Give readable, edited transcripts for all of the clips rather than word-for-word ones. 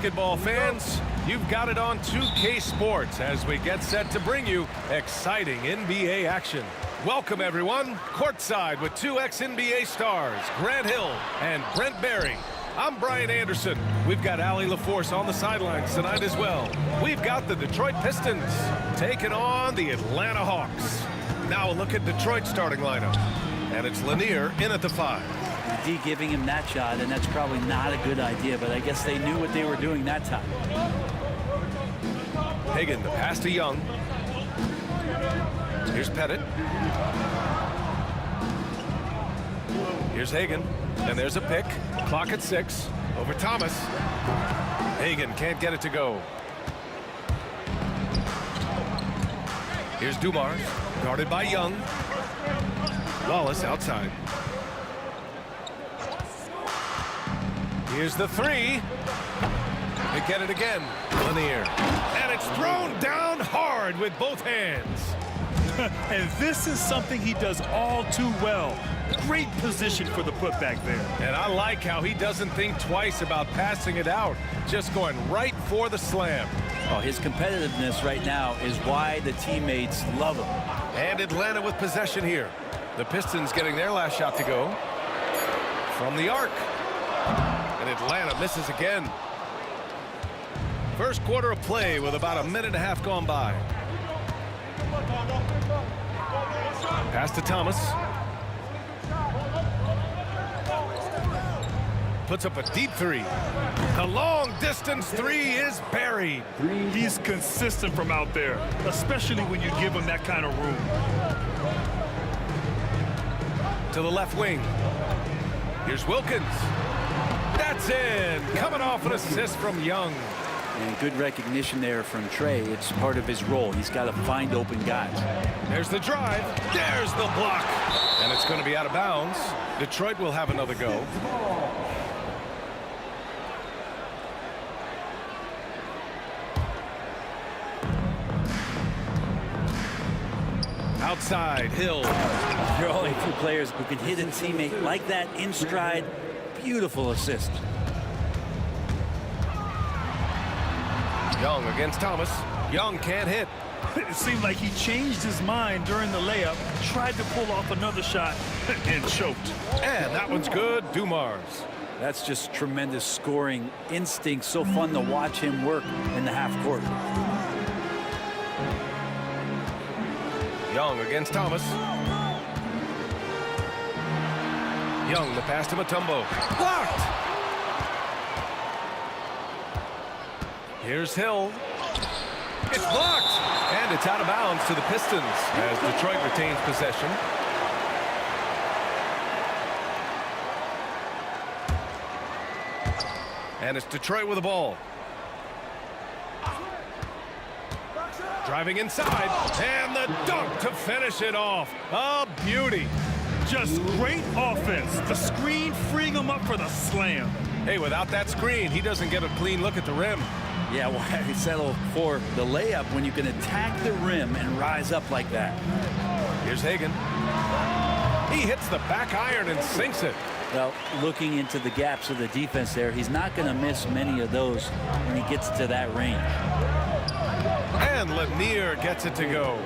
Basketball fans, you've got it on 2K Sports as we get set to bring you exciting NBA action. Welcome, everyone. Courtside with two ex-NBA stars, Grant Hill and Brent Barry. I'm Brian Anderson. We've got Allie LaForce on the sidelines tonight as well. We've got the Detroit Pistons taking on the Atlanta Hawks. Now a look at Detroit's starting lineup. And it's Lanier in at the 5. D giving him that shot, and that's probably not a good idea, but I guess they knew what they were doing that time. Hagan, the pass to Young. Here's Pettit. Here's Hagan, and there's a pick. Clock at 6. Over Thomas. Hagan can't get it to go. Here's Dumars, guarded by Young. Wallace outside. Here's the 3. They get it again. Lanier. And it's thrown down hard with both hands. And this is something he does all too well. Great position for the putback there. And I like how he doesn't think twice about passing it out. Just going right for the slam. Oh, his competitiveness right now is why the teammates love him. And Atlanta with possession here. The Pistons getting their last shot to go. From the arc. And Atlanta misses again. First quarter of play with about a minute and a half gone by. Pass to Thomas. Puts up a deep three. The long distance three is buried. He's consistent from out there, especially when you give him that kind of room. To the left wing. Here's Wilkins. That's in. Coming off an assist from Young. And good recognition there from Trey. It's part of his role. He's got to find open guys. There's the drive. There's the block. And it's going to be out of bounds. Detroit will have another go. Outside, Hill. There are only two players who can hit a teammate like that in stride. Beautiful assist. Young against Thomas. Young can't hit. It seemed like he changed his mind during the layup, tried to pull off another shot, and choked. And that one's good. Dumars. That's just tremendous scoring instinct. So fun to watch him work in the half court. Young against Thomas. Young, the pass to Mutombo. Blocked! Here's Hill. It's blocked! And it's out of bounds to the Pistons as Detroit retains possession. And it's Detroit with the ball. Driving inside, and the dunk to finish it off. A beauty. Just great offense. The screen freeing him up for the slam. Hey, without that screen, he doesn't get a clean look at the rim. Yeah, why settle for the layup when you can attack the rim and rise up like that? Here's Hagan. He hits the back iron and sinks it. Well, looking into the gaps of the defense there, he's not going to miss many of those when he gets to that range. And Lanier gets it to go.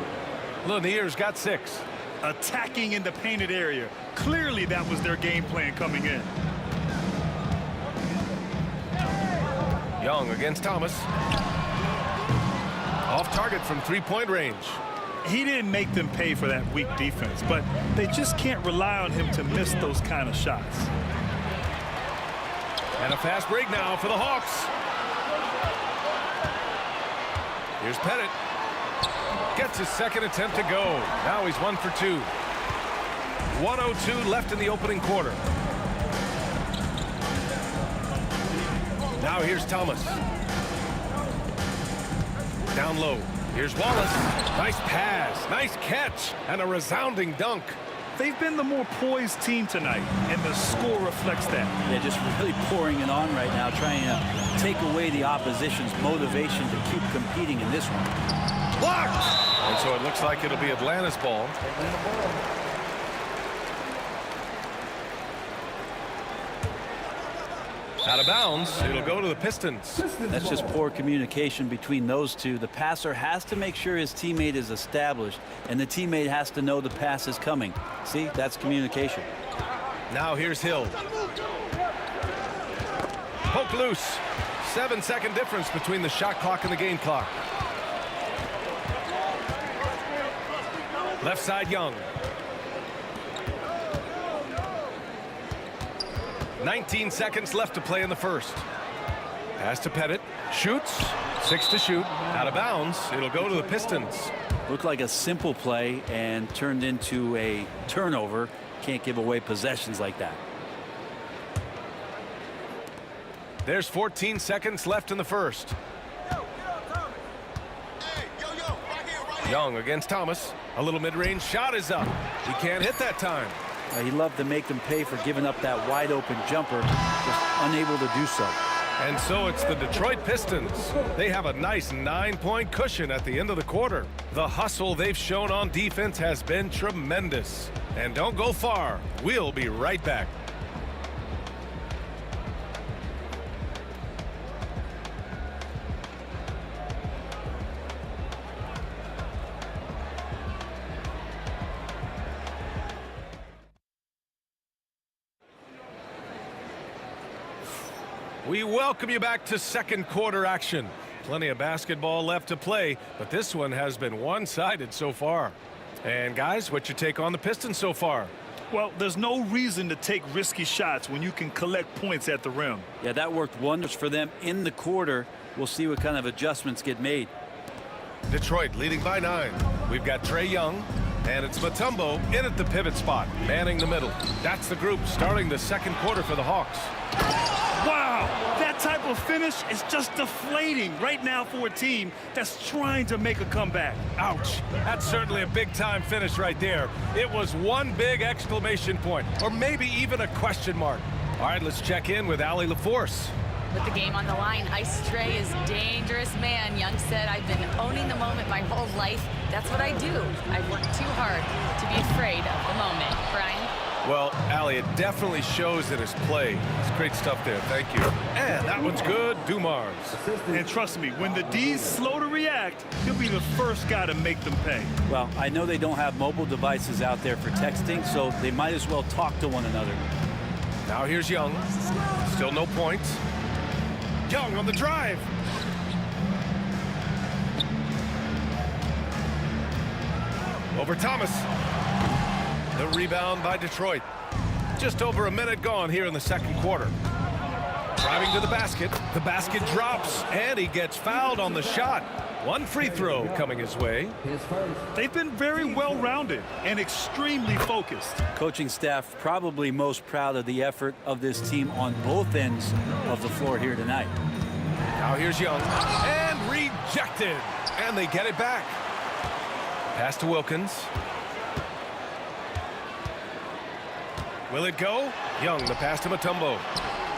Lanier's got 6. Attacking in the painted area. Clearly that was their game plan coming in. Young against Thomas. Off target from three-point range. He didn't make them pay for that weak defense, but they just can't rely on him to miss those kind of shots. And a fast break now for the Hawks. Here's Pettit. Gets his second attempt to go. Now he's 1 for 2. 1:02 left in the opening quarter. Now here's Thomas. Down low. Here's Wallace. Nice pass. Nice catch. And a resounding dunk. They've been the more poised team tonight, and the score reflects that. They're just really pouring it on right now, trying to take away the opposition's motivation to keep competing in this one. Blocked! And so it looks like it'll be Atlanta's ball. Out of bounds, it'll go to the Pistons. That's just poor communication between those two. The passer has to make sure his teammate is established, and the teammate has to know the pass is coming. See, that's communication. Now here's Hill. Poke loose. 7-second difference between the shot clock and the game clock. Left side, Young. 19 seconds left to play in the first. Pass to Pettit. Shoots. 6 to shoot. Out of bounds. It'll go to the Pistons. Looked like a simple play and turned into a turnover. Can't give away possessions like that. There's 14 seconds left in the first. Young against Thomas. A little mid-range shot is up. He can't hit that time. He'd love to make them pay for giving up that wide-open jumper, just unable to do so. And so it's the Detroit Pistons. They have a nice 9-point cushion at the end of the quarter. The hustle they've shown on defense has been tremendous. And don't go far. We'll be right back. We welcome you back to second quarter action. Plenty of basketball left to play, but this one has been one-sided so far. And guys, what's your take on the Pistons so far? Well, there's no reason to take risky shots when you can collect points at the rim. Yeah, that worked wonders for them in the quarter. We'll see what kind of adjustments get made. Detroit leading by 9. We've got Trae Young, and it's Mutombo in at the pivot spot, manning the middle. That's the group starting the second quarter for the Hawks. Wow, that type of finish is just deflating right now for a team that's trying to make a comeback. Ouch. That's certainly a big-time finish right there. It was one big exclamation point, or maybe even a question mark. All right, let's check in with Allie LaForce. With the game on the line, Ice Trae is dangerous man. Young said, I've been owning the moment my whole life. That's what I do. I've worked too hard to be afraid of the moment. Brian? Well, Allie, it definitely shows in his play. It's great stuff there. Thank you. And that one's good. Dumars. And trust me, when the D's slow to react, he'll be the first guy to make them pay. Well, I know they don't have mobile devices out there for texting, so they might as well talk to one another. Now here's Young. Still no points. Young on the drive. Over Thomas. The rebound by Detroit. Just over a minute gone here in the second quarter. Driving to the basket. The basket drops, and he gets fouled on the shot. One free throw coming his way. They've been very well-rounded and extremely focused. Coaching staff probably most proud of the effort of this team on both ends of the floor here tonight. Now here's Young, and rejected, and they get it back. Pass to Wilkins. Will it go? Young, the pass to Mutombo.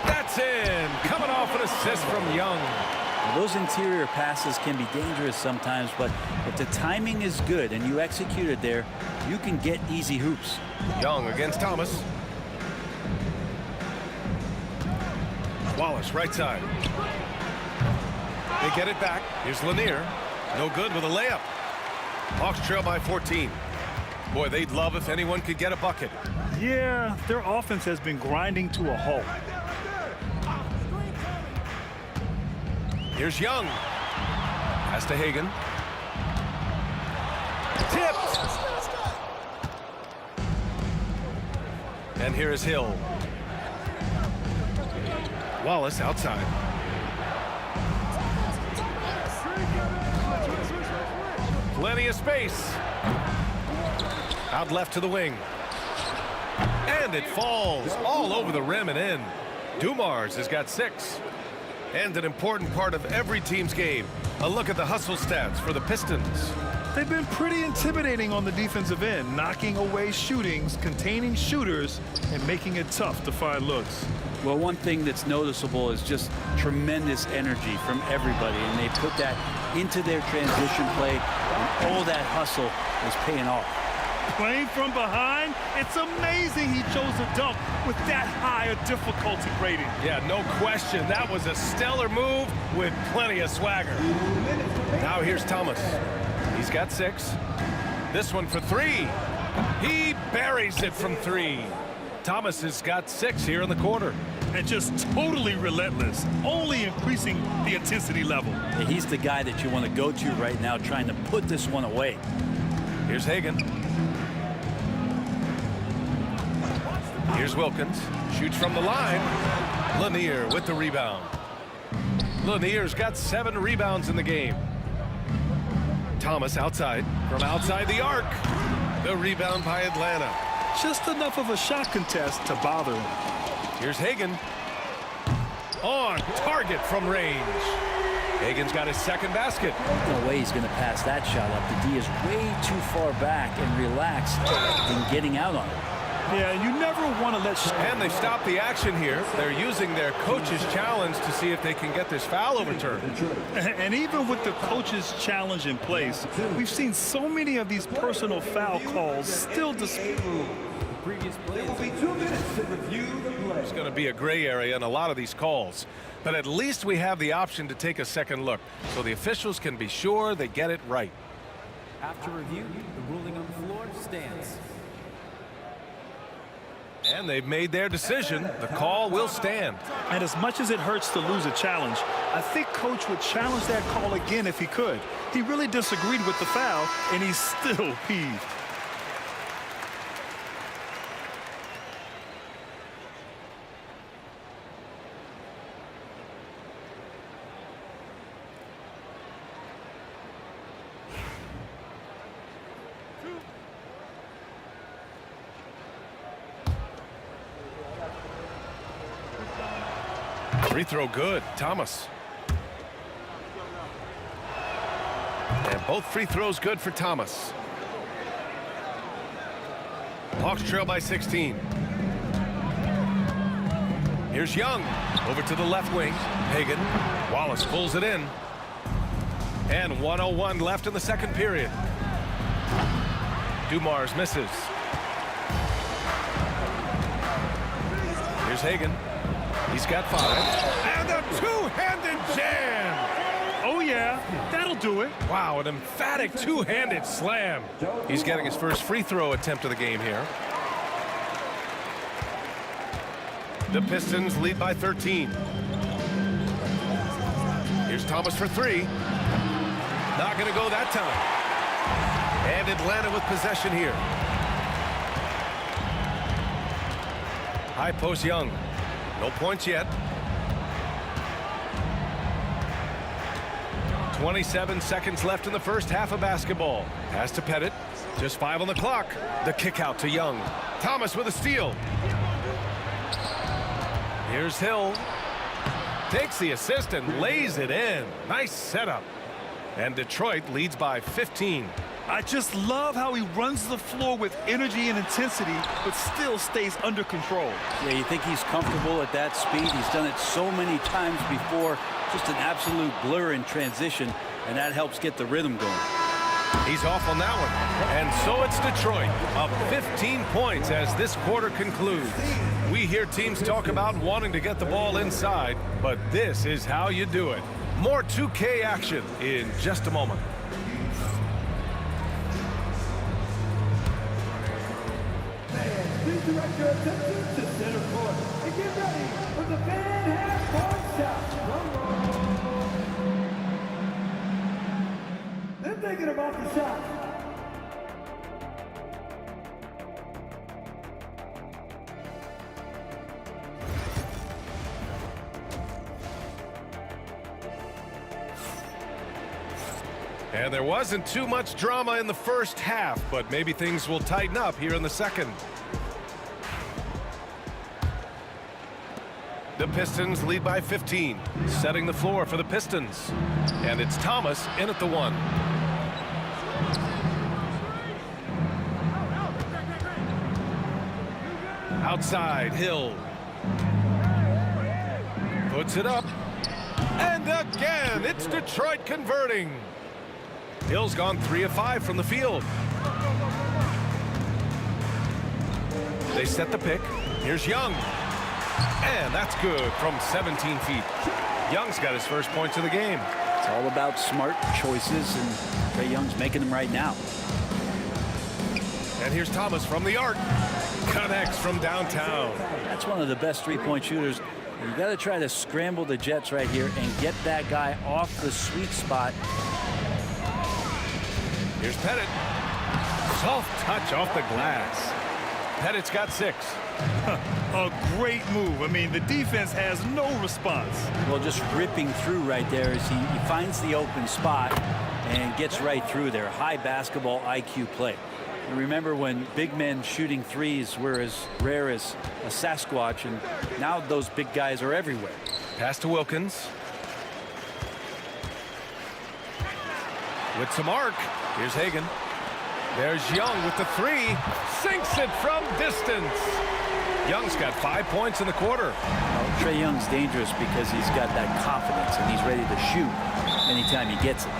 That's in, coming off an assist from Young. Well, those interior passes can be dangerous sometimes, but if the timing is good and you execute it there, you can get easy hoops. Young against Thomas. Wallace, right side. They get it back. Here's Lanier. No good with a layup. Hawks trail by 14. Boy, they'd love if anyone could get a bucket. Yeah, their offense has been grinding to a halt. Here's Young. Pass to Hagan. Tipped. And here is Hill. Wallace outside. Plenty of space. Out left to the wing. And it falls all over the rim and in. Dumars has got 6. And an important part of every team's game. A look at the hustle stats for the Pistons. They've been pretty intimidating on the defensive end, knocking away shootings, containing shooters, and making it tough to find looks. Well, one thing that's noticeable is just tremendous energy from everybody, and they put that into their transition play, and all that hustle is paying off. Playing from behind, it's amazing he chose a dunk with that high a difficulty rating. Yeah, no question. That was a stellar move with plenty of swagger. Now here's Thomas. He's got 6. This one for 3. He buries it from 3. Thomas has got 6 here in the quarter. And just totally relentless, only increasing the intensity level. He's the guy that you want to go to right now, trying to put this one away. Here's Hagan. Here's Wilkins. Shoots from the line. Lanier with the rebound. Lanier's got 7 rebounds in the game. Thomas outside. From outside the arc. The rebound by Atlanta. Just enough of a shot contest to bother him. Here's Hagan. On target from range. Hagan's got his second basket. No way he's going to pass that shot up. The D is way too far back and relaxed in getting out on it. Yeah, you never want to let... And they stop the action here. They're using their coach's challenge to see if they can get this foul overturned. And even with the coach's challenge in place, we've seen so many of these personal foul calls still dispute. There's going to be a gray area in a lot of these calls. But at least we have the option to take a second look, so the officials can be sure they get it right. After review, the ruling on the floor stands. And they've made their decision. The call will stand. And as much as it hurts to lose a challenge, I think Coach would challenge that call again if he could. He really disagreed with the foul, and he's still peeved. Free throw good. Thomas. And both free throws good for Thomas. Hawks trail by 16. Here's Young. Over to the left wing. Hagan. Wallace pulls it in. And 1:01 left in the second period. Dumars misses. Here's Hagan. He's got 5. And a two-handed jam. Oh, yeah, that'll do it. Wow, an emphatic two-handed slam. He's getting his first free throw attempt of the game here. The Pistons lead by 13. Here's Thomas for 3. Not going to go that time. And Atlanta with possession here. High post Young. No points yet. 27 seconds left in the first half of basketball. Pass to Pettit. Just 5 on the clock. The kick out to Young. Thomas with a steal. Here's Hill. Takes the assist and lays it in. Nice setup. And Detroit leads by 15. I just love how he runs the floor with energy and intensity, but still stays under control. Yeah, you think he's comfortable at that speed. He's done it so many times before. Just an absolute blur in transition, and that helps get the rhythm going. He's off on that one. And so it's Detroit, up 15 points as this quarter concludes. We hear teams talk about wanting to get the ball inside, but this is how you do it. More 2K action in just a moment. Please direct your attention to center court and get ready for the fan half-court shot. They're thinking about the shot. And there wasn't too much drama in the first half, but maybe things will tighten up here in the second. The Pistons lead by 15, setting the floor for the Pistons. And it's Thomas in at the 1. Outside, Hill. Puts it up. And again, it's Detroit converting. Hill's gone 3 of 5 from the field. They set the pick. Here's Young. And that's good from 17 feet. Young's got his first points of the game. It's all about smart choices, and Trae Young's making them right now. And here's Thomas from the arc. Connects from downtown. That's one of the best three-point shooters. You got to try to scramble the Jets right here and get that guy off the sweet spot. Here's Pettit. Soft touch off the glass. Pettit's got 6. A great move. I mean, the defense has no response. Well, just ripping through right there as he finds the open spot and gets right through there. High basketball IQ play. And remember when big men shooting threes were as rare as a Sasquatch, and now those big guys are everywhere. Pass to Wilkins. With some arc. Here's Hagan. There's Young with the 3. Sinks it from distance. Young's got 5 points in the quarter. Well, Trae Young's dangerous because he's got that confidence and he's ready to shoot anytime he gets it.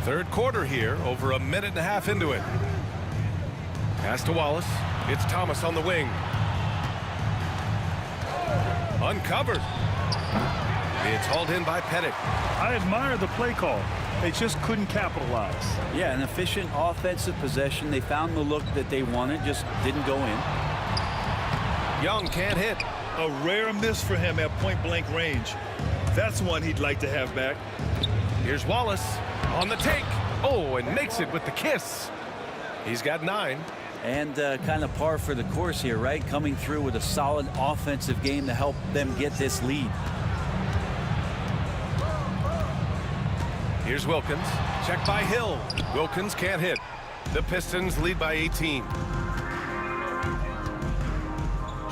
Third quarter here, over a minute and a half into it. Pass to Wallace. It's Thomas on the wing. Uncovered. It's hauled in by Pettit. I admire the play call. They just couldn't capitalize. Yeah, an efficient offensive possession. They found the look that they wanted, just didn't go in. Young can't hit. A rare miss for him at point-blank range. That's one he'd like to have back. Here's Wallace on the take. Oh, and makes it with the kiss. He's got 9. And kind of par for the course here, right? Coming through with a solid offensive game to help them get this lead. Here's Wilkins. Check by Hill. Wilkins can't hit. The Pistons lead by 18.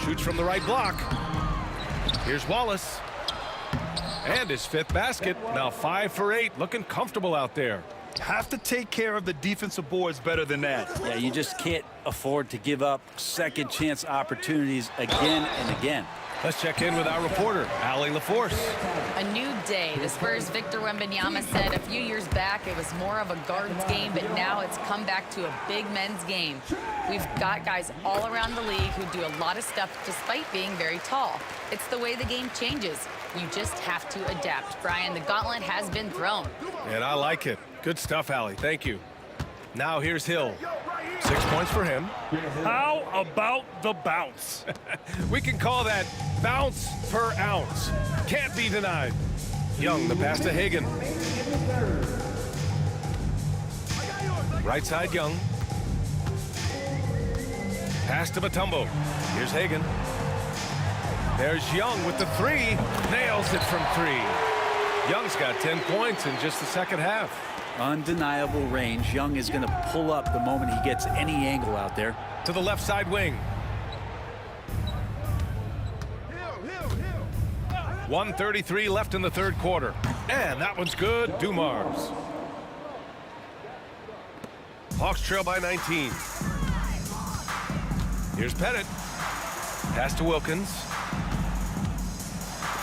Shoots from the right block. Here's Wallace. And his 5th basket. Now 5 for 8. Looking comfortable out there. Have to take care of the defensive boards better than that. Yeah, you just can't afford to give up second chance opportunities again and again. Let's check in with our reporter, Allie LaForce. A new day. The Spurs' Victor Wembanyama said a few years back it was more of a guards game, but now it's come back to a big men's game. We've got guys all around the league who do a lot of stuff despite being very tall. It's the way the game changes. You just have to adapt. Brian, the gauntlet has been thrown. And I like it. Good stuff, Allie. Thank you. Now here's Hill. 6 points for him. How about the bounce? We can call that bounce per ounce. Can't be denied. Young, the pass to Hagan. Right side, Young. Pass to Mutombo. Here's Hagan. There's Young with the 3. Nails it from 3. Young's got 10 points in just the second half. Undeniable range. Young is going to pull up the moment he gets any angle out there. To the left side wing. 1:33 left in the third quarter. And that one's good. Dumars. Hawks trail by 19. Here's Pettit. Pass to Wilkins.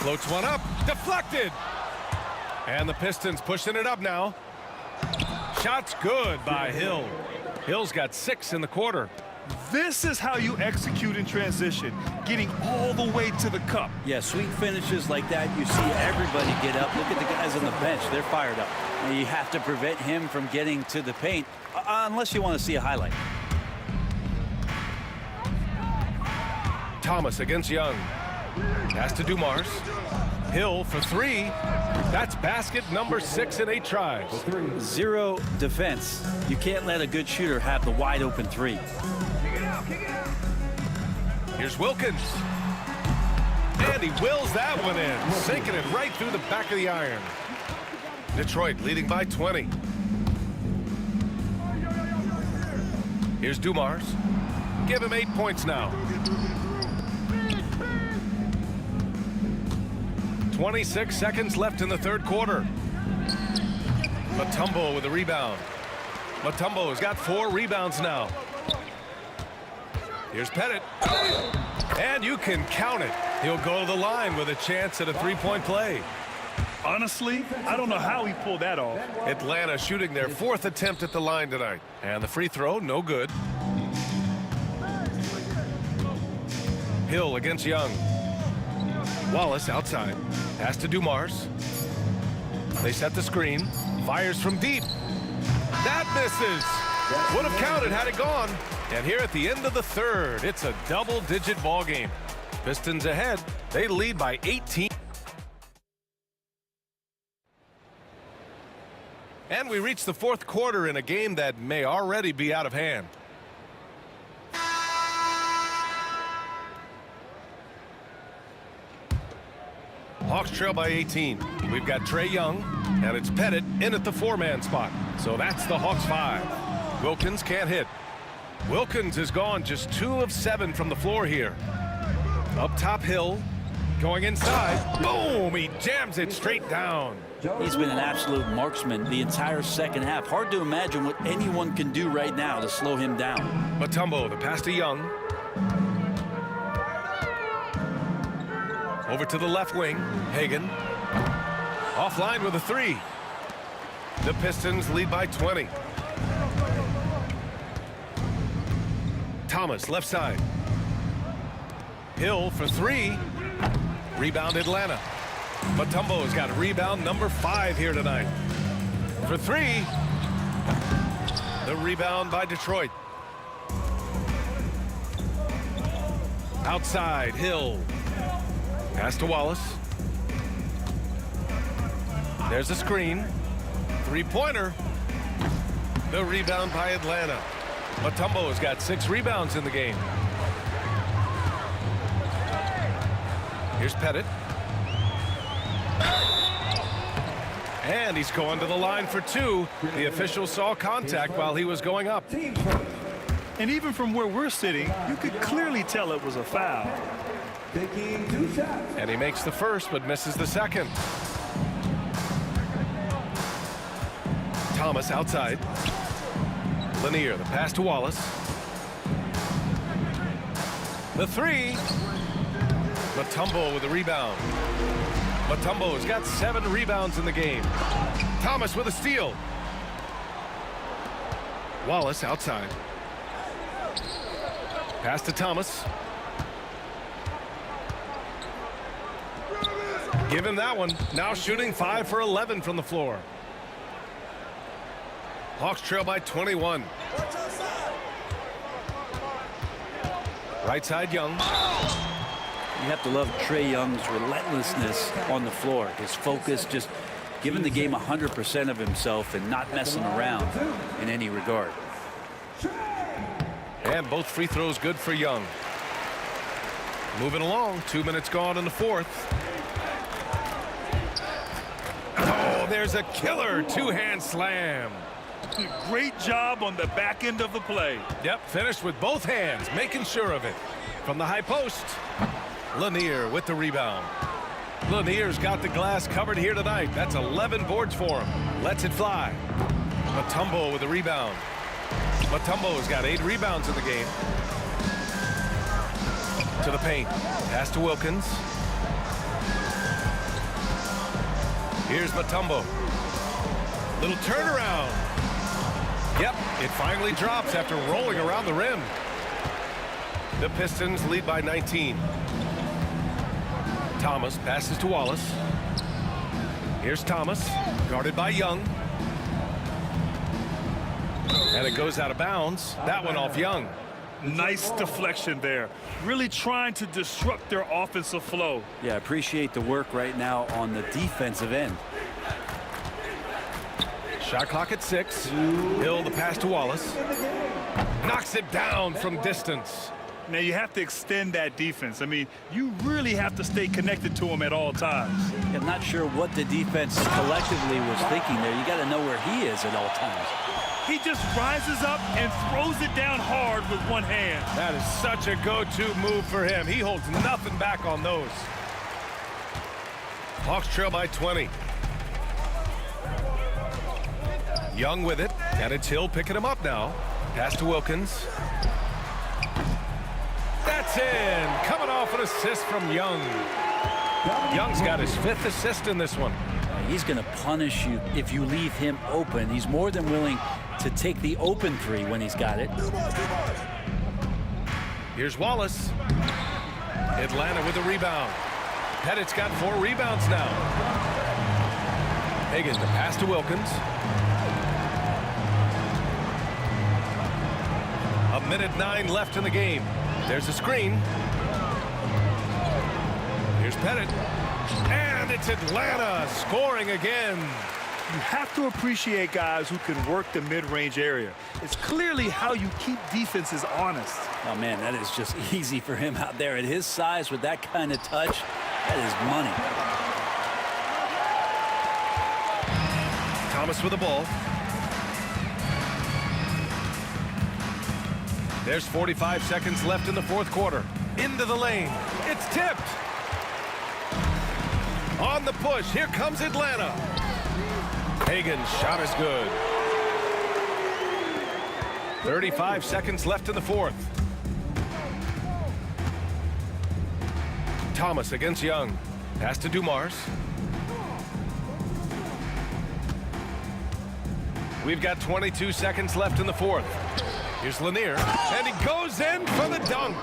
Floats one up. Deflected. And the Pistons pushing it up now. Shot's good by Hill. Hill's got 6 in the quarter. This is how you execute in transition, getting all the way to the cup. Yeah, sweet finishes like that, you see everybody get up. Look at the guys on the bench. They're fired up. And you have to prevent him from getting to the paint, unless you want to see a highlight. Thomas against Young. Pass to Dumars. Hill for 3. That's basket number 6 in 8 tries. 0 defense. You can't let a good shooter have the wide open 3. Here's Wilkins. And he wills that one in, sinking it right through the back of the iron. Detroit leading by 20. Here's Dumars. Give him 8 points now. 26 seconds left in the third quarter. Mutombo with a rebound. Mutombo has got 4 rebounds now. Here's Pettit. And you can count it. He'll go to the line with a chance at a 3-point play. Honestly, I don't know how he pulled that off. Atlanta shooting their 4th attempt at the line tonight. And the free throw, no good. Hill against Young. Wallace outside. Pass to Dumars. They set the screen. Fires from deep. That misses. Would have counted had it gone. And here at the end of the third, it's a double-digit ball game. Pistons ahead. They lead by 18. And we reach the fourth quarter in a game that may already be out of hand. Hawks trail by 18. We've got Trae Young, and it's Pettit in at the 4-man spot. So that's the Hawks 5. Wilkins can't hit. Wilkins is gone just 2 of 7 from the floor here. Up top, Hill. Going inside. Boom! He jams it straight down. He's been an absolute marksman the entire second half. Hard to imagine what anyone can do right now to slow him down. Mutombo, the pass to Young. Over to the left wing. Hagan. Offline with a 3. The Pistons lead by 20. Thomas, left side. Hill for 3. Rebound Atlanta. Mutombo's got rebound number 5 here tonight. for three. The rebound by Detroit. Outside, Hill. Pass to Wallace. There's a screen. Three-pointer. The rebound by Atlanta. Mutombo's got 6 rebounds in the game. Here's Pettit. And he's going to the line for 2. The official saw contact while he was going up. And even from where we're sitting, you could clearly tell it was a foul. Taking 2 shots. And he makes the first but misses the second. Thomas outside. Lanier, the pass to Wallace. The three. Mutombo with the rebound. Mutombo's got 7 rebounds in the game. Thomas with a steal. Wallace outside. Pass to Thomas. Give him that one. Now shooting 5 for 11 from the floor. Hawks trail by 21. Right side, Young. You have to love Trae Young's relentlessness on the floor. His focus, just giving the game 100% of himself and not messing around in any regard. And both free throws good for Young. Moving along, 2 minutes gone in the fourth. Oh, there's a killer 2-hand slam. Great job on the back end of the play. Yep, finished with both hands, making sure of it. From the high post, Lanier with the rebound. Lanier's got the glass covered here tonight. That's 11 boards for him. Lets it fly. Mutombo with the rebound. Mutombo's got 8 rebounds in the game. To the paint. Pass to Wilkins. Here's Mutombo. Little turnaround. Yep, it finally drops after rolling around the rim. The Pistons lead by 19. Thomas passes to Wallace. Here's Thomas, guarded by Young. And it goes out of bounds. That one off Young. Nice deflection there. Really trying to disrupt their offensive flow. Yeah, appreciate the work right now on the defensive end. Shot clock at 6. Hill the pass to Wallace. Knocks it down from distance. Now you have to extend that defense. I mean, you really have to stay connected to him at all times. I'm not sure what the defense collectively was thinking there. You got to know where he is at all times. He just rises up and throws it down hard with one hand. That is such a go-to move for him. He holds nothing back on those. Hawks trail by 20. Young with it, and it's Hill picking him up now. Pass to Wilkins. That's in. Coming off an assist from Young. Young's got his 5th assist in this one. He's going to punish you if you leave him open. He's more than willing to take the open 3 when he's got it. Here's Wallace. Atlanta with the rebound. Pettit's got 4 rebounds now. Hagan, the pass to Wilkins. A minute 9 left in the game. There's a screen. Here's Pettit. And it's Atlanta scoring again. You have to appreciate guys who can work the mid-range area. It's clearly how you keep defenses honest. Oh, man, that is just easy for him out there. At his size, with that kind of touch, that is money. Thomas with the ball. There's 45 seconds left in the fourth quarter. Into the lane. It's tipped. On the push. Here comes Atlanta. Hagan's shot is good. 35 seconds left in the fourth. Thomas against Young. Pass to Dumars. We've got 22 seconds left in the fourth. Here's Lanier, and he goes in for the dunk.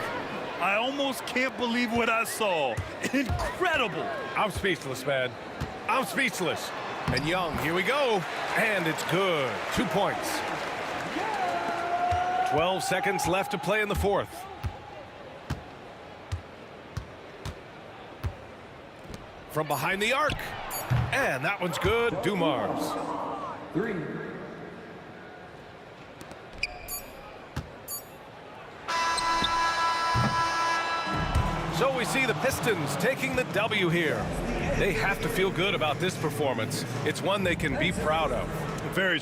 I almost can't believe what I saw. Incredible. I'm speechless, man. I'm speechless. And Young, here we go. And it's good. 2 points. 12 seconds left to play in the fourth. From behind the arc. And that one's good. Dumars. 3. So we see the Pistons taking the W here. They have to feel good about this performance. It's one they can be proud of. Very.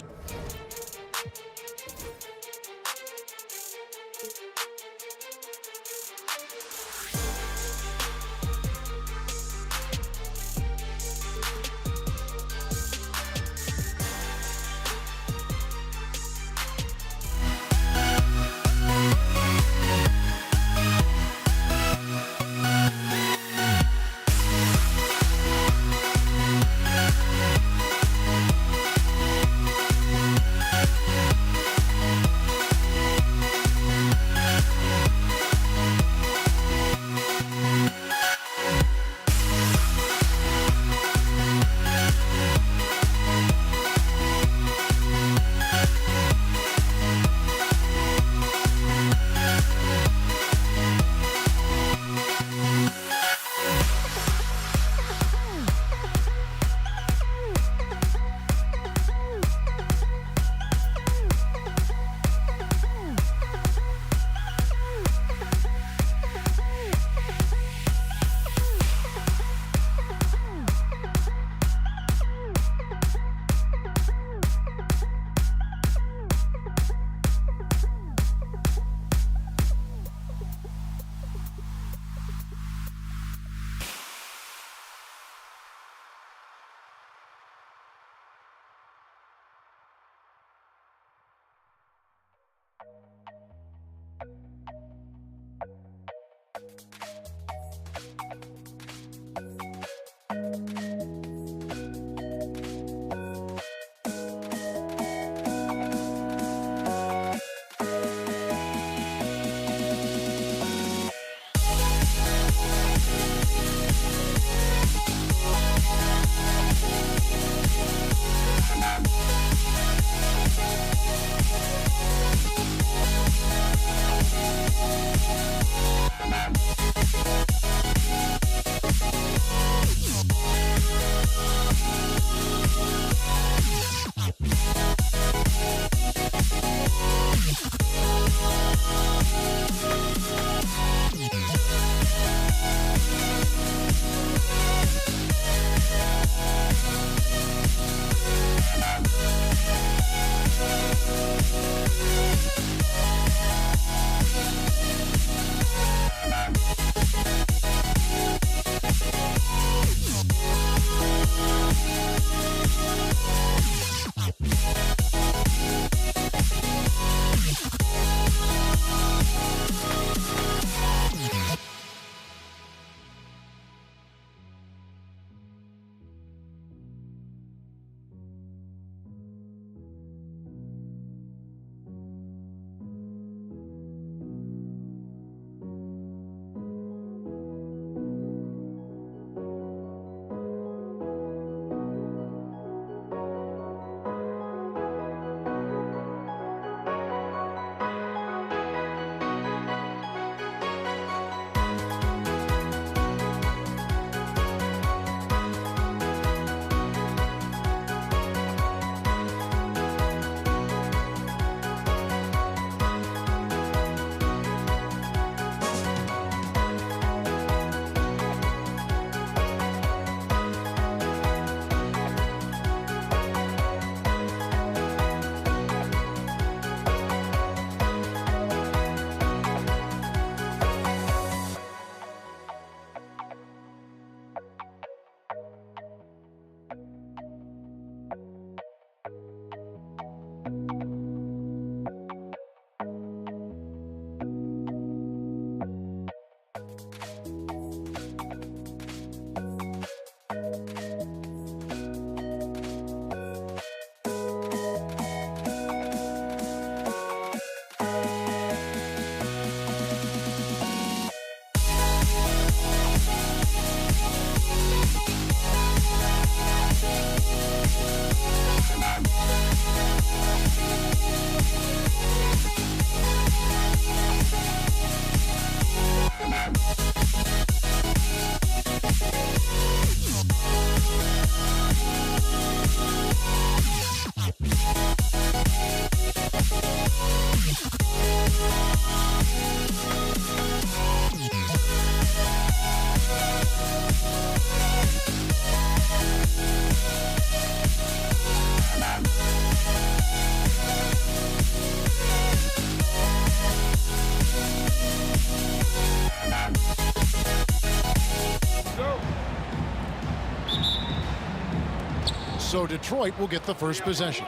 So Detroit will get the first possession.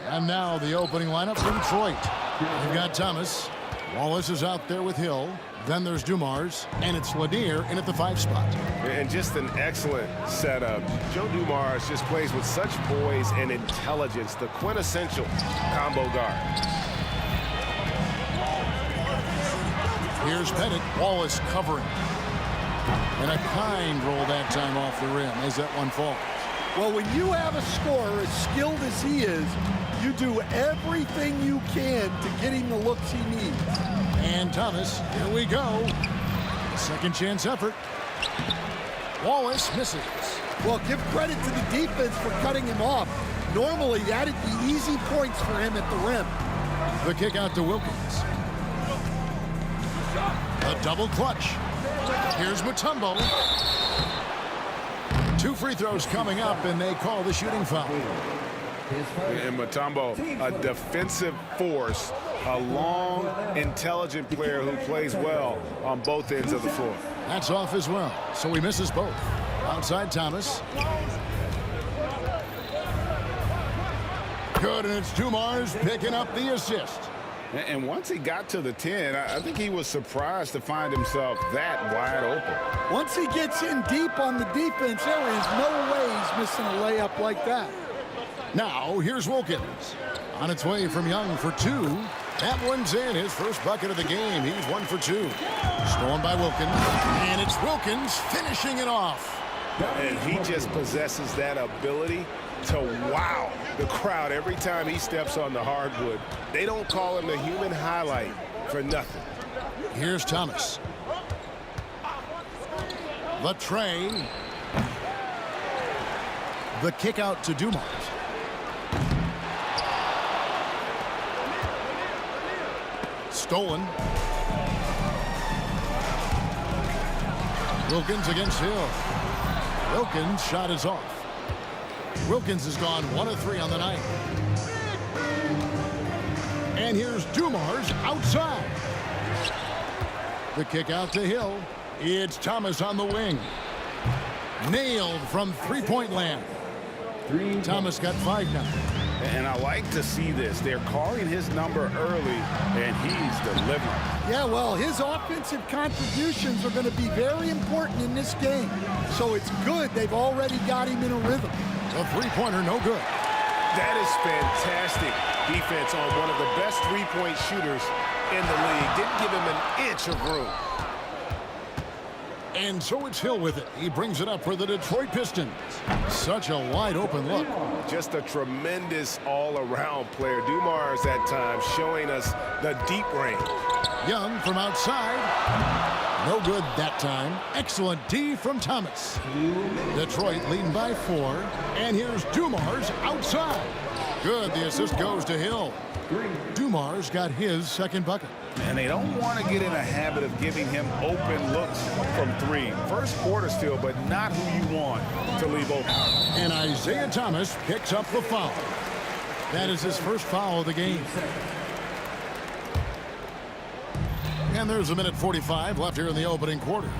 And now the opening lineup for Detroit. You've got Thomas. Wallace is out there with Hill. Then there's Dumars, and it's Lanier in at the 5 spot. And just an excellent setup. Joe Dumars just plays with such poise and intelligence, the quintessential combo guard. Here's Pettit. Wallace covering. And a kind roll that time off the rim as that one falls. Well, when you have a scorer as skilled as he is, you do everything you can to get him the looks he needs. And Thomas, here we go. Second chance effort. Wallace misses. Well, give credit to the defense for cutting him off. Normally, that'd be easy points for him at the rim. The kick out to Wilkins. A double clutch. Here's Mutombo. 2 free throws coming up, and they call the shooting foul. And Mutombo, a defensive force, a long, intelligent player who plays well on both ends of the floor. That's off as well, so he misses both. Outside Thomas. Good, and it's Dumars picking up the assist. And once he got to the 10, I think he was surprised to find himself that wide open. Once he gets in deep on the defense, there is no way he's missing a layup like that. Now, here's Wilkins. On its way from Young for 2. That one's in. His first bucket of the game. He's 1 for 2. Stolen by Wilkins. And it's Wilkins finishing it off. And he just possesses that ability to wow the crowd every time he steps on the hardwood. They don't call him the human highlight for nothing. Here's Thomas. The tray. The kick out to Dumars. Stolen. Wilkins against Hill. Wilkins' shot is off. Wilkins has gone 1 of 3 on the night. And here's Dumars outside. The kick out to Hill. It's Thomas on the wing. Nailed from three-point land. Thomas got 5 now. And I like to see this. They're calling his number early, and he's delivering. Yeah, well, his offensive contributions are going to be very important in this game. So it's good they've already got him in a rhythm. A three-pointer, no good. That is fantastic defense on one of the best three-point shooters in the league. Didn't give him an inch of room. And so it's Hill with it. He brings it up for the Detroit Pistons. Such a wide-open look. Just a tremendous all-around player. Dumars at times showing us the deep range. Young from outside. No good that time. Excellent D from Thomas. Detroit leading by 4. And here's Dumars outside. Good. The assist goes to Hill. Dumars got his second bucket. And they don't want to get in a habit of giving him open looks from 3. First quarter still, but not who you want to leave open. And Isaiah Thomas picks up the foul. That is his first foul of the game. And there's 1:45 left here in the opening quarter.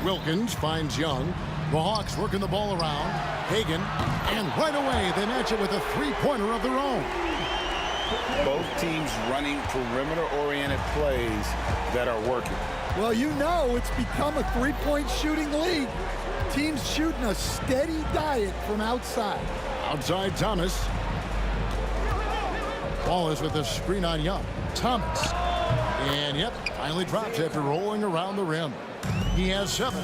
Wilkins finds Young. The Hawks working the ball around. Hagan. And right away, they match it with a three-pointer of their own. Both teams running perimeter-oriented plays that are working. Well, you know it's become a three-point shooting league. Teams shooting a steady diet from outside. Outside Thomas. Ball is with a screen on Young. Thomas. And yep, finally drops after rolling around the rim. He has 7.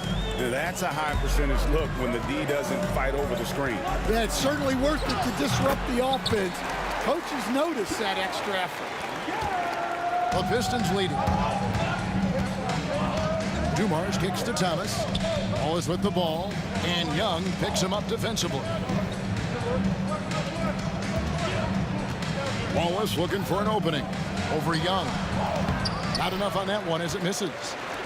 That's a high percentage look when the D doesn't fight over the screen. Yeah, it's certainly worth it to disrupt the offense. Coaches notice that extra effort. The Pistons leading. Dumars kicks to Thomas. Ball is with the ball. And Young picks him up defensively. Wallace looking for an opening. Over Young. Not enough on that one as it misses.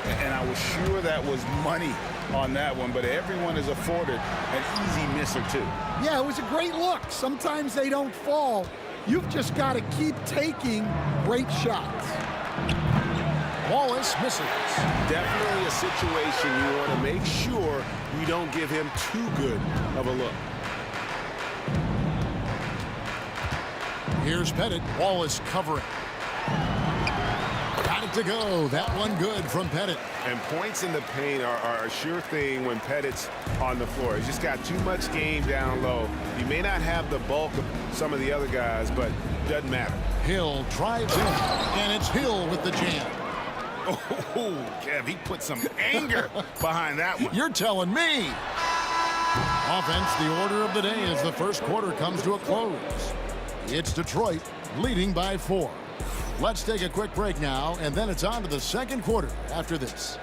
And I was sure that was money on that one, but everyone is afforded an easy miss or 2. Yeah, it was a great look. Sometimes they don't fall. You've just got to keep taking great shots. Wallace misses. Definitely a situation you want to make sure you don't give him too good of a look. Here's Pettit. Wallace covering. Got it to go. That one good from Pettit. And points in the paint are a sure thing when Pettit's on the floor. He's just got too much game down low. He may not have the bulk of some of the other guys, but doesn't matter. Hill drives in, and it's Hill with the jam. Oh, Kev, he put some anger behind that one. You're telling me. Offense, the order of the day as the first quarter comes to a close. It's Detroit leading by 4. Let's take a quick break now, and then it's on to the second quarter after this.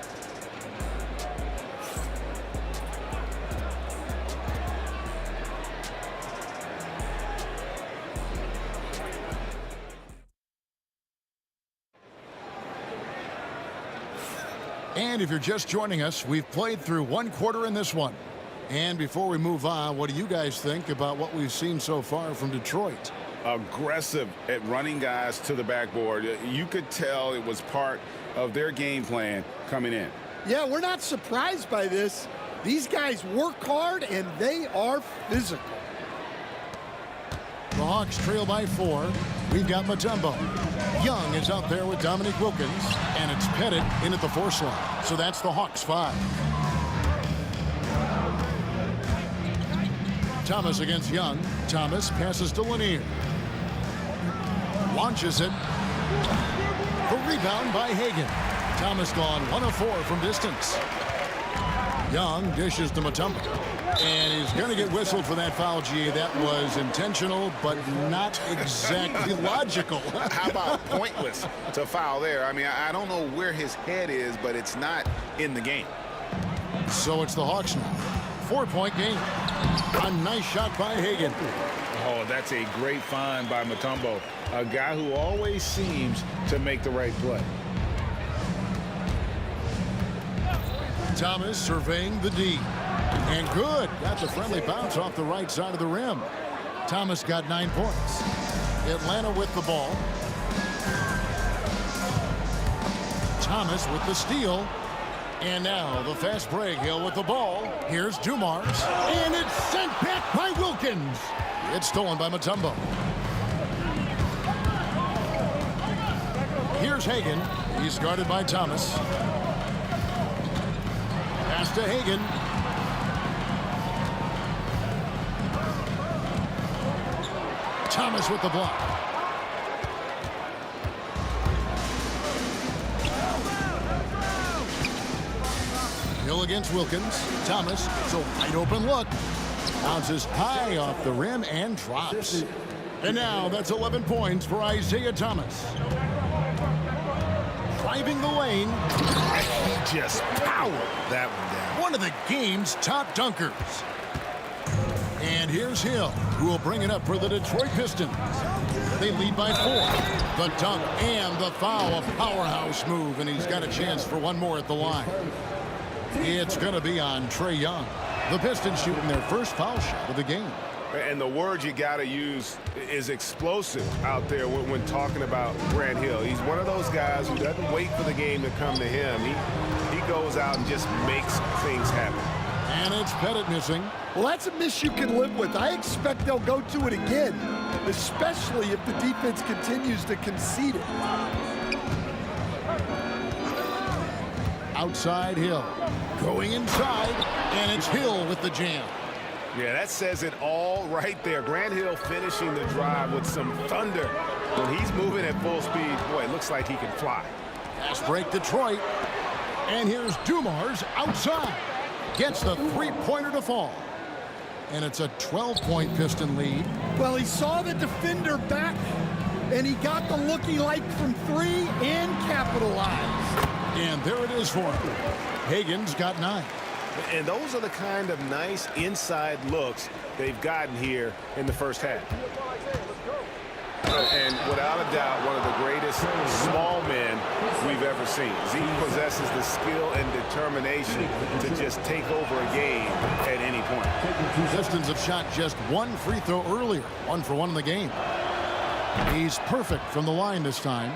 And if you're just joining us, we've played through one quarter in this one. And before we move on, what do you guys think about what we've seen so far from Detroit? Aggressive at running guys to the backboard. You could tell it was part of their game plan coming in. Yeah, we're not surprised by this. These guys work hard, and they are physical. The Hawks trail by 4. We've got Mutombo. Young is out there with Dominique Wilkins, and it's Pettit in at the 4 slot. So that's the Hawks 5. Thomas against Young. Thomas passes to Lanier. Launches it. The rebound by Hagan. Thomas gone 1 of 4 from distance. Young dishes to Mutombo. And he's going to get whistled for that foul, G. That was intentional, but not exactly logical. How about pointless to foul there? I mean, I don't know where his head is, but it's not in the game. So it's the Hawks now. 4-point game. A nice shot by Hagan. Oh, that's a great find by Mutombo, a guy who always seems to make the right play. Thomas surveying the D. And good. Got the friendly bounce off the right side of the rim. Thomas got 9 points. Atlanta with the ball. Thomas with the steal. And now the fast break. Hill with the ball. Here's Dumars. And it's sent back by Wilkins. It's stolen by Mutombo. Here's Hagan. He's guarded by Thomas. Pass to Hagan. Thomas with the block. Hill against Wilkins. Thomas, it's a wide open look. Bounces high off the rim and drops. And now that's 11 points for Isaiah Thomas. Driving the lane. He just powered that one down. One of the game's top dunkers. And here's Hill, who will bring it up for the Detroit Pistons. They lead by 4. The dunk and the foul, a powerhouse move, and he's got a chance for one more at the line. It's going to be on Trae Young. The Pistons shooting their first foul shot of the game. And the word you got to use is explosive out there when talking about Grant Hill. He's one of those guys who doesn't wait for the game to come to him. He goes out and just makes things happen. And it's Pettit missing. Well, that's a miss you can live with. I expect they'll go to it again, especially if the defense continues to concede it. Outside Hill. Going inside, and it's Hill with the jam. Yeah, that says it all right there. Grant Hill finishing the drive with some thunder. When he's moving at full speed, boy, it looks like he can fly. Fast break Detroit. And here's Dumars outside. Gets the three-pointer to fall. And it's a 12-point Piston lead. Well, he saw the defender back, and he got the look he liked from 3 and capitalized. And there it is for him. Hagan's got 9. And those are the kind of nice inside looks they've gotten here in the first half. And without a doubt, one of the greatest small men we've ever seen. Zeke possesses the skill and determination to just take over a game at any point. Pistons have shot just 1 free throw earlier, 1 for 1 in the game. He's perfect from the line this time.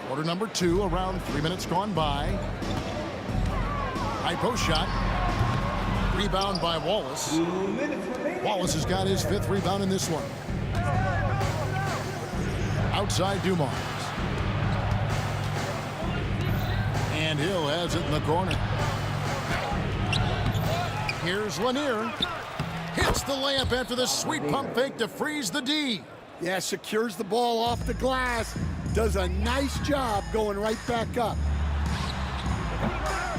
Quarter number 2, around 3 minutes gone by. High post shot. Rebound by Wallace. Wallace has got his 5th rebound in this one. Outside Dumars. And Hill has it in the corner. Here's Lanier. Hits the layup after the sweet pump fake to freeze the D. Yeah, secures the ball off the glass. Does a nice job going right back up.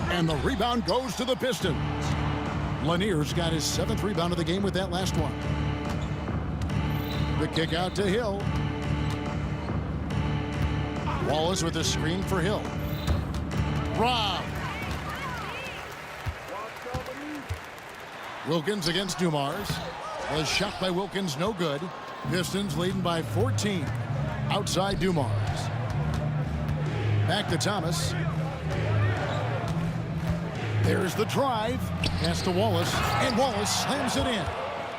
And the rebound goes to the Pistons. Lanier's got his 7th rebound of the game with that last one. The kick out to Hill. Wallace with a screen for Hill. Rob. Wilkins against Dumars. Was shot by Wilkins, no good. Pistons leading by 14. Outside Dumars. Back to Thomas. There's the drive. Pass to Wallace. And Wallace slams it in.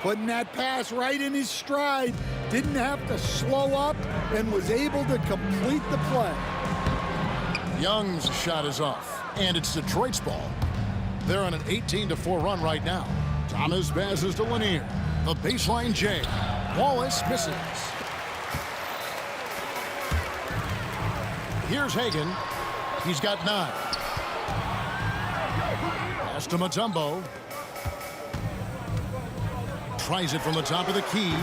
Putting that pass right in his stride. Didn't have to slow up and was able to complete the play. Young's shot is off. And it's Detroit's ball. They're on an 18-4 run right now. Thomas passes to Lanier. The baseline J. Wallace misses. Here's Hagan. He's got 9. Pass to Mutombo. Tries it from the top of the key.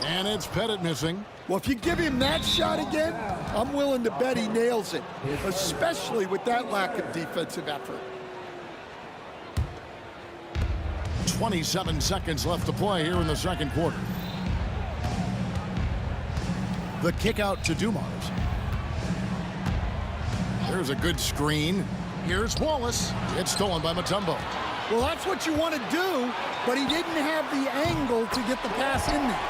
And it's Pettit missing. Well, if you give him that shot again, I'm willing to bet he nails it, especially with that lack of defensive effort. 27 seconds left to play here in the second quarter. The kick out to Dumars. There's a good screen. Here's Wallace. It's stolen by Mutombo. Well, that's what you want to do, but he didn't have the angle to get the pass in there.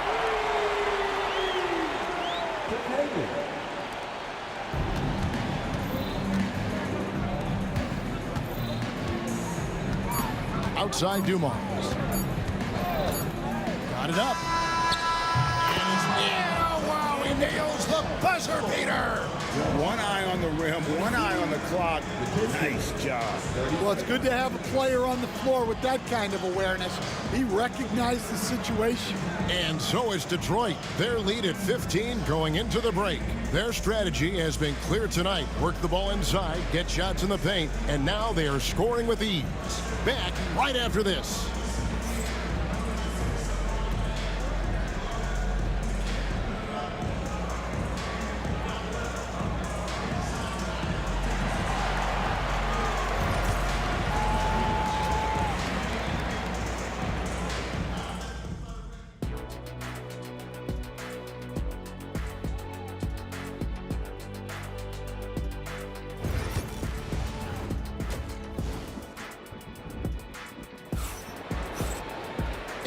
Outside Dumars. Got it up. And wow, he nails the buzzer beater. One eye on the rim, one eye on the clock. Nice job. Well, it's good to have a player on the floor with that kind of awareness. He recognized the situation. And so is Detroit. Their lead at 15 going into the break. Their strategy has been clear tonight. Work the ball inside, get shots in the paint, and now they are scoring with ease. Back right after this.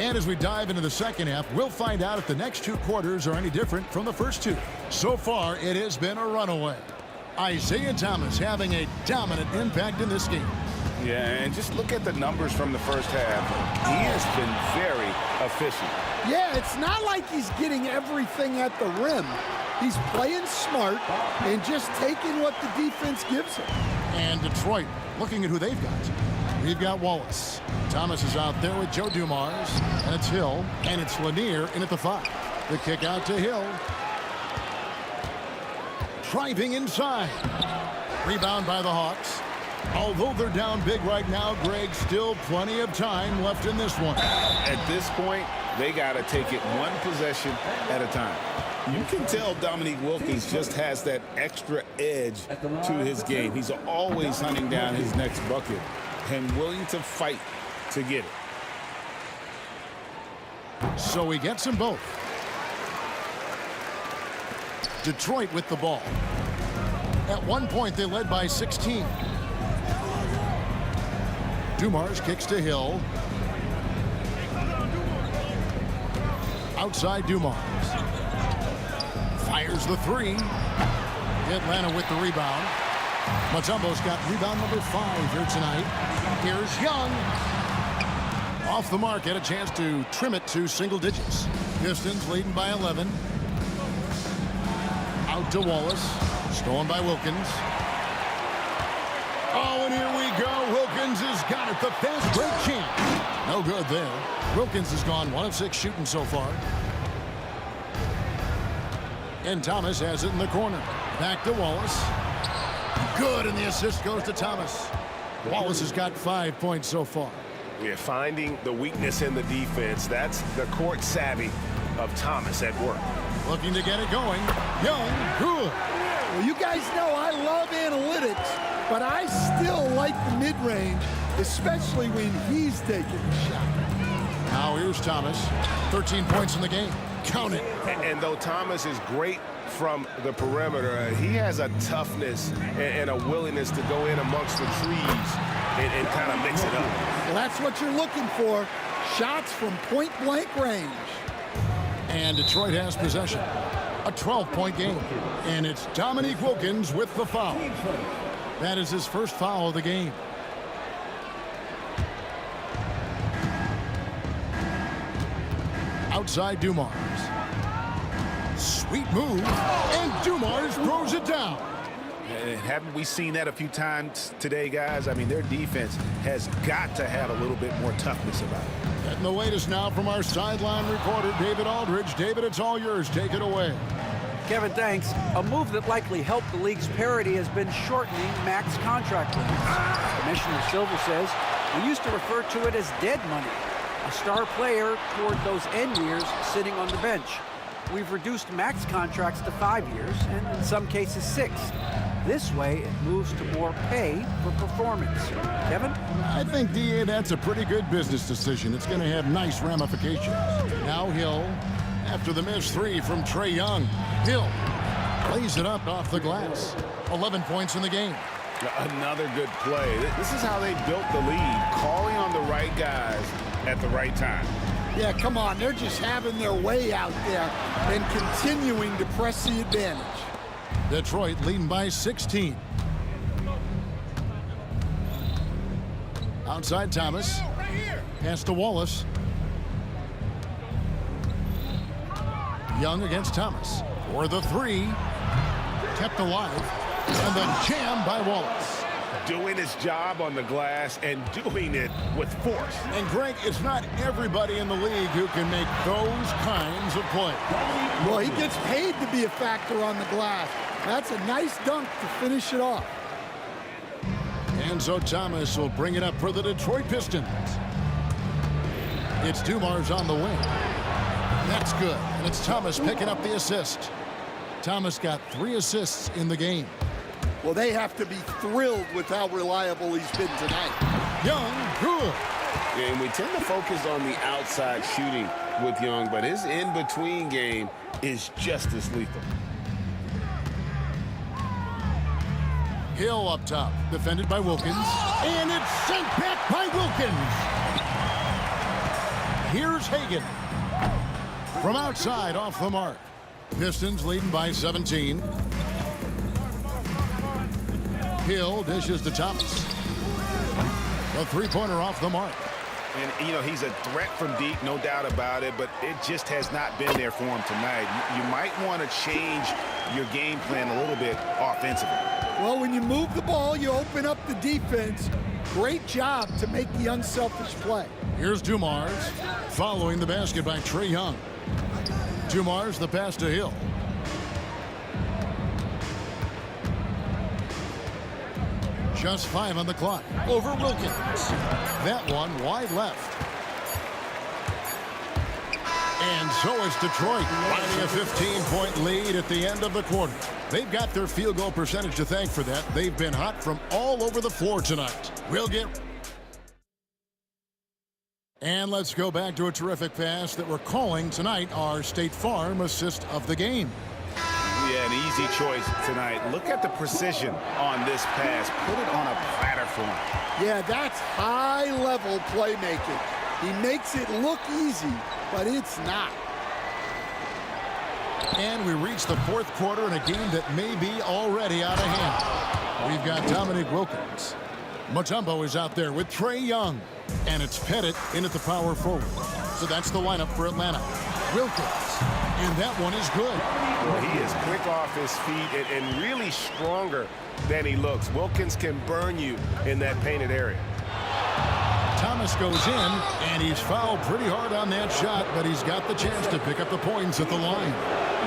And as we dive into the second half, we'll find out if the next 2 quarters are any different from the first 2. So far, it has been a runaway. Isaiah Thomas having a dominant impact in this game. Yeah, and just look at the numbers from the first half. He has been very efficient. Yeah, it's not like he's getting everything at the rim. He's playing smart and just taking what the defense gives him. And Detroit, looking at who they've got. We've got Wallace. Thomas is out there with Joe Dumars. And it's Hill. And it's Lanier in at the 5. The kick out to Hill. Driving inside. Rebound by the Hawks. Although they're down big right now, Greg, still plenty of time left in this one. At this point, they got to take it one possession at a time. You can tell Dominique Wilkins just has that extra edge to his game. He's always hunting down his next bucket and willing to fight to get it. So he gets them both. Detroit with the ball. At one point, they led by 16. Dumars kicks to Hill. Outside Dumars. Fires the 3. Atlanta with the rebound. Mutombo's got rebound number 5 here tonight. Here's Young. Off the mark, had a chance to trim it to single digits. Pistons leading by 11. Out Back to Wallace. Stolen by Wilkins. Oh, and here we go. Wilkins has got it. The fast break champ. No good there. Wilkins has gone 1 of 6 shooting so far. And Thomas has it in the corner. Back to Wallace. Good, and the assist goes to Thomas. Wallace has got 5 points so far. We're finding the weakness in the defense. That's the court savvy of Thomas at work. Looking to get it going. Young, good. Well, you guys know I love analytics, but I still like the mid-range, especially when he's taking the shot. Now here's Thomas. 13 points in the game. Count it. And though Thomas is great from the perimeter, he has a toughness and a willingness to go in amongst the trees and kind of mix it up. Well, that's what you're looking for. Shots from point-blank range. And Detroit has possession. A 12-point game. And it's Dominique Wilkins with the foul. That is his first foul of the game. Outside Dumars. Sweet move. And Dumars throws it down. Haven't we seen that a few times today, guys? I mean, their defense has got to have a little bit more toughness about it. And the latest now from our sideline reporter, David Aldridge. David, it's all yours. Take it away. Kevin, thanks. A move that likely helped the league's parity has been shortening max contract limits. Commissioner Silver says we used to refer to it as dead money, a star player toward those end years sitting on the bench. We've reduced max contracts to 5 years, and in some cases 6. This way, it moves to more pay for performance. Kevin? I think, DA, that's a pretty good business decision. It's going to have nice ramifications. Now Hill, after the missed 3 from Trae Young. Hill plays it up off the glass. 11 points in the game. Another good play. This is how they built the lead, calling on the right guys at the right time. Yeah, come on. They're just having their way out there and continuing to press the advantage. Detroit leading by 16. Outside Thomas. Pass to Wallace. Young against Thomas. For the 3. Kept alive. And the jam by Wallace. Doing his job on the glass and doing it with force. And Greg, it's not everybody in the league who can make those kinds of plays. Well, he gets paid to be a factor on the glass. That's a nice dunk to finish it off. And so Thomas will bring it up for the Detroit Pistons. It's Dumars on the wing. That's good. And it's Thomas picking up the assist. Thomas got 3 assists in the game. Well, they have to be thrilled with how reliable he's been tonight. Young, good. And we tend to focus on the outside shooting with Young, but his in-between game is just as lethal. Hill up top, defended by Wilkins. And it's sent back by Wilkins. Here's Hagan. From outside, off the mark. Pistons leading by 17. Hill dishes to Thomas. A 3-pointer off the mark. And, you know, he's a threat from deep, no doubt about it, but it just has not been there for him tonight. You might want to change your game plan a little bit offensively. Well, when you move the ball, you open up the defense. Great job to make the unselfish play. Here's Dumars, following the basket by Trae Young. Dumars, the pass to Hill. Just 5 on the clock. Over Wilkins. That one wide left. And so is Detroit, finding a 15-point lead at the end of the quarter. They've got their field goal percentage to thank for that. They've been hot from all over the floor tonight. We'll get... And let's go back to a terrific pass that we're calling tonight our State Farm assist of the game. Yeah, an easy choice tonight. Look at the precision on this pass. Put it on a platter for him. Yeah, that's high-level playmaking. He makes it look easy, but it's not. And we reach the 4th quarter in a game that may be already out of hand. We've got Dominique Wilkins. Mutombo is out there with Trae Young. And it's Pettit in at the power forward. So that's the lineup for Atlanta. Wilkins. And that one is good. Well, he is quick off his feet and really stronger than he looks. Wilkins can burn you in that painted area. Thomas goes in, and he's fouled pretty hard on that shot, but he's got the chance to pick up the points at the line.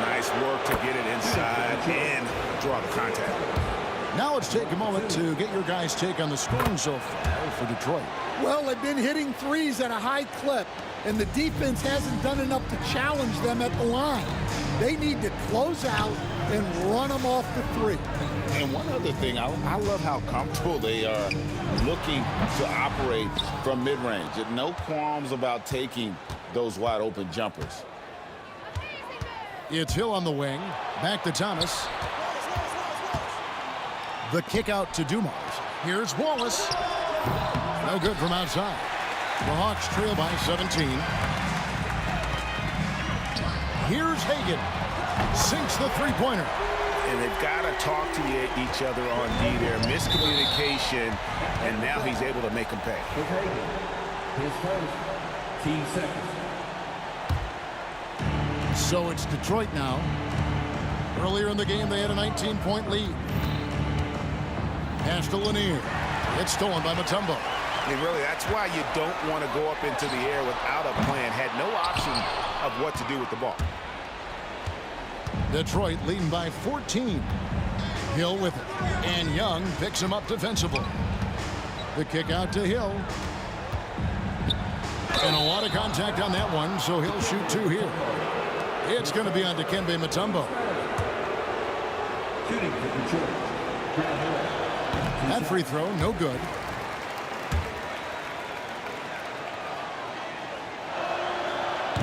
Nice work to get it inside and draw the contact. Now let's take a moment to get your guys' take on the scoring so far for Detroit. Well, they've been hitting threes at a high clip, and the defense hasn't done enough to challenge them at the line. They need to close out and run them off the three. And one other thing, I love how comfortable they are looking to operate from mid-range. No qualms about taking those wide-open jumpers. It's Hill on the wing. Back to Thomas. The kick out to Dumars. Here's Wallace. No good from outside. The Hawks trail by 17. Here's Hagan. Sinks the three-pointer. And they've got to talk to each other on D there. Miscommunication, and now he's able to make them pay. His first, team seconds. So it's Detroit now. Earlier in the game, they had a 19-point lead. Pass to Lanier. It's stolen by Mutombo. I mean, really, that's why you don't want to go up into the air without a plan. Had no option of what to do with the ball. Detroit leading by 14. Hill with it. And Young picks him up defensively. The kick out to Hill. And a lot of contact on that one, so he'll shoot two here. It's going to be on Dikembe Mutombo. Shooting for Detroit. That free throw, no good.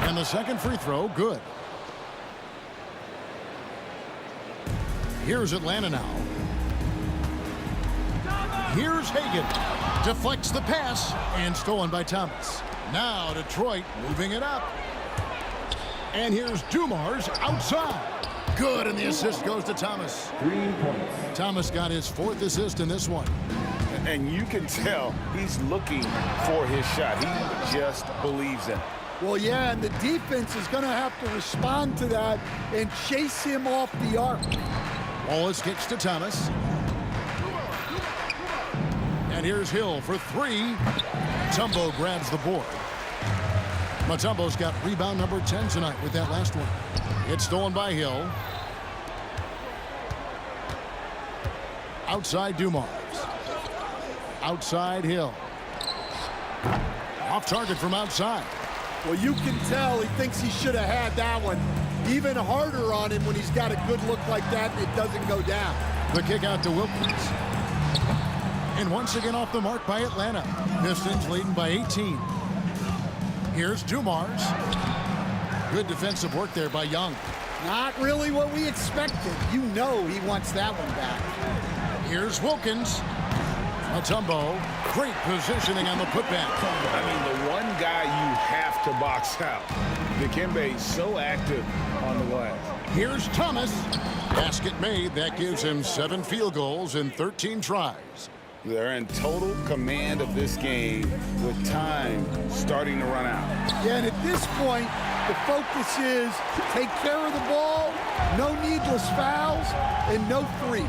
And the second free throw, good. Here's Atlanta now. Here's Hagan. Deflects the pass and stolen by Thomas. Now Detroit moving it up. And here's Dumars outside. Good, and the assist goes to Thomas. 3 points. Thomas got his 4th assist in this one. And you can tell he's looking for his shot. He just believes in it. Well, yeah, and the defense is going to have to respond to that and chase him off the arc. Wallace kicks to Thomas. And here's Hill for 3. Mutombo grabs the board. Mutombo's got rebound number 10 tonight with that last one. It's stolen by Hill. Outside Dumars. Outside Hill. Off target from outside. Well, you can tell he thinks he should have had that one. Even harder on him when he's got a good look like that and it doesn't go down. The kick out to Wilkins. And once again off the mark by Atlanta. Pistons leading by 18. Here's Dumars. Good defensive work there by Young. Not really what we expected. You know he wants that one back. Here's Wilkins. Mutombo. Great positioning on the putback. I mean, the one guy you have to box out. Dikembe so active on the glass. Here's Thomas. Basket made. That gives him 7 field goals in 13 tries. They're in total command of this game with time starting to run out. Yeah, and at this point, the focus is take care of the ball, no needless fouls, and no threes.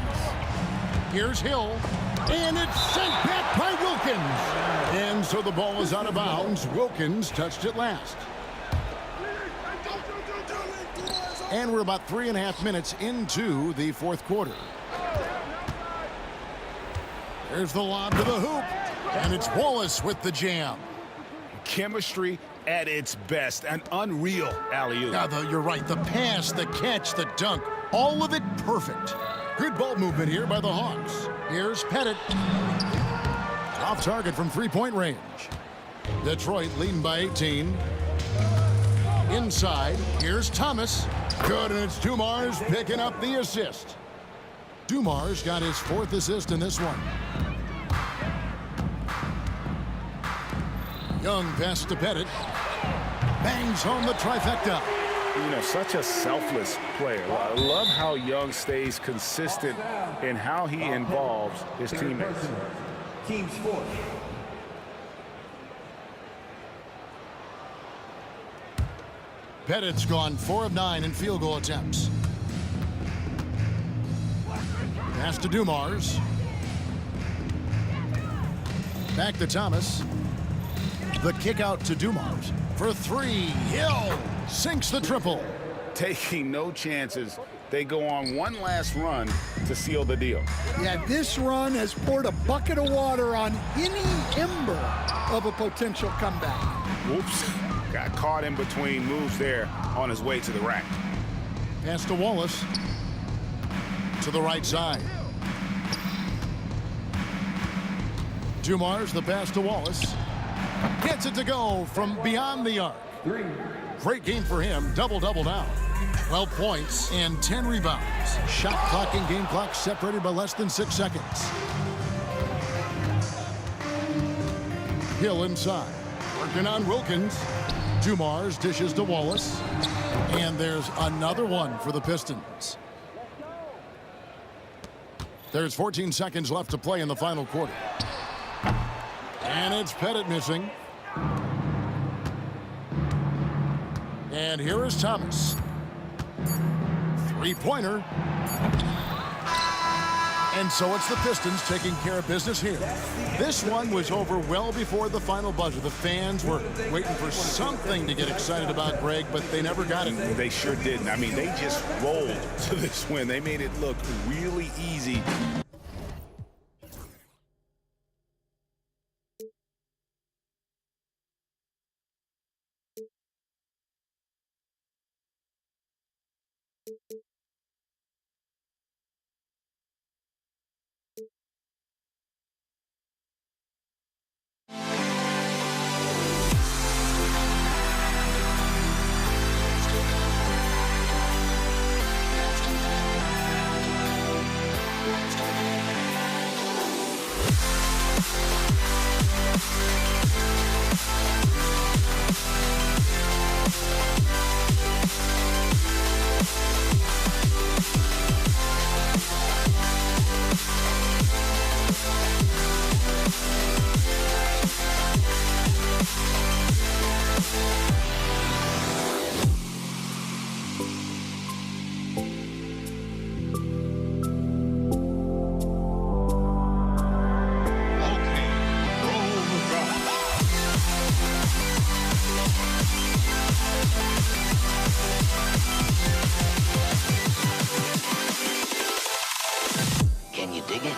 Here's Hill. And it's sent back by Wilkins. And so the ball is out of bounds. Wilkins touched it last. And we're about 3.5 minutes into the 4th quarter. There's the lob to the hoop. And it's Wallace with the jam. Chemistry at its best. An unreal alley-oop. Yeah, you're right. The pass, the catch, the dunk. All of it perfect. Good ball movement here by the Hawks. Here's Pettit. Off target from 3-point range. Detroit leading by 18. Inside, here's Thomas. Good, and it's Dumars picking up the assist. Dumars got his 4th assist in this one. Young pass to Pettit. Bangs home the trifecta. You know, such a selfless player. I love how Young stays consistent in how he involves his teammates. Team sport. Pettit's gone 4 of 9 in field goal attempts. Pass to Dumars. Back to Thomas. The kick out to Dumars. For three, Hill sinks the triple. Taking no chances. They go on one last run to seal the deal. Yeah, this run has poured a bucket of water on any ember of a potential comeback. Oops. Got caught in between moves there on his way to the rack. Pass to Wallace. To the right side. Dumars, the pass to Wallace. Gets it to go from beyond the arc. Great game for him. Double-double now. 12 points and 10 rebounds. Shot clock and game clock separated by less than 6 seconds. Hill inside. Working on Wilkins. Dumars dishes to Wallace. And there's another one for the Pistons. There's 14 seconds left to play in the final quarter. And it's Pettit missing. And here is Thomas. Three-pointer. And so it's the Pistons taking care of business here. This one was over well before the final buzzer. The fans were waiting for something to get excited about, Greg, but they never got it. They sure didn't. I mean, they just rolled to this win. They made it look really easy. Can you dig it?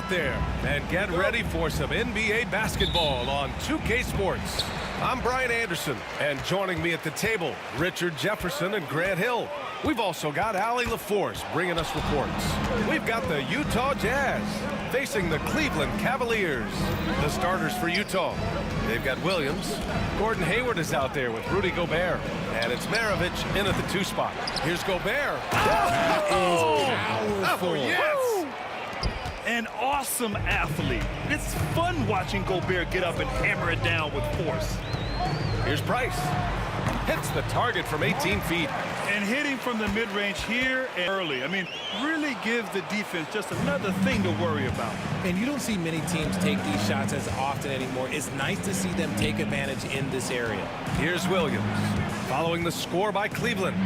out there and get ready for some NBA basketball on 2K Sports. I'm Brian Anderson, and joining me at the table, Richard Jefferson and Grant Hill. We've also got Allie LaForce bringing us reports. We've got the Utah Jazz facing the Cleveland Cavaliers. The starters for Utah, they've got Williams. Gordon Hayward is out there with Rudy Gobert. And it's Maravich in at the 2 spot. Here's Gobert. Powerful. Yes! An awesome athlete. It's fun watching Gobert get up and hammer it down with force. Here's Price. Hits the target from 18 feet. And hitting from the mid-range here and early. I mean, really give the defense just another thing to worry about. And you don't see many teams take these shots as often anymore. It's nice to see them take advantage in this area. Here's Williams. Following the score by Cleveland.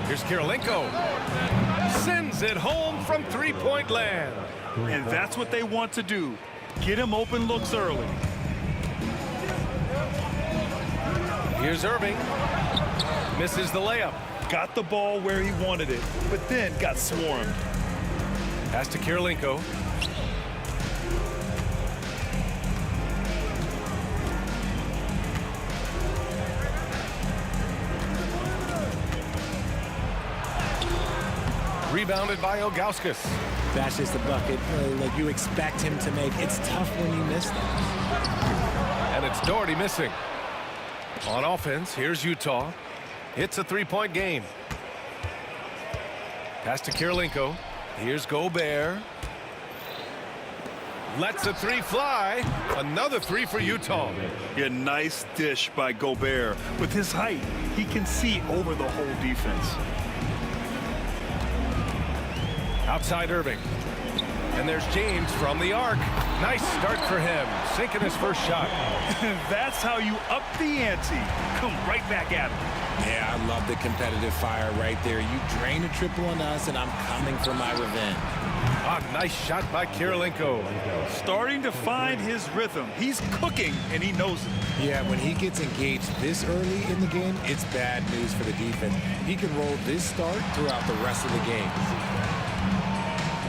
Here's Kirilenko. Sends it home from three-point land. And that's what they want to do. Get him open looks early. Here's Irving. Misses the layup. Got the ball where he wanted it, but then got swarmed. Pass to Kirilenko. Rebounded by Ilgauskas. That's just a bucket like you expect him to make. It's tough when you miss that. And it's Doherty missing. On offense, here's Utah. It's a three-point game. Pass to Kirilenko. Here's Gobert. Lets a three fly. Another three for Utah. Yeah, nice dish by Gobert. With his height, he can see over the whole defense. Outside Irving. And there's James from the arc. Nice start for him. Sinking his first shot. That's how you up the ante. Come right back at him. Yeah, I love the competitive fire right there. You drain a triple on us, and I'm coming for my revenge. A nice shot by Kirilenko. Starting to find his rhythm. He's cooking, and he knows it. Yeah, when he gets engaged this early in the game, it's bad news for the defense. He can roll this start throughout the rest of the game.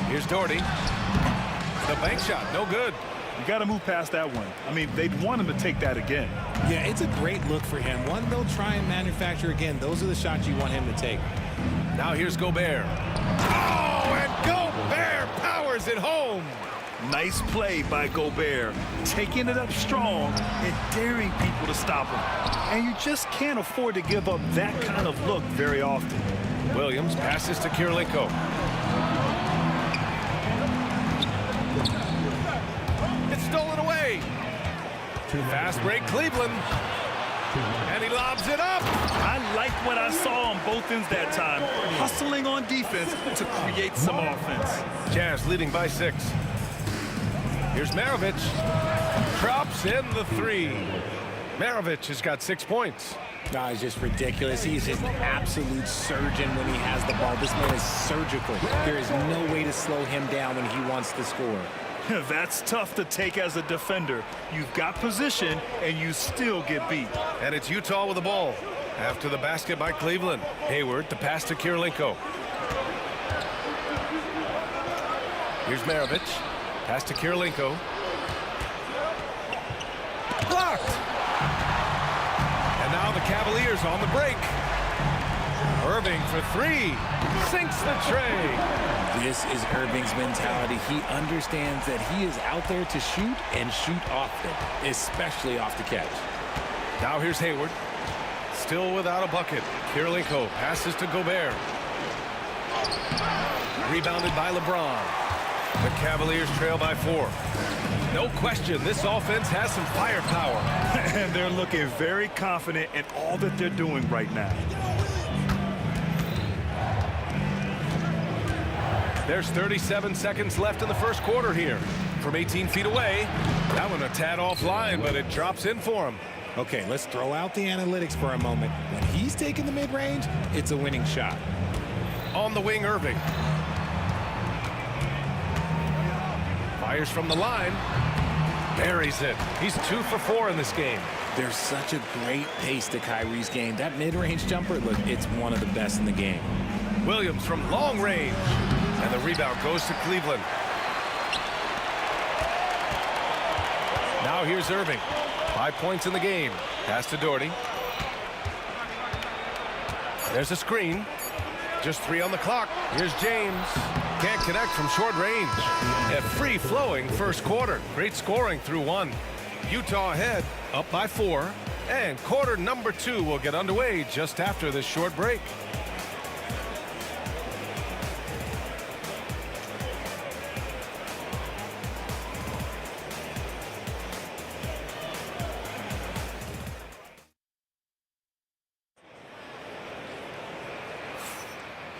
Here's Doherty. The bank shot, no good. You got to move past that one. I mean, they'd want him to take that again. Yeah, it's a great look for him. One they'll try and manufacture again. Those are the shots you want him to take. Now here's Gobert. Oh, and Gobert powers it home. Nice play by Gobert. Taking it up strong and daring people to stop him. And you just can't afford to give up that kind of look very often. Williams passes to Kirilenko. Stolen away. Fast break Cleveland. And he lobs it up. I like what I saw on both ends that time. Hustling on defense to create some offense. Jazz leading by 6. Here's Maravich. Drops in the 3. Maravich has got 6 points. No, it's just ridiculous. He's an absolute surgeon when he has the ball. This man is surgical. There is no way to slow him down when he wants to score. That's tough to take as a defender. You've got position, and you still get beat. And it's Utah with the ball. After the basket by Cleveland. Hayward, the pass to Kirilenko. Here's Maravich. Pass to Kirilenko. Blocked! And now the Cavaliers on the break. Irving for 3. Sinks the tray. This is Irving's mentality. He understands that he is out there to shoot and shoot often, especially off the catch. Now here's Hayward. Still without a bucket. Kirilenko passes to Gobert. Rebounded by LeBron. The Cavaliers trail by 4. No question, this offense has some firepower. And they're looking very confident in all that they're doing right now. There's 37 seconds left in the first quarter here. From 18 feet away, that one a tad offline, but it drops in for him. Okay, let's throw out the analytics for a moment. When he's taking the mid-range, it's a winning shot. On the wing, Irving. Fires from the line. Buries it. He's 2 for 4 in this game. There's such a great pace to Kyrie's game. That mid-range jumper, look, it's one of the best in the game. Williams from long range. And the rebound goes to Cleveland. Now here's Irving. 5 points in the game. Pass to Doherty. There's a screen. Just 3 on the clock. Here's James. Can't connect from short range. A free-flowing first quarter. Great scoring through 1. Utah ahead, up by 4. And quarter number 2 will get underway just after this short break.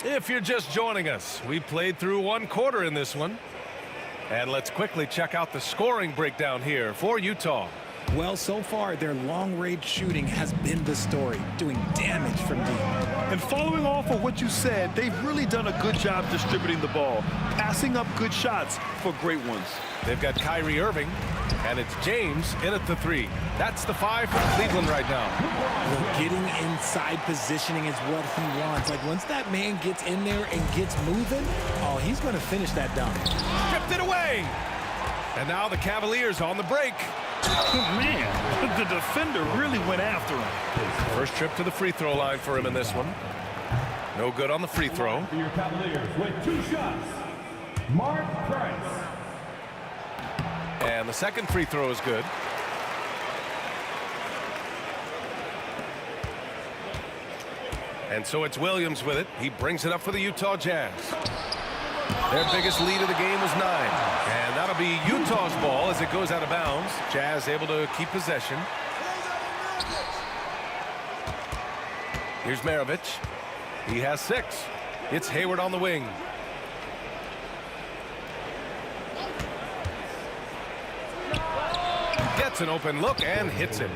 If you're just joining us, we played through 1 quarter in this one. And let's quickly check out the scoring breakdown here for Utah. Well, so far, their long-range shooting has been the story, doing damage from deep. And following off of what you said, they've really done a good job distributing the ball, passing up good shots for great ones. They've got Kyrie Irving, and it's James in at the 3. That's the 5 for Cleveland right now. Well, getting inside positioning is what he wants. Like, once that man gets in there and gets moving, oh, he's going to finish that dunk. Stripped it away. And now the Cavaliers on the break. Man, the defender really went after him. First trip to the free throw line for him in this one. No good on the free throw. For your Cavaliers with 2 shots, Mark Price. And the second free throw is good. And so it's Williams with it. He brings it up for the Utah Jazz. Their biggest lead of the game was 9. And that'll be Utah's ball as it goes out of bounds. Jazz able to keep possession. Here's Maravich. He has 6. It's Hayward on the wing. Gets an open look and hits him.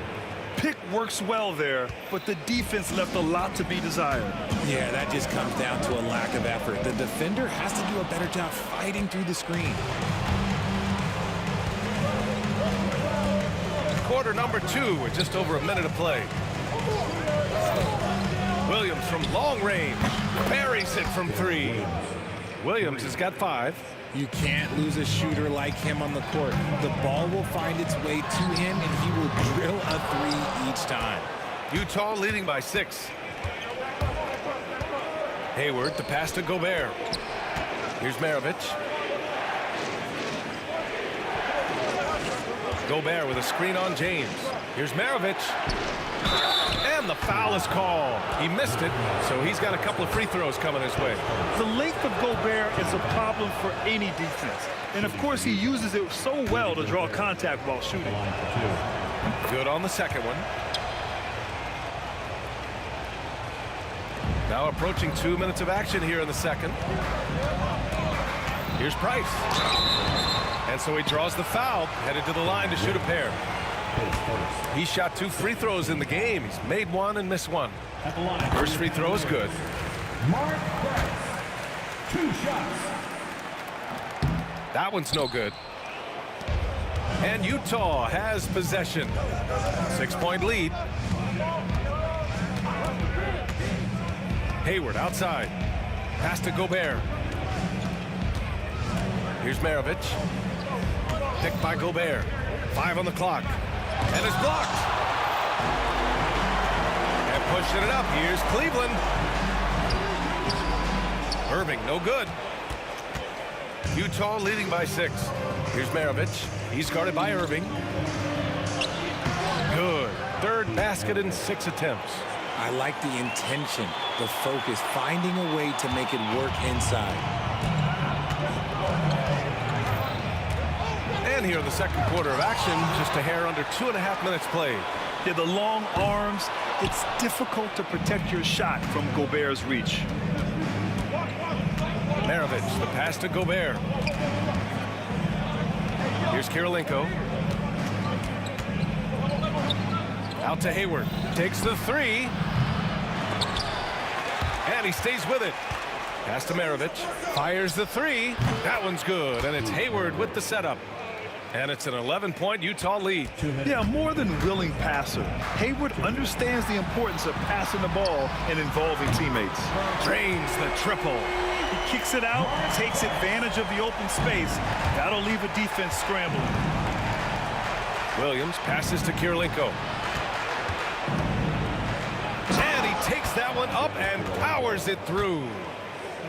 Pick works well there, but the defense left a lot to be desired. Yeah, that just comes down to a lack of effort. The defender has to do a better job fighting through the screen. Quarter number 2 with just over a minute of play. Williams from long range. Buries it from 3. Williams has got 5. You can't lose a shooter like him on the court. The ball will find its way to him, and he will drill a 3 each time. Utah leading by 6. Hayward to pass to Gobert. Here's Maravich. Gobert with a screen on James. Here's Maravich. And the foul is called. He missed it, so he's got a couple of free throws coming his way. The length of Gobert is a problem for any defense. And, of course, he uses it so well to draw contact while shooting. Good on the second one. Now approaching 2 minutes of action here in the second. Here's Price. And so he draws the foul, headed to the line to shoot a pair. He shot 2 free throws in the game. He's made 1 and missed 1. First free throw is good. Mark Price, 2 shots. That one's no good. And Utah has possession. 6-point lead. Hayward outside. Pass to Gobert. Here's Maravich. Picked by Gobert. 5 on the clock. And it's blocked. And pushing it up. Here's Cleveland. Irving, no good. Utah leading by 6. Here's Maravich. He's guarded by Irving. Good. Third basket in 6 attempts. I like the intention, the focus, finding a way to make it work inside. And here in the second quarter of action, just a hair under 2.5 minutes played. Yeah, the long arms, it's difficult to protect your shot from Gobert's reach. Maravich, the pass to Gobert. Here's Kirilenko. Out to Hayward. Takes the 3. And he stays with it. Pass to Maravich. Fires the 3. That one's good. And it's Hayward with the setup. And it's an 11-point Utah lead. Yeah, more than willing passer. Hayward understands the importance of passing the ball and involving teammates. Drains the triple. He kicks it out, takes advantage of the open space. That'll leave a defense scrambling. Williams passes to Kirilenko. And he takes that one up and powers it through.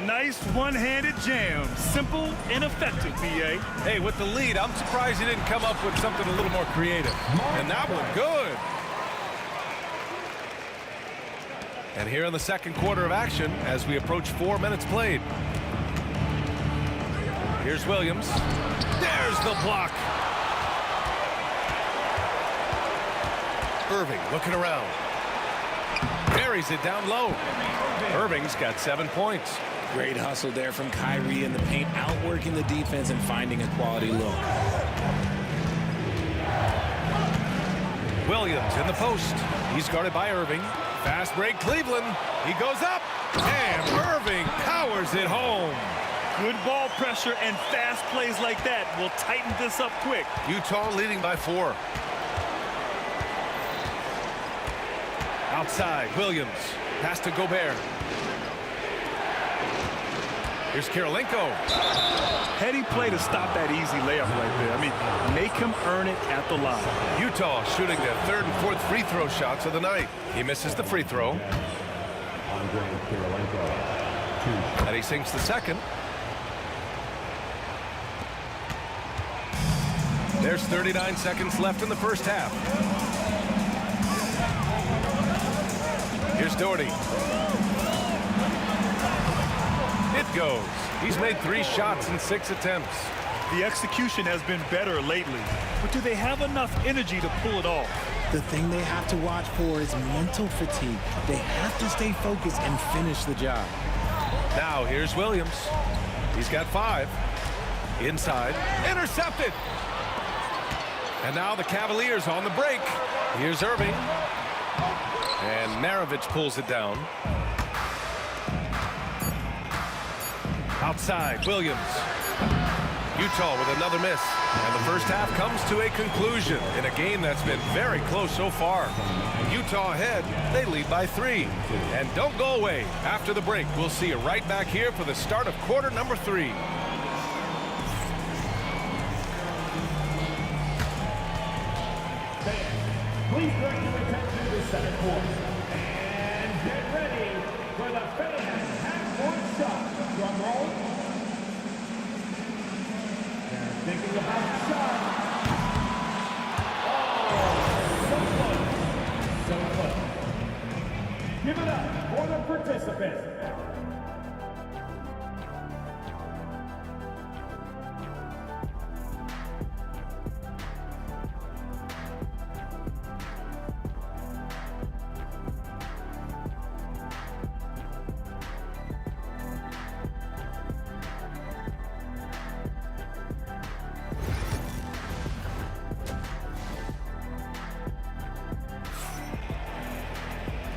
Nice one-handed jam. Simple and effective, B.A. Hey, with the lead, I'm surprised he didn't come up with something a little more creative. And that one good. And here in the second quarter of action as we approach 4 minutes played. Here's Williams. There's the block. Irving looking around. Buries it down low. Irving's got 7 points. Great hustle there from Kyrie in the paint, outworking the defense and finding a quality look. Williams in the post. He's guarded by Irving. Fast break, Cleveland. He goes up, and Irving powers it home. Good ball pressure and fast plays like that will tighten this up quick. Utah leading by 4. Outside, Williams. Pass to Gobert. Here's Kirilenko. Heady play to stop that easy layup right there. I mean, make him earn it at the line. Utah shooting their 3rd and 4th free throw shots of the night. He misses the free throw. And he sinks the second. There's 39 seconds left in the first half. Here's Doherty. It goes. He's made 3 shots in 6 attempts. The execution has been better lately, but do they have enough energy to pull it off? The thing they have to watch for is mental fatigue. They have to stay focused and finish the job. Now here's Williams. He's got 5. Inside. Intercepted. And now the Cavaliers on the break. Here's Irving. And Maravich pulls it down. Outside, Williams. Utah with another miss. And the first half comes to a conclusion in a game that's been very close so far. Utah ahead, they lead by 3. And don't go away. After the break, we'll see you right back here for the start of quarter number 3. Please direct your attention to the second quarter. And get ready for the fans half-court shot. Drum roll. They're thinking about the shot. Oh, so close. Give it up for the participants.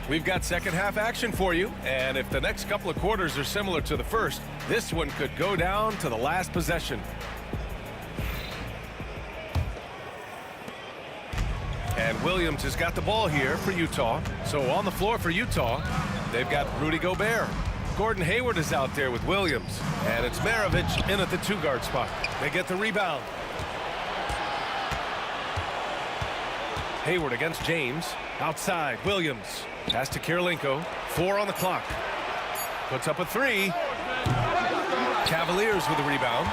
We've got second half action for you, and if the next couple of quarters are similar to the first, this one could go down to the last possession. And Williams has got the ball here for Utah. So on the floor for Utah, they've got Rudy Gobert. Gordon Hayward is out there with Williams, and it's Maravich in at the 2-guard spot. They get the rebound. Hayward against James. Outside, Williams. Pass to Kirilenko. 4 on the clock. Puts up a 3. Cavaliers with the rebound.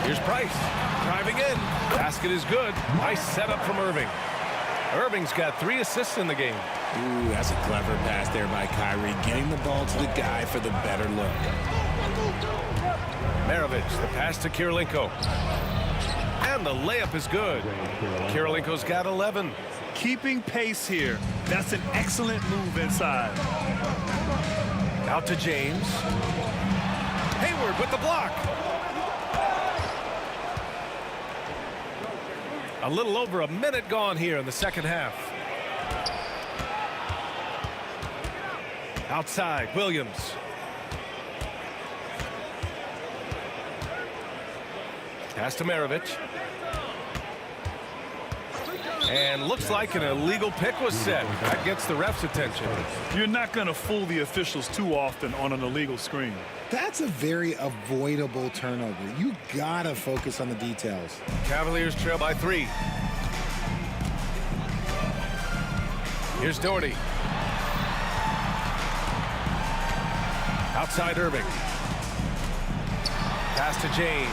Here's Price. Driving in. Basket is good. Nice setup from Irving. Irving's got 3 assists in the game. Ooh, that's a clever pass there by Kyrie, getting the ball to the guy for the better look. Maravich, the pass to Kirilenko. And the layup is good. Kirilenko's got 11. Keeping pace here. That's an excellent move inside. Out to James. Hayward with the block. A little over a minute gone here in the second half. Outside, Williams. Pass to Maravich. And looks like an illegal pick was set. That gets the ref's attention. You're not going to fool the officials too often on an illegal screen. That's a very avoidable turnover. You gotta focus on the details. Cavaliers trail by 3. Here's Doherty. Outside Irving. Pass to James.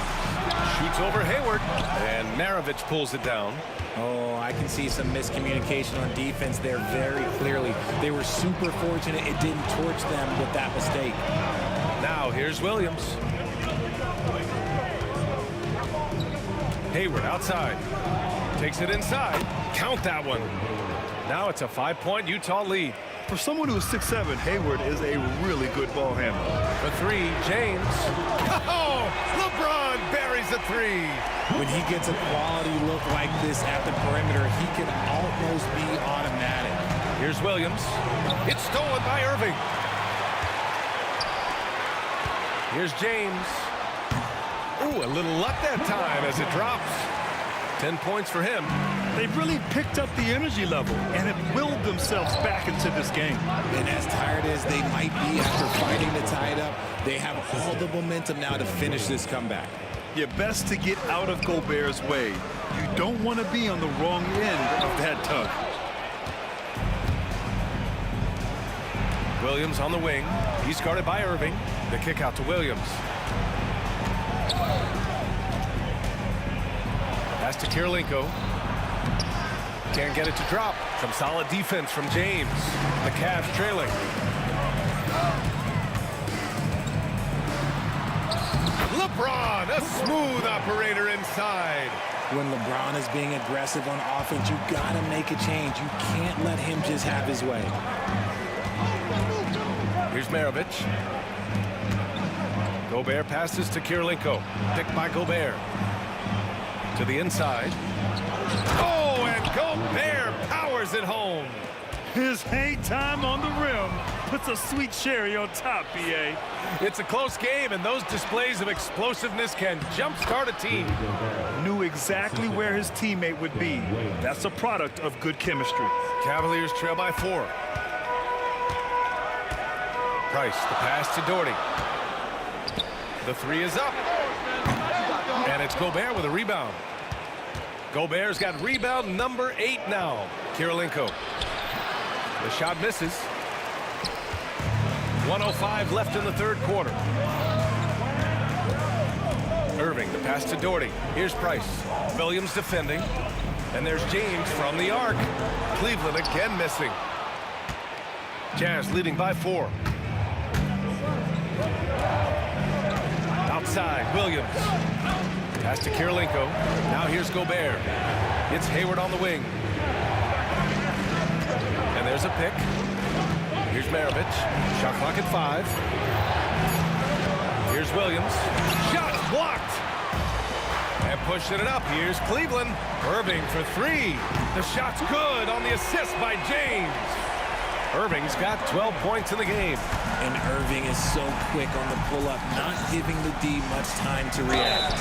Shoots over Hayward. And Maravich pulls it down. Oh, I can see some miscommunication on defense there very clearly. They were super fortunate it didn't torch them with that mistake. Now here's Williams. Hayward outside. Takes it inside. Count that one. Now it's a 5-point Utah lead. For someone who's 6'7", Hayward is a really good ball handler. For 3, James. Oh, LeBron buries a 3. When he gets a quality look like this at the perimeter, he can almost be automatic. Here's Williams. It's stolen by Irving. Here's James. Ooh, a little luck that time as it drops. 10 points for him. They've really picked up the energy level and have willed themselves back into this game. And as tired as they might be after fighting to tie it up, they have all the momentum now to finish this comeback. You're best to get out of Gobert's way. You don't want to be on the wrong end of that tug. Williams on the wing. He's guarded by Irving. The kick out to Williams. Pass to Kirilenko. Can't get it to drop. Some solid defense from James. The Cavs trailing. LeBron, a smooth operator inside. When LeBron is being aggressive on offense, you gotta make a change. You can't let him just have his way. Here's Maravich. Gobert passes to Kirilenko. Picked by Gobert. To the inside. Oh, and Gobert powers it home. His hang time on the rim puts a sweet cherry on top, BA. It's a close game, and those displays of explosiveness can jumpstart a team. Knew exactly where his teammate would be. That's a product of good chemistry. Cavaliers trail by 4. Price, the pass to Doherty. The 3 is up. And it's Gobert with a rebound. Gobert's got rebound number 8 now. Kirilenko. The shot misses. 1:05 left in the third quarter. Irving, the pass to Doherty. Here's Price. Williams defending. And there's James from the arc. Cleveland again missing. Jazz leading by 4. Outside, Williams. Pass to Kirilenko. Now here's Gobert. It's Hayward on the wing. And there's a pick. Here's Maravich. Shot clock at 5. Here's Williams. Shot blocked. And pushing it up. Here's Cleveland. Irving for 3. The shot's good on the assist by James. Irving's got 12 points in the game. And Irving is so quick on the pull-up, not giving the D much time to react.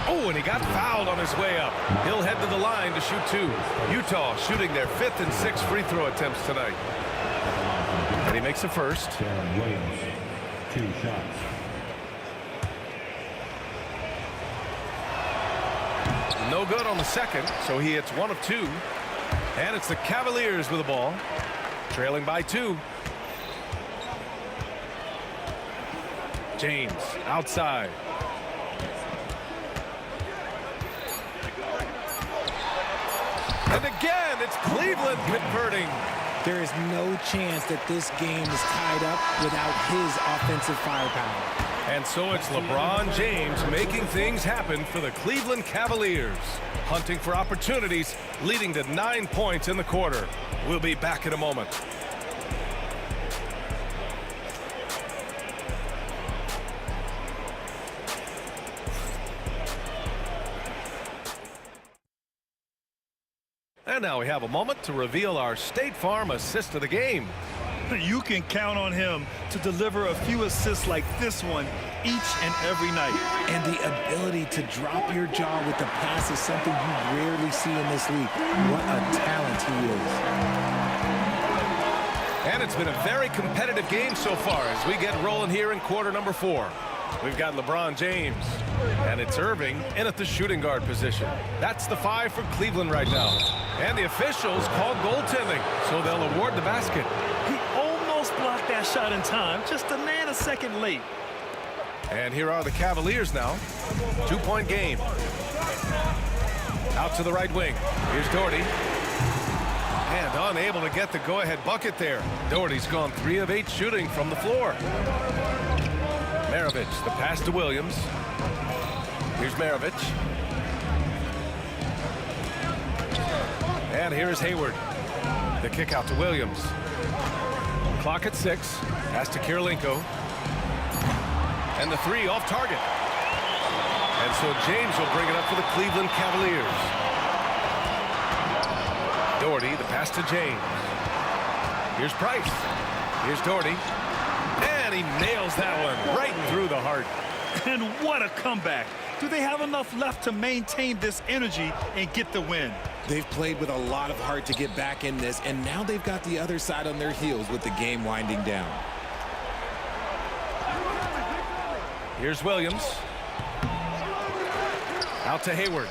Oh, and he got fouled on his way up. He'll head to the line to shoot 2. Utah shooting their 5th and 6th free throw attempts tonight. And he makes the first. Williams, 2 shots. No good on the second, so he hits 1 of 2. And it's the Cavaliers with the ball. Trailing by 2. James outside. And again, it's Cleveland converting. There is no chance that this game is tied up without his offensive firepower. And so it's LeBron James making things happen for the Cleveland Cavaliers. Hunting for opportunities, leading to 9 points in the quarter. We'll be back in a moment. And now we have a moment to reveal our State Farm assist of the game. You can count on him to deliver a few assists like this one each and every night. And the ability to drop your jaw with the pass is something you rarely see in this league. What a talent he is. And it's been a very competitive game so far as we get rolling here in quarter number 4. We've got LeBron James, and it's Irving in at the shooting guard position. That's the 5 for Cleveland right now. And the officials called goaltending, so they'll award the basket. He almost blocked that shot in time, just a nanosecond late. And here are the Cavaliers now. 2-point game. Out to the right wing. Here's Doherty. And unable to get the go-ahead bucket there. Doherty's gone 3 of 8 shooting from the floor. Maravich, the pass to Williams. Here's Maravich. And here's Hayward. The kick out to Williams. Clock at 6. Pass to Kirilenko. And the 3 off target. And so James will bring it up for the Cleveland Cavaliers. Doherty, the pass to James. Here's Price. Here's Doherty. And he nails that one right through the heart. And what a comeback. Do they have enough left to maintain this energy and get the win? They've played with a lot of heart to get back in this, and now they've got the other side on their heels with the game winding down. Here's Williams. Out to Hayward.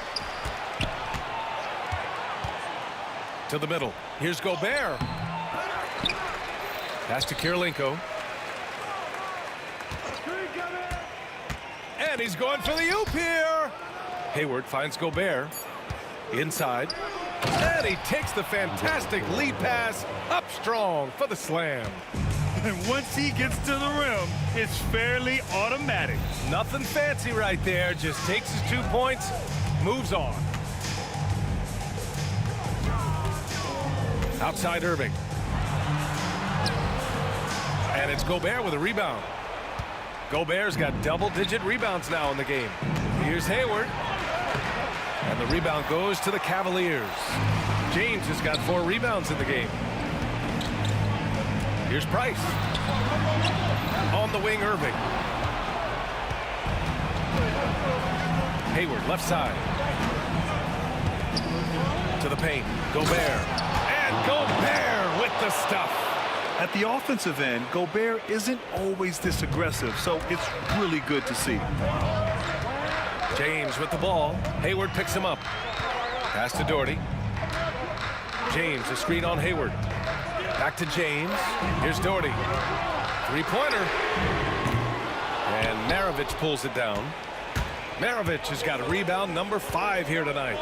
To the middle. Here's Gobert. Pass to Kirilenko. And he's going for the oop here. Hayward finds Gobert. Inside. And he takes the fantastic lead pass up strong for the slam. And once he gets to the rim, it's fairly automatic. Nothing fancy right there. Just takes his 2 points, moves on. Outside Irving. And it's Gobert with a rebound. Gobert's got double-digit rebounds now in the game. Here's Hayward. And the rebound goes to the Cavaliers. James has got 4 rebounds in the game. Here's Price. On the wing, Irving. Hayward, left side. To the paint. Gobert. And Gobert with the stuff. At the offensive end, Gobert isn't always this aggressive, so it's really good to see. James with the ball. Hayward picks him up. Pass to Doherty. James, a screen on Hayward. Back to James. Here's Doherty. Three-pointer. And Maravich pulls it down. Maravich has got a rebound number 5 here tonight.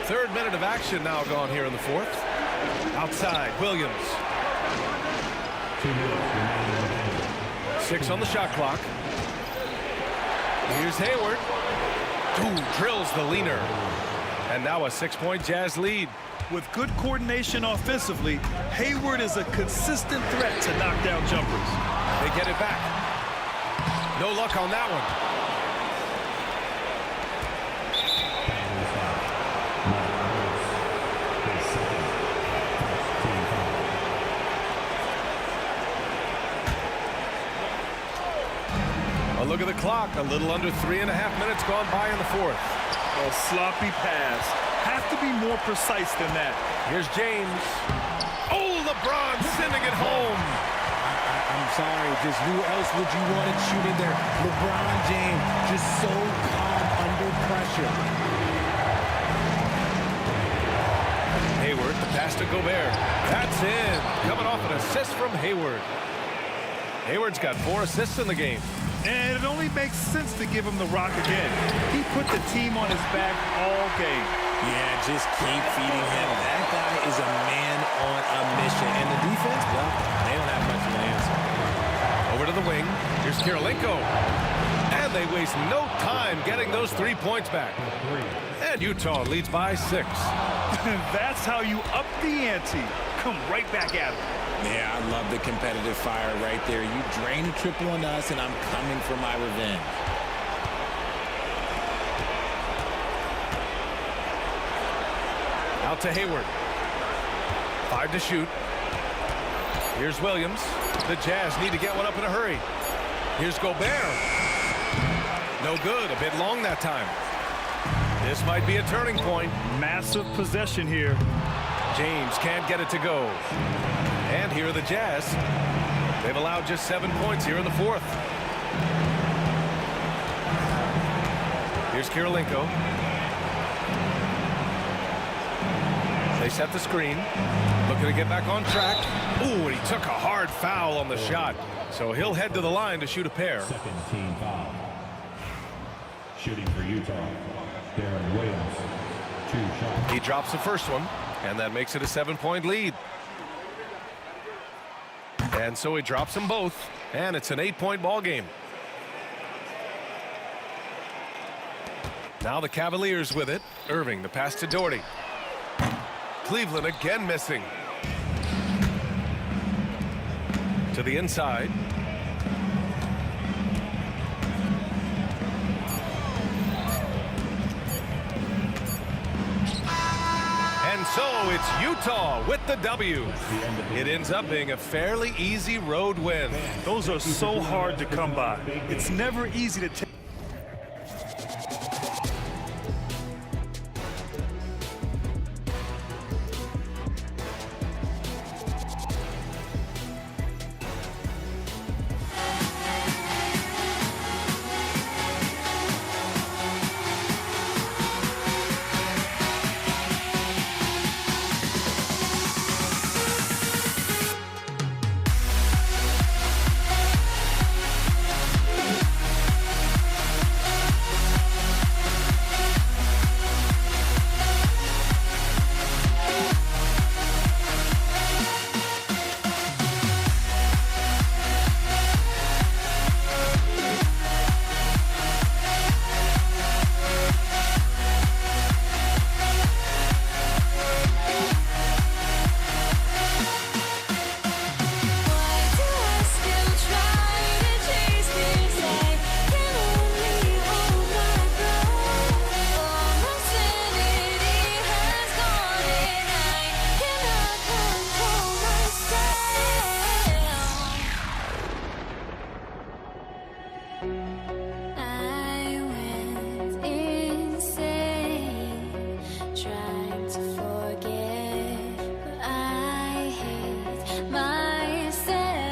3rd minute of action now gone here in the 4th. Outside, Williams. 6 on the shot clock. Here's Hayward. Ooh, drills the leaner. And now a 6-point Jazz lead. With good coordination offensively, Hayward is a consistent threat to knock down jumpers. They get it back. No luck on that one. A look at the clock. A little under 3.5 minutes gone by in the 4th. A sloppy pass. Have to be more precise than that. Here's James. Oh, LeBron sending it home. I'm sorry, just who else would you want it shooting there? LeBron James, just so calm under pressure. Hayward, the pass to Gobert. That's in. Coming off an assist from Hayward. Hayward's got 4 assists in the game. And it only makes sense to give him the rock again. He put the team on his back all game. Yeah, just keep feeding him. That guy is a man on a mission. And the defense, well, they don't have much of an answer. Over to the wing. Here's Kirilenko. And they waste no time getting those 3 points back. And Utah leads by 6. That's how you up the ante. Come right back at him. Yeah, I love the competitive fire right there. You drain a triple on us, and I'm coming for my revenge. Out to Hayward. 5 to shoot. Here's Williams. The Jazz need to get one up in a hurry. Here's Gobert. No good. A bit long that time. This might be a turning point. Massive possession here. James can't get it to go. And here are the Jazz. They've allowed just 7 points here in the fourth. Here's Kirilenko. They set the screen. Looking to get back on track. Ooh, and he took a hard foul on the shot. So he'll head to the line to shoot a pair. Second team foul. Shooting for Utah, Darren Williams. 2 shots. He drops the first one, and that makes it a 7-point lead. And so he drops them both, and it's an 8-point ball game. Now the Cavaliers with it. Irving, the pass to Doherty. Cleveland again missing. To the inside. And so it's Utah with the W. It ends up being a fairly easy road win. Those are so hard to come by. It's never easy to take. My soul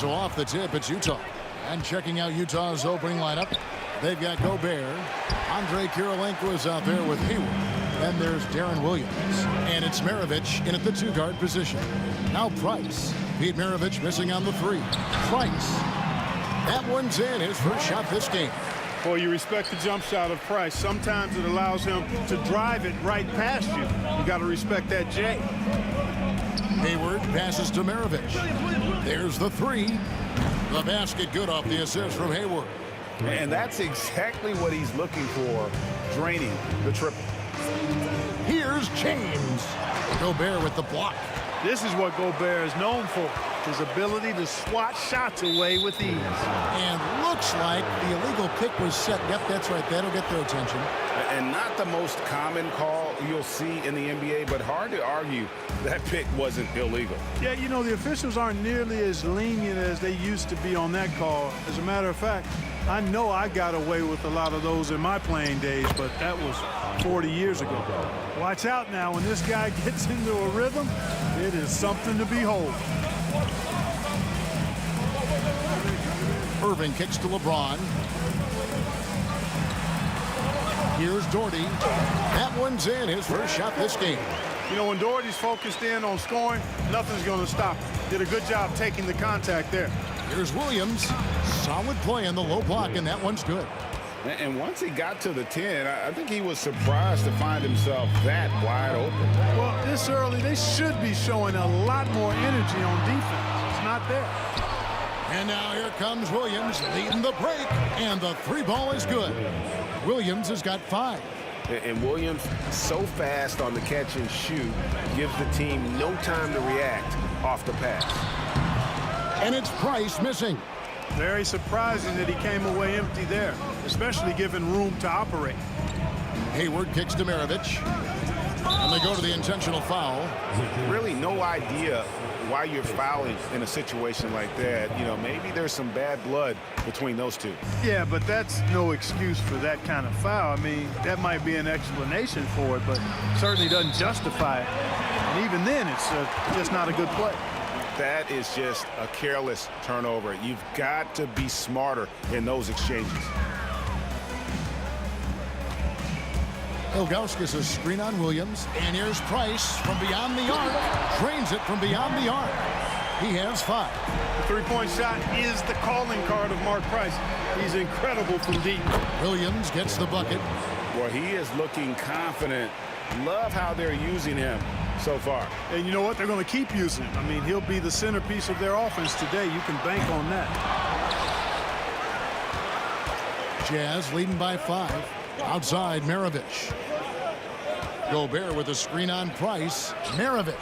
So off the tip, it's Utah. And checking out Utah's opening lineup, they've got Gobert. Andre Kirilenko is out there with Hayward. Then there's Darren Williams. And it's Maravich in at the 2-guard position. Now Price. Pete Maravich missing on the 3. Price. That one's in. His first shot this game. Boy, you respect the jump shot of Price. Sometimes it allows him to drive it right past you. You got to respect that J. Hayward passes to Maravich. There's the 3. The basket good off the assist from Hayward. And that's exactly what he's looking for, draining the triple. Here's James. Gobert with the block. This is what Gobert is known for, his ability to swat shots away with ease. And looks like the illegal pick was set. Yep, that's right. That'll get their attention. And not the most common call you'll see in the NBA, but hard to argue that pick wasn't illegal. Yeah, you know, the officials aren't nearly as lenient as they used to be on that call. As a matter of fact, I know I got away with a lot of those in my playing days, but that was 40 years ago. Watch out now. When this guy gets into a rhythm, it is something to behold. Irving kicks to LeBron. Here's Doherty. That one's in. His first shot this game. You know, when Doherty's focused in on scoring, nothing's going to stop him. Did a good job taking the contact there. Here's Williams. Solid play on the low block, and that one's good. And once he got to the 10, I think he was surprised to find himself that wide open. Well, this early, they should be showing a lot more energy on defense. It's not there. And now here comes Williams leading the break, and the 3 ball is good. Williams has got 5. And Williams, so fast on the catch and shoot, gives the team no time to react off the pass. And it's Price missing. Very surprising that he came away empty there, especially given room to operate. Hayward kicks to Maravich. And they go to the intentional foul. Really no idea why you're fouling in a situation like that. You know, maybe there's some bad blood between those two. Yeah, but that's no excuse for that kind of foul. I mean, that might be an explanation for it, but certainly doesn't justify it. And even then, it's just not a good play. That is just a careless turnover. You've got to be smarter in those exchanges. Ilgauskas a screen on Williams. And here's Price from beyond the arc. Drains it from beyond the arc. He has 5. The three-point shot is the calling card of Mark Price. He's incredible from deep. Williams gets the bucket. Well, he is looking confident. Love how they're using him so far. And you know what? They're going to keep using him. I mean, he'll be the centerpiece of their offense today. You can bank on that. Jazz leading by 5. Outside, Maravich. Gobert with a screen on Price. Maravich.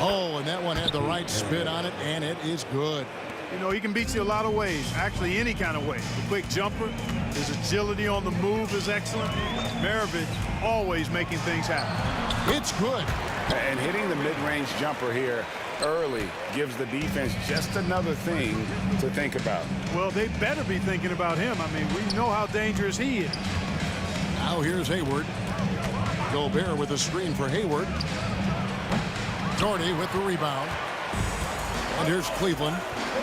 Oh, and that one had the right spin on it, and it is good. You know, he can beat you a lot of ways, actually any kind of way. The quick jumper, his agility on the move is excellent. Maravich always making things happen. It's good. And hitting the mid-range jumper here early gives the defense just another thing to think about. Well, they better be thinking about him. I mean, we know how dangerous he is. Now here's Hayward. Gobert with a screen for Hayward. Doherty with the rebound. And here's Cleveland.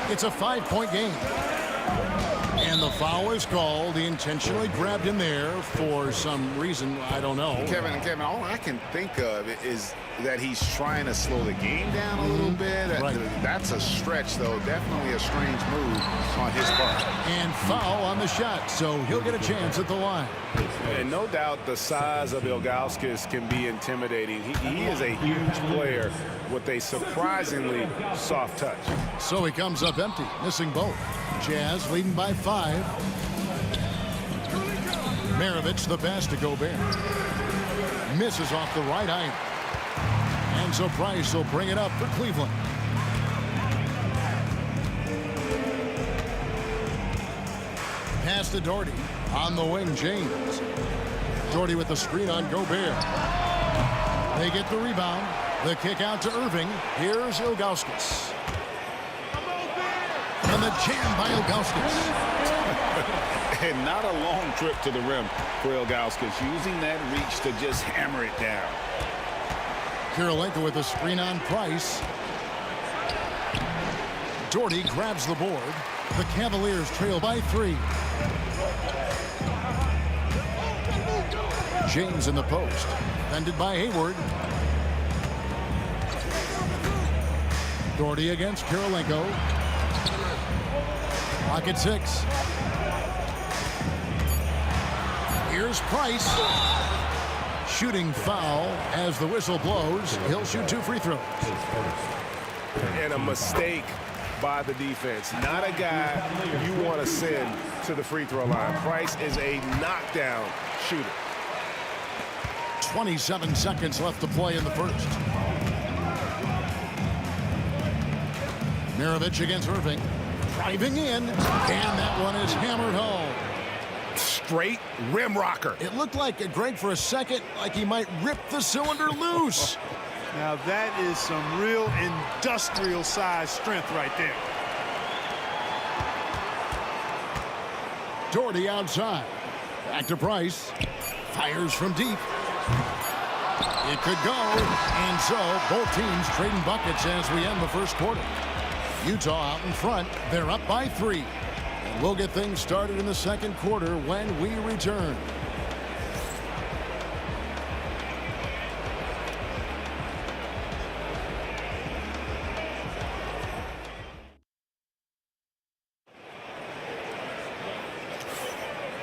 It's a 5-point game. And the foul is called. He intentionally grabbed him there for some reason. I don't know. Kevin, all I can think of is that he's trying to slow the game down a little bit. Right. That's a stretch, though. Definitely a strange move on his part. And foul on the shot, so he'll get a chance at the line. And no doubt the size of Ilgauskas can be intimidating. He is a huge player with a surprisingly soft touch. So he comes up empty, missing both. Jazz leading by 5. Maravich the pass to Gobert. Misses off the right eye. And so Price will bring it up for Cleveland. Pass to Doherty. On the wing, James. Doherty with the screen on Gobert. They get the rebound. The kick out to Irving. Here's Ilgauskas. And the jam by Ilgauskas. And not a long trip to the rim for Ilgauskas, using that reach to just hammer it down. Kirilenko with a screen on Price. Doherty grabs the board. The Cavaliers trail by 3. James in the post. Defended by Hayward. Doherty against Kirilenko. Pocket 6. Here's Price. Shooting foul as the whistle blows. He'll shoot 2 free throws. And a mistake by the defense. Not a guy you want to send to the free throw line. Price is a knockdown shooter. 27 seconds left to play in the first. Maravich against Irving. Driving in. And that one is hammered home. Straight rim rocker. It looked like, Greg, for a second, like he might rip the cylinder loose. Now that is some real industrial size strength right there. Doherty outside. Back to Price. Fires from deep. It could go. And so both teams trading buckets as we end the first quarter. Utah out in front. They're up by 3. And we'll get things started in the second quarter when we return.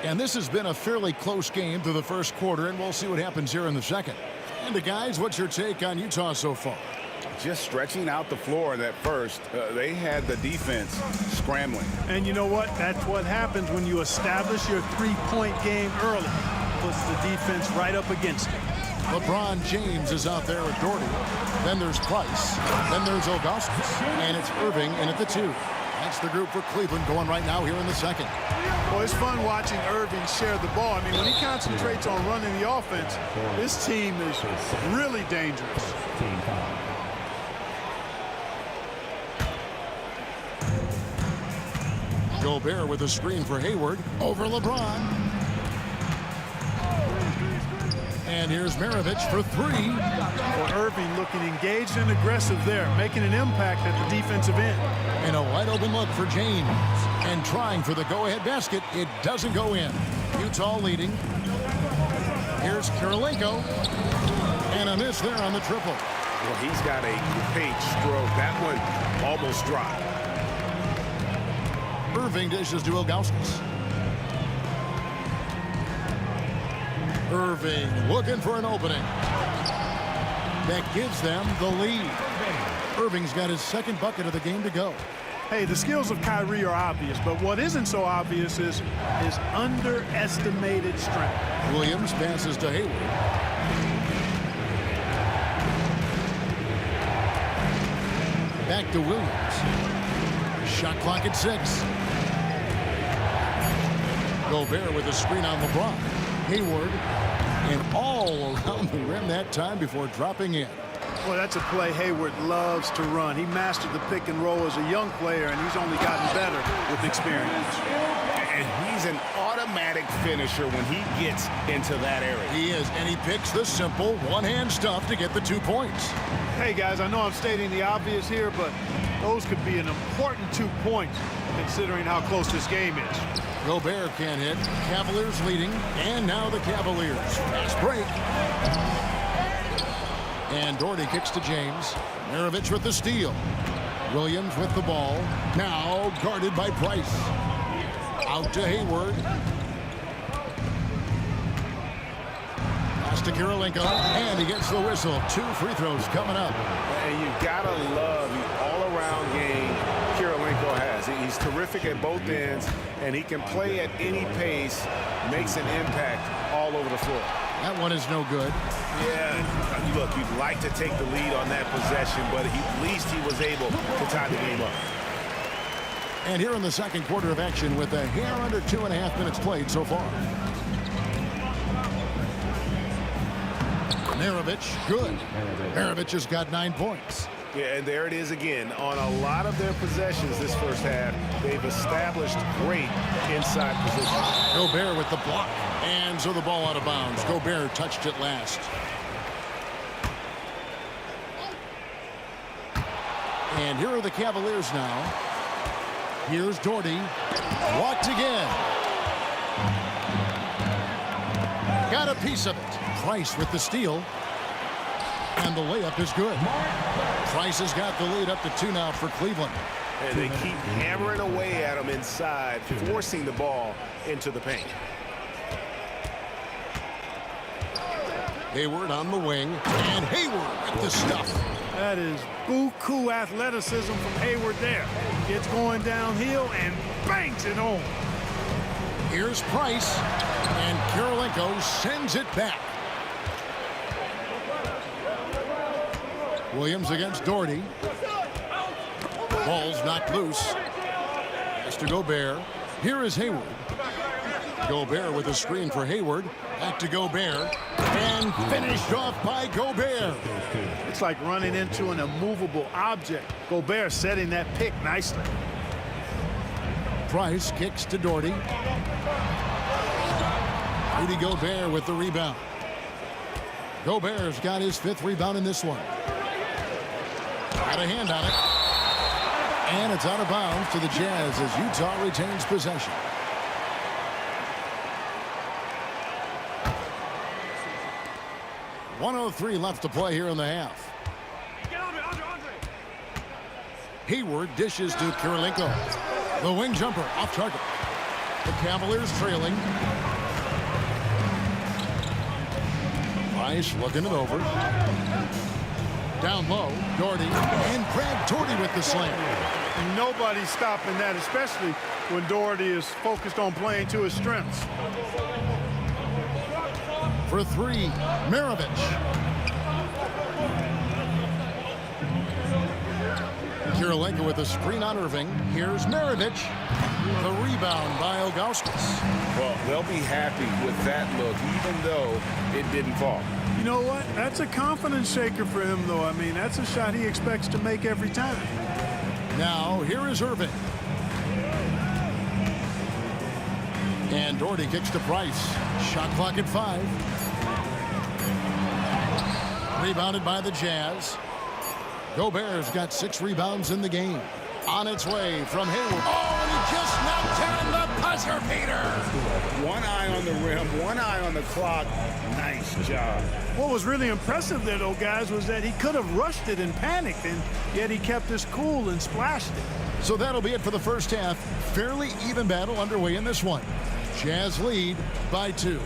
And this has been a fairly close game through the first quarter, and we'll see what happens here in the second. And guys, what's your take on Utah so far? Just stretching out the floor in that first. They had the defense scrambling. And you know what? That's what happens when you establish your three-point game early. Puts the defense right up against it. LeBron James is out there with Doherty. Then there's Price. Then there's Augustus. And it's Irving in at the 2. That's the group for Cleveland going right now here in the second. Well, it's fun watching Irving share the ball. I mean, when he concentrates on running the offense, this team is really dangerous. Gobert with a screen for Hayward over LeBron. And here's Maravich for 3. Well, Irving looking engaged and aggressive there, making an impact at the defensive end. And a wide open look for James. And trying for the go-ahead basket. It doesn't go in. Utah leading. Here's Kirilenko. And a miss there on the triple. Well, he's got a great stroke. That one almost dropped. Irving dishes to Ilgauskas. Irving looking for an opening. That gives them the lead. Irving's got his second bucket of the game to go. Hey, the skills of Kyrie are obvious, but what isn't so obvious is his underestimated strength. Williams passes to Hayward. Back to Williams. Shot clock at 6. Gobert with a screen on LeBron. Hayward, and all around the rim that time before dropping in. Well, that's a play Hayward loves to run. He mastered the pick and roll as a young player, and he's only gotten better with experience. And he's an automatic finisher when he gets into that area. He is, and he picks the simple one-hand stuff to get the 2 points. Hey, guys, I know I'm stating the obvious here, but those could be an important 2 points considering how close this game is. Gobert can't hit. Cavaliers leading, and now the Cavaliers. Fast break. And Doherty kicks to James. Maravich with the steal. Williams with the ball. Now guarded by Price. Out to Hayward. Pass to Kirilenko. And he gets the whistle. 2 free throws coming up. And you've got to love the all-around game Kirilenko has. He's terrific at both ends, and he can play at any pace, makes an impact all over the floor. That one is no good. Yeah, look, you'd like to take the lead on that possession, but at least he was able to tie the game up. And here in the second quarter of action with a hair under 2.5 minutes played so far. Maravich, good. Maravich has got 9 points. Yeah, and there it is again. On a lot of their possessions this first half, they've established great inside positions. Gobert with the block. And so the ball out of bounds. Gobert touched it last. And here are the Cavaliers now. Here's Doherty. Walked again. Got a piece of it. Price with the steal. And the layup is good. Price has got the lead up to 2 now for Cleveland. And they keep hammering away at him inside, forcing the ball into the paint. Hayward on the wing. And Hayward with the stuff. That is buku athleticism from Hayward there. Gets going downhill and bangs it home. Here's Price. And Kirilenko sends it back. Williams against Doherty. Ball's knocked loose. Has to Gobert. Here is Hayward. Gobert with a screen for Hayward. Back to Gobert. And finished off by Gobert. It's like running into an immovable object. Gobert setting that pick nicely. Price kicks to Doherty. Rudy Gobert with the rebound. Gobert's got his 5th rebound in this one. Got a hand on it. And it's out of bounds to the Jazz as Utah retains possession. .103 left to play here in the half. Hayward dishes to Kirilenko. The wing jumper off target. The Cavaliers trailing. Price looking it over. Down low, Doherty, and Brad Doherty with the slam. Nobody's stopping that, especially when Doherty is focused on playing to his strengths. For 3, Maravich. Kirilenko with a screen on Irving. Here's Maravich. The rebound by Ilgauskas. Well, they'll be happy with that look, even though it didn't fall. You know what? That's a confidence shaker for him, though. I mean, that's a shot he expects to make every time. Now, here is Irving. And Doherty kicks to Price. Shot clock at 5. Rebounded by the Jazz. Gobert's got 6 rebounds in the game. On its way from Hayward. Oh, and he just knocked down the buzzer beater. One eye on the rim, one eye on the clock. Nice job. What was really impressive there, though, guys, was that he could have rushed it and panicked, and yet he kept his cool and splashed it. So that'll be it for the first half. Fairly even battle underway in this one. Jazz lead by 2.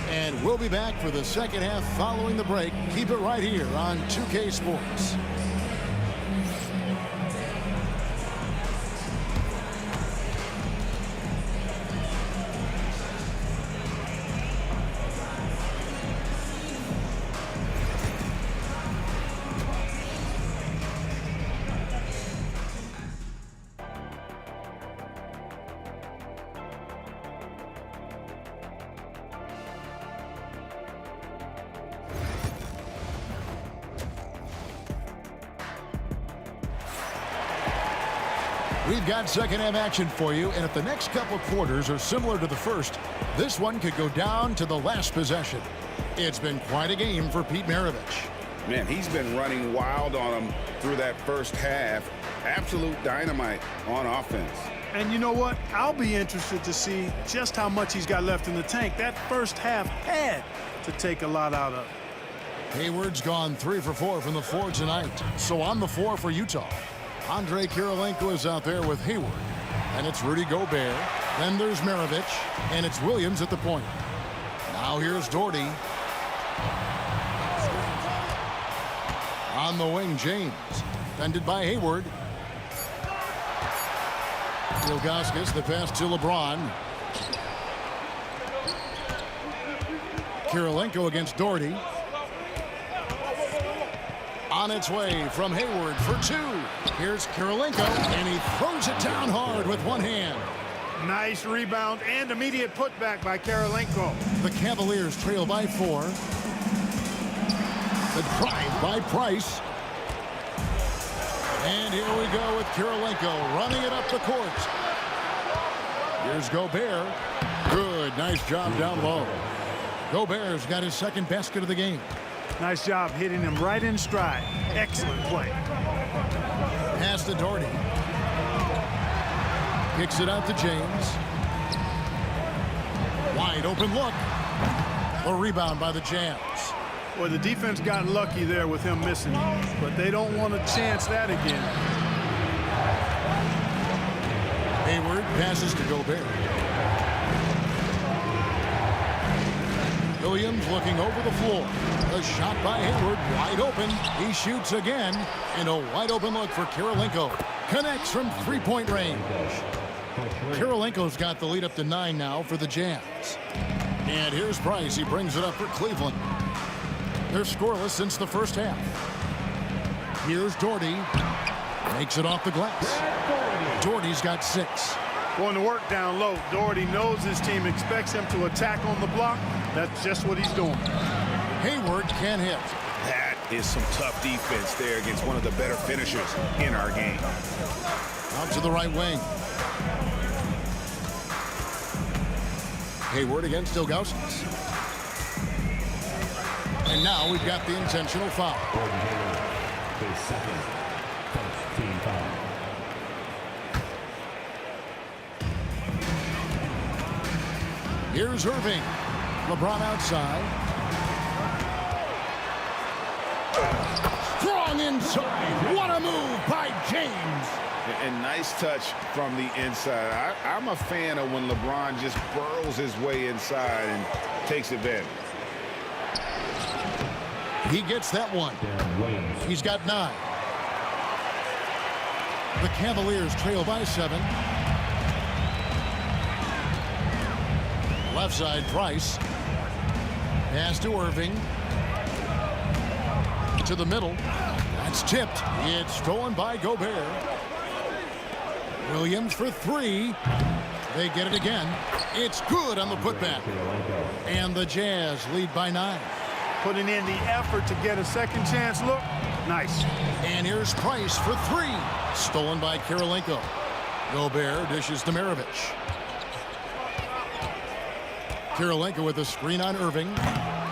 And we'll be back for the second half following the break. Keep it right here on 2K Sports. We've got second half action for you, and if the next couple quarters are similar to the first, this one could go down to the last possession. It's been quite a game for Pete Maravich. Man, he's been running wild on him through that first half. Absolute dynamite on offense. And you know what? I'll be interested to see just how much he's got left in the tank. That first half had to take a lot out of. Hayward's gone 3 for 4 from the floor tonight. So on the floor for Utah, Andre Kirilenko is out there with Hayward. And it's Rudy Gobert. Then there's Maravich. And it's Williams at the point. Now here's Doherty. On the wing, James. Defended by Hayward. Ilgauskas, the pass to LeBron. Kirilenko against Doherty. On its way from Hayward for 2. Here's Kirilenko, and he throws it down hard with one hand. Nice rebound and immediate putback by Kirilenko. The Cavaliers trail by 4. The drive by Price. And here we go with Kirilenko running it up the court. Here's Gobert. Good, nice job down low. Gobert's got his second basket of the game. Nice job hitting him right in stride. Excellent play. Pass to Doherty. Kicks it out to James. Wide open look. A rebound by the Jazz. Well, the defense got lucky there with him missing, but they don't want to chance that again. Hayward passes to Gobert. Williams looking over the floor. A shot by Hayward, wide open. He shoots again, and a wide open look for Kirilenko. Connects from three-point range. Kirilenko's got the lead up to 9 now for the Jazz. And here's Price. He brings it up for Cleveland. They're scoreless since the first half. Here's Doherty. Makes it off the glass. Doherty's got 6. Going to work down low. Doherty knows his team expects him to attack on the block. That's just what he's doing. Hayward can't hit. That is some tough defense there against one of the better finishers in our game. Out to the right wing. Hayward against Ilgauskas. And now we've got the intentional foul. Here's Irving. LeBron outside. Strong inside. What a move by James. And nice touch from the inside. I'm a fan of when LeBron just burrows his way inside and takes advantage. He gets that one. He's got 9. The Cavaliers trail by 7. Left side, Price. Pass to Irving. To the middle. That's tipped. It's stolen by Gobert. Williams for 3. They get it again. It's good on the putback. And the Jazz lead by 9. Putting in the effort to get a second chance look. Nice. And here's Price for 3. Stolen by Kirilenko. Gobert dishes to Maravich. Kirilenko with a screen on Irving.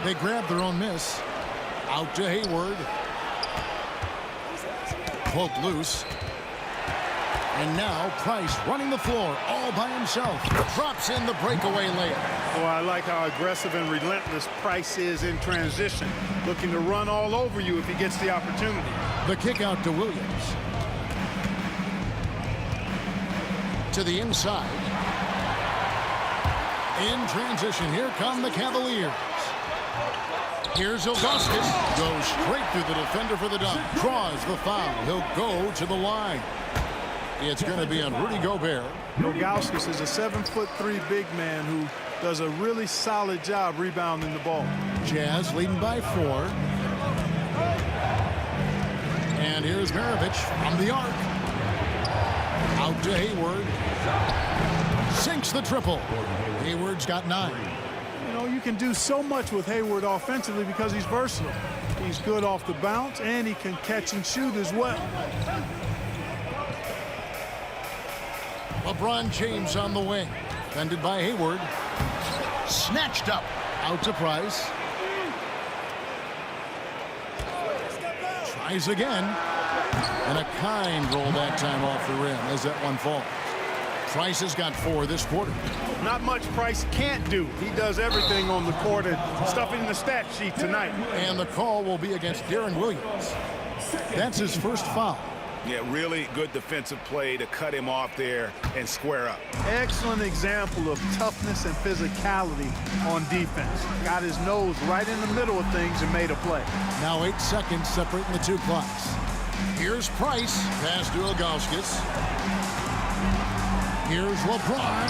They grab their own miss. Out to Hayward. Poked loose. And now Price running the floor all by himself. Drops in the breakaway layup. Oh, I like how aggressive and relentless Price is in transition. Looking to run all over you if he gets the opportunity. The kick out to Williams. To the inside. In transition, here come the Cavaliers. Here's Ilgauskas. Goes straight through the defender for the dunk. Draws the foul. He'll go to the line. It's going to be on Rudy Gobert. Ilgauskas is a 7'3" big man who does a really solid job rebounding the ball. Jazz leading by 4. And here's Maravich from the arc. Out to Hayward. Sinks the triple. Hayward's got 9. You know, you can do so much with Hayward offensively because he's versatile. He's good off the bounce, and he can catch and shoot as well. LeBron James on the wing. Defended by Hayward. Snatched up. Out to Price. Tries again. And a kind roll that time off the rim as that one falls. Price has got 4 this quarter. Not much Price can't do. He does everything on the court and stuff in the stat sheet tonight. And the call will be against Darren Williams. That's his first foul. Yeah, really good defensive play to cut him off there and square up. Excellent example of toughness and physicality on defense. Got his nose right in the middle of things and made a play. Now 8 seconds separating the 2 clocks. Here's Price. Pass to Ilgauskas. Here's LeBron.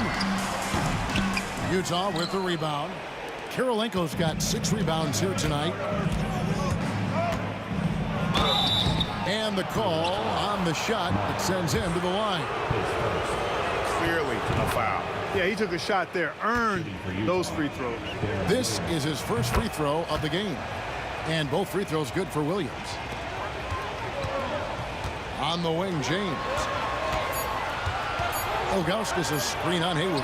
Utah with the rebound. Kirilenko's got 6 rebounds here tonight. And the call on the shot that sends him to the line. Clearly a foul. Yeah, he took a shot there, earned those free throws. This is his first free throw of the game. And both free throws good for Williams. On the wing, James. Ilgauskas a screen on Hayward.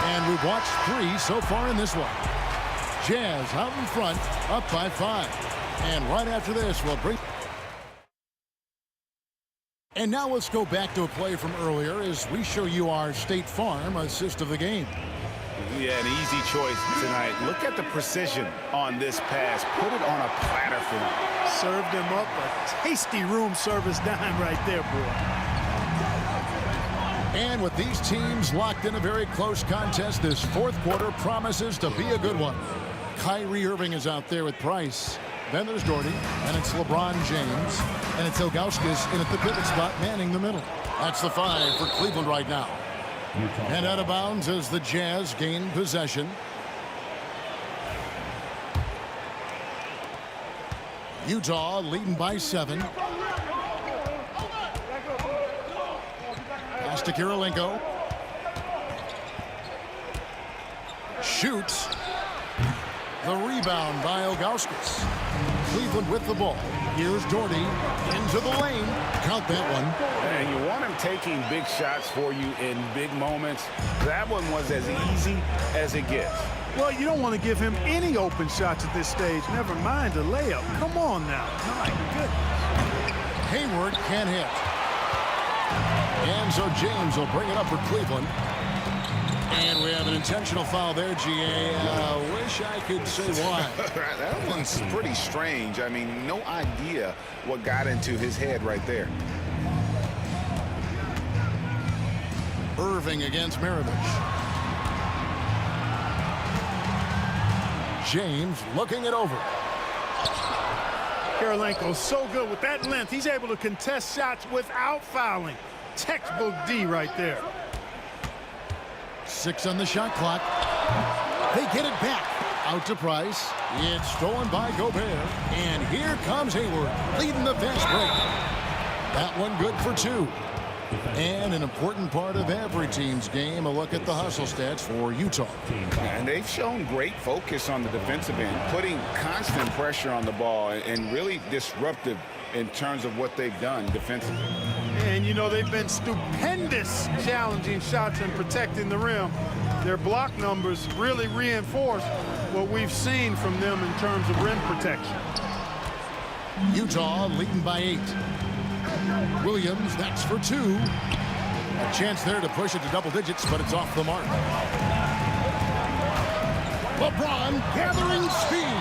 And we've watched 3 so far in this one. Jazz out in front, up by 5. And right after this, we'll bring... And now let's go back to a play from earlier as we show you our State Farm assist of the game. Yeah, an easy choice tonight. Look at the precision on this pass. Put it on a platter for him. Served him up a tasty room service dime right there, boy. And with these teams locked in a very close contest, this fourth quarter promises to be a good one. Kyrie Irving is out there with Price. Then there's Doherty, and it's LeBron James, and it's Ilgauskas in at the pivot spot, manning the middle. That's the 5 for Cleveland right now. And out of bounds as the Jazz gain possession. Utah leading by 7. Pass to Kirilenko. Shoots. The rebound by Ilgauskas. Cleveland with the ball. Here's Doherty into the lane. Count that one. And you want him taking big shots for you in big moments. That one was as easy as it gets. Well, you don't want to give him any open shots at this stage. Never mind a layup. Come on now. My goodness. Hayward can't hit. And so James will bring it up for Cleveland. And we have an intentional foul there, GA. Wish I could say why. That one's pretty strange. I mean, no idea what got into his head right there. Irving against Maravich. James looking it over. Kirilenko's so good with that length. He's able to contest shots without fouling. Textbook D right there. 6 on the shot clock. They get it back. Out to Price. It's stolen by Gobert. And here comes Hayward, leading the fast break. That one good for 2. And an important part of every team's game, a look at the hustle stats for Utah. And they've shown great focus on the defensive end, putting constant pressure on the ball and really disruptive in terms of what they've done defensively. And, you know, they've been stupendous challenging shots and protecting the rim. Their block numbers really reinforce what we've seen from them in terms of rim protection. Utah leading by 8. Williams, that's for 2. A chance there to push it to double digits, but it's off the mark. LeBron gathering speed.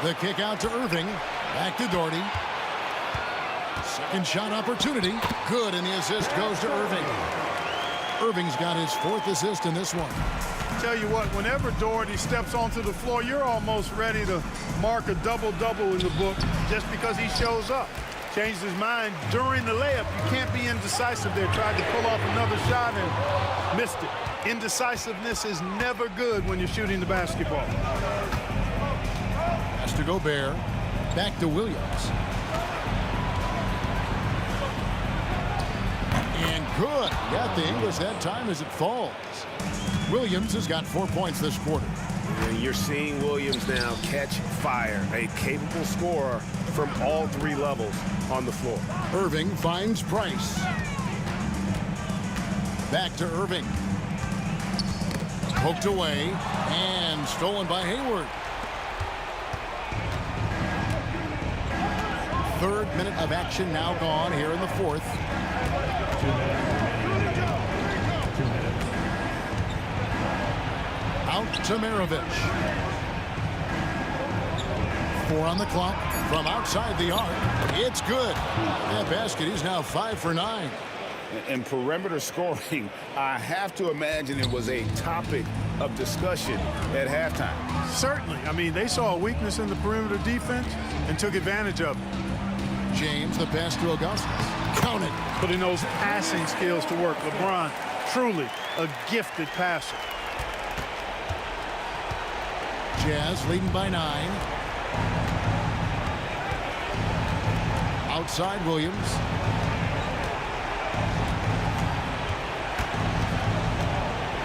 The kick out to Irving. Back to Doherty. Second shot opportunity. Good, and the assist goes to Irving. Irving's got his 4th assist in this one. Tell you what, whenever Doherty steps onto the floor, you're almost ready to mark a double-double in the book just because he shows up. Changed his mind during the layup. You can't be indecisive there. Tried to pull off another shot and missed it. Indecisiveness is never good when you're shooting the basketball. Has to Gobert. Back to Williams. And good. Got the English that time as it falls. Williams has got 4 points this quarter. And you're seeing Williams now catch fire. A capable scorer from all 3 levels on the floor. Irving finds Price. Back to Irving. Poked away and stolen by Hayward. 3rd minute of action now gone here in the 4th. Out to Maravich. 4 on the clock from outside the arc. It's good. That basket is now 5 for 9. And perimeter scoring, I have to imagine it was a topic of discussion at halftime. Certainly. I mean, they saw a weakness in the perimeter defense and took advantage of it. James, the pass to Ilgauskas. Counted. Putting those passing skills to work. LeBron, truly a gifted passer. Jazz leading by 9. Outside Williams.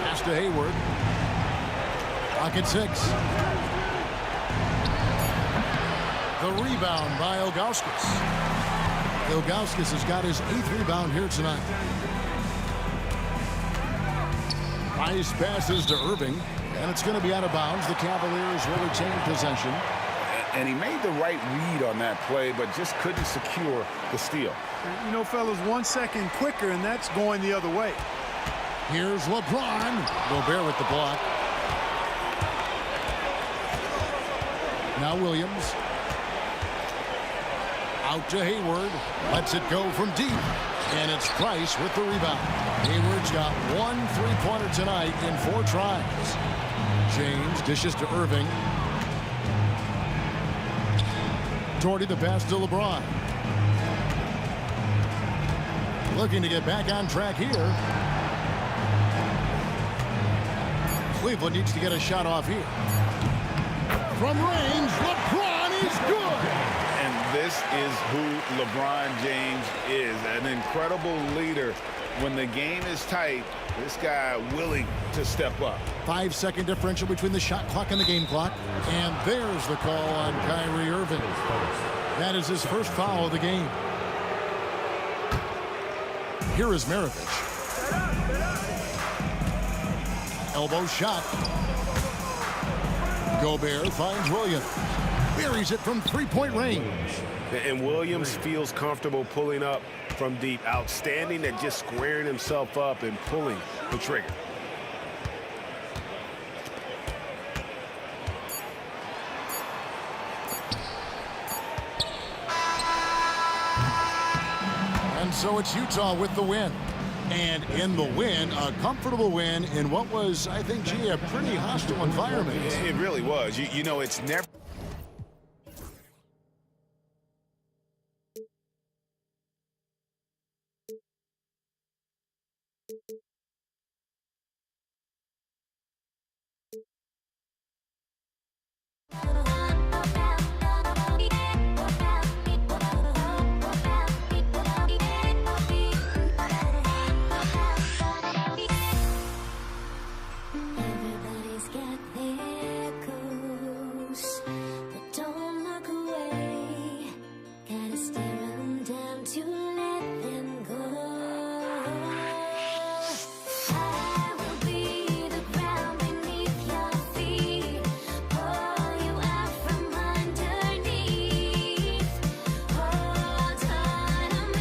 Pass to Hayward. Pocket 6. The rebound by Ilgauskas. Ilgauskas has got his 8th rebound here tonight. Nice passes to Irving, and it's going to be out of bounds. The Cavaliers will retain possession. And he made the right read on that play, but just couldn't secure the steal. You know, fellas, 1 second quicker, and that's going the other way. Here's LeBron. Gobert with the block. Now Williams. Out to Hayward. Lets it go from deep. And it's Price with the rebound. Hayward's got 1 3-pointer tonight in 4 tries. James dishes to Irving. Torty the pass to LeBron. Looking to get back on track here. Cleveland needs to get a shot off here. From range, LeBron is good. And this is who LeBron James is, an incredible leader. When the game is tight, this guy willing to step up. 5-second differential between the shot clock and the game clock. And there's the call on Kyrie Irving. That is his first foul of the game. Here is Maravich. Elbow shot. Gobert finds Williams. Buries it from 3-point range. And Williams feels comfortable pulling up from deep. Outstanding at just squaring himself up and pulling the trigger. And so it's Utah with the win. And in the win, a comfortable win in what was, I think, gee, a pretty hostile environment. It really was. You know, it's never... Everybody's got their goals, but don't look away. Gotta stare 'em down to let them go. I will be the ground beneath your feet, pull you out from underneath. Hold on to me.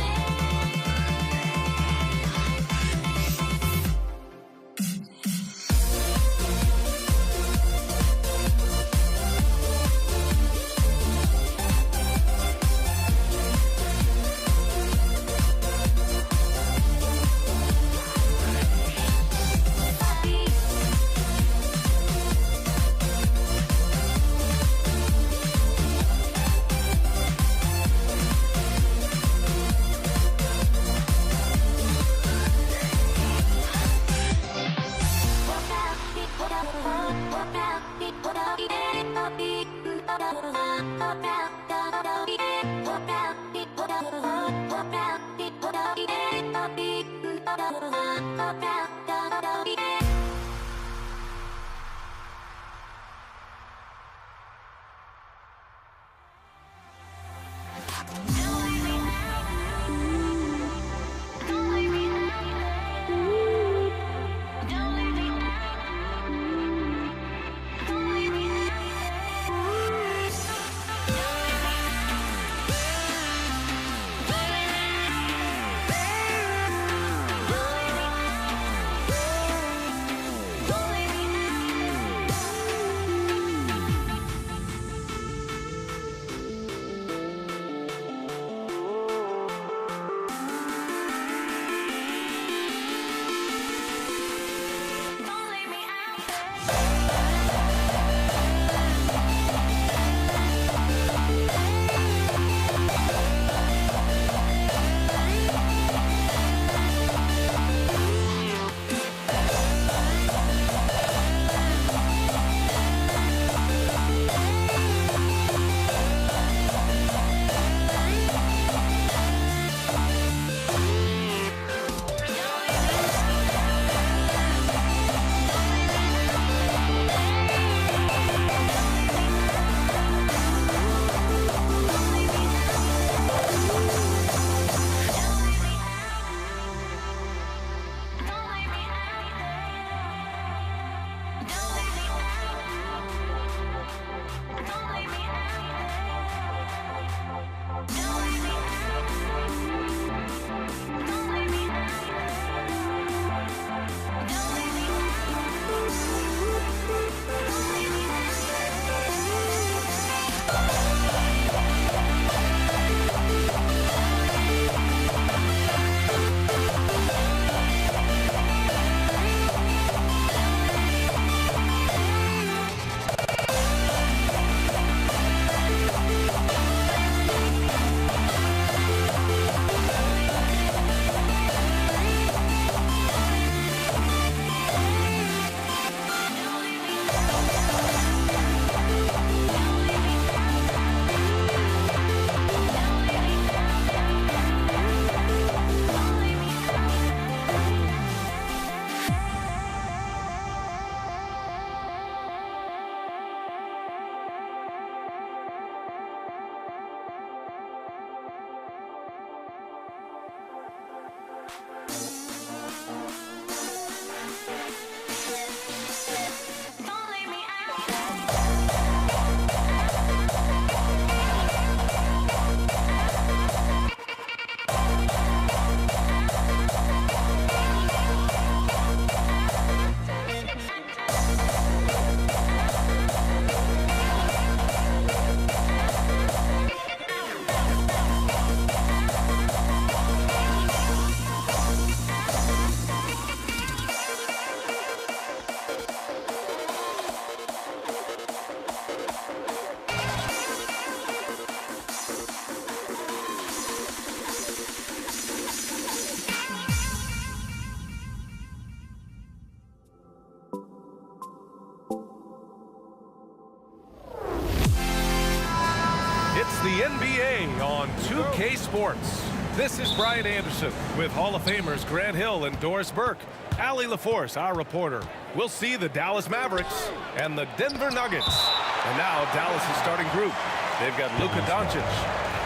It's the NBA on 2K Sports. This is Brian Anderson with Hall of Famers Grant Hill and Doris Burke. Allie LaForce, our reporter. We'll see the Dallas Mavericks and the Denver Nuggets. And now Dallas' starting group. They've got Luka Doncic,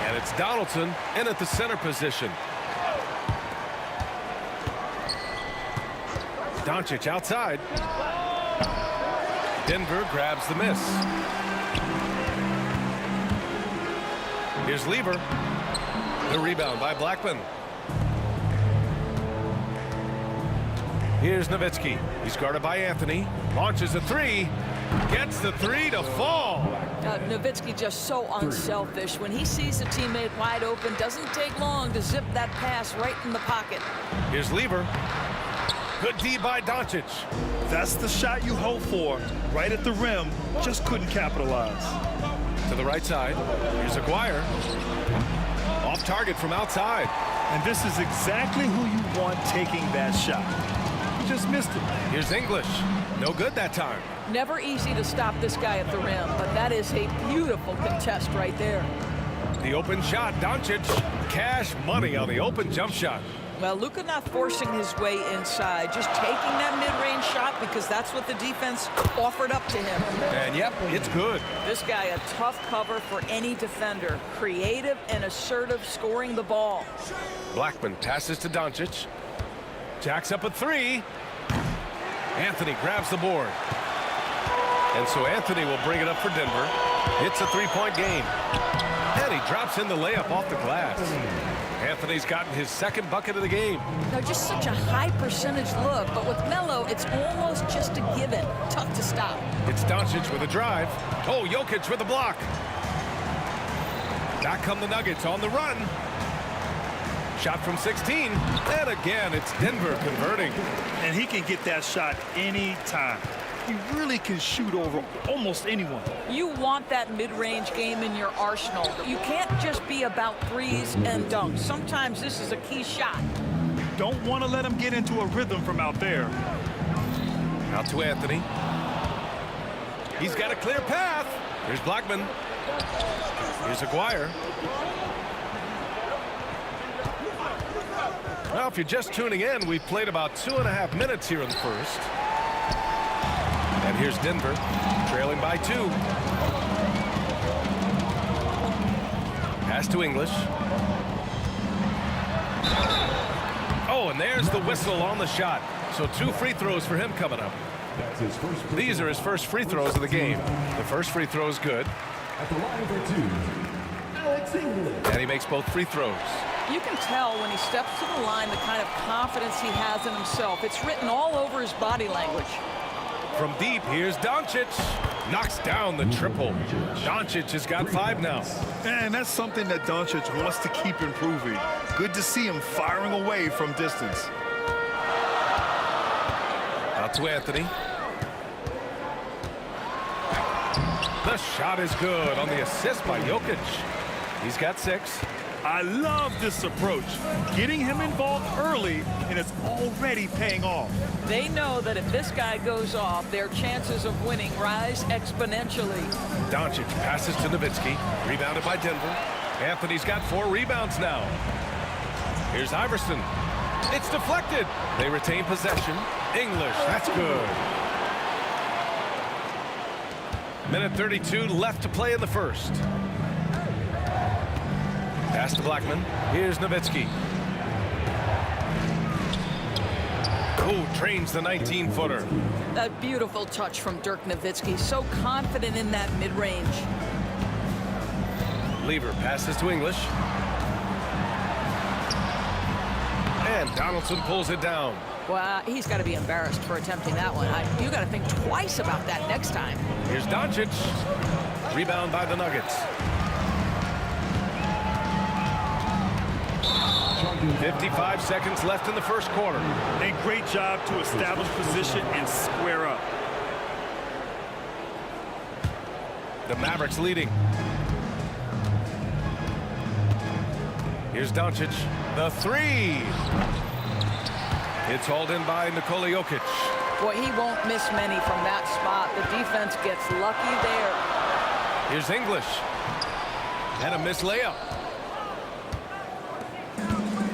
and it's Donaldson in at the center position. Doncic outside. Denver grabs the miss. Here's Lever. The rebound by Blackman. Here's Nowitzki. He's guarded by Anthony. Launches a three. Gets the three to fall. Nowitzki just so unselfish. When he sees a teammate wide open, doesn't take long to zip that pass right in the pocket. Here's Lever. Good D by Doncic. That's the shot you hope for. Right at the rim. Just couldn't capitalize. To the right side. Here's Aguirre. Off target from outside. And this is exactly who you want taking that shot. He just missed it. Here's English. No good that time. Never easy to stop this guy at the rim, but that is a beautiful contest right there. The open shot. Doncic. Cash money on the open jump shot. Well, Luka not forcing his way inside, just taking that mid-range shot because that's what the defense offered up to him. And yep, it's good. This guy a tough cover for any defender. Creative and assertive scoring the ball. Blackman passes to Doncic. Jacks up a three. Anthony grabs the board. And so Anthony will bring it up for Denver. It's a three-point game. And he drops in the layup off the glass. Anthony's gotten his second bucket of the game. Now, just such a high percentage look, but with Melo, it's almost just a given. Tough to stop. It's Doncic with a drive. Oh, Jokic with a block. Back come the Nuggets on the run. Shot from 16. And again, it's Denver converting. And he can get that shot anytime. He really can shoot over almost anyone. You want that mid-range game in your arsenal. You can't just be about threes and dunks. Sometimes this is a key shot. Don't want to let him get into a rhythm from out there. Out to Anthony. He's got a clear path. Here's Blackman. Here's Aguirre. Well, if you're just tuning in, we've played about 2.5 minutes here in the first. And here's Denver, trailing by 2. Pass to English. Oh, and there's the whistle on the shot. So 2 free throws for him coming up. These are his first free throws of the game. The first free throw is good. At the line for 2, Alex English. And he makes both free throws. You can tell when he steps to the line the kind of confidence he has in himself. It's written all over his body language. From deep, here's Doncic. Knocks down the triple. Doncic has got 5 now. And that's something that Doncic wants to keep improving. Good to see him firing away from distance. Out to Anthony. The shot is good on the assist by Jokic. He's got 6. I love this approach. Getting him involved early, and it's already paying off. They know that if this guy goes off, their chances of winning rise exponentially. Doncic passes to Nowitzki. Rebounded by Denver. Anthony's got 4 rebounds now. Here's Iverson. It's deflected. They retain possession. English, that's good. Minute 32 left to play in the first. Pass to Blackman. Here's Nowitzki. Oh, trains the 19-footer. A beautiful touch from Dirk Nowitzki. So confident in that mid-range. Lever passes to English. And Donaldson pulls it down. Well, he's got to be embarrassed for attempting that one. You got to think twice about that next time. Here's Doncic. Rebound by the Nuggets. 55 seconds left in the first quarter. A great job to establish position and square up. The Mavericks leading. Here's Doncic. The three. It's hauled in by Nikola Jokic. Boy, he won't miss many from that spot. The defense gets lucky there. Here's English. And a missed layup.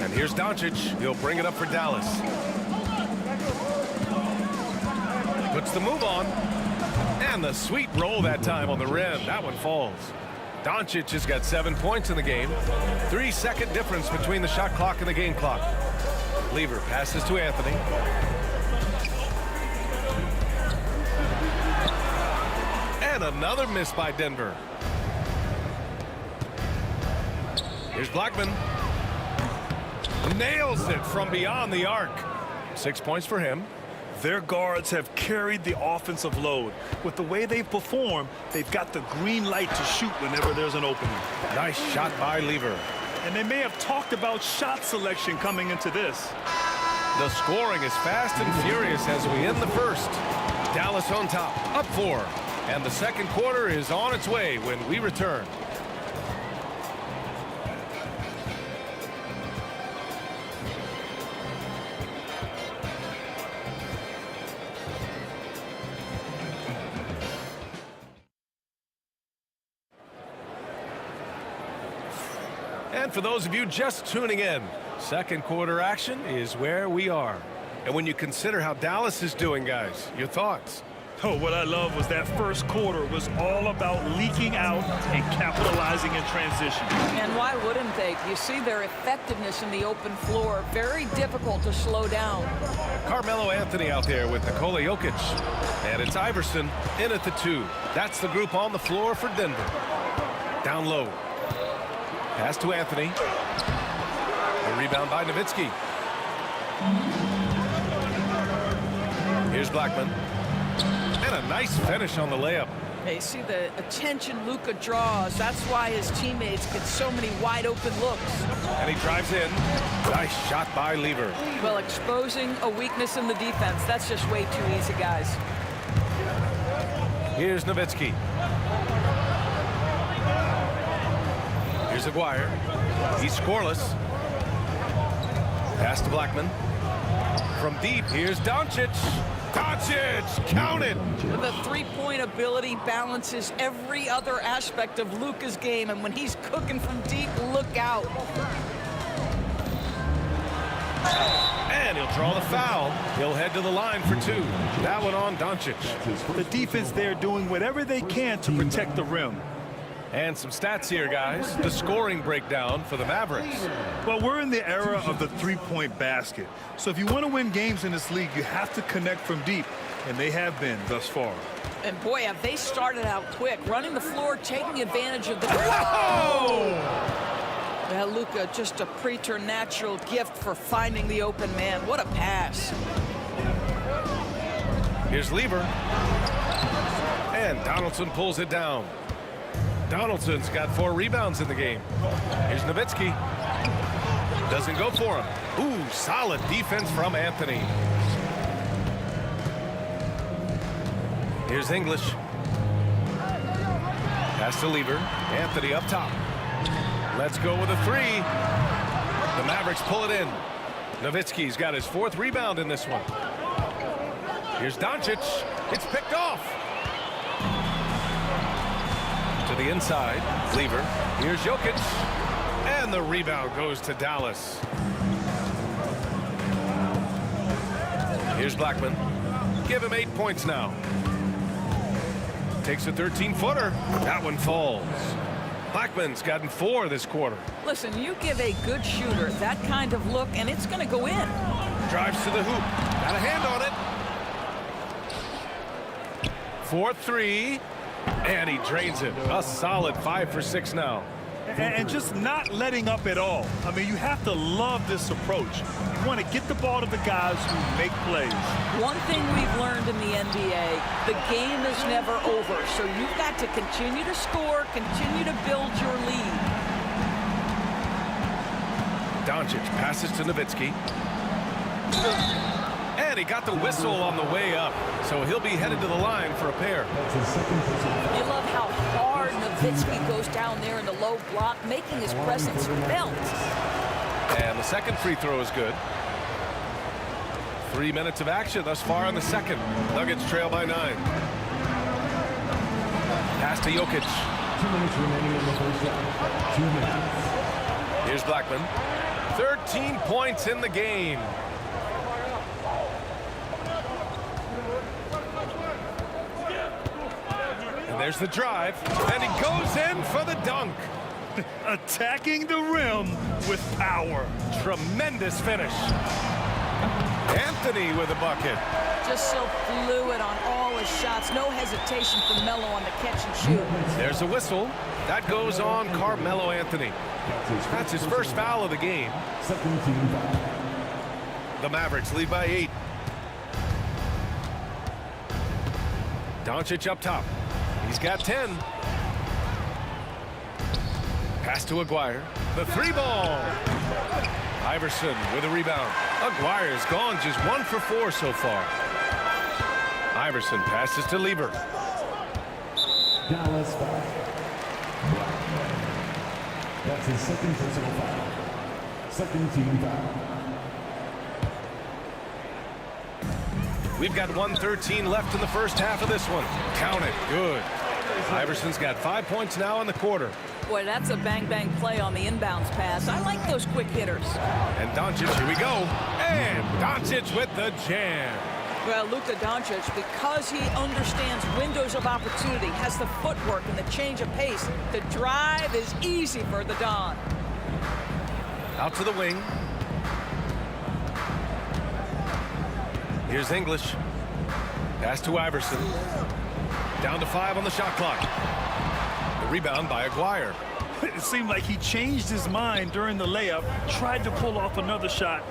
And here's Doncic. He'll bring it up for Dallas. Puts the move on. And the sweet roll that time on the rim. That one falls. Doncic has got 7 points in the game. 3-second difference between the shot clock and the game clock. Lever passes to Anthony. And another miss by Denver. Here's Blackman. Nails it from beyond the arc. 6 points for him. Their guards have carried the offensive load. With the way they've performed, they've got the green light to shoot whenever there's an opening. Nice shot by Lever. And they may have talked about shot selection coming into this. The scoring is fast and furious as we end the first. Dallas on top, up 4. And the second quarter is on its way when we return. And for those of you just tuning in, second quarter action is where we are. And when you consider how Dallas is doing, guys, your thoughts? Oh, what I love was that first quarter was all about leaking out and capitalizing in transition. And why wouldn't they? You see their effectiveness in the open floor. Very difficult to slow down. Carmelo Anthony out there with Nikola Jokic. And it's Iverson in at the 2. That's the group on the floor for Denver. Down low. Pass to Anthony. The rebound by Nowitzki. Here's Blackman. And a nice finish on the layup. Hey, see the attention Luka draws. That's why his teammates get so many wide open looks. And he drives in. Nice shot by Lever. Well, exposing a weakness in the defense. That's just way too easy, guys. Here's Nowitzki. Here's Aguirre. He's scoreless. Pass to Blackman. From deep, here's Doncic. Doncic, count it! The three-point ability balances every other aspect of Luka's game, and when he's cooking from deep, look out. And he'll draw the foul. He'll head to the line for 2. That one on Doncic. The defense there doing whatever they can to protect the rim. And some stats here, guys. The scoring breakdown for the Mavericks. Well, we're in the era of the three-point basket. So if you want to win games in this league, you have to connect from deep. And they have been thus far. And boy, have they started out quick. Running the floor, taking advantage of the... Whoa! Yeah, Luka, just a preternatural gift for finding the open man. What a pass. Here's Lever. And Donaldson pulls it down. Donaldson's got 4 rebounds in the game. Here's Nowitzki. Doesn't go for him. Ooh, solid defense from Anthony. Here's English. Pass to Lever. Anthony up top. Let's go with a 3. The Mavericks pull it in. Nowitzki's got his 4th rebound in this one. Here's Doncic. It's picked off. To the inside, Lever. Here's Jokic. And the rebound goes to Dallas. Here's Blackman. Give him 8 points now. Takes a 13-footer. That one falls. Blackman's gotten 4 this quarter. Listen, you give a good shooter that kind of look, and it's going to go in. Drives to the hoop. Got a hand on it. 4-3. And he drains it. A solid 5 for 6 now. And just not letting up at all. I mean, you have to love this approach. You want to get the ball to the guys who make plays. One thing we've learned in the NBA, the game is never over. So you've got to continue to score, continue to build your lead. Doncic passes to Nowitzki. And he got the whistle on the way up. So he'll be headed to the line for a pair. You love how hard Nowitzki goes down there in the low block, making his presence felt. And the second free throw is good. 3 minutes of action thus far in the second. Nuggets trail by 9. Pass to Jokic. 2 minutes remaining in the first half. 2 minutes. Here's Blackman. 13 points in the game. And there's the drive. And he goes in for the dunk. Attacking the rim with power. Tremendous finish. Anthony with a bucket. Just so fluid on all his shots. No hesitation for Melo on the catch and shoot. There's a whistle. That goes on Carmelo Anthony. That's his first foul of the game. Second team foul. The Mavericks lead by 8. Doncic up top. He's got 10. Pass to Aguirre. The 3-ball. Iverson with a rebound. Aguirre's gone just 1 for 4 so far. Iverson passes to Lieber. Dallas foul. That's his second personal foul. Second team foul. We've got 1:13 left in the first half of this one. Count it. Good. Iverson's got 5 points now in the quarter. Boy, that's a bang-bang play on the inbounds pass. I like those quick hitters. And Doncic, here we go. And Doncic with the jam. Well, Luka Doncic, because he understands windows of opportunity, has the footwork and the change of pace, the drive is easy for the Don. Out to the wing. Here's English. Pass to Iverson. Down to 5 on the shot clock. The rebound by Aguirre. It seemed like he changed his mind during the layup, tried to pull off another shot,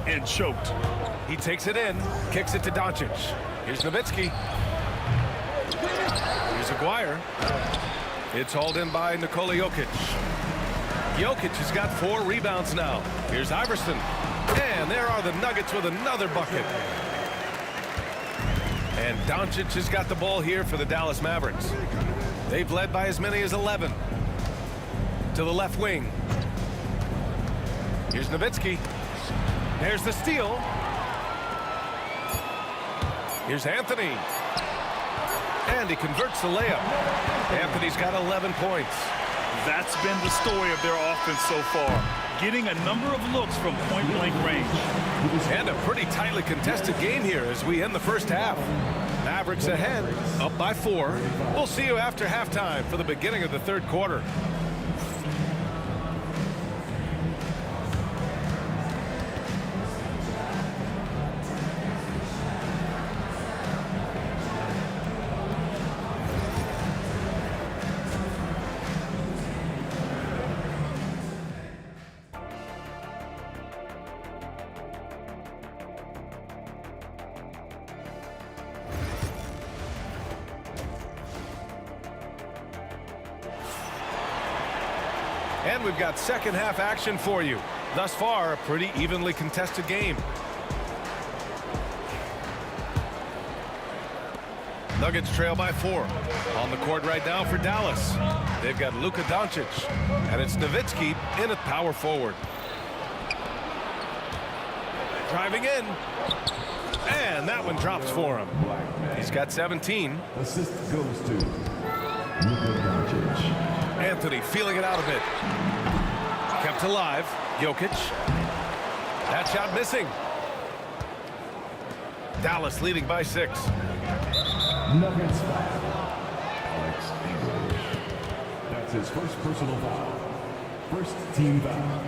and choked. He takes it in, kicks it to Doncic. Here's Nowitzki. Here's Aguirre. It's hauled in by Nikola Jokic. Jokic has got 4 rebounds now. Here's Iverson. And there are the Nuggets with another bucket. And Doncic has got the ball here for the Dallas Mavericks. They've led by as many as 11. To the left wing. Here's Nowitzki. There's the steal. Here's Anthony. And he converts the layup. Anthony's got 11 points. That's been the story of their offense so far. Getting a number of looks from point-blank range. And a pretty tightly contested game here as we end the first half. Mavericks ahead, up by 4. We'll see you after halftime for the beginning of the third quarter. And we've got second half action for you. Thus far, a pretty evenly contested game. Nuggets trail by 4. On the court right now for Dallas. They've got Luka Doncic. And it's Nowitzki in at power forward. Driving in. And that one drops for him. He's got 17. Assist goes to Luka Doncic. Anthony feeling it out a bit. Kept alive. Jokic. That shot missing. Dallas leading by 6. Nuggets foul. Alex English. That's his first personal foul. First team foul.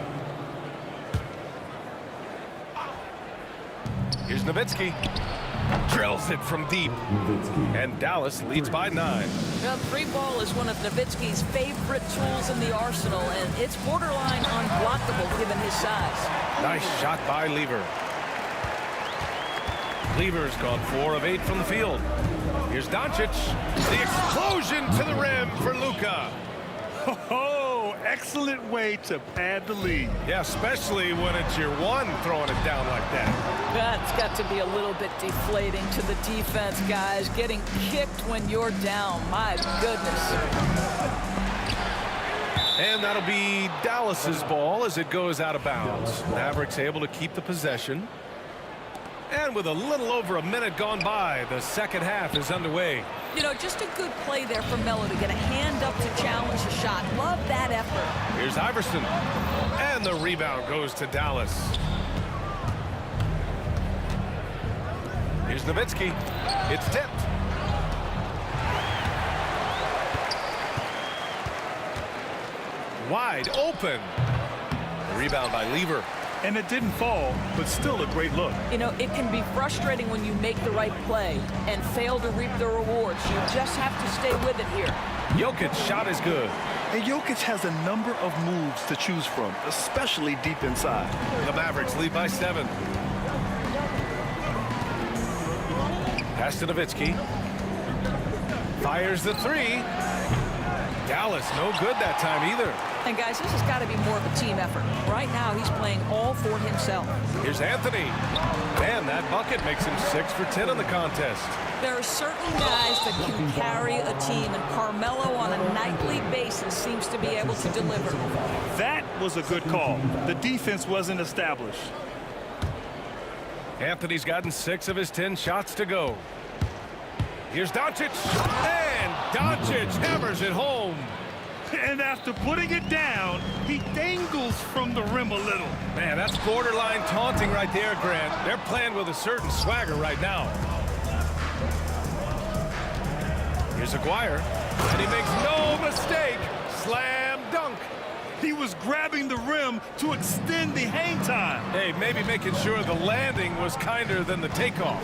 Here's Nowitzki. Drills it from deep. And Dallas leads by 9. Well, free ball is one of Nowitzki's favorite tools in the arsenal, and it's borderline unblockable given his size. Nice shot by Lever. Lever's gone 4 of 8 from the field. Here's Doncic. The explosion to the rim for Luka. Oh, excellent way to pad the lead. Yeah, especially when it's your one throwing it down like that. That's got to be a little bit deflating to the defense, guys. Getting kicked when you're down. My goodness. And that'll be Dallas's ball as it goes out of bounds. Mavericks able to keep the possession. And with a little over a minute gone by, the second half is underway. You know, just a good play there for Melo to get a hand up to challenge the shot. Love that effort. Here's Iverson. And the rebound goes to Dallas. Here's Nowitzki. It's tipped. Wide open. Rebound by Lever. And it didn't fall, but still a great look. You know, it can be frustrating when you make the right play and fail to reap the rewards. You just have to stay with it here. Jokic's shot is good. And Jokic has a number of moves to choose from, especially deep inside. The Mavericks lead by 7. Pass to Nowitzki. Fires the 3. Dallas no good that time either. And guys, this has got to be more of a team effort. Right now, he's playing all for himself. Here's Anthony. Man, that bucket makes him 6 for 10 in the contest. There are certain guys that can carry a team, and Carmelo on a nightly basis seems to be able to deliver. That was a good call. The defense wasn't established. Anthony's gotten 6 of his 10 shots to go. Here's Doncic. And Doncic hammers it home. And after putting it down, he dangles from the rim a little. Man, that's borderline taunting right there, Grant. They're playing with a certain swagger right now. Here's Aguirre, and he makes no mistake. Slam dunk. He was grabbing the rim to extend the hang time. Hey, maybe making sure the landing was kinder than the takeoff.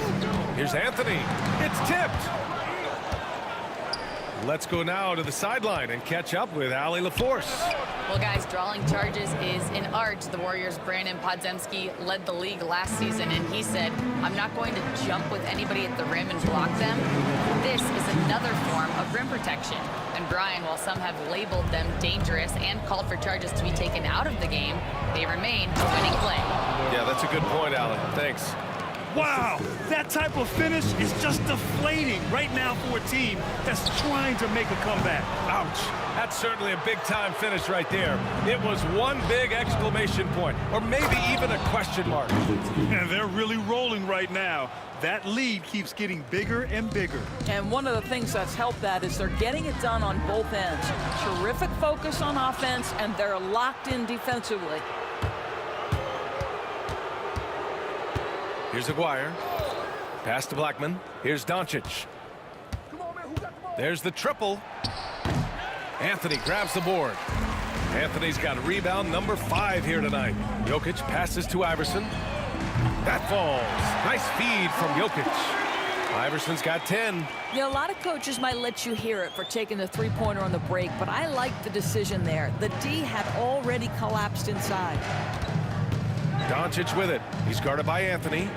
Here's Anthony. It's tipped. Let's go now to the sideline and catch up with Allie LaForce. Well, guys, drawing charges is an art. The Warriors' Brandon Podziemski led the league last season, and he said, I'm not going to jump with anybody at the rim and block them. This is another form of rim protection. And Brian, while some have labeled them dangerous and called for charges to be taken out of the game, they remain a winning play. Yeah, that's a good point, Allie. Thanks. Wow, that type of finish is just deflating right now for a team that's trying to make a comeback. Ouch. That's certainly a big-time finish right there. It was one big exclamation point, or maybe even a question mark. And they're really rolling right now. That lead keeps getting bigger and bigger. And one of the things that's helped that is they're getting it done on both ends. Terrific focus on offense, and they're locked in defensively. Here's Aguirre. Pass to Blackman. Here's Doncic. There's the triple. Anthony grabs the board. Anthony's got rebound number 5 here tonight. Jokic passes to Iverson. That falls. Nice feed from Jokic. Iverson's got 10. You know, a lot of coaches might let you hear it for taking the three-pointer on the break, but I like the decision there. The D had already collapsed inside. Doncic with it. He's guarded by Anthony.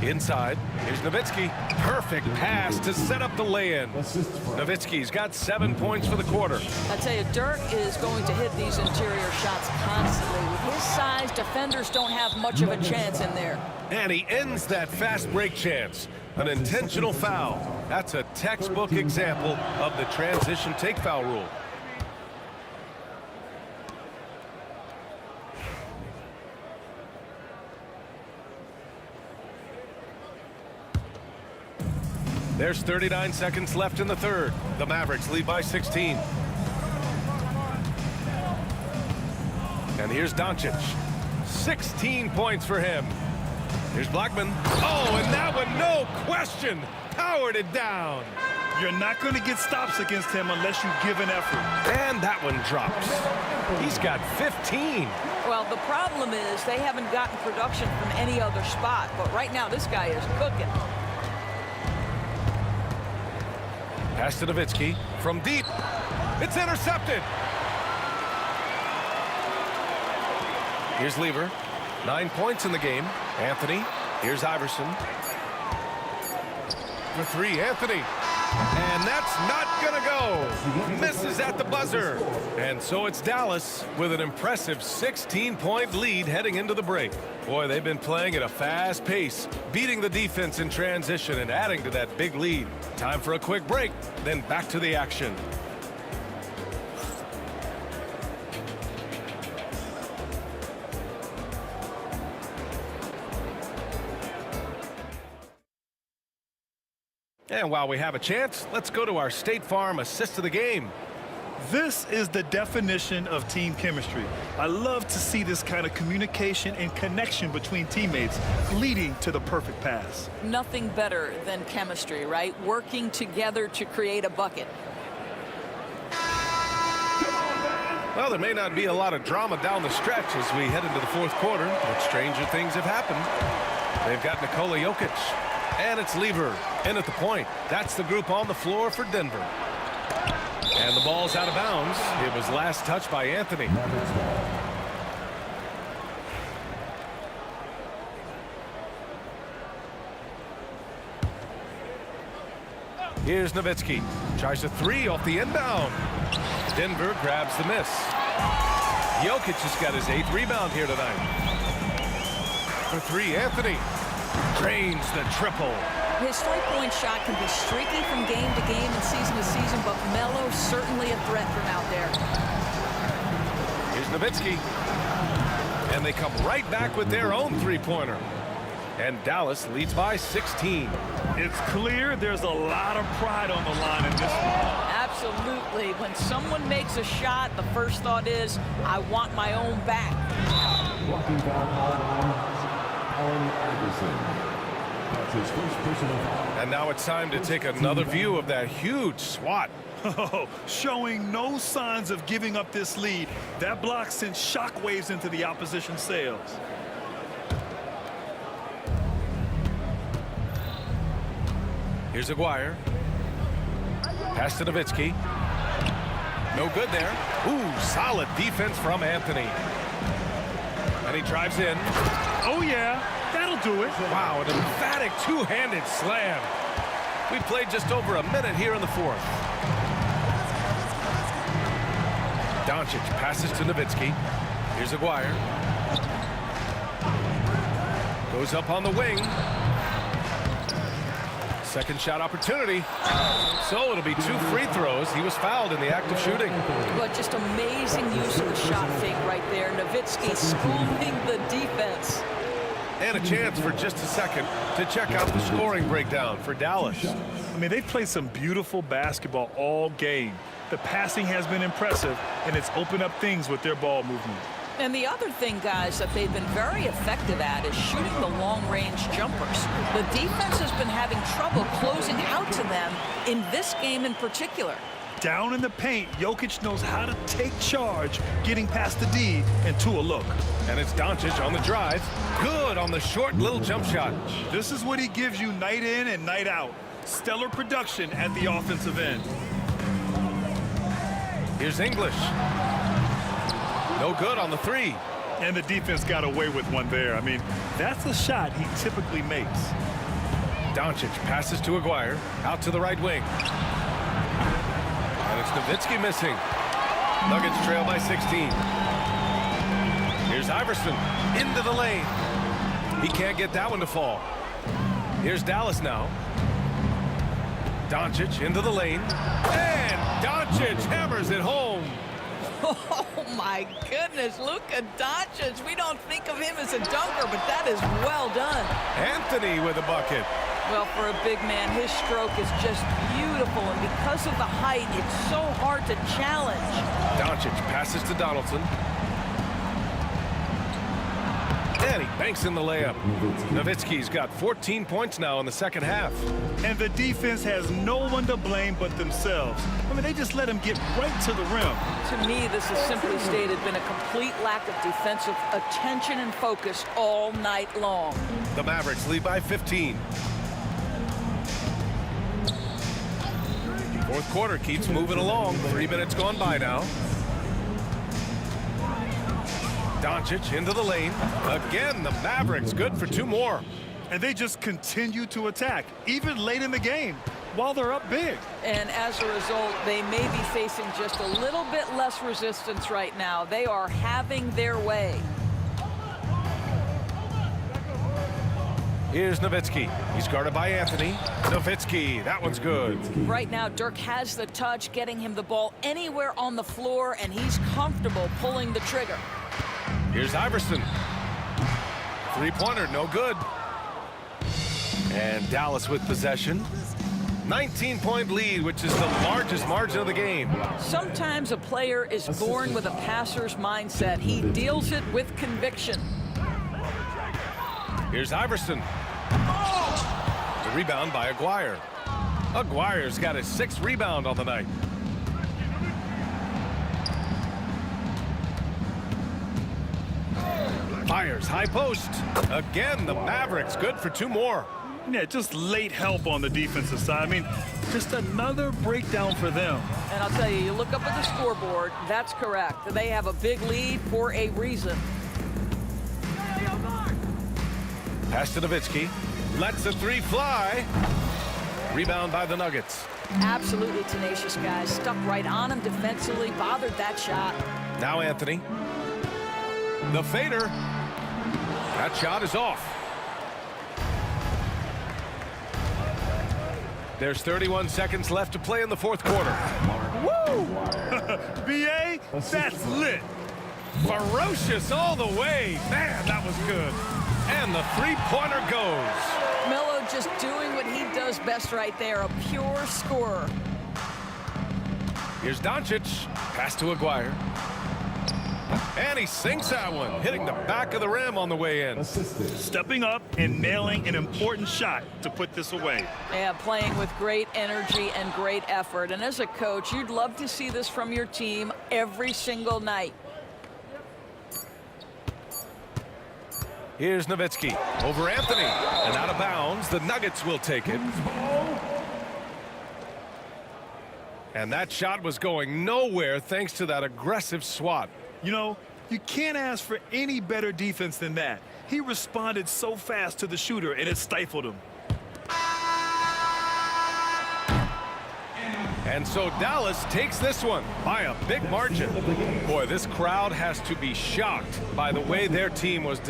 Inside. Here's Nowitzki. Perfect pass to set up the lay-in. Nowitzki's got 7 points for the quarter. I tell you, Dirk is going to hit these interior shots constantly. With his size, defenders don't have much of a chance in there. And he ends that fast break chance. An intentional foul. That's a textbook example of the transition take foul rule. There's 39 seconds left in the third. The Mavericks lead by 16. And here's Doncic. 16 points for him. Here's Blackman. Oh, and that one, no question, powered it down. You're not going to get stops against him unless you give an effort. And that one drops. He's got 15. Well, the problem is they haven't gotten production from any other spot. But right now, this guy is cooking. Pass to Nowitzki from deep. It's intercepted. Here's Lever. 9 points in the game. Anthony. Here's Iverson. For three, Anthony. And that's not gonna go. Misses at the buzzer. And so it's Dallas with an impressive 16-point lead heading into the break. Boy, they've been playing at a fast pace, beating the defense in transition and adding to that big lead. Time for a quick break, then back to the action. And while we have a chance, let's go to our State Farm assist of the game. This is the definition of team chemistry. I love to see this kind of communication and connection between teammates leading to the perfect pass. Nothing better than chemistry, right? Working together to create a bucket. Well, there may not be a lot of drama down the stretch as we head into the fourth quarter, but stranger things have happened. They've got Nikola Jokic, and it's Lever in at the point. That's the group on the floor for Denver. And the ball's out of bounds. It was last touched by Anthony. Here's Nowitzki. Tries a three off the inbound. Denver grabs the miss. Jokic has got his 8th rebound here tonight. For three, Anthony. Drains the triple. His three-point shot can be streaky from game to game and season to season, but Melo's certainly a threat from out there. Here's Nowitzki. And they come right back with their own three-pointer. And Dallas leads by 16. It's clear there's a lot of pride on the line in this one. Absolutely. When someone makes a shot, the first thought is, I want my own back. Walking down Allen Iverson. That's his first personal foul. And now it's time to take another view of that huge swat. Oh, showing no signs of giving up this lead. That block sent shockwaves into the opposition sails. Here's Aguirre. Pass to Nowitzki. No good there. Ooh, solid defense from Anthony. And he drives in. Oh, yeah. That'll do it. Wow, an emphatic two-handed slam. We played just over a minute here in the fourth. Doncic passes to Nowitzki. Here's Aguirre. Goes up on the wing. Second shot opportunity. So it'll be 2 free throws. He was fouled in the act of shooting. But just amazing use of the shot fake right there. Nowitzki schooling the defense. And a chance for just a second to check out the scoring breakdown for Dallas. I mean, they've played some beautiful basketball all game. The passing has been impressive, and it's opened up things with their ball movement. And the other thing, guys, that they've been very effective at is shooting the long-range jumpers. The defense has been having trouble closing out to them in this game in particular. Down in the paint, Jokic knows how to take charge, getting past the D and to a look. And it's Doncic on the drive. Good on the short little jump shot. This is what he gives you night in and night out. Stellar production at the offensive end. Here's English. No good on the three. And the defense got away with one there. I mean, that's a shot he typically makes. Doncic passes to Aguirre. Out to the right wing. And it's Nowitzki missing. Nuggets trail by 16. Here's Iverson into the lane. He can't get that one to fall. Here's Dallas now. Doncic into the lane. And Doncic hammers it home. Oh, my goodness. Luka Doncic. We don't think of him as a dunker, but that is well done. Anthony with a bucket. Well, for a big man, his stroke is just beautiful, and because of the height, it's so hard to challenge. Doncic passes to Donaldson. And he banks in the layup. Nowitzki's got 14 points now in the second half. And the defense has no one to blame but themselves. I mean, they just let him get right to the rim. To me, this has simply stated been a complete lack of defensive attention and focus all night long. The Mavericks lead by 15. Fourth quarter keeps moving along. 3 minutes gone by now. Doncic into the lane. Again, the Mavericks good for 2 more. And they just continue to attack, even late in the game, while they're up big. And as a result, they may be facing just a little bit less resistance right now. They are having their way. Here's Nowitzki. He's guarded by Anthony. Nowitzki, that one's good. Right now, Dirk has the touch, getting him the ball anywhere on the floor, and he's comfortable pulling the trigger. Here's Iverson. Three-pointer, no good. And Dallas with possession. 19-point lead, which is the largest margin of the game. Sometimes a player is born with a passer's mindset. He deals it with conviction. Here's Iverson. The rebound by Aguirre. Aguirre's got his 6th rebound on the night. Fires high post. Again, the Mavericks good for 2 more. Yeah, just late help on the defensive side. I mean, just another breakdown for them. And I'll tell you, you look up at the scoreboard, that's correct. They have a big lead for a reason. Pass to Nowitzki. Lets the 3 fly. Rebound by the Nuggets. Absolutely tenacious guys. Stuck right on him defensively, bothered that shot. Now Anthony. The fader. That shot is off. There's 31 seconds left to play in the fourth quarter. Woo! BA, that's lit. Ferocious all the way. Man, that was good. And the 3-pointer goes. Melo just doing what he does best right there, a pure scorer. Here's Doncic. Pass to Aguirre. And he sinks that one, hitting the back of the rim on the way in. Stepping up and nailing an important shot to put this away. Yeah, playing with great energy and great effort. And as a coach, you'd love to see this from your team every single night. Here's Nowitzki over Anthony. And out of bounds, the Nuggets will take it. And that shot was going nowhere thanks to that aggressive swat. You know, you can't ask for any better defense than that. He responded so fast to the shooter, and it stifled him. And so Dallas takes this one by a big margin. Boy, this crowd has to be shocked by the way their team was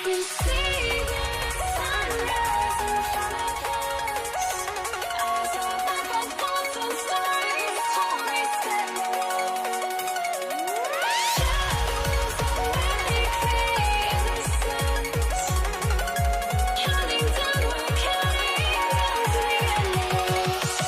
You see the sunrise in front of us. Eyes of a thousand stories told in the shadows of many innocence. Counting down, we're counting down to the endless.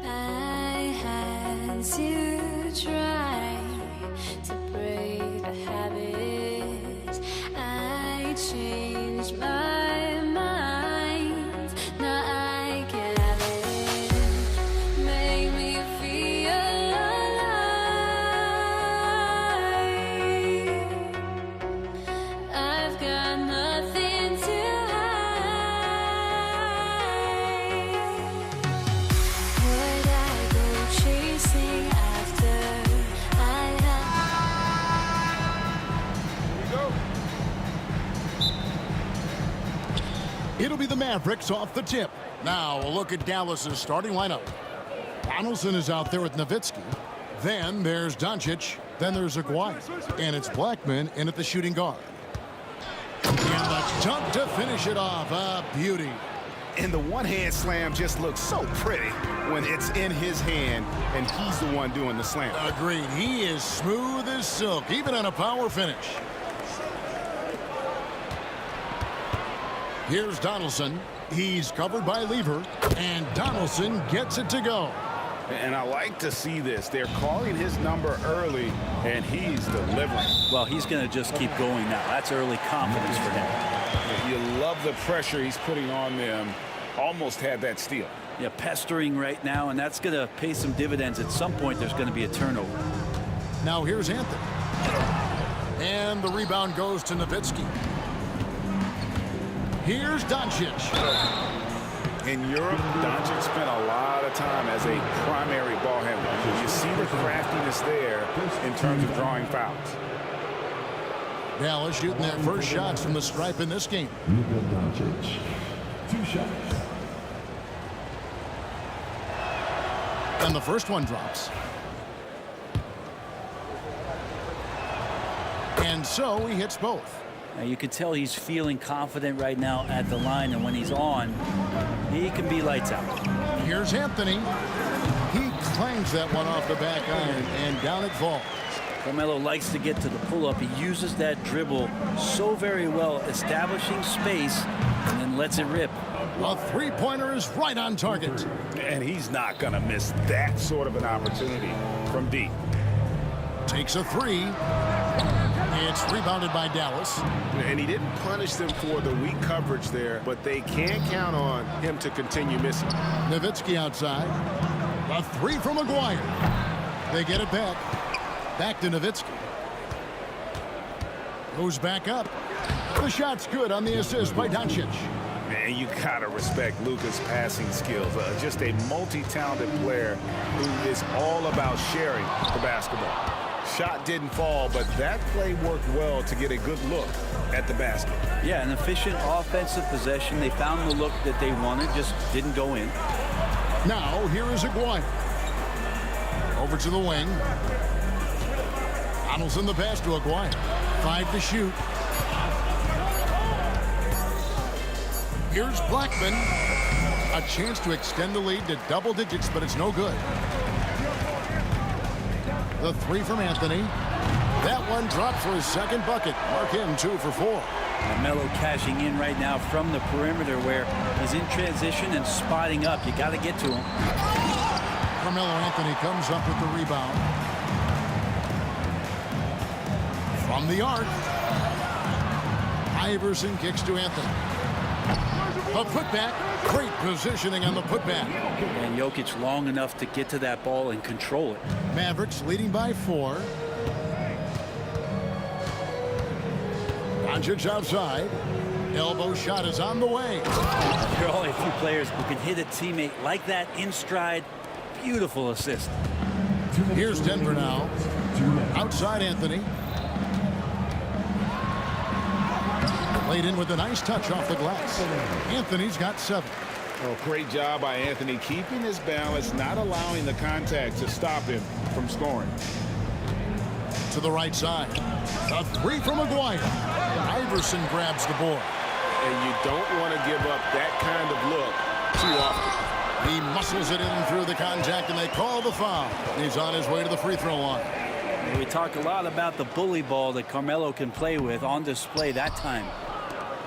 I had to try to break the habit. I changed my mind. Now I can have it. Make me feel alive. I've got nothing to would I go chasing after I It'll be the Mavericks off the tip. Now a look at Dallas's starting lineup. Donaldson is out there with Nowitzki. Then there's Doncic. Then there's Aguirre. And it's Blackman in at the shooting guard. And the dunk to finish it off. A beauty. And the one-hand slam just looks so pretty when it's in his hand and he's the one doing the slam. Agreed. He is smooth as silk, even on a power finish. Here's Donaldson. He's covered by Lever, and Donaldson gets it to go. And I like to see this. They're calling his number early, and he's delivering. Well, he's going to just keep going now. That's early confidence for him. You love the pressure he's putting on them. Almost had that steal. Yeah, pestering right now, and that's going to pay some dividends. At some point, there's going to be a turnover. Now here's Anthony. And the rebound goes to Nowitzki. Here's Doncic. In Europe, Doncic spent a lot of time as a primary ball handler. You see the craftiness there in terms of drawing fouls. Dallas shooting their first shots from the stripe in this game. Doncic, 2 shots. And the first one drops. And so he hits both. Now you can tell he's feeling confident right now at the line, and when he's on, he can be lights out. Here's Anthony. He clangs that one off the back iron, and down it falls. Carmelo likes to get to the pull-up. He uses that dribble so very well, establishing space, and then lets it rip. A three-pointer is right on target. And he's not going to miss that sort of an opportunity from deep. Takes a three. It's rebounded by Dallas. And he didn't punish them for the weak coverage there, but they can't count on him to continue missing. Nowitzki outside. A three from Maguire. They get it back. Back to Nowitzki. Goes back up. The shot's good on the assist by Doncic. Man, you gotta respect Luka's passing skills. Just a multi-talented player who is all about sharing the basketball. Shot didn't fall, but that play worked well to get a good look at the basket. Yeah, an efficient offensive possession. They found the look that they wanted, just didn't go in. Now, here is Aguirre. Over to the wing. Donaldson the pass to Aguirre. 5 to shoot. Here's Blackman. A chance to extend the lead to double digits, but it's no good. The three from Anthony. That one dropped for his second bucket. Mark him 2 for 4. And Melo cashing in right now from the perimeter where he's in transition and spotting up. You got to get to him. Carmelo Anthony comes up with the rebound. From the arc. Iverson kicks to Anthony. A putback. Great positioning on the putback. And Jokic long enough to get to that ball and control it. Mavericks leading by 4. Doncic outside. Elbow shot is on the way. There are only a few players who can hit a teammate like that in stride. Beautiful assist. Here's Denver now. Outside Anthony. Laid in with a nice touch off the glass. Anthony's got 7. Oh, great job by Anthony keeping his balance, not allowing the contact to stop him from scoring. To the right side. A three from Maguire. Iverson grabs the board. And you don't want to give up that kind of look too often. He muscles it in through the contact, and they call the foul. He's on his way to the free throw line. We talk a lot about the bully ball that Carmelo can play with, on display that time.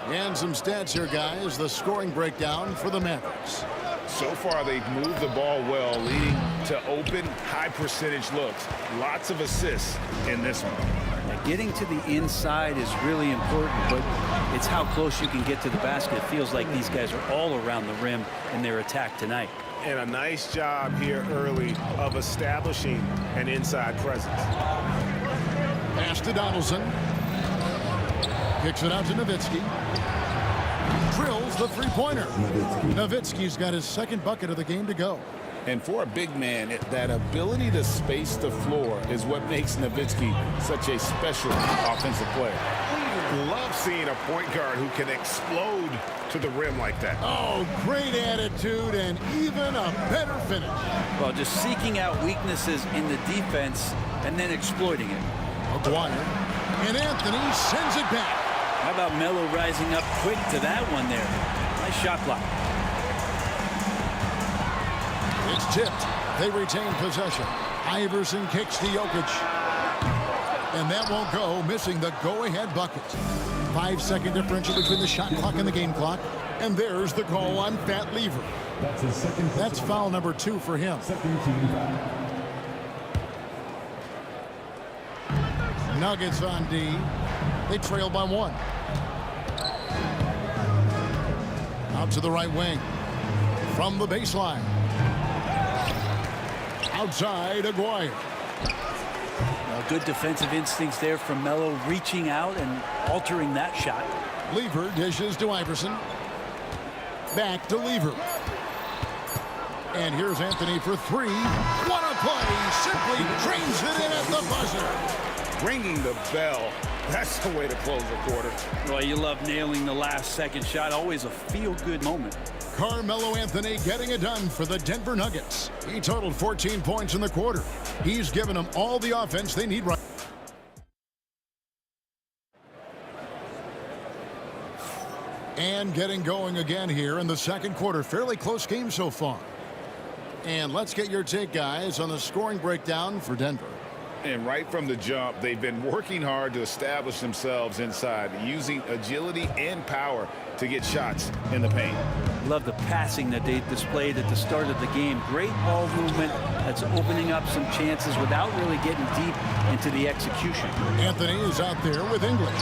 And some stats here, guys. The scoring breakdown for the Mavericks. So far, they've moved the ball well, leading to open, high-percentage looks. Lots of assists in this one. Now, getting to the inside is really important, but it's how close you can get to the basket. It feels like these guys are all around the rim in their attack tonight. And a nice job here early of establishing an inside presence. Pass to Donaldson. Kicks it out to Nowitzki. Drills the three-pointer. Nowitzki's got his second bucket of the game to go. And for a big man, that ability to space the floor is what makes Nowitzki such a special offensive player. Love seeing a point guard who can explode to the rim like that. Oh, great attitude and even a better finish. Well, just seeking out weaknesses in the defense and then exploiting it. Aguirre. And Anthony sends it back. How about Melo rising up quick to that one there? Nice shot block. It's tipped. They retain possession. Iverson kicks to Jokic. And that won't go, missing the go-ahead bucket. 5-second differential between the shot clock and the game clock. And there's the call on Fat Lever. That's foul number 2 for him. Nuggets on D. They trail by 1. Out to the right wing. From the baseline. Outside, Aguirre. Good defensive instincts there from Melo, reaching out and altering that shot. Lever dishes to Iverson. Back to Lever. And here's Anthony for 3. What a play! Simply drains it in at the buzzer. Ringing the bell. That's the way to close the quarter. Well, you love nailing the last second shot. Always a feel-good moment. Carmelo Anthony getting it done for the Denver Nuggets. He totaled 14 points in the quarter. He's given them all the offense they need right. And getting going again here in the second quarter. Fairly close game so far. And let's get your take, guys, on the scoring breakdown for Denver. And right from the jump, they've been working hard to establish themselves inside, using agility and power to get shots in the paint. Love the passing that they displayed at the start of the game. Great ball movement that's opening up some chances without really getting deep into the execution. Anthony is out there with English.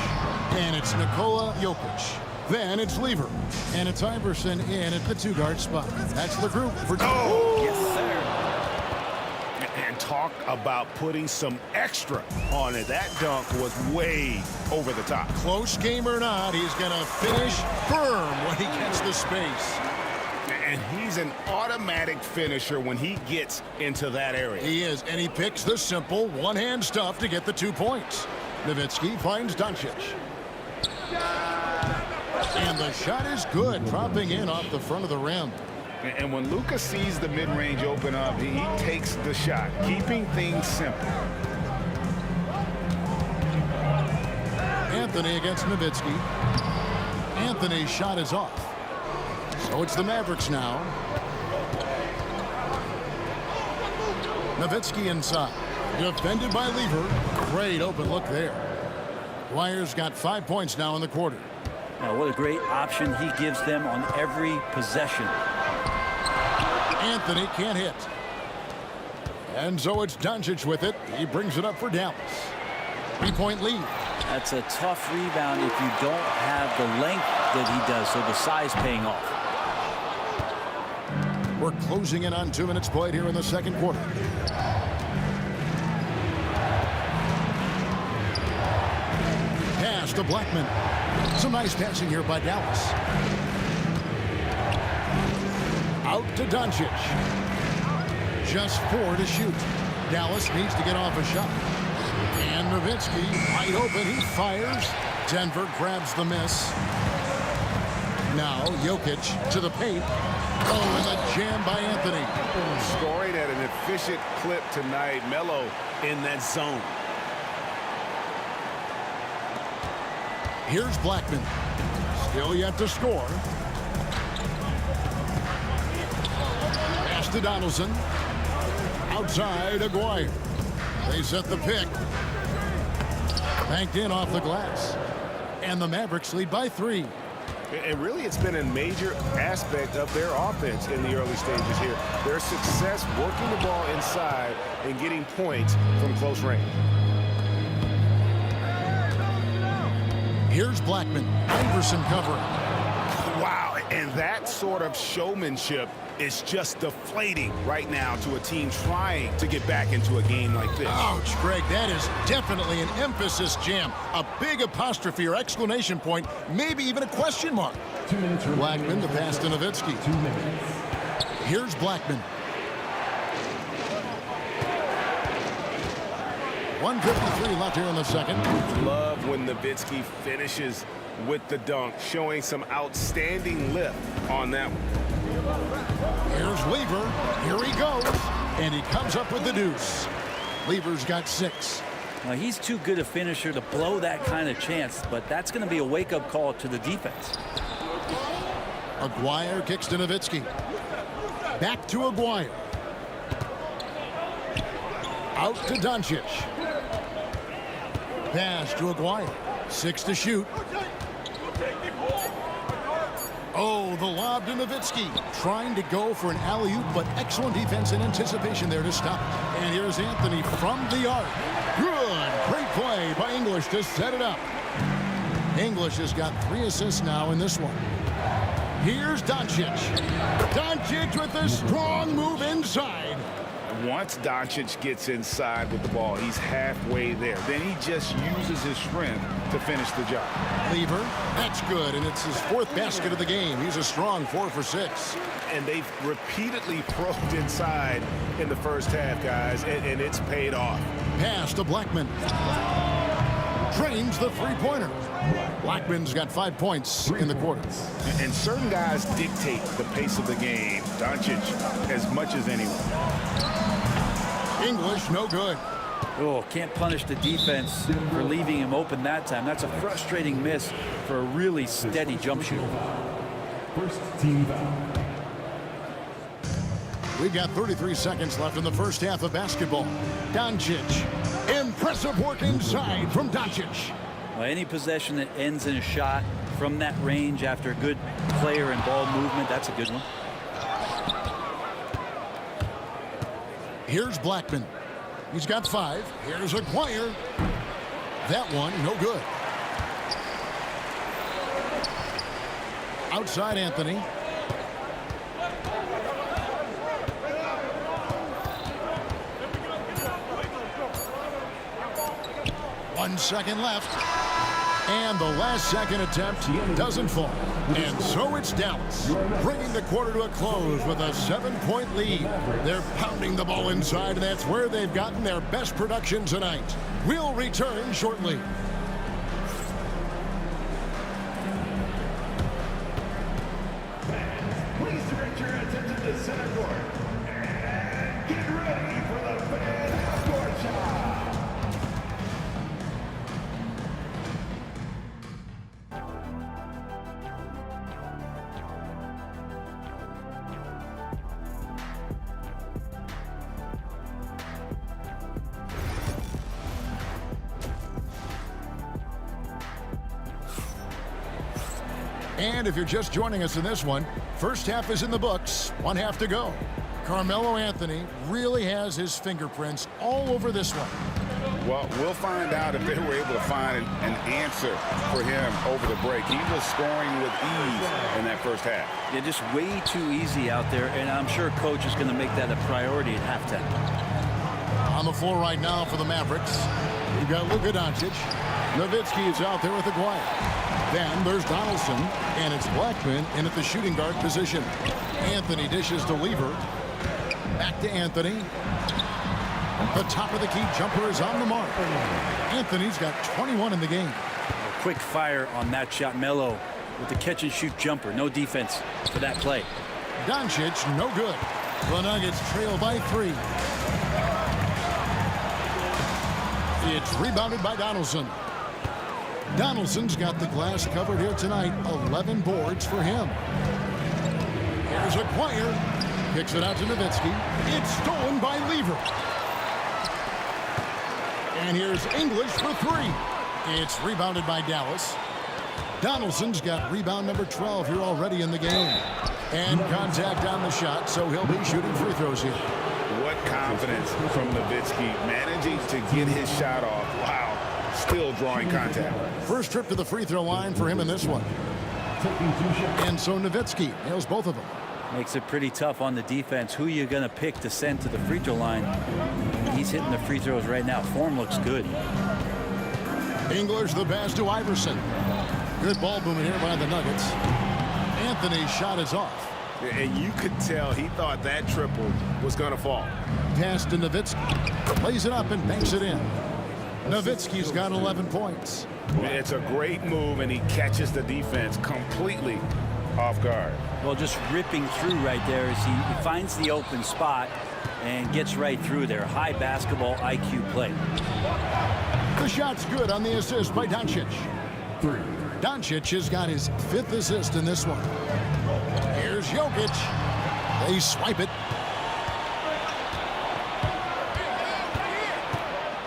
And it's Nikola Jokic. Then it's Lever. And it's Iverson in at the 2-guard spot. That's the group for... Oh! Yes, sir. talk about putting some extra on it. That dunk was way over the top. Close game or not, he's going to finish firm when he gets the space. And he's an automatic finisher when he gets into that area. He is, and he picks the simple one-hand stuff to get the 2 points. Nowitzki finds Doncic. And the shot is good, dropping in off the front of the rim. And when Luka sees the mid-range open up, he takes the shot, keeping things simple. Anthony against Nowitzki. Anthony's shot is off. So it's the Mavericks now. Nowitzki inside. Defended by Lever. Great open look there. Dwyer's got 5 points now in the quarter. Now, what a great option he gives them on every possession. Anthony can't hit. And so it's Doncic with it. He brings it up for Dallas. 3-point lead. That's a tough rebound if you don't have the length that he does, so the size paying off. We're closing in on 2 minutes played here in the second quarter. Pass to Blackman. Some nice passing here by Dallas. Out to Doncic. Just 4 to shoot. Dallas needs to get off a shot. And Nowitzki wide open. He fires. Denver grabs the miss. Now Jokic to the paint. Oh, and the jam by Anthony. Scoring at an efficient clip tonight. Melo in that zone. Here's Blackman. Still yet to score. Pass to Donaldson. Outside, Aguirre. They set the pick. Banked in off the glass. And the Mavericks lead by 3. And really, it's been a major aspect of their offense in the early stages here. Their success working the ball inside and getting points from close range. Here's Blackman. Iverson covering. Wow, and that sort of showmanship is just deflating right now to a team trying to get back into a game like this. Ouch, Greg, that is definitely an emphasis jam. A big apostrophe or exclamation point, maybe even a question mark. 2 minutes. Blackman, the pass to Nowitzki. 2 minutes. Here's Blackman. 1:53 left here in the second. Love when Nowitzki finishes with the dunk, showing some outstanding lift on that one. Here's Lever. Here he goes. And he comes up with the deuce. Lever's got 6. Now, he's too good a finisher to blow that kind of chance, but that's going to be a wake-up call to the defense. Aguirre kicks to Nowitzki. Back to Aguirre. Out to Doncic. Pass to Aguirre. 6 to shoot. Oh, the lob to Nowitzki. Trying to go for an alley-oop, but excellent defense and anticipation there to stop. And here's Anthony from the arc. Good. Great play by English to set it up. English has got 3 assists now in this one. Here's Doncic. Doncic with a strong move inside. Once Doncic gets inside with the ball, he's halfway there. Then he just uses his strength to finish the job. Lever, that's good, and it's his 4th basket of the game. He's a strong 4 for 6. And they've repeatedly probed inside in the first half, guys, and it's paid off. Pass to Blackman. Drains the 3-pointer. Blackman's got 5 points in the quarter. And certain guys dictate the pace of the game. Doncic as much as anyone. English, no good. Oh, can't punish the defense for leaving him open that time. That's a frustrating miss for a really steady jump shooter. First team foul. We've got 33 seconds left in the first half of basketball. Doncic. Impressive work inside from Doncic. Well, any possession that ends in a shot from that range after a good player and ball movement, that's a good one. Here's Blackman. He's got 5. Here's Aguirre. That one, no good. Outside Anthony. 1 second left. And the last second attempt doesn't fall. And so it's Dallas, bringing the quarter to a close with a 7-point lead. They're pounding the ball inside, and that's where they've gotten their best production tonight. We'll return shortly. Please direct your attention to center court. And get ready for the fan half-court shot. And if you're just joining us in this one, first half is in the books, 1 half to go. Carmelo Anthony really has his fingerprints all over this one. Well, we'll find out if they were able to find an answer for him over the break. He was scoring with ease in that first half. Yeah, just way too easy out there, and I'm sure coach is going to make that a priority at halftime. On the floor right now for the Mavericks, you've got Luka Doncic. Nowitzki is out there with Aguirre. Then there's Donaldson, and it's Blackman in at the shooting guard position. Anthony dishes to Lever. Back to Anthony. The top of the key jumper is on the mark. Anthony's got 21 in the game. A quick fire on that shot. Melo with the catch-and-shoot jumper. No defense for that play. Doncic, no good. The Nuggets trail by 3. It's rebounded by Donaldson. Donaldson's got the glass covered here tonight. 11 boards for him. Here's Aguirre. Kicks it out to Nowitzki. It's stolen by Lever. And here's English for 3. It's rebounded by Dallas. Donaldson's got rebound number 12 here already in the game. And contact on the shot, so he'll be shooting free throws here. What confidence from Nowitzki, managing to get his shot off. Wow. Still drawing contact. First trip to the free throw line for him in this one. And so Nowitzki nails both of them. Makes it pretty tough on the defense. Who are you going to pick to send to the free throw line? He's hitting the free throws right now. Form looks good. English the pass to Iverson. Good ball movement here by the Nuggets. Anthony's shot is off. And you could tell he thought that triple was going to fall. Pass to Nowitzki. Lays it up and banks it in. Nowitzki's got 11 points. It's a great move, and he catches the defense completely off guard. Well, just ripping through right there as he finds the open spot and gets right through there. High basketball IQ play. The shot's good on the assist by Doncic. Doncic has got his 5th assist in this one. Here's Jokic. They swipe it.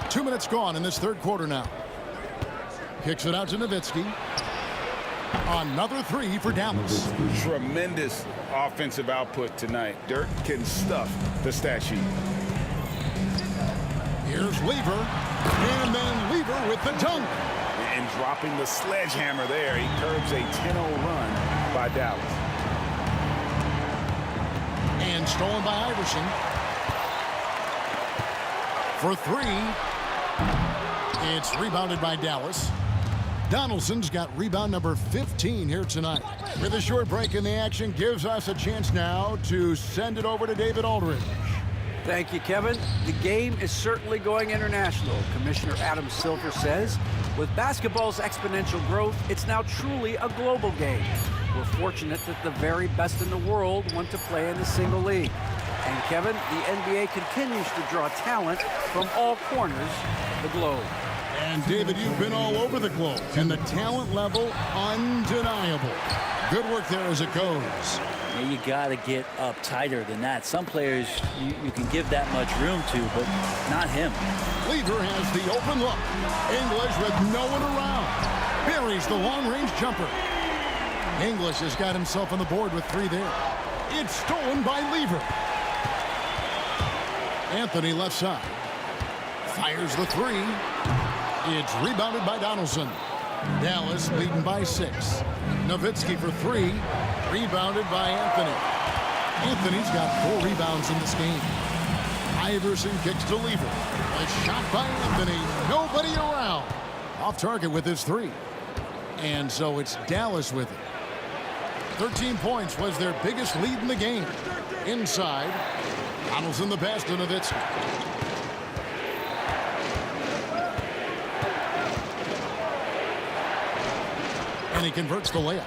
2 minutes gone in this third quarter now. Kicks it out to Nowitzki. Another 3 for Dallas. Tremendous offensive output tonight. Dirk can stuff the stat sheet. Here's Lever. And then Lever with the dunk. And dropping the sledgehammer there. He curbs a 10-0 run by Dallas. And stolen by Iverson. For 3. It's rebounded by Dallas. Donaldson's got rebound number 15 here tonight. With a short break in the action, gives us a chance now to send it over to David Aldridge. Thank you, Kevin. The game is certainly going international. Commissioner Adam Silver says, with basketball's exponential growth, it's now truly a global game. We're fortunate that the very best in the world want to play in the single league. And Kevin, the NBA continues to draw talent from all corners of the globe. And David, you've been all over the globe, and the talent level undeniable. Good work there as it goes. Yeah, you got to get up tighter than that. Some players you can give that much room to, but not him. Lever has the open look. English with no one around. Buries the long-range jumper. English has got himself on the board with 3 there. It's stolen by Lever. Anthony left side. Fires the 3. It's rebounded by Donaldson. Dallas leading by 6. Nowitzki for 3. Rebounded by Anthony. Anthony's got 4 rebounds in this game. Iverson kicks to Lever. A shot by Anthony. Nobody around. Off target with his 3. And so it's Dallas with it. 13 points was their biggest lead in the game. Inside, Donaldson the pass to Nowitzki. And he converts the layup.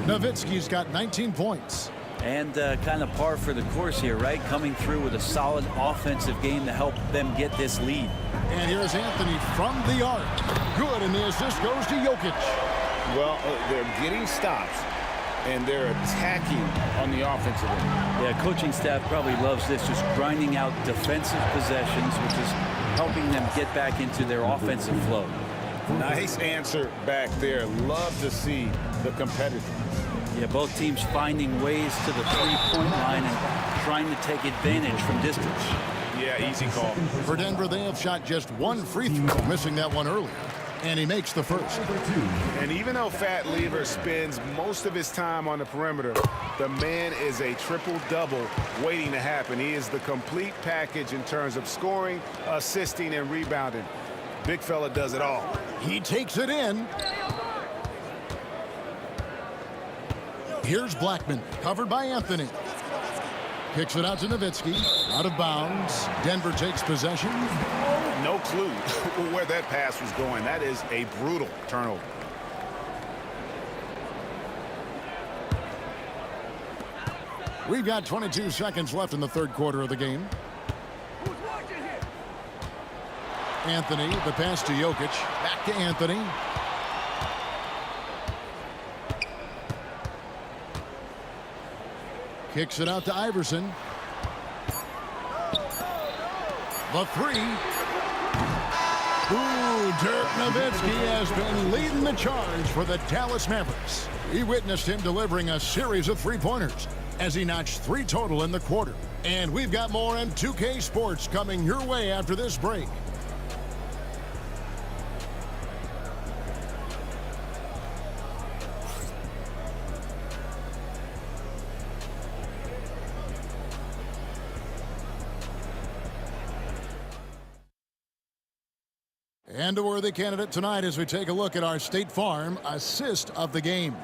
Nowitzki's got 19 points. And kind of par for the course here, right? Coming through with a solid offensive game to help them get this lead. And here's Anthony from the arc. Good, and the assist goes to Jokic. Well, they're getting stops, and they're attacking on the offensive end. Yeah, coaching staff probably loves this, just grinding out defensive possessions, which is helping them get back into their offensive flow. Nice answer back there. Love to see the competitiveness. Yeah, both teams finding ways to the three-point line and trying to take advantage from distance. Yeah, easy call. For Denver, they have shot just one free throw, missing that one earlier. And he makes the first. And even though Fat Lever spends most of his time on the perimeter, the man is a triple-double waiting to happen. He is the complete package in terms of scoring, assisting, and rebounding. Big fella does it all. He takes it in. Here's Blackman, covered by Anthony. Kicks it out to Nowitzki. Out of bounds. Denver takes possession. No clue where that pass was going. That is a brutal turnover. We've got 22 seconds left in the third quarter of the game. Anthony, the pass to Jokic. Back to Anthony. Kicks it out to Iverson. The 3. Ooh, Dirk Nowitzki has been leading the charge for the Dallas Mavericks. We witnessed him delivering a series of three-pointers as he notched 3 total in the quarter. And we've got more on 2K Sports coming your way after this break. And a worthy candidate tonight as we take a look at our State Farm assist of the game.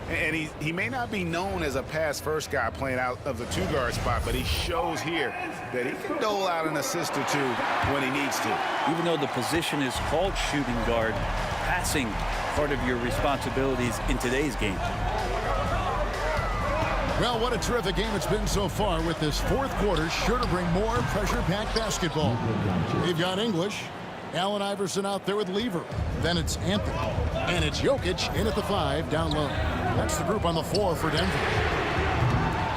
And he may not be known as a pass-first guy playing out of the 2-guard spot, but he shows here that he can dole out an assist or 2 when he needs to. Even though the position is called shooting guard, passing part of your responsibilities in today's game. Well, what a terrific game it's been so far, with this fourth quarter sure to bring more pressure-packed basketball. We've got English. Allen Iverson out there with Lever. Then it's Anthony. And it's Jokic in at the 5 down low. That's the group on the floor for Denver.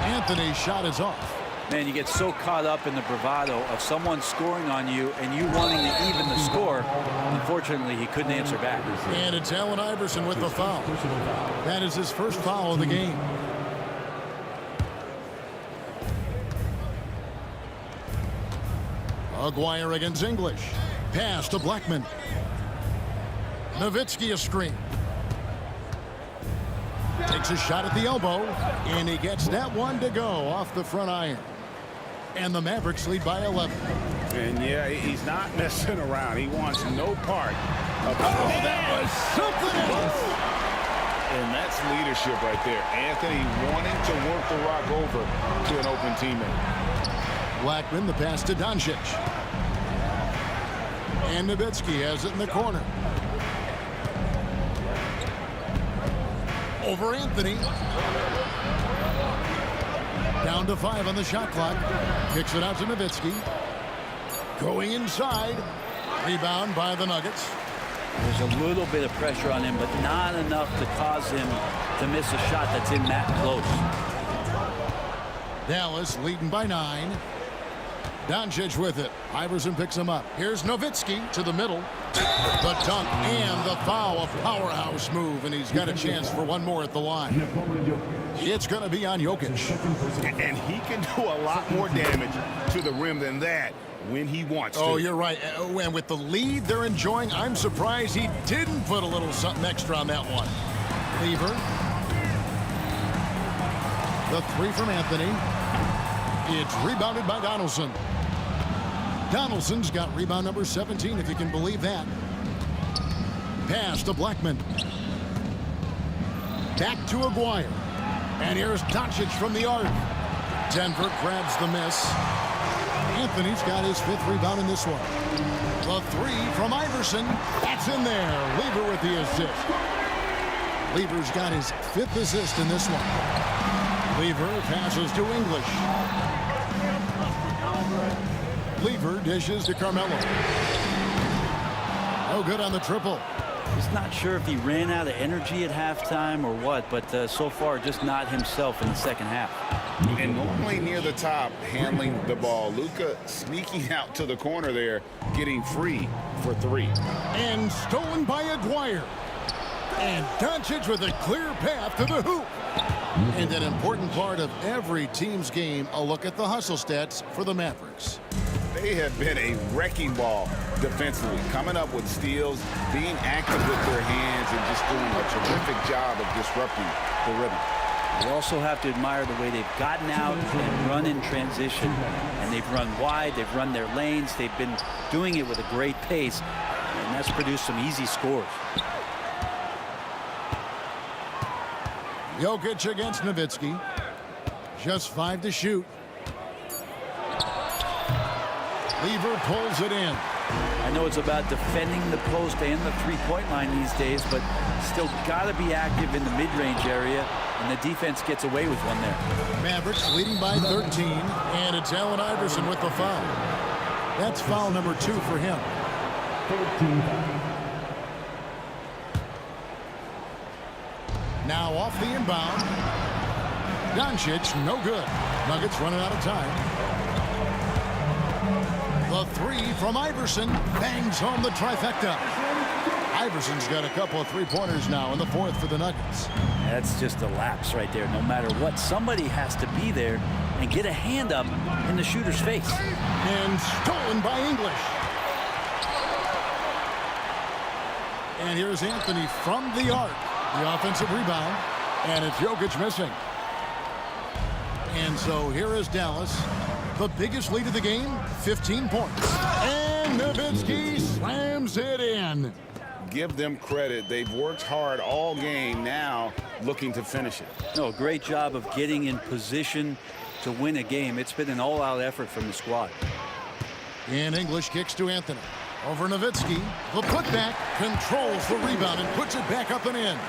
Anthony's shot is off. Man, you get so caught up in the bravado of someone scoring on you and you wanting to even the score. Unfortunately, he couldn't answer back. And it's Allen Iverson with the foul. That is his first foul of the game. Aguirre against English. Pass to Blackman. Nowitzki a screen. Takes a shot at the elbow, and he gets that one to go off the front iron. And the Mavericks lead by 11. And yeah, he's not messing around. He wants no part of the that was something else. And that's leadership right there. Anthony wanting to work the rock over to an open teammate. Blackman, the pass to Doncic. And Nowitzki has it in the corner. Over Anthony. Down to 5 on the shot clock. Kicks it out to Nowitzki. Going inside. Rebound by the Nuggets. There's a little bit of pressure on him, but not enough to cause him to miss a shot that's in that close. Dallas leading by 9. Doncic with it. Iverson picks him up. Here's Nowitzki to the middle. The dunk and the foul. A powerhouse move, and he's got a chance for one more at the line. It's going to be on Jokic. And he can do a lot more damage to the rim than that when he wants to. Oh, you're right. And with the lead they're enjoying, I'm surprised he didn't put a little something extra on that one. Lever. The 3 from Anthony. It's rebounded by Donaldson. Donaldson's got rebound number 17, if you can believe that. pass to Blackman. Back to Aguirre. And here's Doncic from the arc. Denver grabs the miss. Anthony's got his 5th rebound in this one. The 3 from Iverson. That's in there. Lever with the assist. Lever's got his 5th assist in this one. Lever passes to English. Lever dishes to Carmelo. No good on the triple. Just not sure if he ran out of energy at halftime or what, but so far just not himself in the second half. And normally near the top, handling the ball. Luka sneaking out to the corner there, getting free for 3. And stolen by Aguirre. And Doncic with a clear path to the hoop. And an important part of every team's game, a look at the hustle stats for the Mavericks. They have been a wrecking ball defensively, coming up with steals, being active with their hands, and just doing a terrific job of disrupting the rhythm. You also have to admire the way they've gotten out and run in transition. And they've run wide, they've run their lanes, they've been doing it with a great pace, and that's produced some easy scores. Jokic against Nowitzki. Just 5 to shoot. Lever pulls it in. I know it's about defending the post and the three-point line these days, but still got to be active in the mid-range area, and the defense gets away with one there. Mavericks leading by 13, and it's Allen Iverson with the foul. That's foul number 2 for him. Now off the inbound. Doncic, no good. Nuggets running out of time. The 3 from Iverson bangs home the trifecta. Iverson's got a couple of three-pointers now in the 4th for the Nuggets. That's just a lapse right there. No matter what, somebody has to be there and get a hand up in the shooter's face. And stolen by English. And here's Anthony from the arc. The offensive rebound. And it's Jokic missing. And so here is Dallas. The biggest lead of the game, 15 points. And Nowitzki slams it in. Give them credit. They've worked hard all game, now looking to finish it. No, great job of getting in position to win a game. It's been an all-out effort from the squad. And English kicks to Anthony. Over Nowitzki. The putback controls the rebound and puts it back up and in.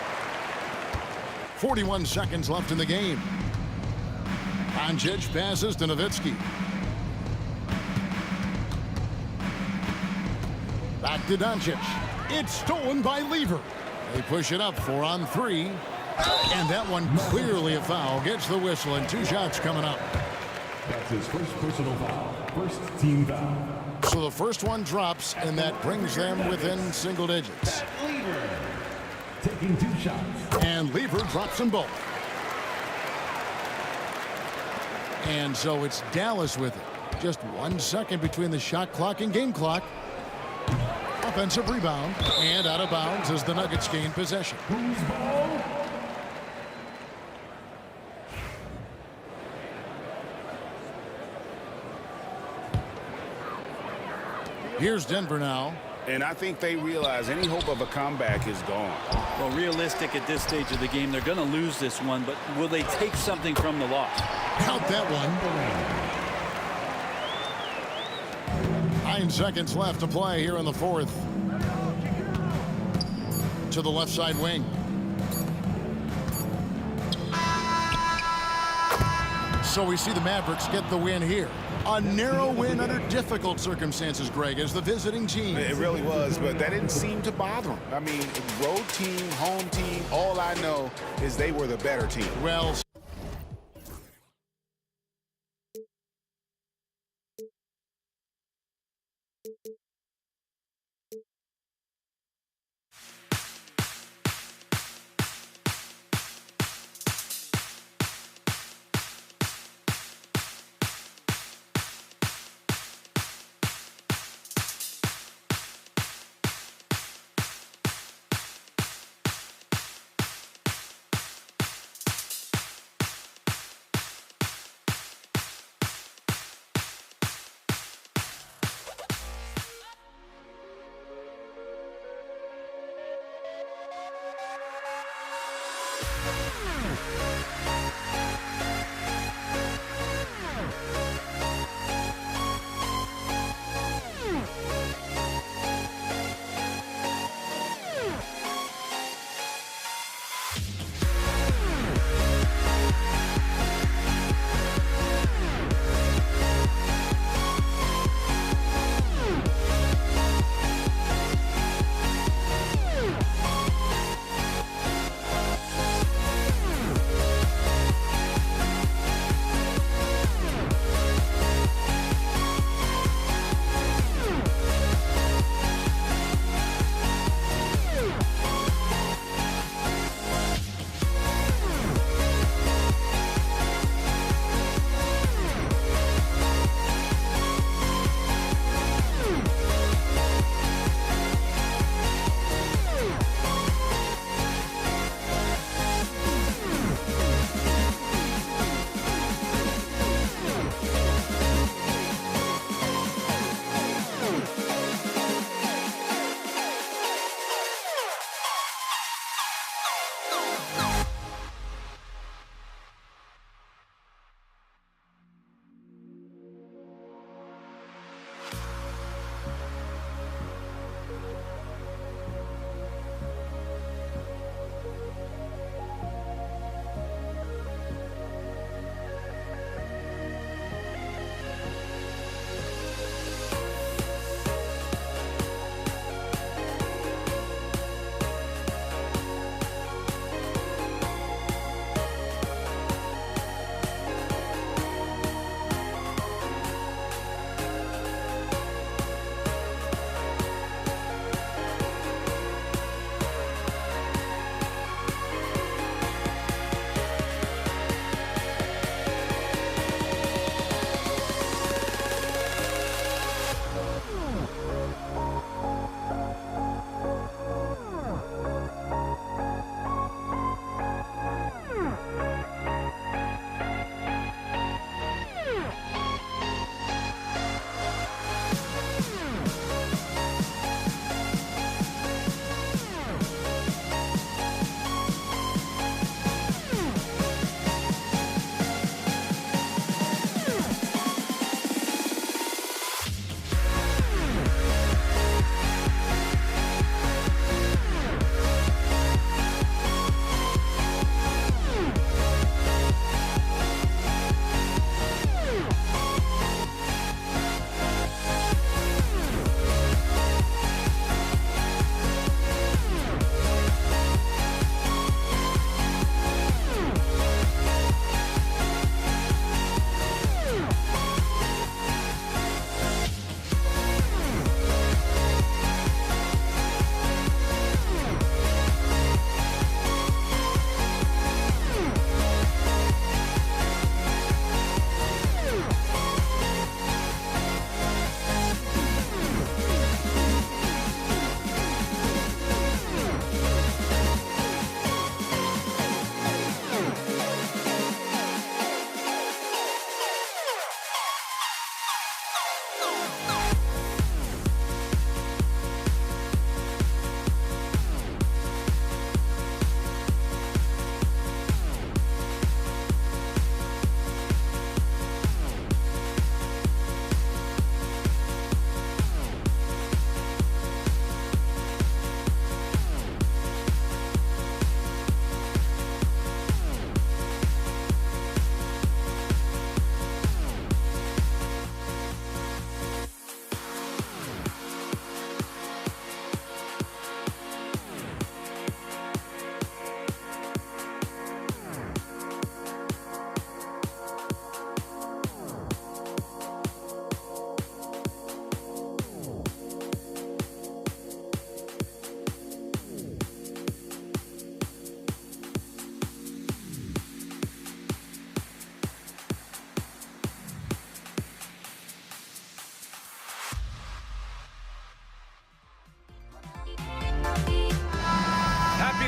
41 seconds left in the game. Doncic passes to Nowitzki. Back to Doncic. It's stolen by Lever. They push it up 4 on 3. And that one clearly a foul. Gets the whistle and 2 shots coming up. That's his first personal foul. First team foul. So the first one drops, and that brings them within single digits. Lever taking 2 shots. And Lever drops them both. And so it's Dallas with it. Just 1 second between the shot clock and game clock. Offensive rebound. And out of bounds as the Nuggets gain possession. Here's Denver now. And I think they realize any hope of a comeback is gone. Well, realistic at this stage of the game, they're going to lose this one, but will they take something from the loss? Count that one. 9 seconds left to play here in the 4th. To the left side wing. So we see the Mavericks get the win here. A narrow win under difficult circumstances, Greg, as the visiting team. It really was, but that didn't seem to bother them. I mean, road team, home team, all I know is they were the better team. Well,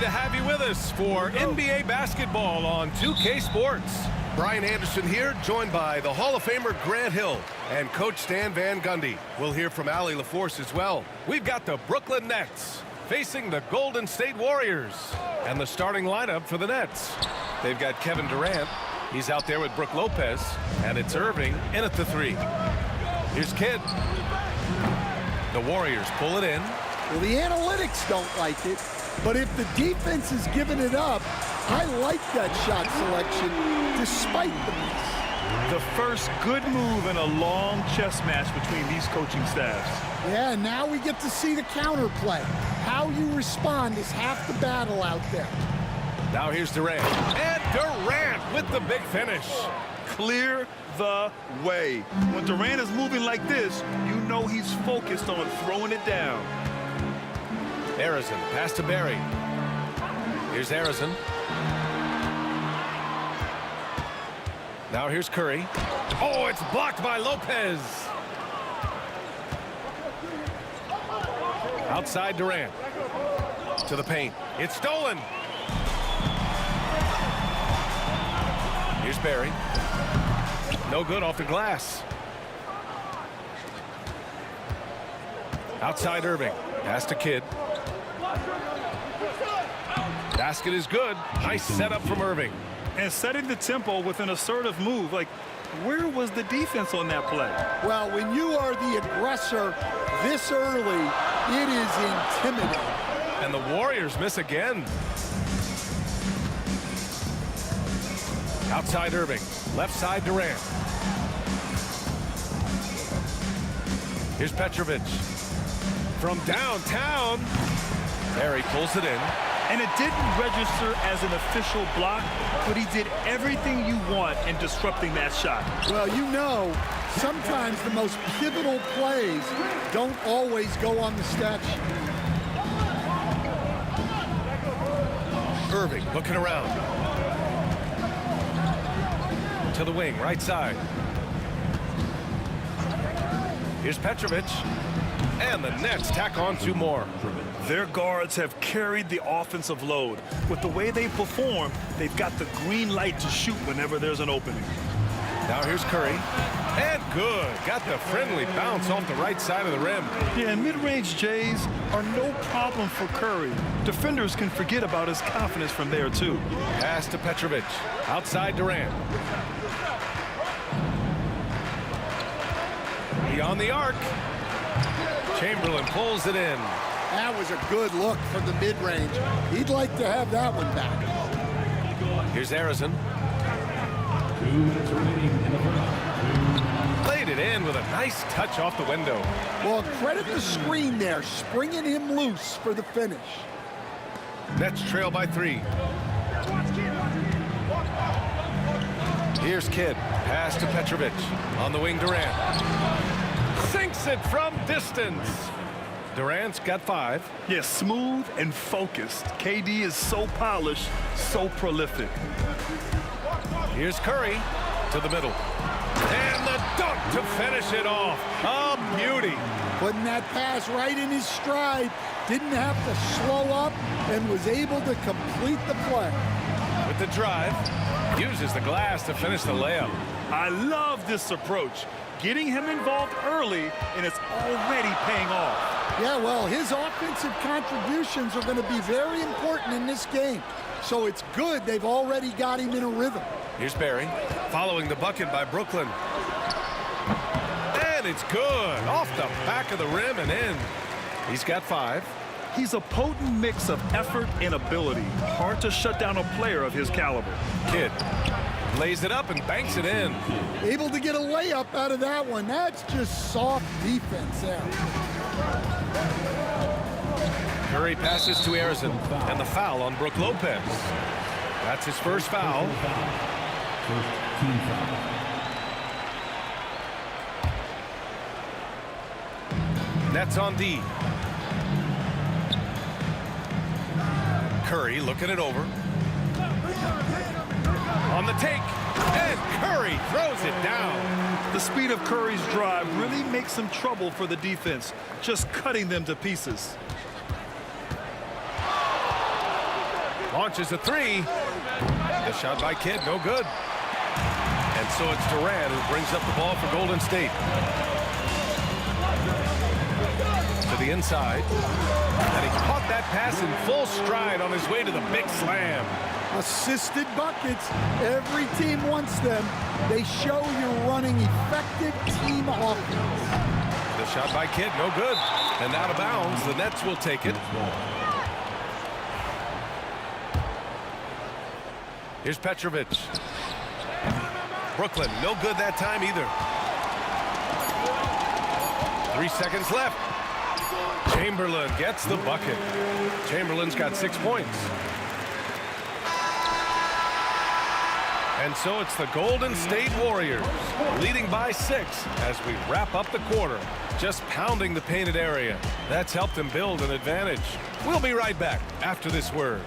To have you with us for NBA basketball on 2K Sports. Brian Anderson here, joined by the Hall of Famer Grant Hill and Coach Stan Van Gundy. We'll hear from Allie LaForce as well. We've got the Brooklyn Nets facing the Golden State Warriors. And the starting lineup for the Nets. They've got Kevin Durant. He's out there with Brook Lopez. And it's Irving in at the 3. Here's Kidd. The Warriors pull it in. Well, the analytics don't like it. But if the defense is giving it up, I like that shot selection despite the miss. The first good move in a long chess match between these coaching staffs. Yeah, now we get to see the counterplay. How you respond is half the battle out there. Now here's Durant. And Durant with the big finish. Clear the way. When Durant is moving like this, you know he's focused on throwing it down. Arizon, pass to Barry. Here's Arizon. Now here's Curry. Oh, it's blocked by Lopez. Outside Durant. To the paint. It's stolen. Here's Barry. No good off the glass. Outside Irving. Pass to Kidd. Basket is good. Nice setup from Irving. And setting the tempo with an assertive move. Like, where was the defense on that play? Well, when you are the aggressor this early, it is intimidating. And the Warriors miss again. Outside Irving. Left side Durant. Here's Petrovic. From downtown. Barry pulls it in. And it didn't register as an official block, but he did everything you want in disrupting that shot. Well, you know, sometimes the most pivotal plays don't always go on the stat sheet. Irving looking around. To the wing, right side. Here's Petrovic. And the Nets tack on 2 more. Their guards have carried the offensive load. With the way they perform, they've got the green light to shoot whenever there's an opening. Now here's Curry. And good. Got the friendly bounce off the right side of the rim. Yeah, and mid-range Jays are no problem for Curry. Defenders can forget about his confidence from there, too. Pass to Petrovic. Outside Durant. Beyond the arc. Chamberlain pulls it in. That was a good look from the mid-range. He'd like to have that one back. Here's Arizon. Played it in with a nice touch off the window. Well, credit the screen there, springing him loose for the finish. Nets trail by 3. Here's Kidd. Pass to Petrovic. On the wing, Durant. Sinks it from distance. Durant's got 5. Yeah, smooth and focused. KD is so polished, so prolific. Here's Curry to the middle. And the dunk to finish it off. A beauty. Putting that pass right in his stride. Didn't have to slow up and was able to complete the play. With the drive, uses the glass to finish the layup. I love this approach. Getting him involved early, and it's already paying off. Yeah, well, his offensive contributions are going to be very important in this game. So it's good they've already got him in a rhythm. Here's Barry, following the bucket by Brooklyn. And it's good, off the back of the rim and in. He's got 5. He's a potent mix of effort and ability. Hard to shut down a player of his caliber. Kidd lays it up and banks it in. Able to get a layup out of that one. That's just soft defense there. Curry passes to Arizon, and the foul on Brook Lopez. That's his first foul. Nets on D. Curry looking it over. On the take, and Curry throws it down. The speed of Curry's drive really makes some trouble for the defense, just cutting them to pieces. Launches a 3. The shot by Kidd, no good. And so it's Durant who brings up the ball for Golden State. To the inside. And he caught that pass in full stride on his way to the big slam. Assisted buckets. Every team wants them. They show you're running effective team offense. The shot by Kidd, no good. And out of bounds, the Nets will take it. Here's Petrovic. Brooklyn, no good that time either. 3 seconds left. Chamberlain gets the bucket. Chamberlain's got 6 points. And so it's the Golden State Warriors leading by 6 as we wrap up the quarter. Just pounding the painted area. That's helped them build an advantage. We'll be right back after this word.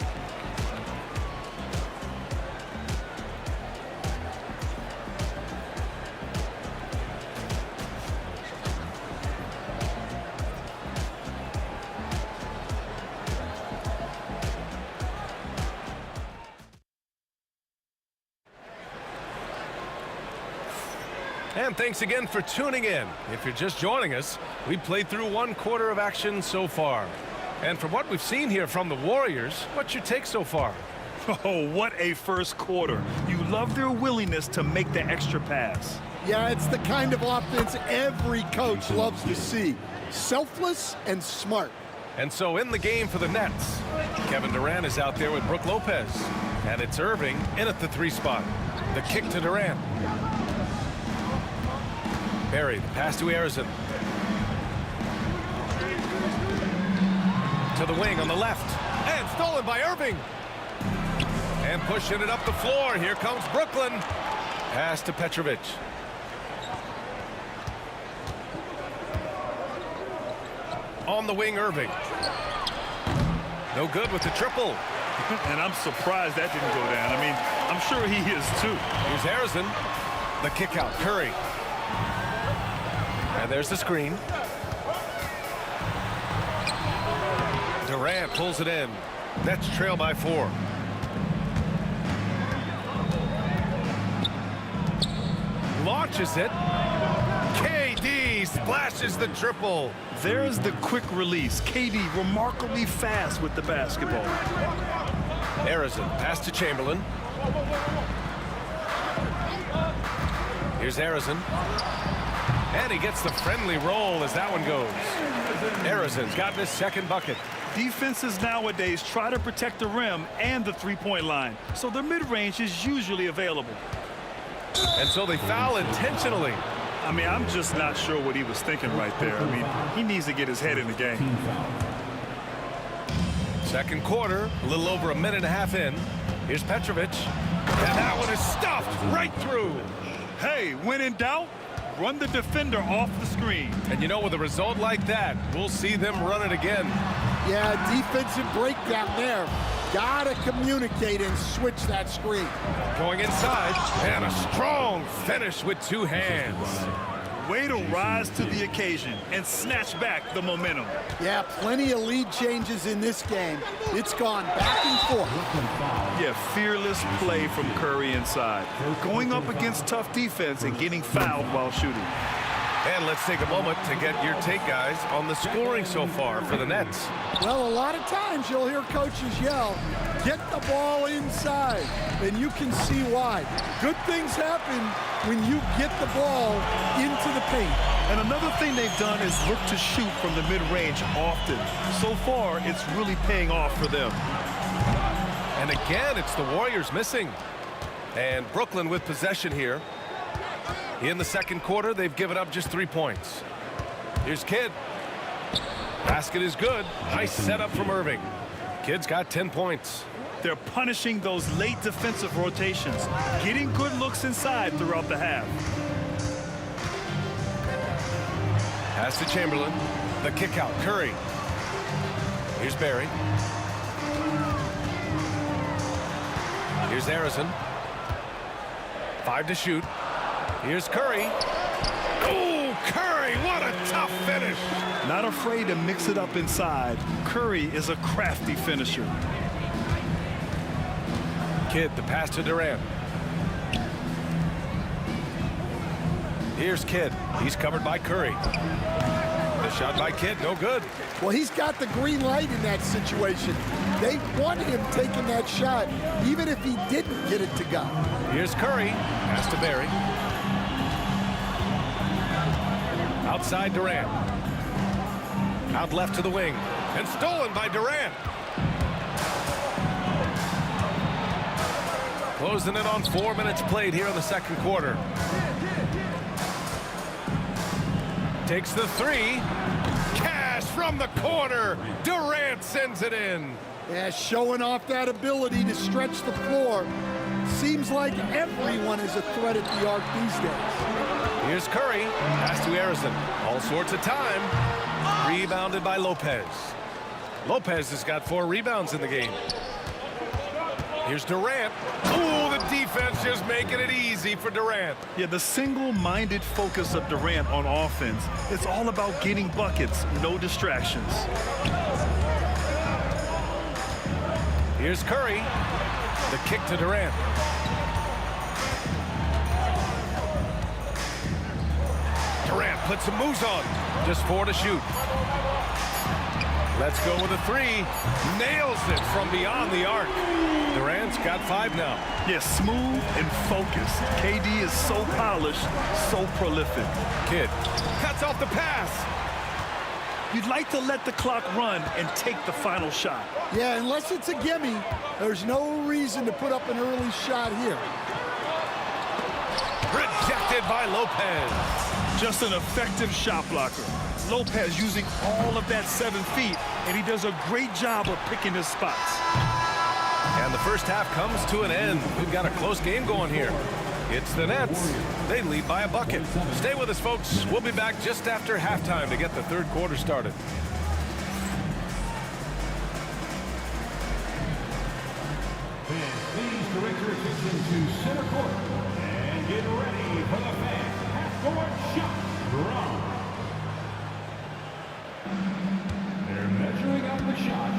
And thanks again for tuning in. If you're just joining us, we played through 1 quarter of action so far. And from what we've seen here from the Warriors, what's your take so far? Oh, what a first quarter. You love their willingness to make the extra pass. Yeah, it's the kind of offense every coach loves to see. Selfless and smart. And so in the game for the Nets, Kevin Durant is out there with Brook Lopez. And it's Irving in at the 3 spot. The kick to Durant. Barry, the pass to Arizon. To the wing on the left. And stolen by Irving. And pushing it up the floor. Here comes Brooklyn. Pass to Petrovic. On the wing, Irving. No good with the triple. And I'm surprised that didn't go down. I mean, I'm sure he is too. Here's Arizon. The kick out. Curry. And there's the screen. Durant pulls it in. Nets trail by 4. Launches it. KD splashes the triple. There's the quick release. KD remarkably fast with the basketball. Harrison, pass to Chamberlain. Here's Harrison. And he gets the friendly roll as that one goes. Harrison's gotten his second bucket. Defenses nowadays try to protect the rim and the three-point line, so the mid-range is usually available. And so they foul intentionally. I mean, I'm just not sure what he was thinking right there. I mean, he needs to get his head in the game. Second quarter, a little over a minute and a half in. Here's Petrovic. And that one is stuffed right through. Hey, when in doubt, run the defender off the screen. And you know, with a result like that, we'll see them run it again. Yeah, defensive breakdown there. Gotta communicate and switch that screen. Going inside, and a strong finish with 2 hands. Way to rise to the occasion and snatch back the momentum. Yeah, plenty of lead changes in this game. It's gone back and forth. Yeah, fearless play from Curry inside. Going up against tough defense and getting fouled while shooting. And let's take a moment to get your take, guys, on the scoring so far for the Nets. Well, a lot of times you'll hear coaches yell, get the ball inside, and you can see why. Good things happen when you get the ball into the paint. And another thing they've done is look to shoot from the mid-range often. So far, it's really paying off for them. And again, it's the Warriors missing. And Brooklyn with possession here. In the second quarter, they've given up just 3 points. Here's Kidd. Basket is good. Nice setup from Irving. Kidd's got 10 points. They're punishing those late defensive rotations, getting good looks inside throughout the half. Pass to Chamberlain. The kick out. Curry. Here's Barry. Here's Harrison. 5 to shoot. Here's Curry. Oh, Curry, what a tough finish. Not afraid to mix it up inside. Curry is a crafty finisher. Kidd, the pass to Durant. Here's Kidd. He's covered by Curry. The shot by Kidd, no good. Well, he's got the green light in that situation. They want him taking that shot, even if he didn't get it to go. Here's Curry. Pass to Barry. Outside Durant. Out left to the wing. And stolen by Durant. Closing it on 4 minutes played here in the second quarter. Takes the 3. Cash from the corner. Durant sends it in. Yeah, showing off that ability to stretch the floor. Seems like everyone is a threat at the arc these days. Here's Curry. Pass to Harrison. All sorts of time. Rebounded by Lopez. Lopez has got 4 rebounds in the game. Here's Durant. Oh, the defense just making it easy for Durant. Yeah, the single-minded focus of Durant on offense. It's all about getting buckets, no distractions. Here's Curry. The kick to Durant. Durant puts some moves on. Just 4 to shoot. Let's go with a 3. Nails it from beyond the arc. Durant's got 5 now. Yeah, smooth and focused. KD is so polished, so prolific. Kidd cuts off the pass. You'd like to let the clock run and take the final shot. Yeah, unless it's a gimme, there's no reason to put up an early shot here. Rejected by Lopez. Just an effective shot blocker. Lopez using all of that 7 feet, and he does a great job of picking his spots. And the first half comes to an end. We've got a close game going here. It's the Nets. They lead by a bucket. Stay with us, folks. We'll be back just after halftime to get the third quarter started. Please direct your attention to center court and get ready for the fast half-court shot draw. They're measuring up the shot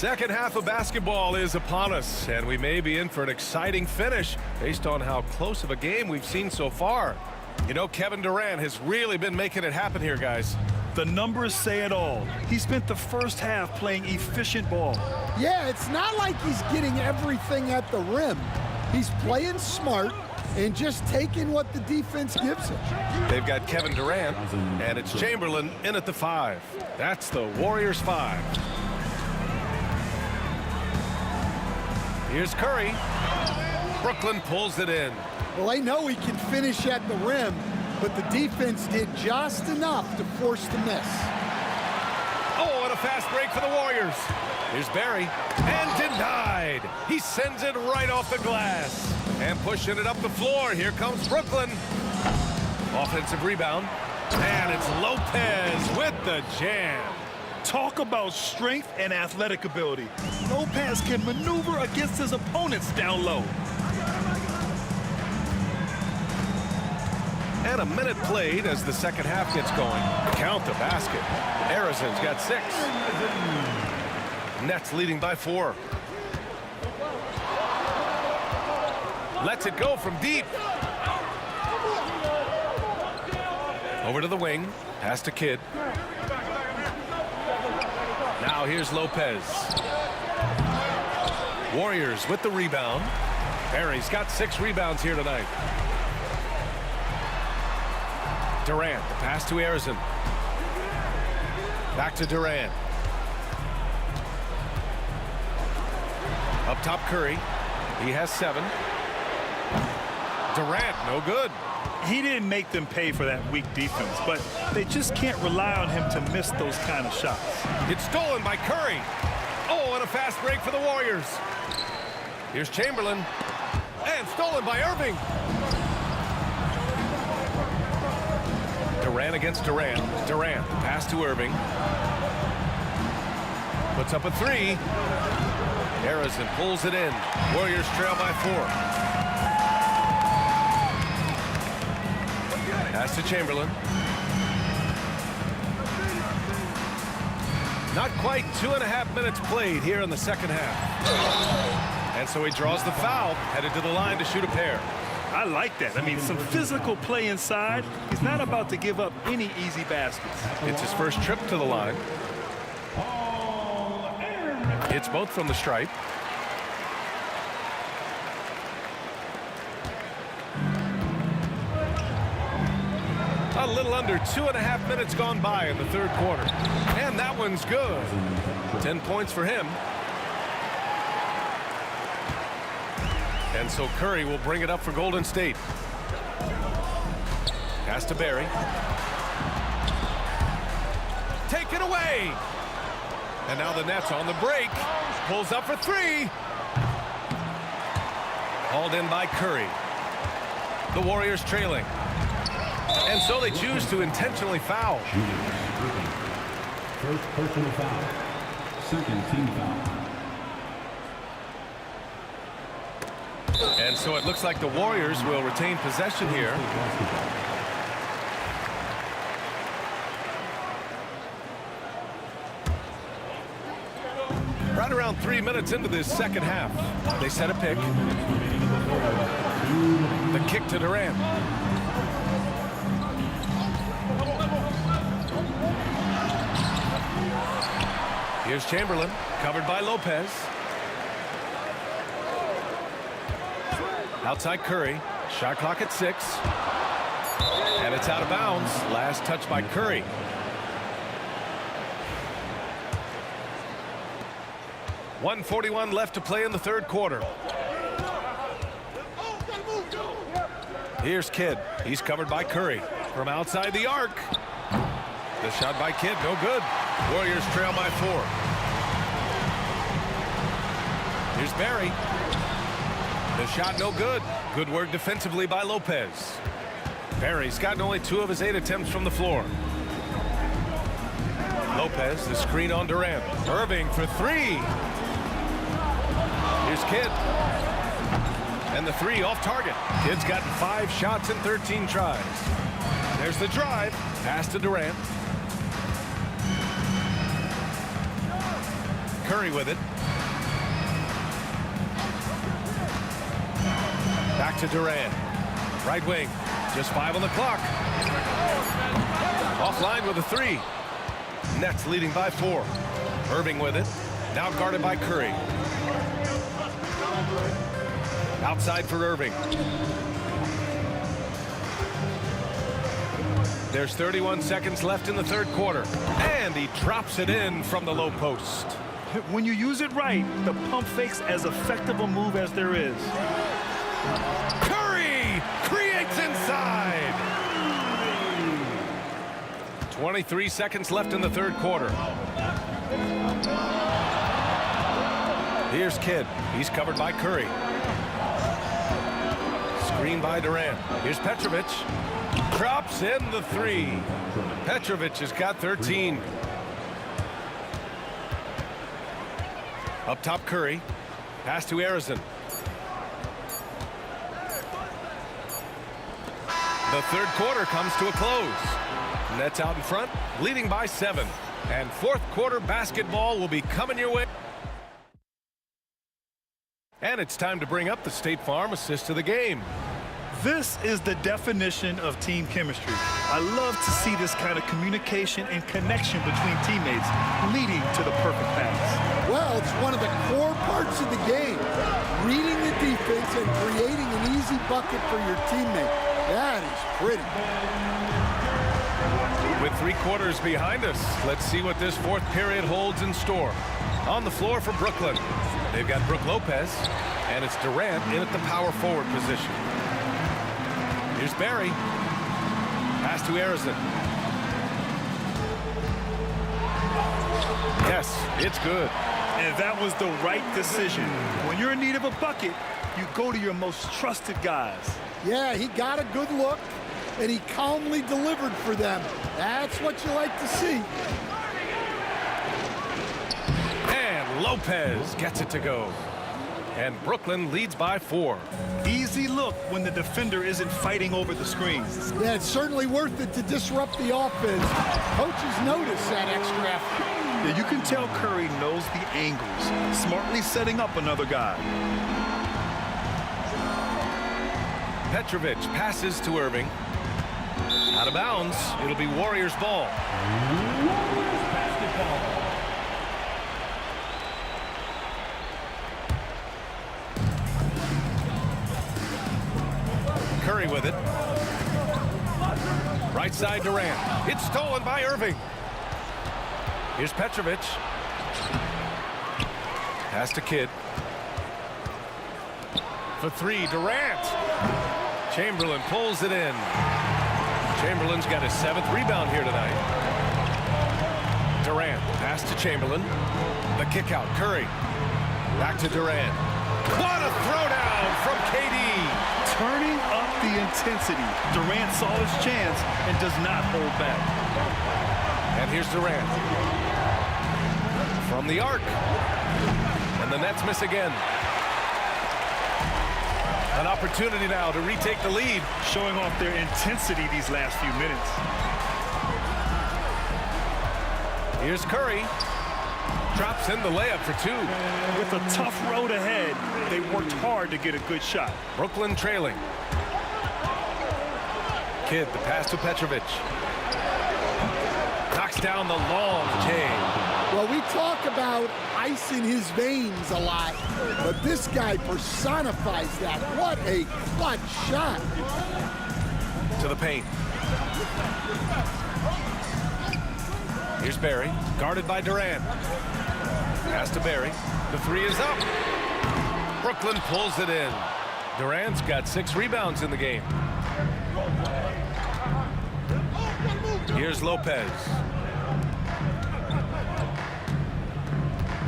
Second half of basketball is upon us, and we may be in for an exciting finish based on how close of a game we've seen so far. You know, Kevin Durant has really been making it happen here, guys. The numbers say it all. He spent the first half playing efficient ball. Yeah, it's not like he's getting everything at the rim. He's playing smart and just taking what the defense gives him. They've got Kevin Durant, and it's Chamberlain in at the 5. That's the Warriors 5. Here's Curry. Brooklyn pulls it in. Well, they know he can finish at the rim, but the defense did just enough to force the miss. Oh, and a fast break for the Warriors. Here's Barry, and denied. He sends it right off the glass. And pushing it up the floor, here comes Brooklyn. Offensive rebound, and it's Lopez with the jam. Talk about strength and athletic ability. Lopez can maneuver against his opponents down low. And a minute played as the second half gets going. Count the basket. Harrison's got 6. Nets leading by 4. Lets it go from deep. Over to the wing. Pass to Kidd. Now here's Lopez. Warriors with the rebound. Barry's got 6 rebounds here tonight. Durant, the pass to Harrison. Back to Durant. Up top, Curry. He has 7. Durant, no good. He didn't make them pay for that weak defense, but they just can't rely on him to miss those kind of shots. It's stolen by Curry. Oh, and a fast break for the Warriors. Here's Chamberlain. And stolen by Irving. Durant against Durant. Durant, pass to Irving. Puts up a 3. Harrison pulls it in. Warriors trail by 4. Pass to Chamberlain. Not quite 2.5 minutes played here in the second half. And so he draws the foul, headed to the line to shoot a pair. I like that. I mean, some physical play inside. He's not about to give up any easy baskets. It's his first trip to the line. It's both from the stripe. A little under 2.5 minutes gone by in the third quarter. And that one's good. 10 points for him. And so Curry will bring it up for Golden State. Pass to Barry. Take it away. And now the Nets on the break. Pulls up for 3. Hauled in by Curry. The Warriors trailing. And so they choose to intentionally foul. First personal foul. Second team foul. And so it looks like the Warriors will retain possession here. Right around 3 minutes into this second half. They set a pick. The kick to Durant. Here's Chamberlain, covered by Lopez. Outside Curry, shot clock at 6. And it's out of bounds. Last touch by Curry. .141 left to play in the third quarter. Here's Kidd. He's covered by Curry. From outside the arc. The shot by Kidd, no good. Warriors trail by 4. Here's Barry. The shot no good. Good work defensively by Lopez. Barry's gotten only 2 of his 8 attempts from the floor. Lopez, the screen on Durant. Irving for 3. Here's Kidd. And the 3 off target. Kidd's gotten 5 shots in 13 tries. There's the drive. Pass to Durant. Curry with it. Back to Durant. Right wing. Just 5 on the clock. Offline with a 3. Nets leading by 4. Irving with it. Now guarded by Curry. Outside for Irving. There's 31 seconds left in the third quarter. And he drops it in from the low post. When you use it right, the pump fake's as effective a move as there is. Curry creates inside. 23 seconds left in the third quarter. Here's Kidd. He's covered by Curry. Screen by Durant. Here's Petrovic. Drops in the 3. Petrovic has got 13. Up top, Curry. Pass to Arizin. The third quarter comes to a close. Nets out in front, leading by 7. And fourth quarter basketball will be coming your way. And it's time to bring up the State Farm assist of the game. This is the definition of team chemistry. I love to see this kind of communication and connection between teammates leading to the perfect pass. Well, it's one of the core parts of the game. Reading the defense and creating an easy bucket for your teammate. That is pretty. With 3 quarters behind us, let's see what this fourth period holds in store. On the floor for Brooklyn, they've got Brook Lopez, and it's Durant in at the power forward position. Here's Barry. Pass to Arizin. Yes, it's good. And that was the right decision. When you're in need of a bucket, you go to your most trusted guys. Yeah, he got a good look, and he calmly delivered for them. That's what you like to see. And Lopez gets it to go. And Brooklyn leads by 4. Easy look when the defender isn't fighting over the screen. Yeah, it's certainly worth it to disrupt the offense. Coaches notice that extra effort. Yeah, you can tell Curry knows the angles, smartly setting up another guy. Petrovic passes to Irving. Out of bounds. It'll be Warriors ball. Curry with it. Right side Durant. It's stolen by Irving. Here's Petrovic. Pass to Kidd. For 3, Durant. Chamberlain pulls it in. Chamberlain's got his 7th rebound here tonight. Durant, pass to Chamberlain. The kick out, Curry. Back to Durant. What a throwdown from KD. Turning up the intensity. Durant saw his chance and does not hold back. And here's Durant. From the arc. And the Nets miss again. An opportunity now to retake the lead. Showing off their intensity these last few minutes. Here's Curry. Drops in the layup for 2. With a tough road ahead, they worked hard to get a good shot. Brooklyn trailing. Kidd, the pass to Petrovic. Knocks down the long J. Well, we talk about ice in his veins a lot, but this guy personifies that. What a clutch shot. To the paint. Here's Barry, guarded by Durant. Pass to Barry. The 3 is up. Brooklyn pulls it in. Durant's got 6 rebounds in the game. Here's Lopez.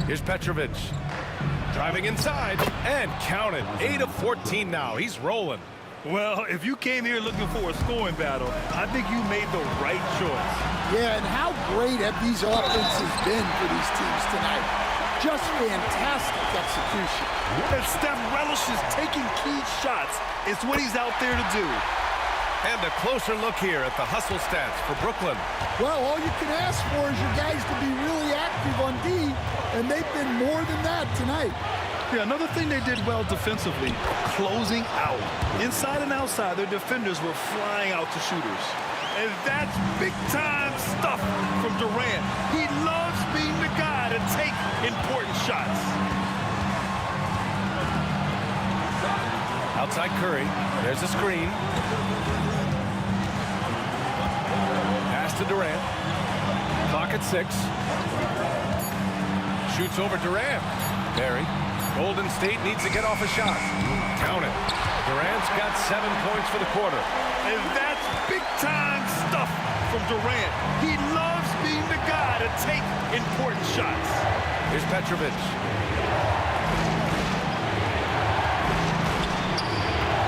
Here's Petrovic. Driving inside and counted. 8 of 14 now. He's rolling. Well, if you came here looking for a scoring battle, I think you made the right choice. Yeah, and how great have these offenses been for these teams tonight? Just fantastic execution. And Steph relishes taking key shots. It's what he's out there to do. And a closer look here at the hustle stats for Brooklyn. Well, all you can ask for is your guys to be really active on D and they've been more than that tonight. Yeah, another thing they did well defensively, closing out. Inside and outside, their defenders were flying out to shooters. And that's big-time stuff from Durant. He loves being the guy to take important shots. Outside Curry. There's a screen. Pass to Durant. Clock at 6. Shoots over Durant. Barry. Golden State needs to get off a shot. Count it. Durant's got 7 points for the quarter. And that's big-time stuff from Durant. He loves being the guy to take important shots. Here's Petrovic.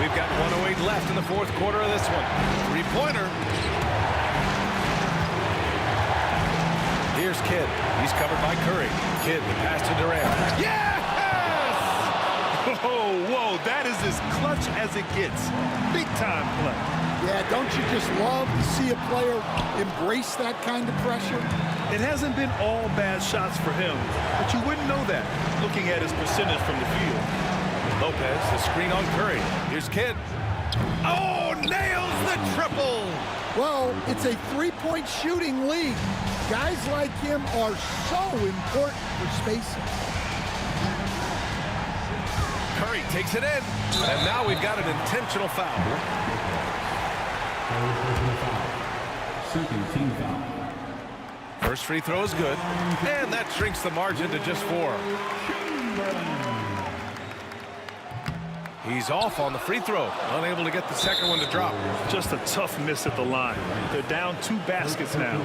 We've got 1:08 left in the fourth quarter of this one. Three-pointer. Here's Kidd. He's covered by Curry. Kidd, the pass to Durant. Yes! Whoa, that is as clutch as it gets. Big-time play. Yeah, don't you just love to see a player embrace that kind of pressure? It hasn't been all bad shots for him, but you wouldn't know that looking at his percentage from the field. Lopez, the screen on Curry. Here's Kidd. Oh, nails the triple! Well, it's a three-point shooting league. Guys like him are so important for spacing. Curry takes it in, and now we've got an intentional foul. Second team foul. First free throw is good, and that shrinks the margin to just 4. He's off on the free throw, unable to get the second one to drop. Just a tough miss at the line. They're down 2 baskets now.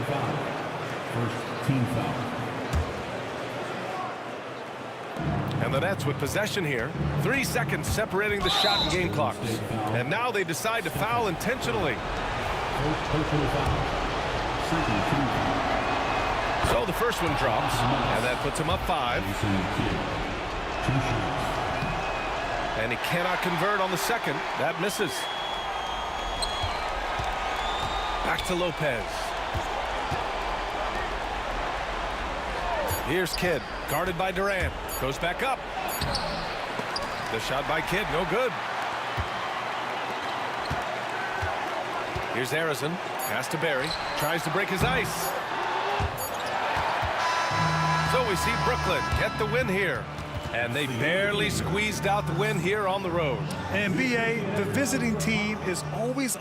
First team foul. And the Nets with possession here. 3 seconds separating the shot and game clocks. And now they decide to foul intentionally. Personal foul. Second team foul. So the first one drops, and that puts him up 5. 2 shots. And he cannot convert on the second. That misses. Back to Lopez. Here's Kidd, guarded by Durant. Goes back up. The shot by Kidd, no good. Here's Harrison. Pass to Barry. Tries to break his ice. So we see Brooklyn get the win here. And they barely squeezed out the win here on the road. And BA, the visiting team is always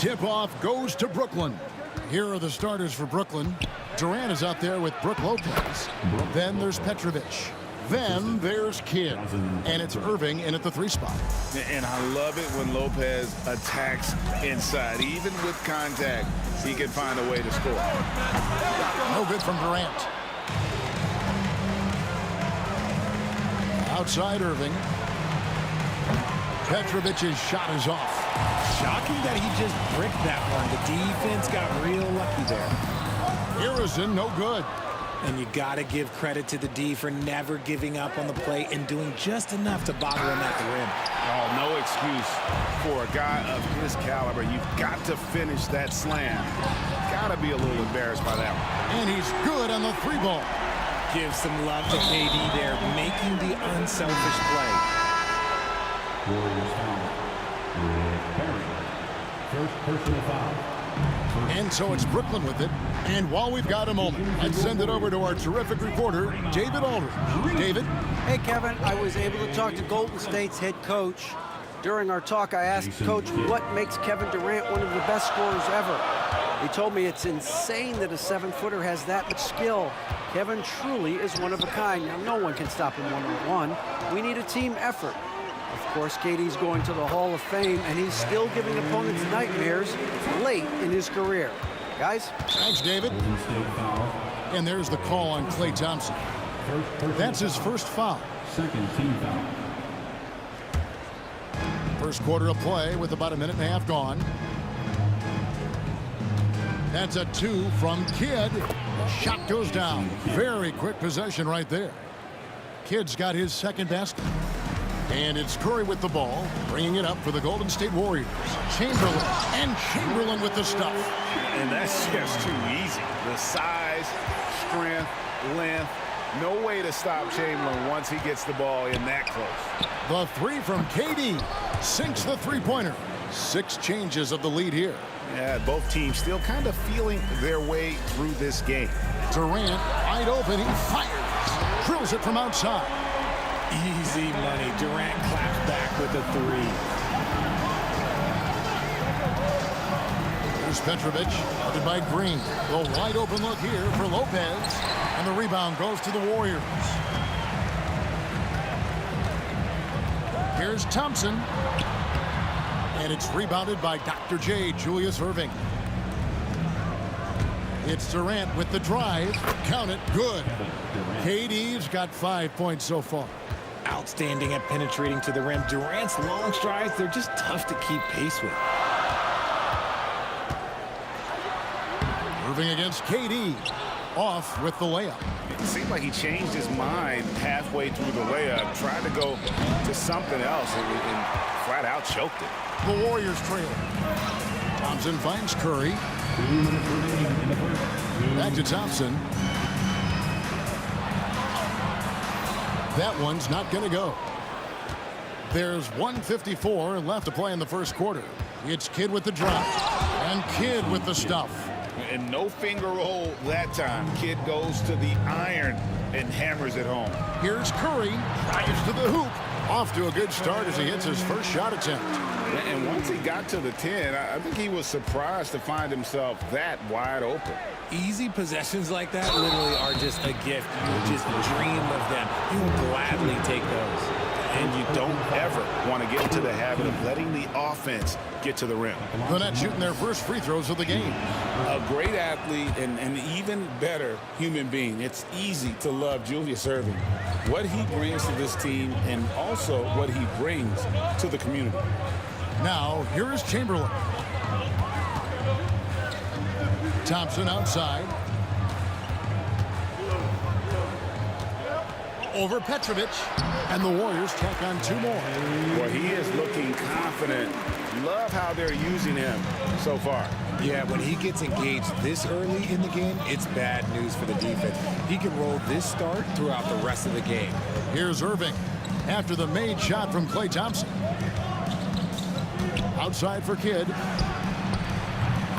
Tip-off goes to Brooklyn. Here are the starters for Brooklyn. Durant is out there with Brook Lopez. Then there's Petrovic. Then there's Kidd. And it's Irving in at the 3 spot. And I love it when Lopez attacks inside. Even with contact, he can find a way to score. No good from Durant. Outside Irving. Petrovic's shot is off. Shocking that he just bricked that one. The defense got real lucky there. Harrison, no good. And you got to give credit to the D for never giving up on the play and doing just enough to bother him at the rim. Oh, no excuse for a guy of his caliber. You've got to finish that slam. Got to be a little embarrassed by that one. And he's good on the 3 ball. Give some love to KD there, making the unselfish play. Warriors foul. First personal foul. And so it's Brooklyn with it. And while we've got a moment, let's send it over to our terrific reporter, David Aldridge. David? Hey, Kevin, I was able to talk to Golden State's head coach. During our talk, I asked Coach what makes Kevin Durant one of the best scorers ever. He told me it's insane that a 7-footer has that much skill. Kevin truly is one of a kind. Now, no one can stop him one-on-one. We need a team effort. Of course, KD's going to the Hall of Fame, and he's still giving opponents nightmares late in his career. Guys? Thanks, David. And there's the call on Klay Thompson. That's his first foul. Second team foul. First quarter of play with about a minute and a half gone. That's a 2 from Kidd. Shot goes down. Very quick possession right there. Kidd's got his second basket. And it's Curry with the ball, bringing it up for the Golden State Warriors. Chamberlain, and Chamberlain with the stuff. And that's just too easy. The size, strength, length. No way to stop Chamberlain once he gets the ball in that close. The 3 from KD sinks the 3-pointer. 6 changes of the lead here. Yeah, both teams still kind of feeling their way through this game. Durant, wide open, he fires. Drills it from outside. Easy money. Durant claps back with a 3. Here's Petrovic, guarded by Green. The wide open look here for Lopez. And the rebound goes to the Warriors. Here's Thompson. And it's rebounded by Dr. J, Julius Irving. It's Durant with the drive. Count it, good. KD's got 5 points so far. Outstanding at penetrating to the rim. Durant's long strides, they're just tough to keep pace with. Moving against KD. Off with the layup. It seemed like he changed his mind halfway through the layup, tried to go to something else, and flat out choked it. The Warriors trail. Thompson finds Curry. Back to Thompson. That one's not going to go. There's 1:54 left to play in the first quarter. It's Kidd with the drop. And Kidd with the stuff. And no finger roll that time. Kidd goes to the iron and hammers it home. Here's Curry. Drives to the hoop. Off to a good start as he hits his first shot attempt. And once he got to the 10, I think he was surprised to find himself that wide open. Easy possessions like that literally are just a gift. You just dream of them. You will gladly take those. And you don't ever want to get into the habit of letting the offense get to the rim. The Nets shooting their first free throws of the game. A great athlete and an even better human being. It's easy to love Julius Irving. What he brings to this team and also what he brings to the community. Now, here is Chamberlain. Thompson outside. Over Petrovic. And the Warriors tack on 2 more. Well, he is looking confident. Love how they're using him so far. Yeah, when he gets engaged this early in the game, it's bad news for the defense. He can roll this start throughout the rest of the game. Here's Irving after the made shot from Klay Thompson. Outside for Kidd.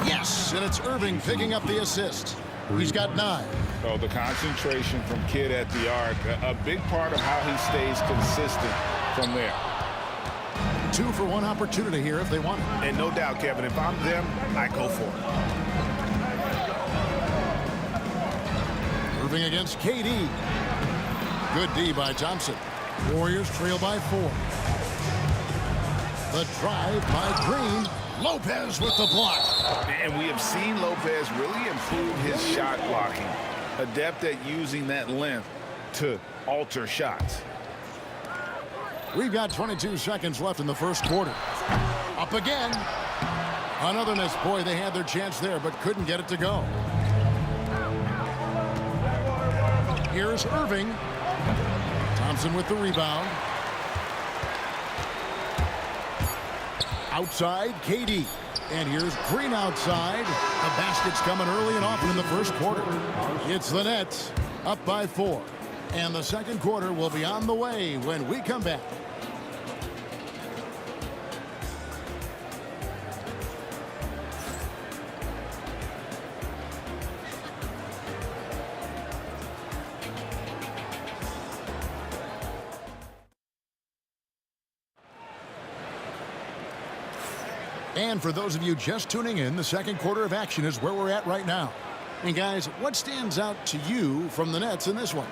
Yes, and it's Irving picking up the assist. He's got 9. Oh, the concentration from Kidd at the arc, a big part of how he stays consistent from there. 2-for-1 opportunity here if they want it. And no doubt, Kevin, if I'm them, I go for it. Irving against KD. Good D by Thompson. Warriors trail by 4. The drive by Green. Lopez with the block. And we have seen Lopez really improve his shot blocking. Adept at using that length to alter shots. We've got 22 seconds left in the first quarter. Up again. Another miss. Boy, they had their chance there, but couldn't get it to go. Here's Irving. Thompson with the rebound. Outside, KD. And here's Green outside. The basket's coming early and often in the first quarter. It's the Nets up by 4. And the second quarter will be on the way when we come back. And for those of you just tuning in, the second quarter of action is where we're at right now. And guys, what stands out to you from the Nets in this one?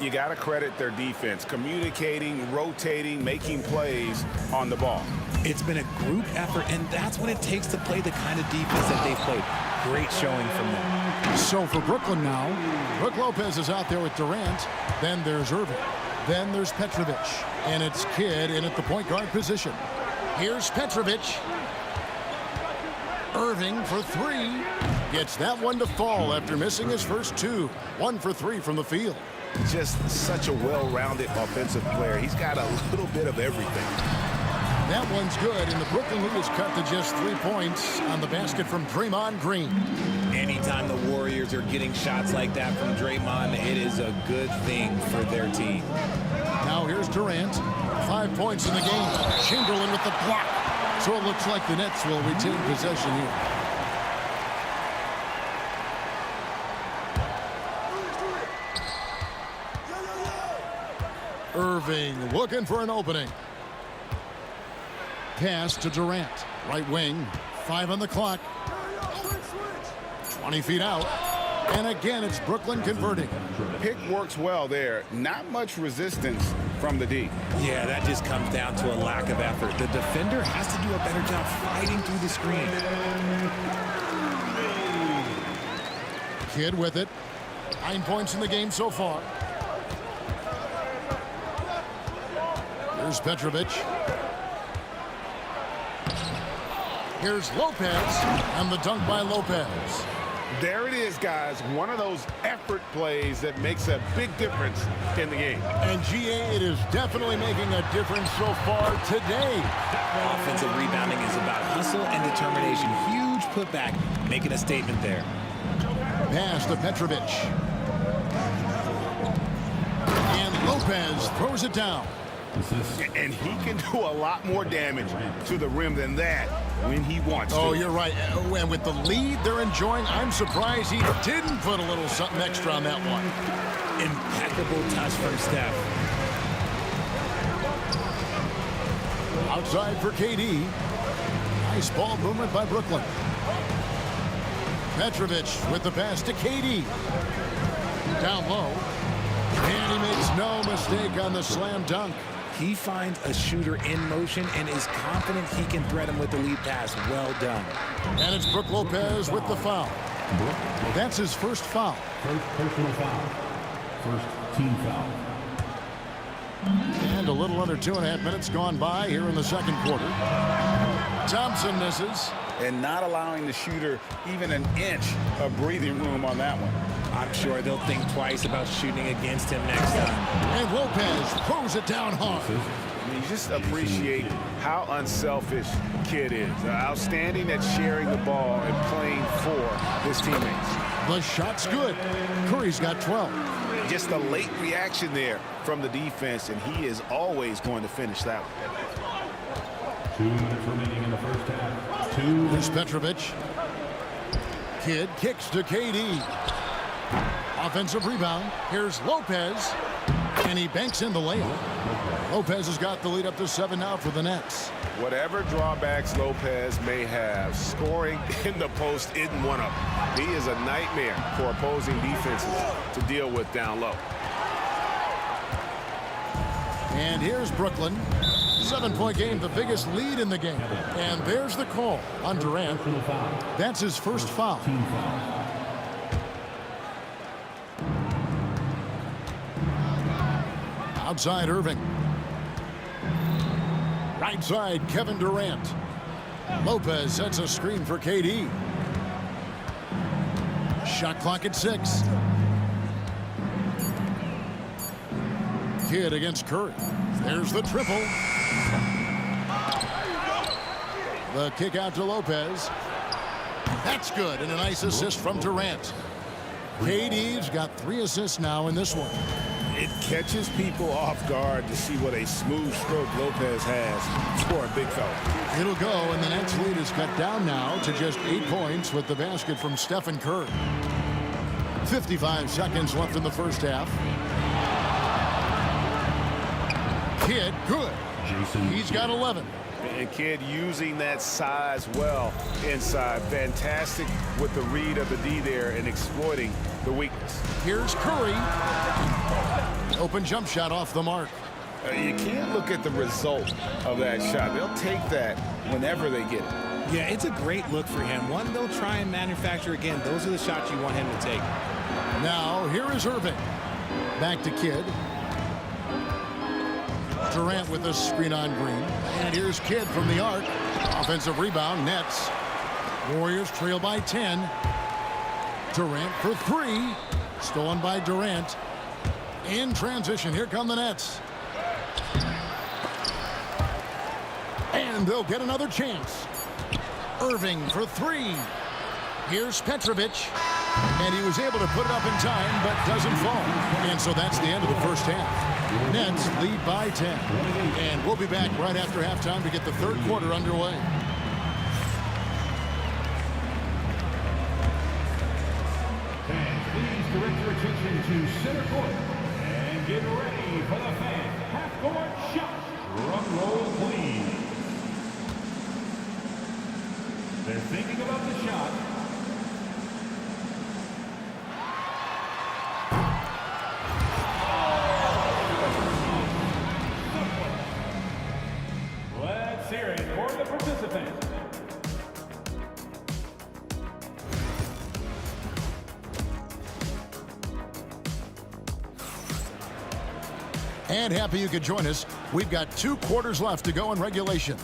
You got to credit their defense, communicating, rotating, making plays on the ball. It's been a group effort, and that's what it takes to play the kind of defense that they've played. Great showing from them. So for Brooklyn now, Brook Lopez is out there with Durant. Then there's Irving. Then there's Petrovic. And it's Kidd in at the point guard position. Here's Petrovic. Irving for 3. Gets that one to fall after missing his first 2. 1 for 3 from the field. Just such a well-rounded offensive player. He's got a little bit of everything. That one's good, and the Brooklyn lead is cut to just 3 points on the basket from Draymond Green. Anytime the Warriors are getting shots like that from Draymond, it is a good thing for their team. Now here's Durant. 5 points in the game. Chamberlain with the block. So it looks like the Nets will retain possession here. Irving looking for an opening. Pass to Durant. Right wing. 5 on the clock. 20 feet out. And again, it's Brooklyn converting. Pick works well there. Not much resistance from the D. Yeah, that just comes down to a lack of effort. The defender has to do a better job fighting through the screen. Kidd with it. 9 points in the game so far. Here's Petrovic. Here's Lopez. And the dunk by Lopez. There it is, guys. One of those effort plays that makes a big difference in the game. And GA, it is definitely making a difference so far today. Offensive rebounding is about hustle and determination. Huge putback, making a statement there. Pass to Petrovic. And Lopez throws it down. And he can do a lot more damage to the rim than that when he wants to. Oh, you're right. And with the lead they're enjoying, I'm surprised he didn't put a little something extra on that one. Impeccable touch from Steph. Outside for KD. Nice ball movement by Brooklyn. Petrovic with the pass to KD. Down low. And he makes no mistake on the slam dunk. He finds a shooter in motion and is confident he can thread him with the lead pass. Well done. And it's Brook Lopez with the foul. That's his first foul. First personal foul. First team foul. And a little under 2.5 minutes gone by here in the second quarter. Thompson misses. And not allowing the shooter even an inch of breathing room on that one. I'm sure they'll think twice about shooting against him next time. And Lopez throws it down hard. You just appreciate how unselfish Kidd is. Outstanding at sharing the ball and playing for his teammates. The shot's good. Curry's got 12. Just a late reaction there from the defense, and he is always going to finish that one. 2 minutes remaining in the first half. Here's Petrovic. Kidd kicks to KD. Offensive rebound. Here's Lopez. And he banks in the layup. Lopez has got the lead up to 7 now for the Nets. Whatever drawbacks Lopez may have, scoring in the post isn't one of them. He is a nightmare for opposing defenses to deal with down low. And here's Brooklyn. 7-point game, the biggest lead in the game. And there's the call on Durant. That's his first foul. Outside Irving. Right side, Kevin Durant. Lopez sets a screen for KD. Shot clock at 6. Kidd against Curry. There's the triple. The kick out to Lopez. That's good, and a nice assist from Durant. KD's got 3 assists now in this one. It catches people off guard to see what a smooth stroke Lopez has for a big fella. It'll go, and the Nets lead is cut down now to just 8 points with the basket from Stephen Curry. 55 seconds left in the first half. Kidd, good. He's got 11. And Kidd using that size well inside. Fantastic with the read of the D there and exploiting the weakness. Here's Curry. Open jump shot off the mark. You can't look at the result of that shot. They'll take that whenever they get it. Yeah, it's a great look for him. One they'll try and manufacture again. Those are the shots you want him to take. Now, here is Irving. Back to Kidd. Durant with a screen on Green. And here's Kidd from the arc. Offensive rebound, Nets. Warriors trail by 10. Durant for 3. Stolen by Durant. In transition, here come the Nets. And they'll get another chance. Irving for 3. Here's Petrovic. And he was able to put it up in time, but doesn't fall. And so that's the end of the first half. Nets lead by 10. And we'll be back right after halftime to get the third quarter underway. Fans, please direct your attention to center court and get ready for the fan half-court shot. Drum roll, please. They're thinking about the shot. Let's hear it for the participants. And happy you could join us. We've got 2 quarters left to go in regulation.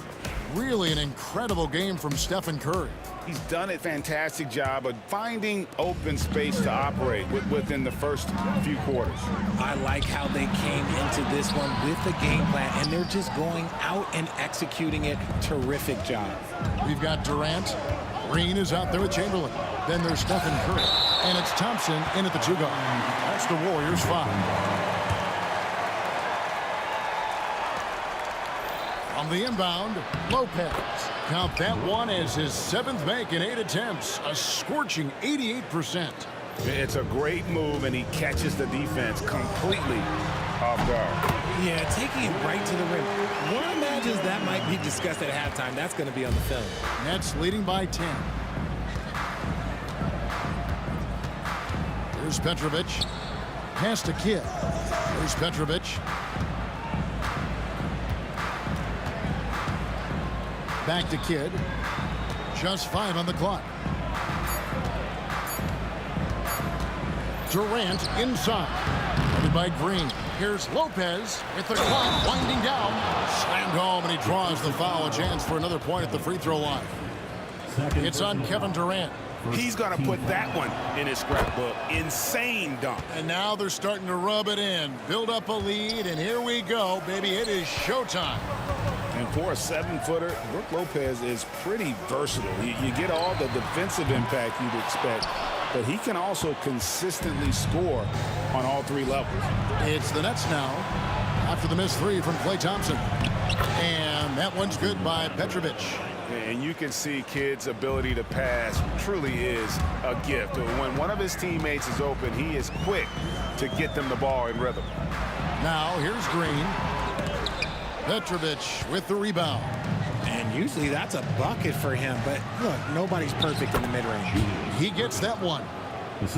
Really an incredible game from Stephen Curry. He's done a fantastic job of finding open space to operate within the first few quarters. I like how they came into this one with the game plan, and they're just going out and executing it. Terrific job. We've got Durant. Green is out there with Chamberlain. Then there's Stephen Curry. And it's Thompson in at the 2 guard. That's the Warriors' 5. On the inbound, Lopez. Count that one as his 7th make in 8 attempts. A scorching 88%. It's a great move, and he catches the defense completely off guard. Yeah, taking it right to the rim. One imagines that might be discussed at halftime. That's going to be on the film. Nets leading by 10. Here's Petrovic. Pass to Kidd. Here's Petrovic. Back to Kidd. Just 5 on the clock. Durant inside. Headed by Green. Here's Lopez with the clock winding down. Slammed home, and he draws the foul. A chance for another point at the free throw line. It's on Kevin Durant. He's going to put that one in his scrapbook. Insane dunk. And now they're starting to rub it in. Build up a lead, and here we go, baby. It is showtime. And for a 7-footer, Brook Lopez is pretty versatile. You get all the defensive impact you'd expect, but he can also consistently score on all 3 levels. It's the Nets now after the missed 3 from Klay Thompson. And that one's good by Petrovic. And you can see Kidd's ability to pass truly is a gift. When one of his teammates is open, he is quick to get them the ball in rhythm. Now here's Green. Petrovic with the rebound. And usually that's a bucket for him, but look, nobody's perfect in the mid-range. He gets that one.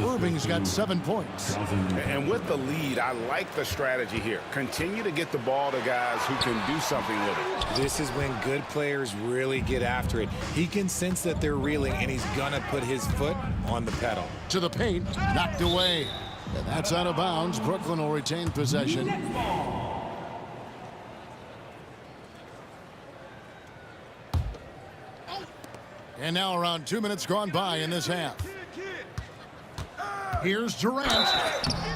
Irving's got 7 points. And with the lead, I like the strategy here. Continue to get the ball to guys who can do something with it. This is when good players really get after it. He can sense that they're reeling, and he's going to put his foot on the pedal. To the paint, knocked away. And that's out of bounds. Brooklyn will retain possession. And now around 2 minutes gone by in this half. Here's Durant.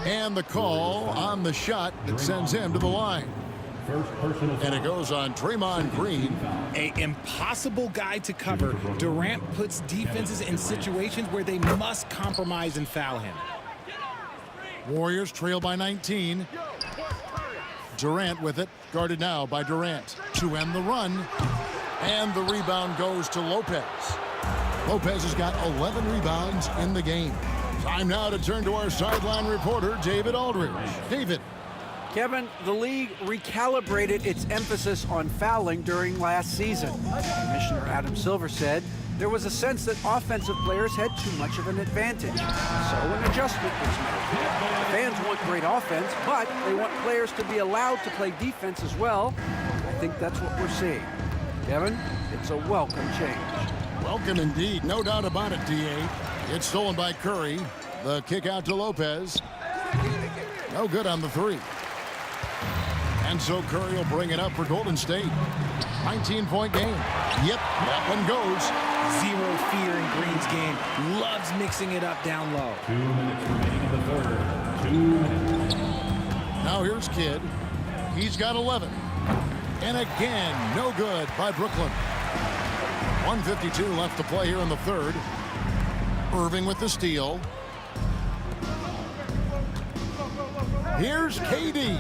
And the call on the shot that sends him to the line. And it goes on Draymond Green. An impossible guy to cover. Durant puts defenses in situations where they must compromise and foul him. Warriors trail by 19. Durant with it, guarded now by Durant to end the run. And the rebound goes to Lopez. Lopez has got 11 rebounds in the game. Time now to turn to our sideline reporter, David Aldridge. David. Kevin, the league recalibrated its emphasis on fouling during last season. Commissioner Adam Silver said there was a sense that offensive players had too much of an advantage. So an adjustment was made. Fans want great offense, but they want players to be allowed to play defense as well. I think that's what we're seeing. Kevin, it's a welcome change. Welcome indeed, no doubt about it, D.A. It's stolen by Curry. The kick out to Lopez. No good on the three. And so Curry will bring it up for Golden State. 19-point game. Yep, that one goes. Zero fear in Green's game. Loves mixing it up down low. 2 minutes remaining in the third. 2 minutes. Now here's Kidd. He's got 11. And again, no good by Brooklyn. 1:52 left to play here in the third. Irving with the steal. Here's KD.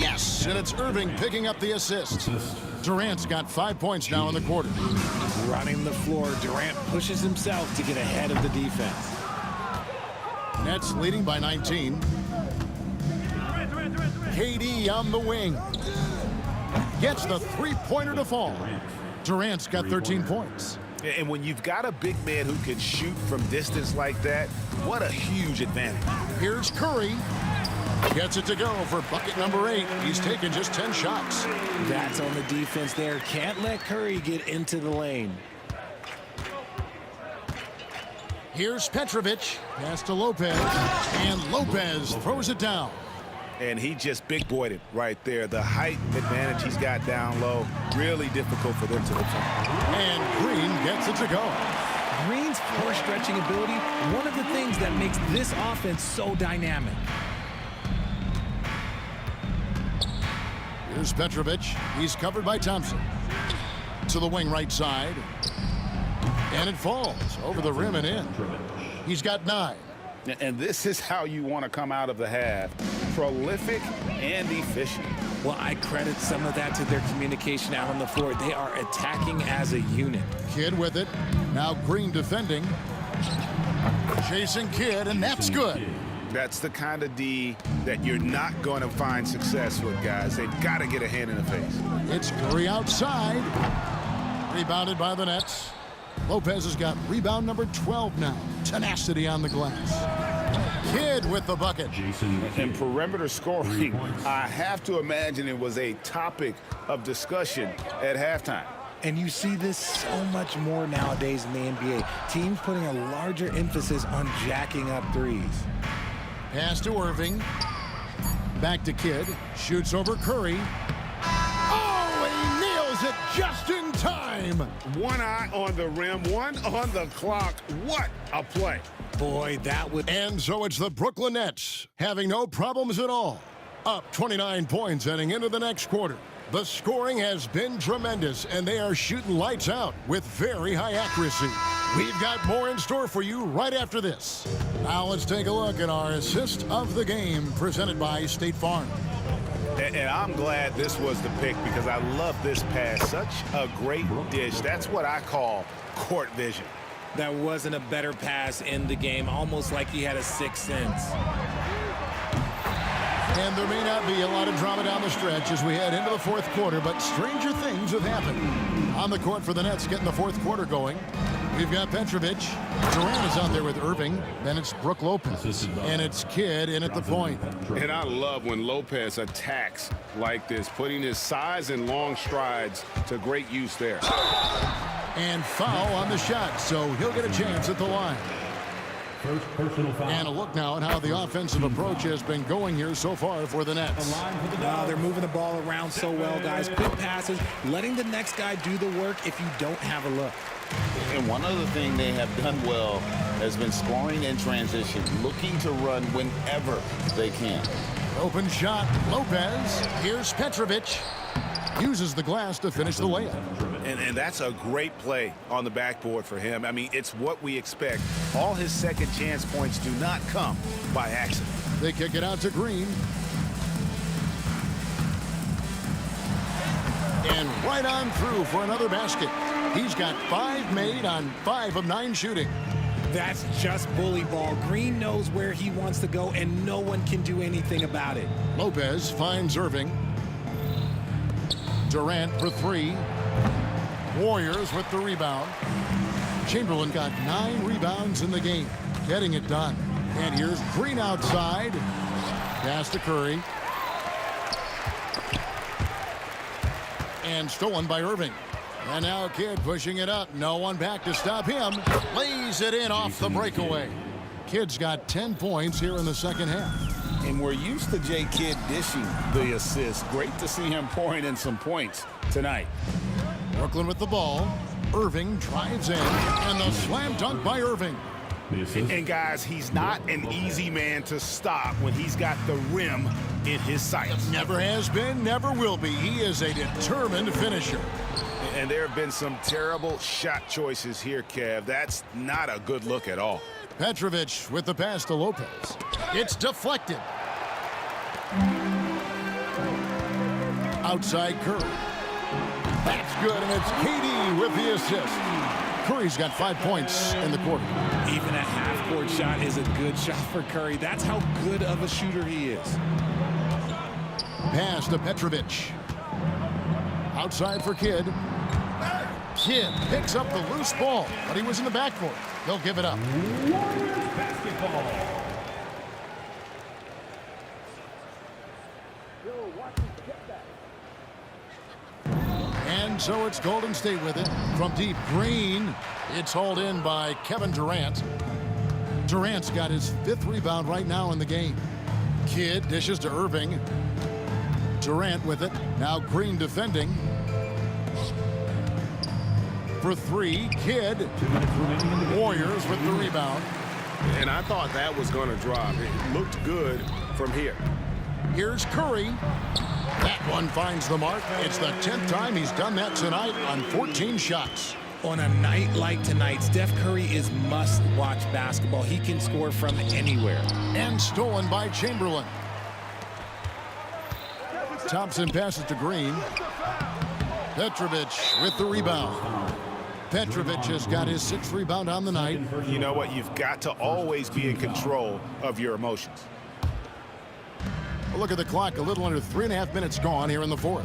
Yes, and it's Irving picking up the assist. Durant's got 5 points now in the quarter. Running the floor, Durant pushes himself to get ahead of the defense. Nets leading by 19. KD on the wing. Gets the three-pointer to fall. Durant's got 13 points. And when you've got a big man who can shoot from distance like that, what a huge advantage. Here's Curry. Gets it to go for bucket number 8. He's taken just 10 shots. That's on the defense there. Can't let Curry get into the lane. Here's Petrovic. Pass to Lopez. And Lopez throws it down. And he just big-boyed it right there. The height advantage he's got down low, really difficult for them to defend. And Green gets it to go. Green's floor stretching ability, one of the things that makes this offense so dynamic. Here's Petrovic. He's covered by Thompson. To the wing right side. And it falls over the rim and in. He's got 9. And this is how you want to come out of the half. Prolific and efficient. Well, I credit some of that to their communication out on the floor. They are attacking as a unit. Kidd with it. Now Green defending. Chasing Kidd, and that's good. That's the kind of D that you're not going to find success with, guys. They've got to get a hand in the face. It's Curry outside. Rebounded by the Nets. Lopez has got rebound number 12 now. Tenacity on the glass. Kidd with the bucket. And perimeter scoring, I have to imagine it was a topic of discussion at halftime. And you see this so much more nowadays in the NBA. Teams putting a larger emphasis on jacking up threes. Pass to Irving. Back to Kidd. Shoots over Curry. Oh, he nails it just in time. One eye on the rim, one on the clock. What a play. Boy, that would... And so it's the Brooklyn Nets having no problems at all. Up 29 points heading into the next quarter. The scoring has been tremendous, and they are shooting lights out with very high accuracy. We've got more in store for you right after this. Now let's take a look at our assist of the game presented by State Farm. And I'm glad this was the pick because I love this pass. Such a great dish. That's what I call court vision. There wasn't a better pass in the game, almost like he had a sixth sense. And there may not be a lot of drama down the stretch as we head into the fourth quarter, but stranger things have happened. On the court for the Nets, getting the fourth quarter going. We've got Petrovic. Durant is out there with Irving. Then it's Brook Lopez. And it's Kidd in at the point. And I love when Lopez attacks like this, putting his size and long strides to great use there. And foul on the shot, so he'll get a chance at the line. First personal foul. And a look now at how the offensive approach has been going here so far for the Nets. They're moving the ball around so well, guys. Quick passes, letting the next guy do the work if you don't have a look. And one other thing they have done well has been scoring in transition, looking to run whenever they can. Open shot, Lopez. Here's Petrovic. Uses the glass to finish the layup. And that's a great play on the backboard for him. I mean, it's what we expect. All his second chance points do not come by accident. They kick it out to Green. And right on through for another basket. He's got 5 made on 5 of 9 shooting. That's just bully ball. Green knows where he wants to go, and no one can do anything about it. Lopez finds Irving. Durant for 3. Warriors with the rebound. Chamberlain got 9 rebounds in the game, getting it done. And here's Green outside. Pass to Curry. And stolen by Irving. And now Kidd pushing it up. No one back to stop him. Lays it in off the breakaway. Kidd's got 10 points here in the second half. And we're used to Jay Kidd dishing the assist. Great to see him pouring in some points tonight. Brooklyn with the ball. Irving drives in. And the slam dunk by Irving. And guys, he's not an easy man to stop when he's got the rim in his sights. Never has been, never will be. He is a determined finisher. And there have been some terrible shot choices here, Kev. That's not a good look at all. Petrovic with the pass to Lopez. It's deflected. Outside Curry. That's good, and it's KD with the assist. Curry's got 5 points in the quarter. Even a half-court shot is a good shot for Curry. That's how good of a shooter he is. Pass to Petrovic. Outside for Kidd. Kidd picks up the loose ball, but he was in the backcourt. They'll give it up. Basketball. And so it's Golden State with it. From deep, Green. It's hauled in by Kevin Durant. Durant's got his 5th rebound right now in the game. Kidd dishes to Irving. Durant with it. Now Green defending. For 3, Kidd. Warriors with the rebound. And I thought that was going to drop. It looked good from here. Here's Curry. That one finds the mark. It's the 10th time he's done that tonight on 14 shots. On a night like tonight, Steph Curry is must-watch basketball. He can score from anywhere. And stolen by Chamberlain. Thompson passes to Green. Petrovic with the rebound. Petrovic has got his 6th rebound on the night. You know what? You've got to always be in control of your emotions. A look at the clock. A little under 3.5 minutes gone here in the 4th.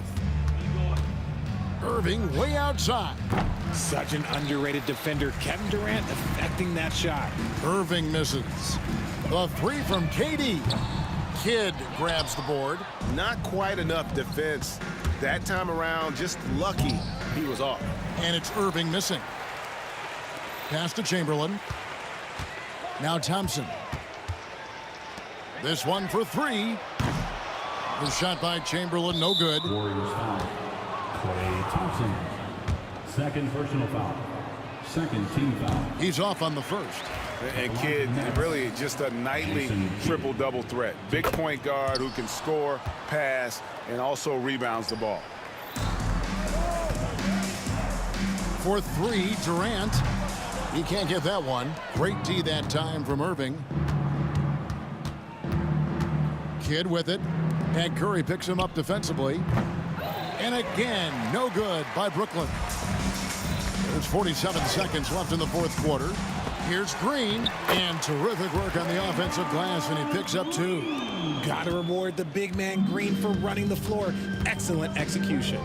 Irving way outside. Such an underrated defender. Kevin Durant affecting that shot. Irving misses. The 3 from KD. Kidd grabs the board. Not quite enough defense that time around. Just lucky he was off. And it's Irving missing. Pass to Chamberlain. Now Thompson. This one for 3. The shot by Chamberlain, no good. Warriors foul. Klay Thompson. 2nd personal foul. 2nd team foul. He's off on the 1st. And Kidd, really just a nightly triple-double threat. Big point guard who can score, pass, and also rebounds the ball. For 3, Durant. He can't get that one. Great D that time from Irving. Kidd with it. And Curry picks him up defensively. And again, no good by Brooklyn. There's 47 seconds left in the 4th quarter. Here's Green, and terrific work on the offensive glass, and he picks up 2. Gotta reward the big man Green for running the floor. Excellent execution.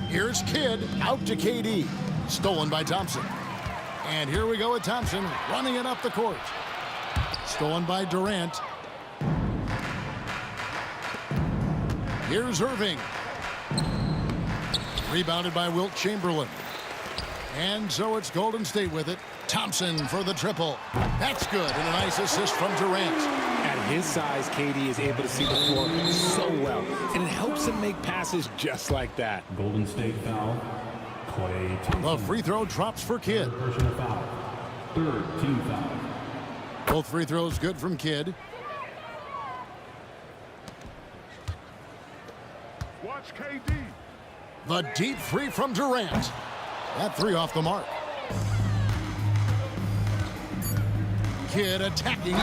Here's Kidd out to KD. Stolen by Thompson. And here we go with Thompson running it up the court. Stolen by Durant. Here's Irving. Rebounded by Wilt Chamberlain. And so it's Golden State with it. Thompson for the triple. That's good, and a nice assist from Durant. At his size, KD is able to see the floor so well, and it helps him make passes just like that. Golden State foul. Clay Thompson. The free throw drops for Kidd. Personal foul. Third team foul. Both free throws good from Kidd. Watch KD. The deep three from Durant. That 3 off the mark. Kidd attacking.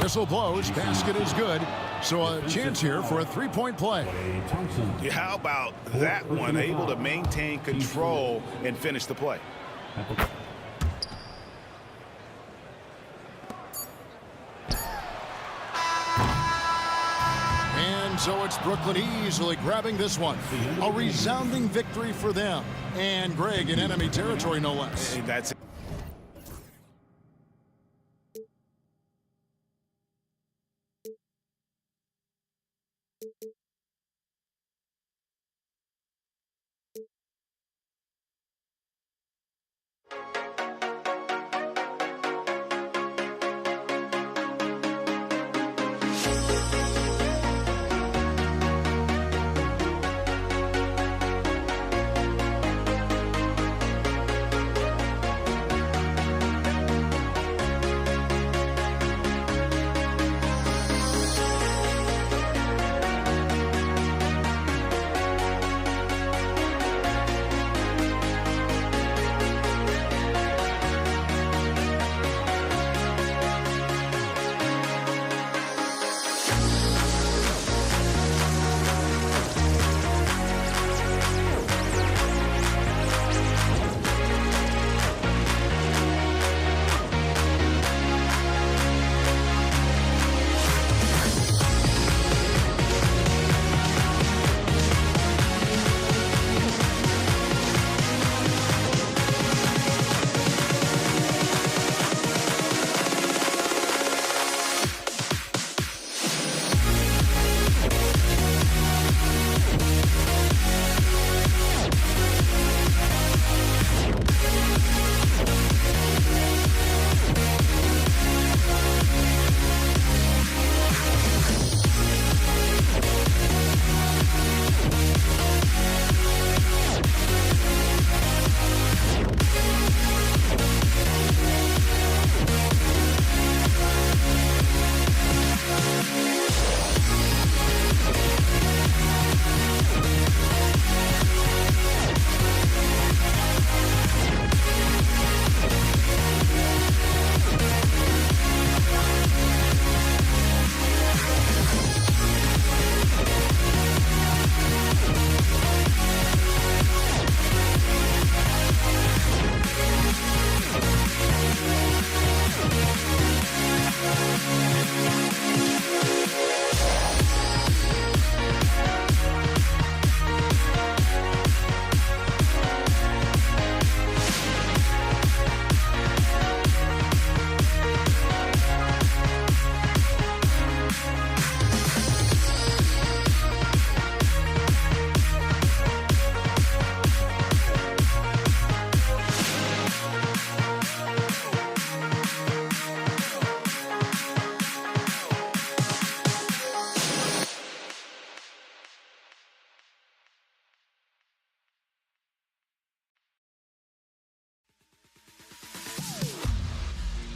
Whistle blows. Basket is good. So a chance here for a 3-point play. Yeah, how about that one? Able to maintain control and finish the play. And so it's Brooklyn easily grabbing this one. A resounding victory for them. And Greg in enemy territory, no less. Hey, that's it.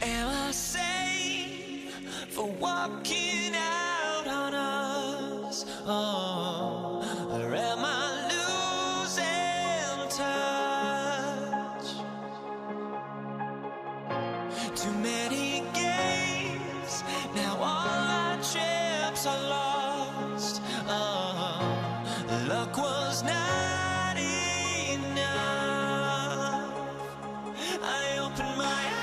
Am I safe for walking out on us? Oh, or am I losing touch? Too many games, now all our chips are lost. Oh, luck was not enough. I opened my eyes.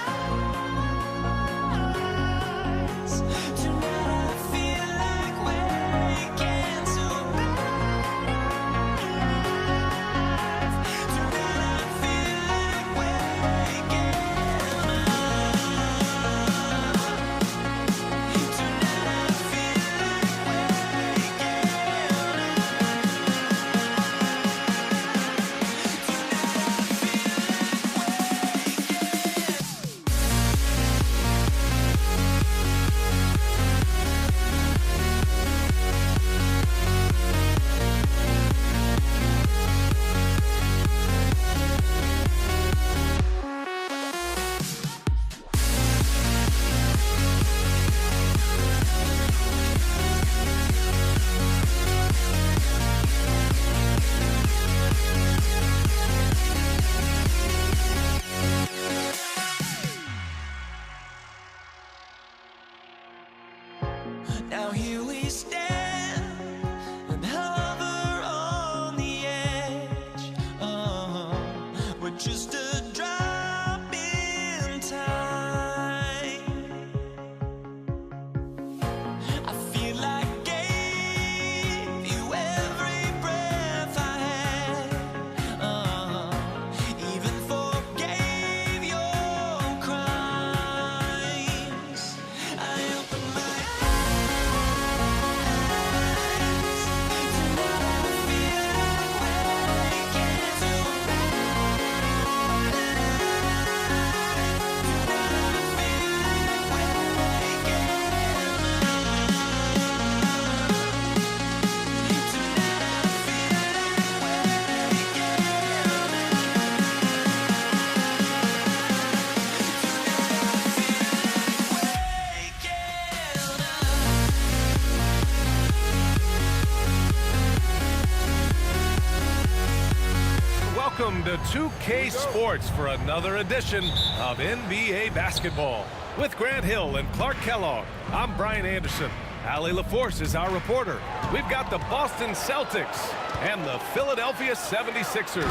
Welcome to 2K Sports for another edition of NBA basketball. With Grant Hill and Clark Kellogg, I'm Brian Anderson. Allie LaForce is our reporter. We've got the Boston Celtics and the Philadelphia 76ers.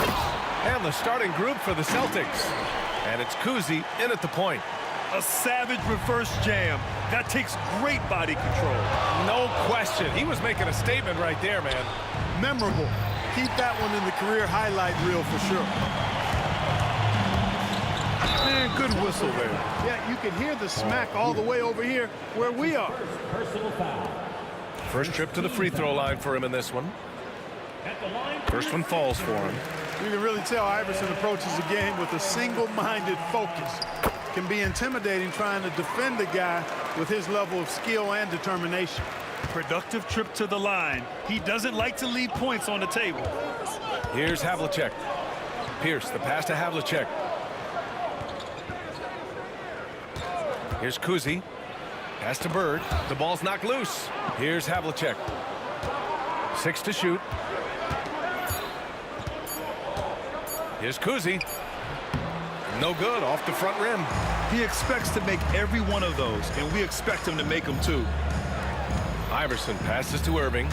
And the starting group for the Celtics. And it's Kuzi in at the point. A savage reverse jam. That takes great body control. No question. He was making a statement right there, man. Memorable. Keep that one in the career highlight reel for sure. Man, good whistle there. Yeah, you can hear the smack all the way over here where we are. First trip to the free throw line for him in this one. First one falls for him. You can really tell Iverson approaches the game with a single-minded focus. Can be intimidating trying to defend a guy with his level of skill and determination. Productive trip to the line. He doesn't like to leave points on the table. Here's Havlicek. Pierce, the pass to Havlicek. Here's Kuzi. Pass to Bird. The ball's knocked loose. Here's Havlicek. 6 to shoot. Here's Kuzi. No good, off the front rim. He expects to make every one of those, and we expect him to make them too. Iverson passes to Irving.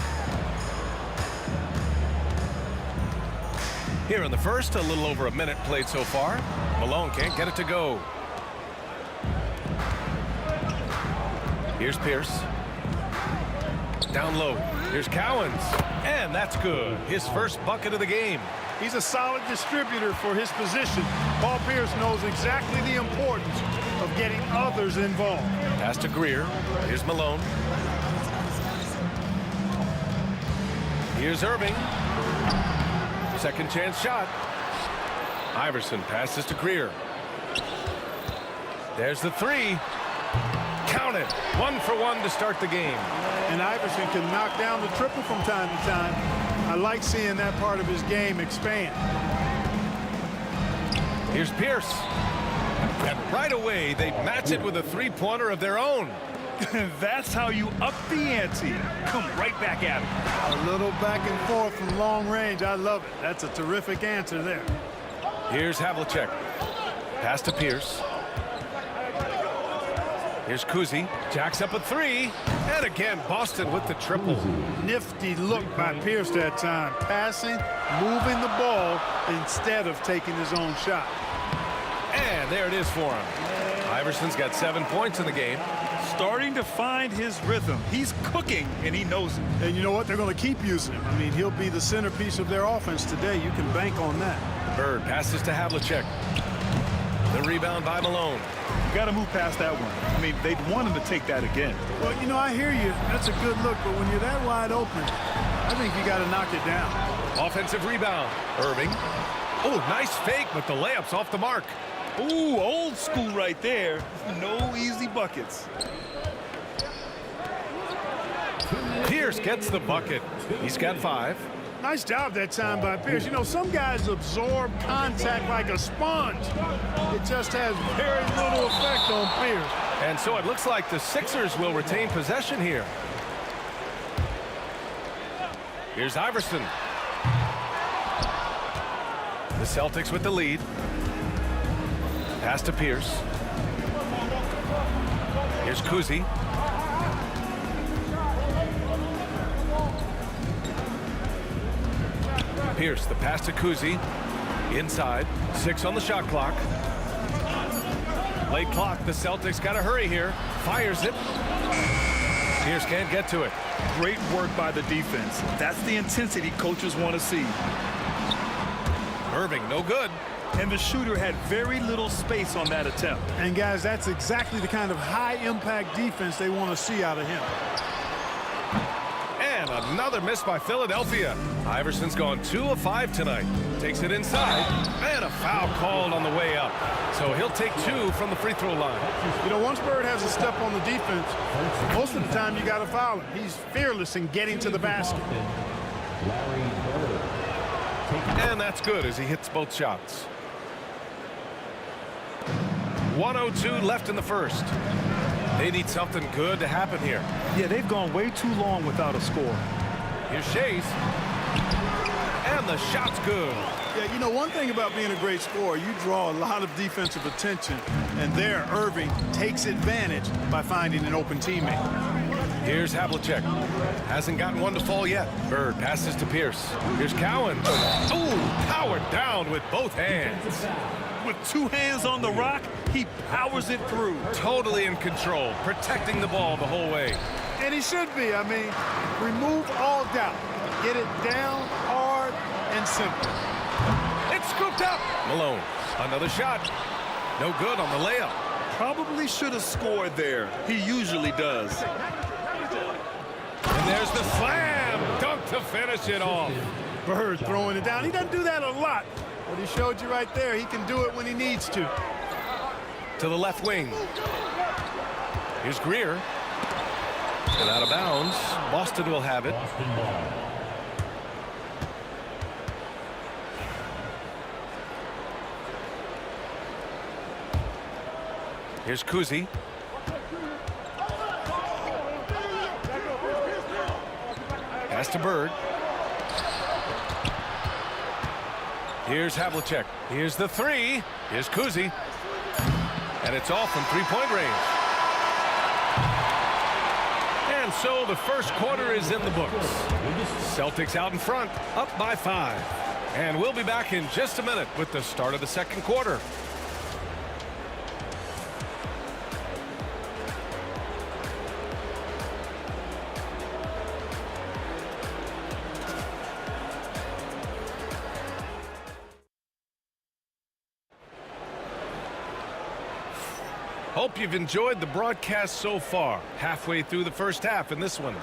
Here in the first, a little over a minute played so far. Malone can't get it to go. Here's Pierce. Down low. Here's Cowens. And that's good. His first bucket of the game. He's a solid distributor for his position. Paul Pierce knows exactly the importance of getting others involved. Pass to Greer. Here's Malone. Here's Irving. Second chance shot. Iverson passes to Greer. There's the three. Count it. 1 for 1 to start the game. And Iverson can knock down the triple from time to time. I like seeing that part of his game expand. Here's Pierce. And right away, they match it with a three-pointer of their own. That's how you up the ante. Come right back at him. A little back and forth from long range. I love it. That's a terrific answer there. Here's Havlicek. Pass to Pierce. Here's Kuzi. Jacks up a three. And again, Boston with the triple. Nifty look by Pierce that time. Passing, moving the ball instead of taking his own shot. And there it is for him. Iverson's got 7 points in the game. Starting to find his rhythm. He's cooking, and he knows it. And you know what? They're going to keep using him. I mean, he'll be the centerpiece of their offense today. You can bank on that. Bird passes to Havlicek. The rebound by Malone. You got to move past that one. I mean, they'd want him to take that again. Well, you know, I hear you. That's a good look, but when you're that wide open, I think you got to knock it down. Offensive rebound. Irving. Oh, nice fake, but the layup's off the mark. Ooh, old school right there. No easy buckets. Pierce gets the bucket. He's got 5. Nice job that time by Pierce. You know, some guys absorb contact like a sponge. It just has very little effect on Pierce. And so it looks like the Sixers will retain possession here. Here's Iverson. The Celtics with the lead. Pass to Pierce. Here's Kuzi. Pierce, the pass to Kuzi. Inside. 6 on the shot clock. Late clock. The Celtics got to hurry here. Fires it. Pierce can't get to it. Great work by the defense. That's the intensity coaches want to see. Irving, no good. And the shooter had very little space on that attempt. And guys, that's exactly the kind of high-impact defense they want to see out of him. And another miss by Philadelphia. Iverson's gone 2 of 5 tonight. Takes it inside. And a foul called on the way up. So he'll take 2 from the free throw line. You know, once Bird has a step on the defense, most of the time you got to foul him. He's fearless in getting to the basket. And that's good as he hits both shots. 1:02 left in the first. They need something good to happen here. Yeah, they've gone way too long without a score. Here's Shays. And the shot's good. Yeah, you know, one thing about being a great scorer, you draw a lot of defensive attention, and there Irving takes advantage by finding an open teammate. Here's Havlicek. Hasn't gotten one to fall yet. Bird passes to Pierce. Here's Cowan. Ooh, powered down with both hands. With two hands on the rock, he powers it through. Totally in control, protecting the ball the whole way. And he should be. I mean, remove all doubt. Get it down hard and simple. It's scooped up. Malone, another shot. No good on the layup. Probably should have scored there. He usually does. And there's the slam. Dunk to finish it off. Bird throwing it down. He doesn't do that a lot, but he showed you right there. He can do it when he needs to. To the left wing. Here's Greer. And out of bounds. Boston will have it. Here's Kuzi. Pass to Bird. Here's Havlicek. Here's the three. Here's Kuzi. And it's off from three-point range. And so the first quarter is in the books. Celtics out in front, up by 5. And we'll be back in just a minute with the start of the second quarter. Hope you've enjoyed the broadcast so far. Halfway through the first half in this one.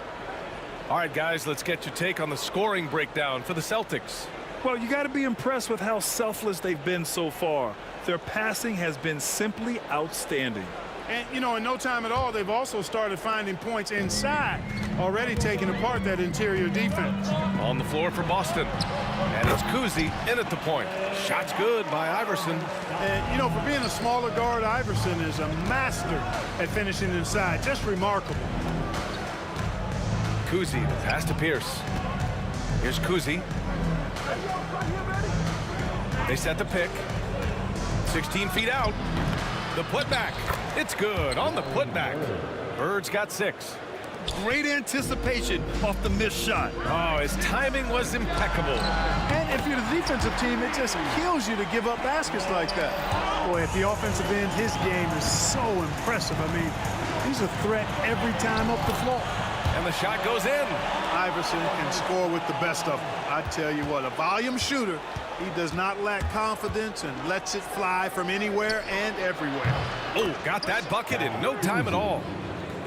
All right, guys, let's get your take on the scoring breakdown for the Celtics. Well, you got to be impressed with how selfless they've been so far. Their passing has been simply outstanding. And, you know, in no time at all, they've also started finding points inside, already taking apart that interior defense. On the floor for Boston. And it's Kuzi in at the point. Shot's good by Iverson. And, you know, for being a smaller guard, Iverson is a master at finishing inside. Just remarkable. Kuzi, pass to Pierce. Here's Kuzi. They set the pick. 16 feet out. The putback. It's good on the putback. Bird's got 6. Great anticipation off the missed shot. Oh, his timing was impeccable. And if you're the defensive team, it just kills you to give up baskets like that. Boy, at the offensive end, his game is so impressive. I mean, he's a threat every time up the floor. And the shot goes in. Iverson can score with the best of them. I tell you what, a volume shooter. He does not lack confidence and lets it fly from anywhere and everywhere. Oh, got that bucket in no time at all.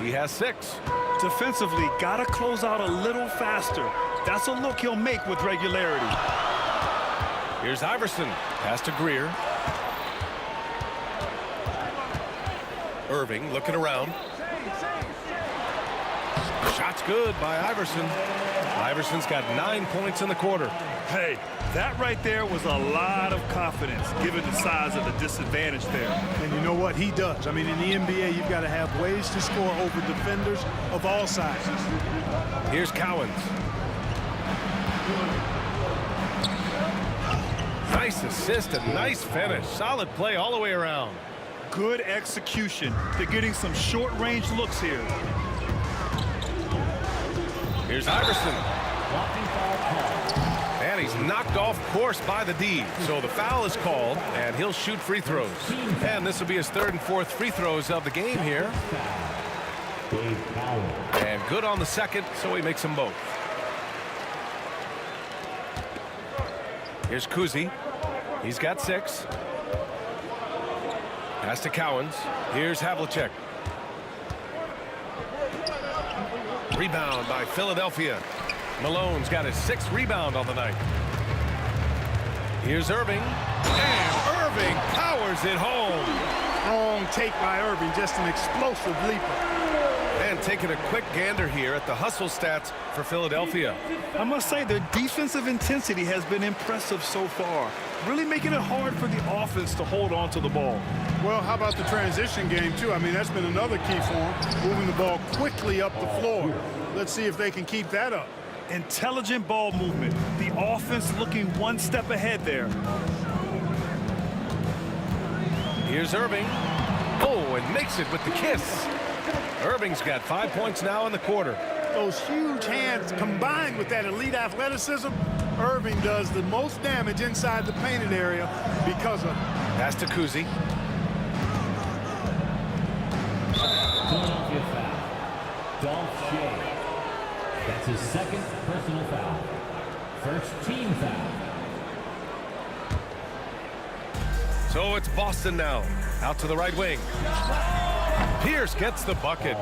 He has 6. Defensively, got to close out a little faster. That's a look he'll make with regularity. Here's Iverson. Pass to Greer. Irving looking around. Shot's good by Iverson. Iverson's got 9 points in the quarter. Hey, that right there was a lot of confidence, given the size of the disadvantage there. And you know what? He does. I mean, in the NBA, you've got to have ways to score over defenders of all sizes. Here's Cowens. Nice assist and nice finish. Solid play all the way around. Good execution. They're getting some short-range looks here. Here's Iverson. And he's knocked off course by the D. So the foul is called, and he'll shoot free throws. And this will be his 3rd and 4th free throws of the game here. And good on the 2nd, so he makes them both. Here's Kuzi. He's got 6. Pass to Cowens. Here's Havlicek. Rebound by Philadelphia. Malone's got his 6th rebound on the night. Here's Irving. And Irving powers it home. Strong take by Irving, just an explosive leaper. And taking a quick gander here at the hustle stats for Philadelphia. I must say their defensive intensity has been impressive so far, really making it hard for the offense to hold on to the ball. Well, how about the transition game, too? I mean, that's been another key for them, moving the ball quickly up the floor. Let's see if they can keep that up. Intelligent ball movement. The offense looking one step ahead there. Here's Irving. Oh, and makes it with the kiss. Irving's got 5 points now in the quarter. Those huge hands combined with that elite athleticism, Irving does the most damage inside the painted area because of it. Pass to Kuzi. Philadelphia foul. Dolph Shea. That's his second personal foul. First team foul. So it's Boston now. Out to the right wing. Pierce gets the bucket.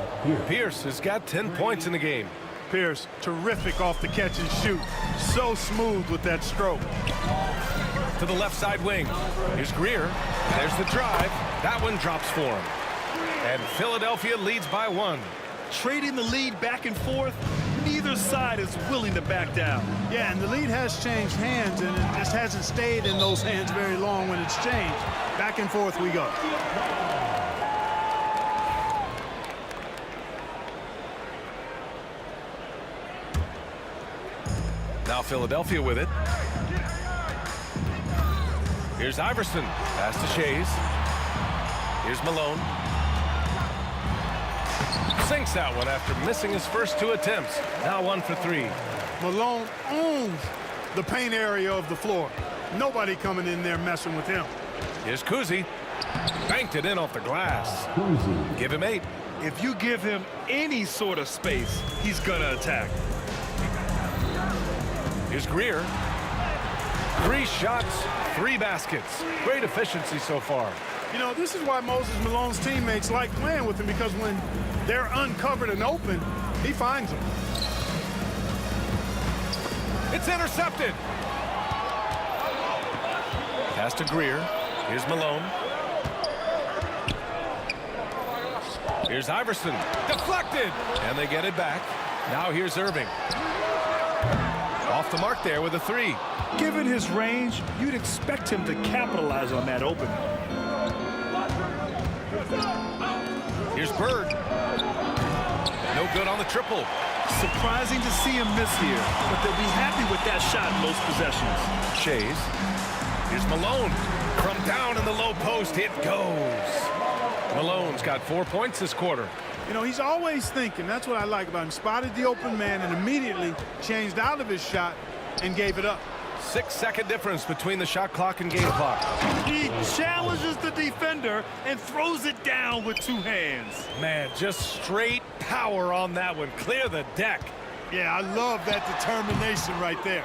Pierce has got 10 points in the game. Pierce, terrific off the catch and shoot. So smooth with that stroke. To the left side wing. Here's Greer. There's the drive. That one drops for him. And Philadelphia leads by 1. Trading the lead back and forth, neither side is willing to back down. Yeah, and the lead has changed hands, and it just hasn't stayed in those hands very long when it's changed. Back and forth we go. Now Philadelphia with it. Here's Iverson. Pass to Shays. Here's Malone. Sinks that one after missing his first 2 attempts. Now 1 for 3. Malone owns the paint area of the floor. Nobody coming in there messing with him. Here's Kuzi. Banked it in off the glass. Give him 8. If you give him any sort of space, he's gonna attack. Here's Greer. 3 shots, 3 baskets. Great efficiency so far. You know, this is why Moses Malone's teammates like playing with him, because when they're uncovered and open, he finds them. It's intercepted. Pass to Greer. Here's Malone. Here's Iverson. Deflected. And they get it back. Now here's Irving. Off the mark there with a 3. Given his range, you'd expect him to capitalize on that opening. Here's Bird. No good on the triple. Surprising to see him miss here, but they'll be happy with that shot in most possessions. Shays. Here's Malone. From down in the low post, it goes. Malone's got 4 points this quarter. You know, he's always thinking. That's what I like about him. Spotted the open man and immediately changed out of his shot and gave it up. 6-second difference between the shot clock and game clock. He challenges the defender and throws it down with 2 hands. Man, just straight power on that one. Clear the deck. Yeah, I love that determination right there.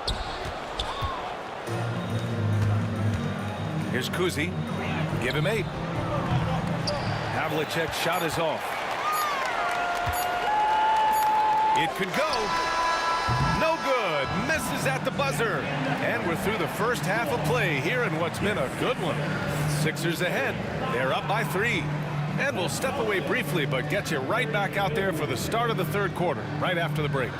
Here's Kuzi. Give him 8. Havlicek's shot is off. It could go. No good. Misses at the buzzer. And we're through the first half of play here in what's been a good one. Sixers ahead. They're up by 3. And we'll step away briefly, but get you right back out there for the start of the third quarter, right after the break.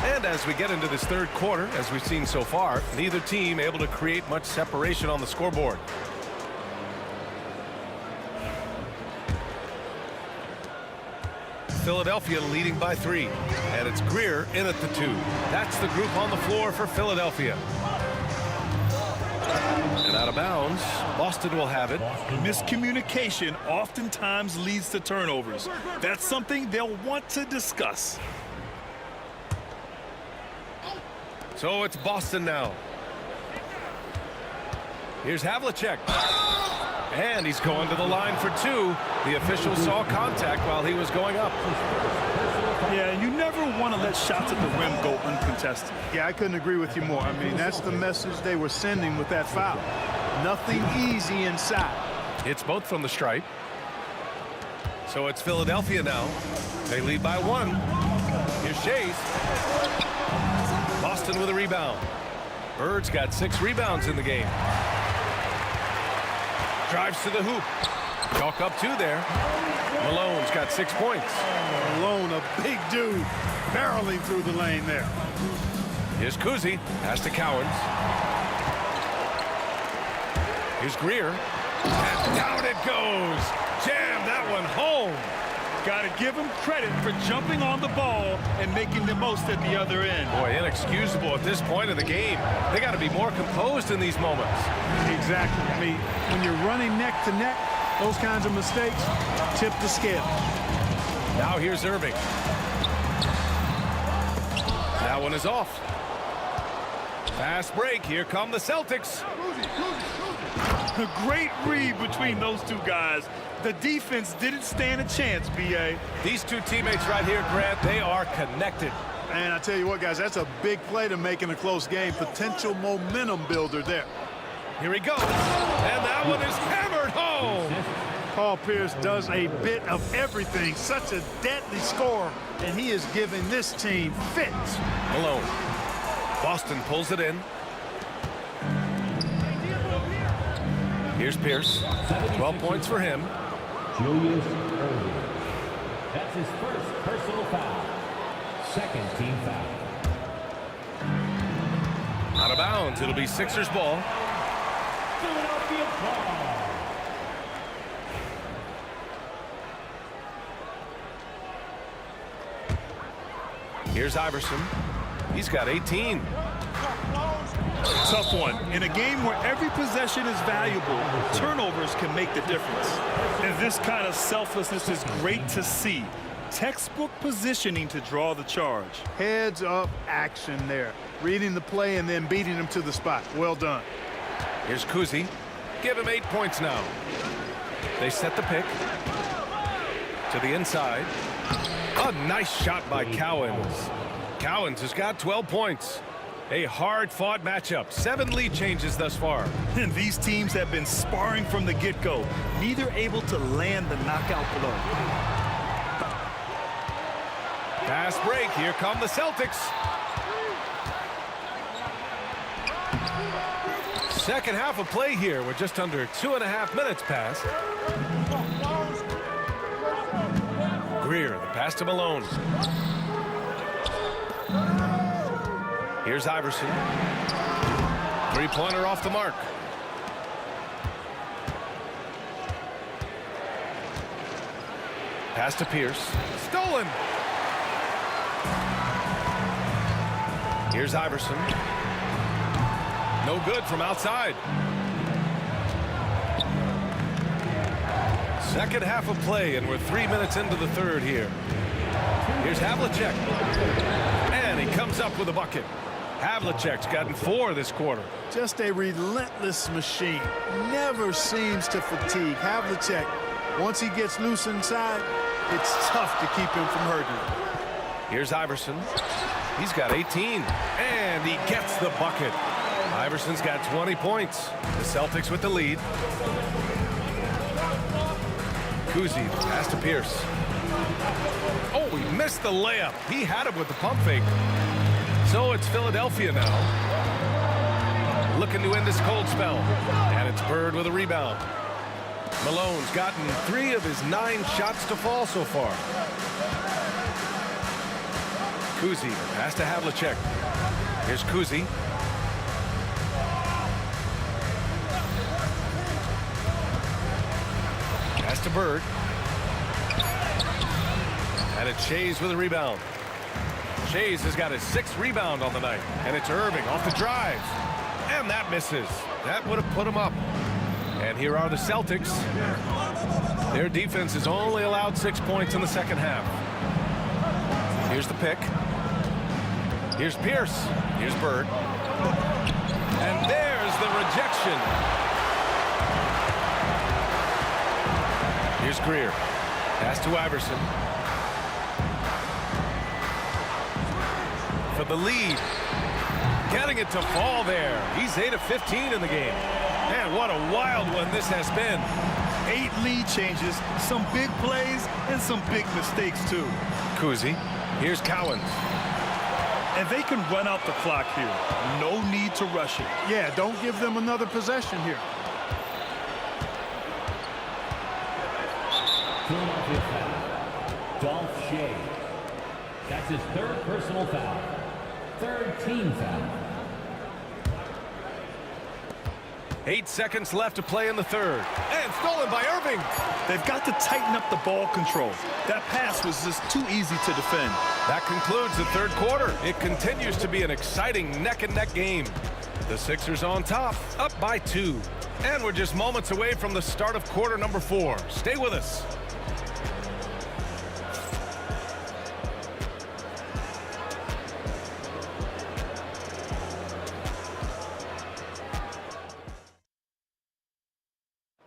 And as we get into this third quarter, as we've seen so far, neither team able to create much separation on the scoreboard. Philadelphia leading by 3. And it's Greer in at the 2. That's the group on the floor for Philadelphia. And out of bounds, Boston will have it. Miscommunication oftentimes leads to turnovers. That's something they'll want to discuss. So it's Boston now. Here's Havlicek. And he's going to the line for 2. The official saw contact while he was going up. Yeah, you never want to let shots at the rim go uncontested. Yeah, I couldn't agree with you more. I mean, that's the message they were sending with that foul. Nothing easy inside. It's both from the stripe. So it's Philadelphia now. They lead by 1. Here's Shays. Boston with a rebound. Bird's got 6 rebounds in the game. Drives to the hoop. Chalk up 2 there. Malone's got 6 points. Malone, a big dude, barreling through the lane there. Here's Kuzi. Pass to Cowens. Here's Greer. And down it goes. Jam that one home. Got to give him credit for jumping on the ball and making the most at the other end. Boy, inexcusable at this point of the game. They got to be more composed in these moments. Exactly. I mean, when you're running neck to neck, those kinds of mistakes tip the scale. Now here's Irving. That one is off. Fast break. Here come the Celtics. A great read between those two guys. The defense didn't stand a chance, B.A. These two teammates right here, Grant, they are connected. And I tell you what, guys, that's a big play to make in a close game. Potential momentum builder there. Here he goes. And that one is hammered home. Paul Pierce does a bit of everything. Such a deadly scorer. And he is giving this team fits. Malone. Boston pulls it in. Here's Pierce. 12 points for him. Julius Irving. That's his first personal foul. Second team foul. Out of bounds. It'll be Sixers ball. Philadelphia ball. Here's Iverson. He's got 18. Tough one. In a game where every possession is valuable, turnovers can make the difference. And this kind of selflessness is great to see. Textbook positioning to draw the charge. Heads up action there. Reading the play and then beating him to the spot. Well done. Here's Kuzi. Give him 8 points now. They set the pick. To the inside. A nice shot by Cowens. Cowens has got 12 points. A hard-fought matchup. 7 lead changes thus far. And these teams have been sparring from the get-go. Neither able to land the knockout blow. Fast break. Here come the Celtics. Second half of play here. We're just under 2.5 minutes past. Greer, the pass to Malone. Here's Iverson. Three-pointer off the mark. Pass to Pierce. Stolen. Here's Iverson. No good from outside. Second half of play, and we're 3 minutes into the third here. Here's Havlicek. And he comes up with a bucket. Havlicek's gotten 4 this quarter. Just a relentless machine. Never seems to fatigue. Havlicek, once he gets loose inside, it's tough to keep him from hurting him. Here's Iverson. He's got 18. And he gets the bucket. Iverson's got 20 points. The Celtics with the lead. Kuzi, pass to Pierce. Oh, he missed the layup. He had it with the pump fake. So it's Philadelphia now. Looking to end this cold spell. And it's Bird with a rebound. Malone's gotten 3 of his 9 shots to fall so far. Kuzi, pass to Havlicek. Here's Kuzi. Pass to Bird. And it's Shays with a rebound. Shays has got his 6th rebound on the night. And it's Irving off the drive. And that misses. That would have put him up. And here are the Celtics. Their defense has only allowed 6 points in the second half. Here's the pick. Here's Pierce. Here's Bird. And there's the rejection. Here's Greer. Pass to Iverson. for the lead. Getting it to fall there. He's 8 of 15 in the game. Man, what a wild one this has been. 8 lead changes, some big plays, and some big mistakes, too. Kuzi. Here's Cowens. And they can run out the clock here. No need to rush it. Yeah, don't give them another possession here. Philadelphia foul. Dolph Shea. That's his 3rd personal foul. 3rd team foul. 8 seconds left to play in the 3rd. And stolen by Irving. They've got to tighten up the ball control. That pass was just too easy to defend. That concludes the 3rd quarter. It continues to be an exciting neck-and-neck game. The Sixers on top, up by 2. And we're just moments away from the start of quarter number 4. Stay with us.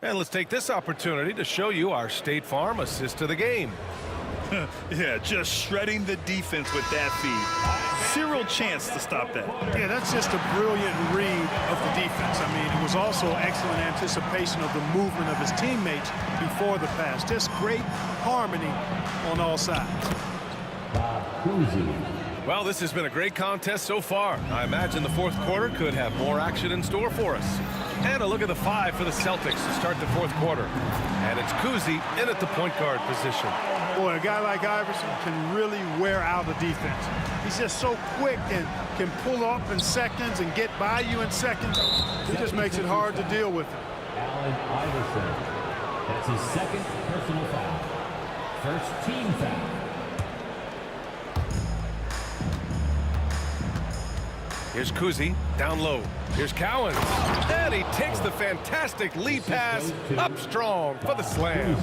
And let's take this opportunity to show you our State Farm assist to the game. Yeah, just shredding the defense with that feed. Zero chance to stop that. Yeah, that's just a brilliant read of the defense. I mean, it was also excellent anticipation of the movement of his teammates before the pass. Just great harmony on all sides. Well, this has been a great contest so far. I imagine the 4th quarter could have more action in store for us. And a look at the 5 for the Celtics to start the 4th quarter. And it's Kuzi in at the point guard position. Boy, a guy like Iverson can really wear out a defense. He's just so quick and can pull up in seconds and get by you in seconds. He just makes it hard to deal with him. Allen Iverson. That's his 2nd personal foul. 1st team foul. Here's Kuzi, down low. Here's Cowens. And he takes the fantastic lead pass up strong for the slam.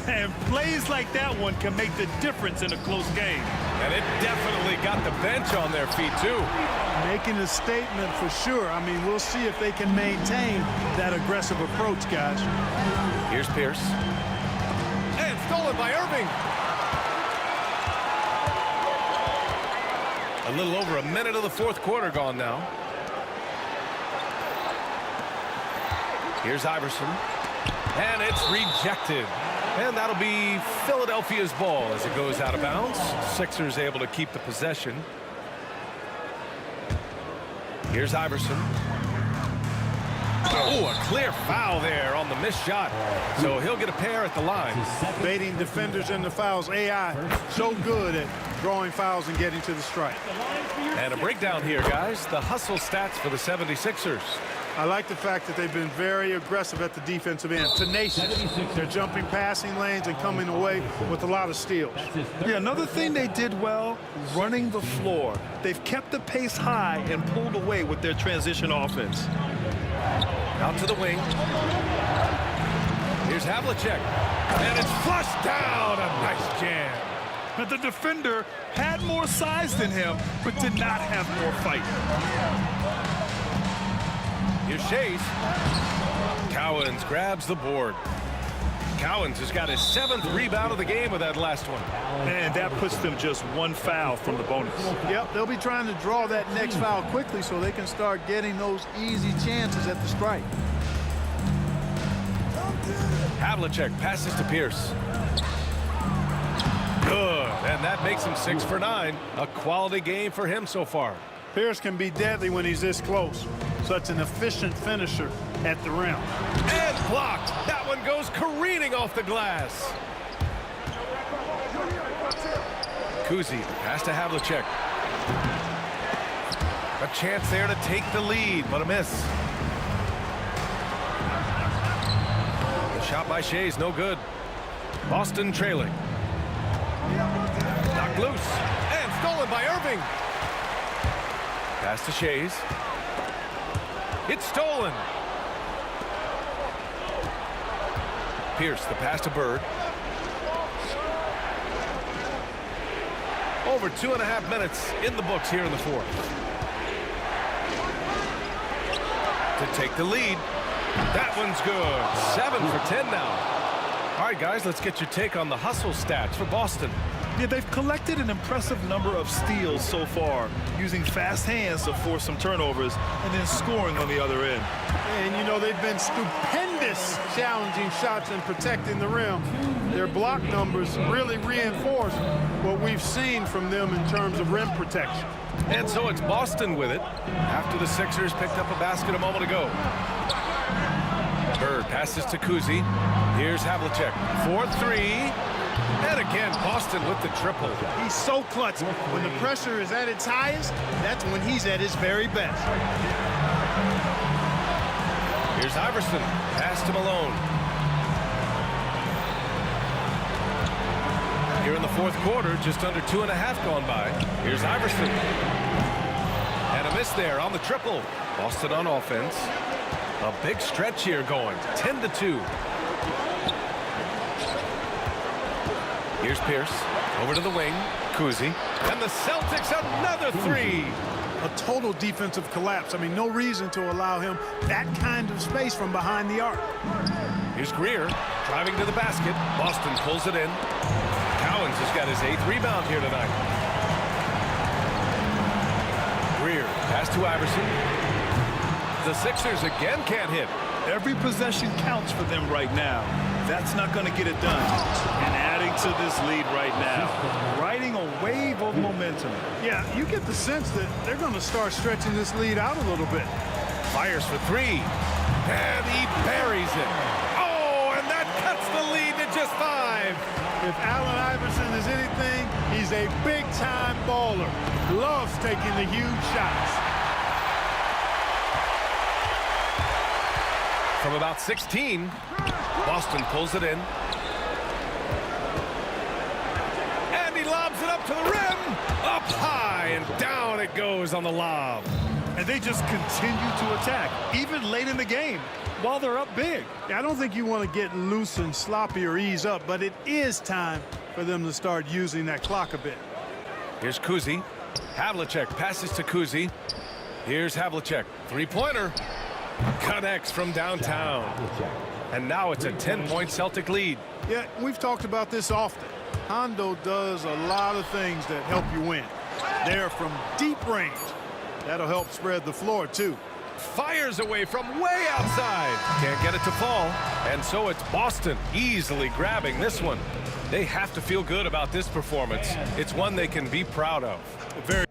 And plays like that one can make the difference in a close game. And it definitely got the bench on their feet, too. Making a statement for sure. I mean, we'll see if they can maintain that aggressive approach, guys. Here's Pierce. And stolen by Irving. A little over a minute of the 4th quarter gone now. Here's Iverson. And it's rejected. And that'll be Philadelphia's ball as it goes out of bounds. Sixers able to keep the possession. Here's Iverson. Oh, a clear foul there on the missed shot. So he'll get a pair at the line. Baiting defenders into fouls. AI so good at drawing fouls and getting to the strike. And a breakdown here, guys. The hustle stats for the 76ers. I like the fact that they've been very aggressive at the defensive end. Tenacious. They're jumping passing lanes and coming away with a lot of steals. Yeah, another thing they did well, running the floor. They've kept the pace high and pulled away with their transition offense. Out to the wing. Here's Havlicek. And it's flushed down. A nice jam. But the defender had more size than him, but did not have more fight. Here's Shays. Cowens grabs the board. Cowens has got his 7th rebound of the game with that last one. And that puts them just 1 foul from the bonus. Yep, they'll be trying to draw that next foul quickly so they can start getting those easy chances at the strike. Havlicek passes to Pierce. Good, and that makes him 6 for 9. A quality game for him so far. Pierce can be deadly when he's this close. Such an efficient finisher at the rim. And blocked. That one goes careening off the glass. Kuzi, pass to Havlicek. A chance there to take the lead, but a miss. The shot by Shea's no good. Boston trailing. Knocked loose. And stolen by Irving. Pass to Shea's. It's stolen. Pierce, the pass to Bird. Over 2.5 minutes in the books here in the 4th. To take the lead. That one's good. 7 for 10 now. All right, guys, let's get your take on the hustle stats for Boston. Yeah, they've collected an impressive number of steals so far, using fast hands to force some turnovers and then scoring on the other end. And, you know, they've been stupendous challenging shots and protecting the rim. Their block numbers really reinforce what we've seen from them in terms of rim protection. And so it's Boston with it after the Sixers picked up a basket a moment ago. Bird passes to Kuzi. Here's Havlicek for three. And again, Boston with the triple. He's so clutch. When the pressure is at its highest, that's when he's at his very best. Here's Iverson. Pass to Malone. Here in the fourth quarter, just under 2.5 gone by. Here's Iverson. And a miss there on the triple. Boston on offense. A big stretch here going. 10-2. Here's Pierce. Over to the wing. Kuzi. And the Celtics another three. A total defensive collapse. I mean, no reason to allow him that kind of space from behind the arc. Here's Greer driving to the basket. Boston pulls it in. Cowens has got his 8th rebound here tonight. Greer pass to Iverson. The Sixers again can't hit. Every possession counts for them right now. That's not going to get it done. And adding to this lead right now, riding a wave of momentum. Yeah, you get the sense that they're going to start stretching this lead out a little bit. Fires for three. And he buries it. Oh, and that cuts the lead to just 5. If Allen Iverson is anything, he's a big-time baller. Loves taking the huge shots. From about 16, Boston pulls it in. And he lobs it up to the rim. Up high and down it goes on the lob. And they just continue to attack, even late in the game, while they're up big. I don't think you want to get loose and sloppy or ease up, but it is time for them to start using that clock a bit. Here's Kuzi. Havlicek passes to Kuzi. Here's Havlicek. Three-pointer. Connects from downtown. And now it's a 10-point Celtic lead. Yeah, we've talked about this often. Hondo does a lot of things that help you win. They're from deep range. That'll help spread the floor, too. Fires away from way outside. Can't get it to fall. And so it's Boston easily grabbing this one. They have to feel good about this performance. It's one they can be proud of. Very.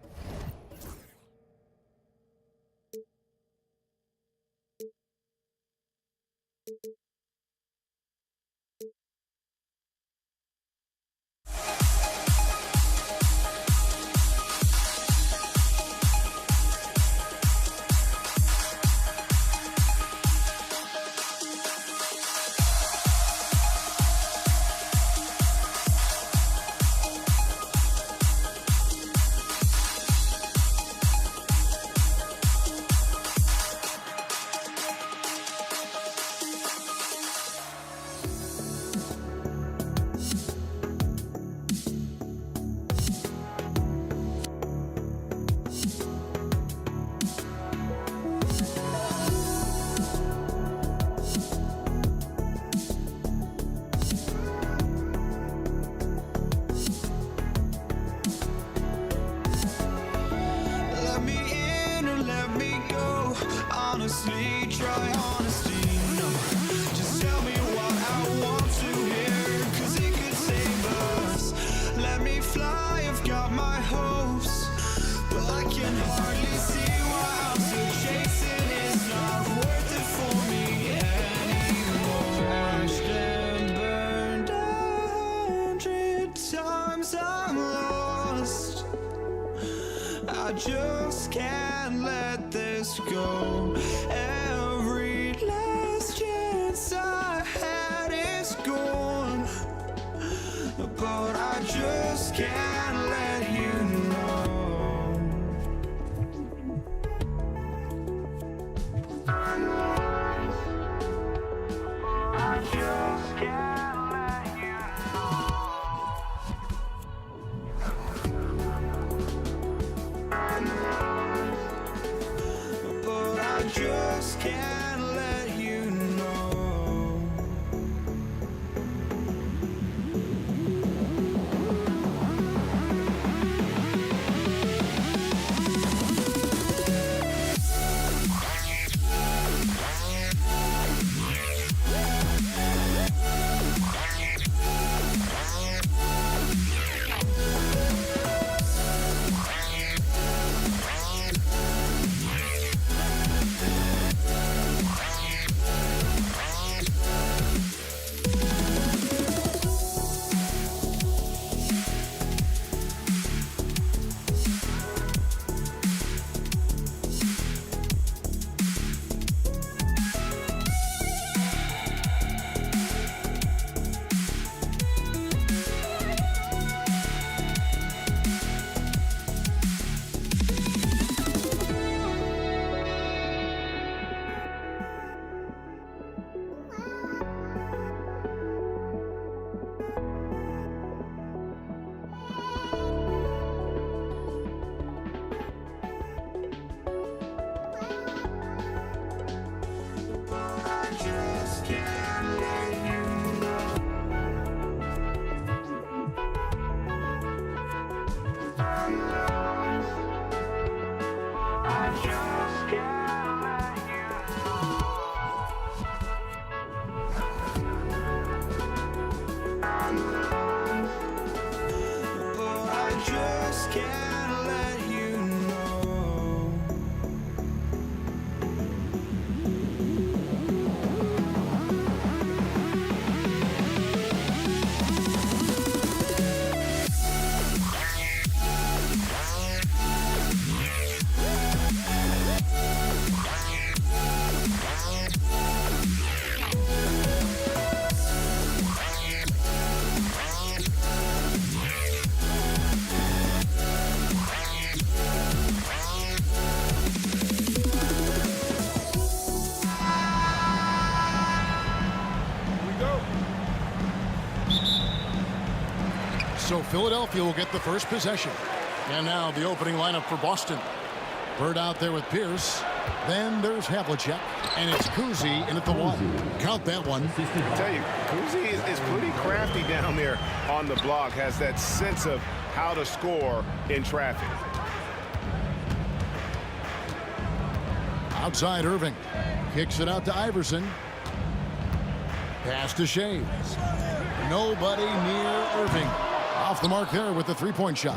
Honestly, try honesty, no. Just tell me what I want to hear, 'cause it could save us. Let me fly, I've got my hopes, but I can hardly see why I'm still chasing. It's not worth it for me anymore. Crashed and burned 100 times, I'm lost. I just can't let this go. Every last chance I had is gone, but I just can't let you know. I just can't let you but I just can't let you know. So Philadelphia will get the first possession. And now the opening lineup for Boston. Bird out there with Pierce. Then there's Havlicek. And it's Kuzi in at the 1. Count that one. I tell you, Kuzi is pretty crafty down there on the block. Has that sense of how to score in traffic. Outside Irving. Kicks it out to Iverson. Pass to Shea. Nobody near Irving. Off the mark there with the three-point shot.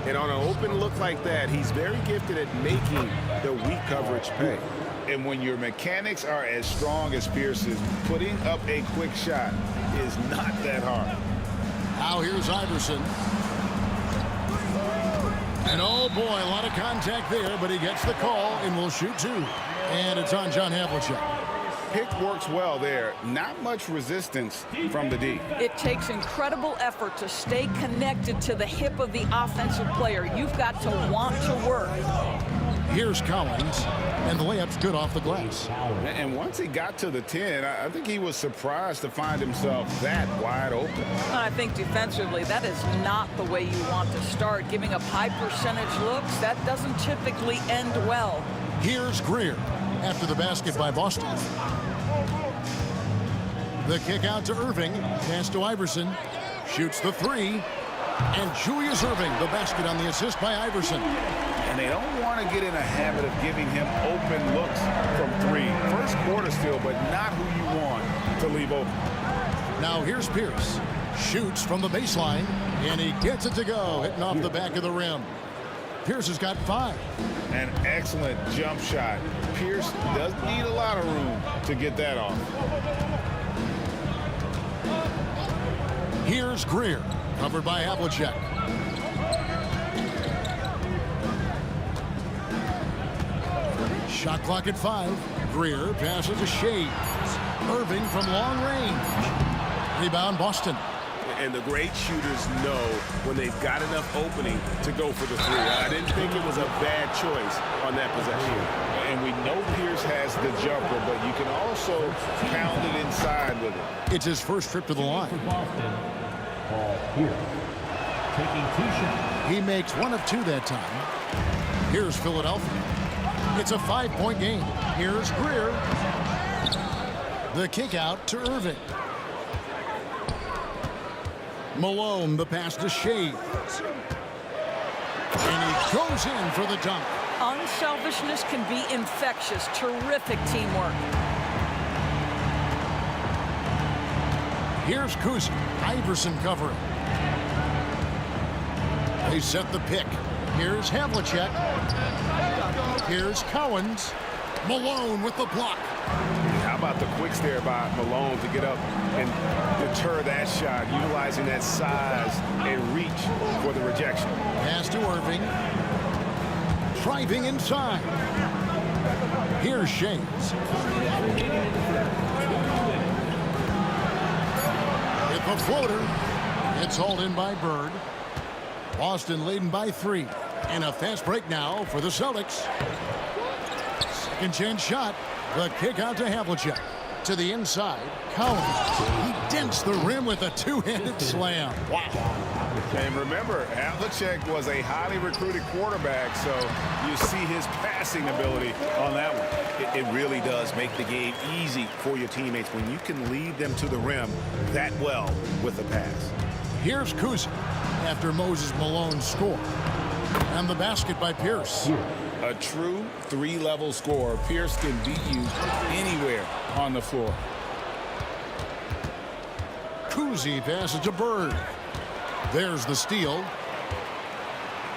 And on an open look like that, he's very gifted at making the weak coverage pay. And when your mechanics are as strong as Pierce's, putting up a quick shot is not that hard. Now here's Iverson. And oh boy, a lot of contact there, but he gets the call and will shoot 2. And it's on John Havlicek. Pick works well there. Not much resistance from the D. It takes incredible effort to stay connected to the hip of the offensive player. You've got to want to work. Here's Collins, and the layup's good off the glass. And once he got to the 10, I think he was surprised to find himself that wide open. I think defensively, that is not the way you want to start. Giving up high percentage looks, that doesn't typically end well. Here's Greer after the basket by Boston. The kick out to Irving. Pass to Iverson. Shoots the 3. And Julius Irving, the basket on the assist by Iverson. And they don't want to get in a habit of giving him open looks from 3. First quarter still, but not who you want to leave open. Now here's Pierce. Shoots from the baseline. And he gets it to go, hitting off the back of the rim. Pierce has got 5. An excellent jump shot. Pierce doesn't need a lot of room to get that off. Here's Greer, covered by Havlicek. Shot clock at 5. Greer passes to Shea. Irving from long range. Rebound Boston. And the great shooters know when they've got enough opening to go for the 3. I didn't think it was a bad choice on that possession. And we know Pierce has the jumper, but you can also pound it inside with it. It's his first trip to the line. Taking 2 shots. He makes 1 of 2 that time. Here's Philadelphia. It's a 5-point game. Here's Greer. The kick out to Irving. Malone, the pass to Shea. And he goes in for the dunk. Unselfishness can be infectious. Terrific teamwork. Here's Kuzi. Iverson covering. They set the pick. Here's Havlicek. Here's Collins. Malone with the block. How about the quicks there by Malone to get up and deter that shot, utilizing that size and reach for the rejection. Pass to Irving. Driving inside. Here's Shea. With the floater. It's hauled in by Bird. Boston leading by 3. And a fast break now for the Celtics. Second chance shot. The kick out to Havlicek. To the inside. Collins. He dents the rim with a 2-handed slam. Wow. And remember, Havlicek was a highly recruited quarterback, so you see his passing ability on that one. It really does make the game easy for your teammates when you can lead them to the rim that well with the pass. Here's Kuzi after Moses Malone score. And the basket by Pierce. A true 3-level scorer. Pierce can beat you anywhere on the floor. Kuzi passes to Bird. There's the steal.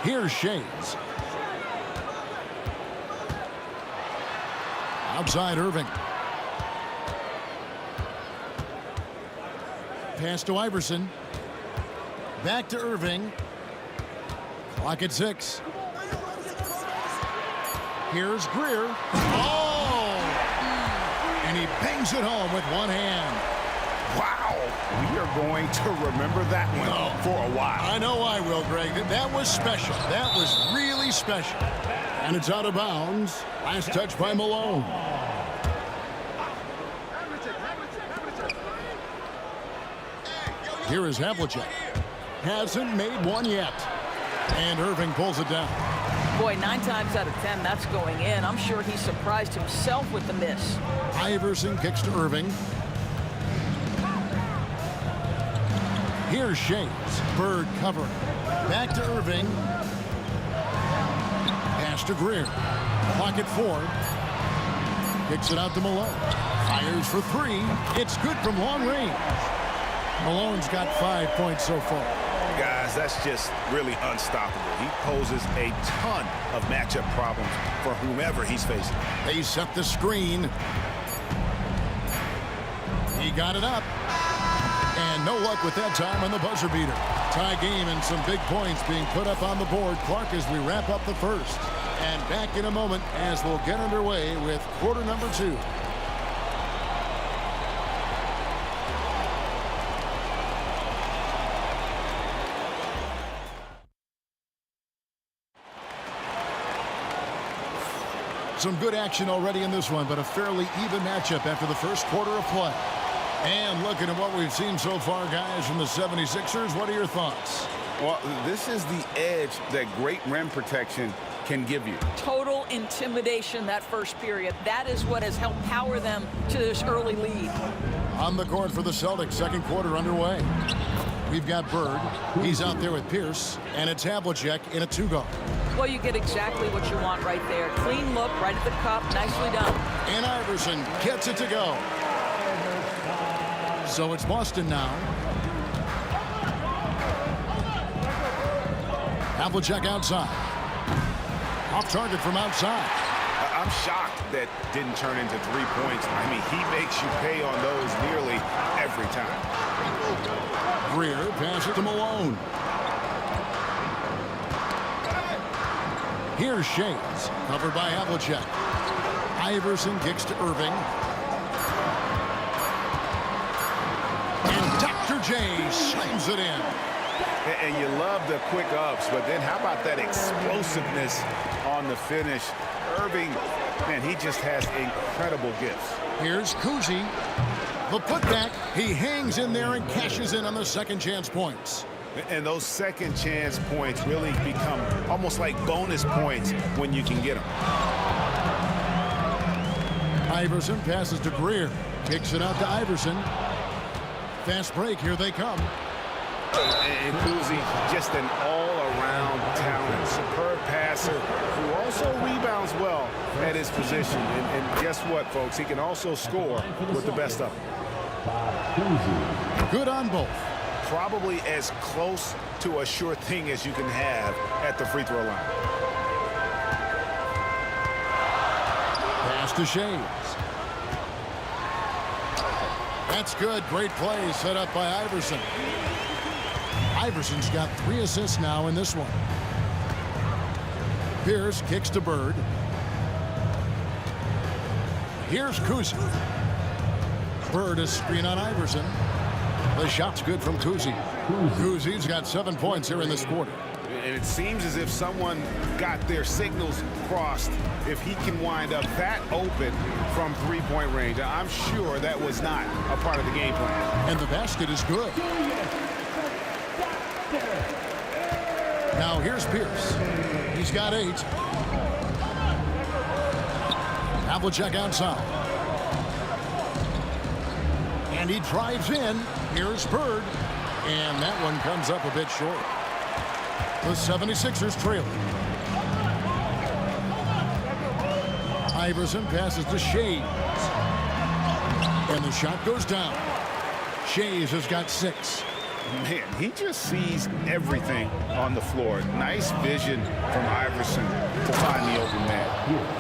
Here's Shea. Outside Irving. Pass to Iverson. Back to Irving. Clock at 6. Here's Greer. Oh! And he bangs it home with one hand. Wow. We are going to remember that one for a while. I know I will, Greg. That was special. That was really special. And it's out of bounds. Last touch by Malone. Here is Havlicek. hasn't made one yet. And Irving pulls it down. Boy, 9 times out of 10, that's going in. I'm sure he surprised himself with the miss. Iverson kicks to Irving. Here's Shays. Bird covering. Back to Irving. Pass to Greer. Clock at 4. Kicks it out to Malone. Fires for 3. It's good from long range. Malone's got 5 points so far. Guys, that's just really unstoppable. He poses a ton of matchup problems for whomever he's facing. They set the screen. He got it up. And no luck with that time on the buzzer beater. Tie game and some big points being put up on the board. Clark, as we wrap up the first. And back in a moment as we'll get underway with quarter number 2. Some good action already in this one, but a fairly even matchup after the first quarter of play. And looking at what we've seen so far, guys, from the 76ers, what are your thoughts? Well, this is the edge that great rim protection can give you. Total intimidation that first period. That is what has helped power them to this early lead. On the court for the Celtics, second quarter underway. We've got Bird. He's out there with Pierce, and it's Havlicek in a 2-guard. Well, you get exactly what you want right there. Clean look, right at the cup, nicely done. And Iverson gets it to go. So it's Boston now. Havlicek outside. Off target from outside. I'm shocked that didn't turn into 3 points. I mean, he makes you pay on those nearly every time. Greer passes to Malone. Here's Shays, covered by Havlicek. Iverson kicks to Irving. And Dr. J slams it in. And you love the quick ups, but then how about that explosiveness on the finish? Irving, man, he just has incredible gifts. Here's Kuzi. The putback, he hangs in there and cashes in on the second chance points. And those second chance points really become almost like bonus points when you can get them. Iverson passes to Greer. Kicks it out to Iverson. Fast break, here they come. And Kuzi, just an all-around talent, superb passer who also rebounds well at his position. And guess what, folks? He can also score with the best of them. Good on both. Probably as close to a sure thing as you can have at the free throw line. Pass to Shays. That's good. Great play set up by Iverson. Iverson's got 3 assists now in this one. Pierce kicks to Bird. Here's Kuzi. Bird is screen on Iverson. The shot's good from Kuzi. Kuzi's got 7 points here in this quarter. And it seems as if someone got their signals crossed. If he can wind up that open from three-point range, I'm sure that was not a part of the game plan. And the basket is good. Now here's Pierce. He's got 8. Havlicek outside. And he drives in. Here's Bird. And that one comes up a bit short. The 76ers trailing. Iverson passes to Shays. And the shot goes down. Shays has got 6. Man, he just sees everything on the floor. Nice vision from Iverson to find the open man.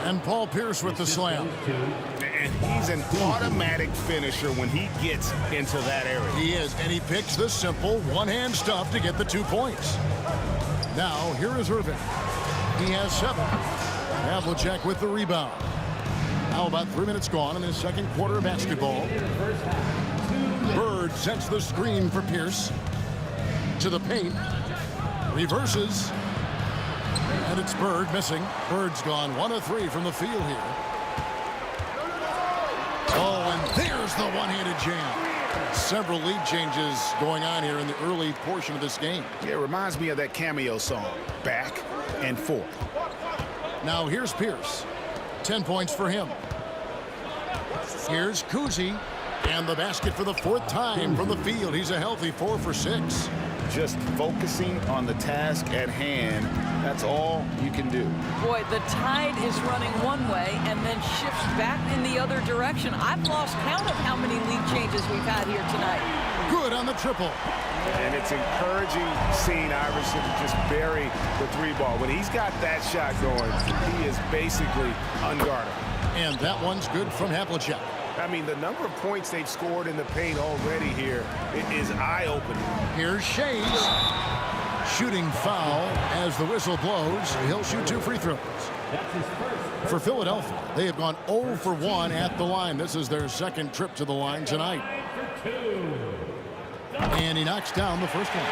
And Paul Pierce with the slam. And he's an automatic finisher when he gets into that area. He is, and he picks the simple one-hand stuff to get the 2 points. Now, here is Irving. He has 7. Havlicek with the rebound. Now about 3 minutes gone in his second quarter of basketball. Bird sets the screen for Pierce. To the paint. Reverses. And it's Bird missing. Bird's gone 1 of 3 from the field here. Oh, and there's the one-handed jam. Several lead changes going on here in the early portion of this game. Yeah, it reminds me of that cameo song, Back and Forth. Now here's Pierce. 10 points for him. Here's Kuzi. And the basket for the 4th time from the field. He's a healthy 4 for 6. Just focusing on the task at hand. That's all you can do. Boy, the tide is running one way and then shifts back in the other direction. I've lost count of how many lead changes we've had here tonight. Good on the triple. And it's encouraging seeing Iverson just bury the 3-ball. When he's got that shot going, he is basically unguardable. And that one's good from Havlicek. I mean, the number of points they've scored in the paint already here is eye-opening. Here's Shays. Shooting foul as the whistle blows. He'll shoot 2 free throws. For Philadelphia, they have gone 0 for 1 at the line. This is their 2nd trip to the line tonight. And he knocks down the first one.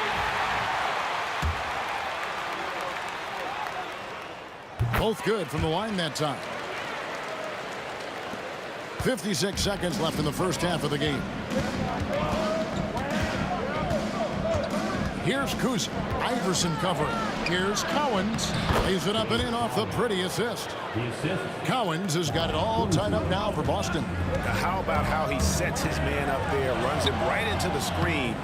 Both good from the line that time. 56 seconds left in the first half of the game. Here's Kuzi. Iverson covering. Here's Cowens. Lays it up and in off the pretty assist. Cowens has got it all tied up now for Boston. Now, how about how he sets his man up there, runs him right into the screen,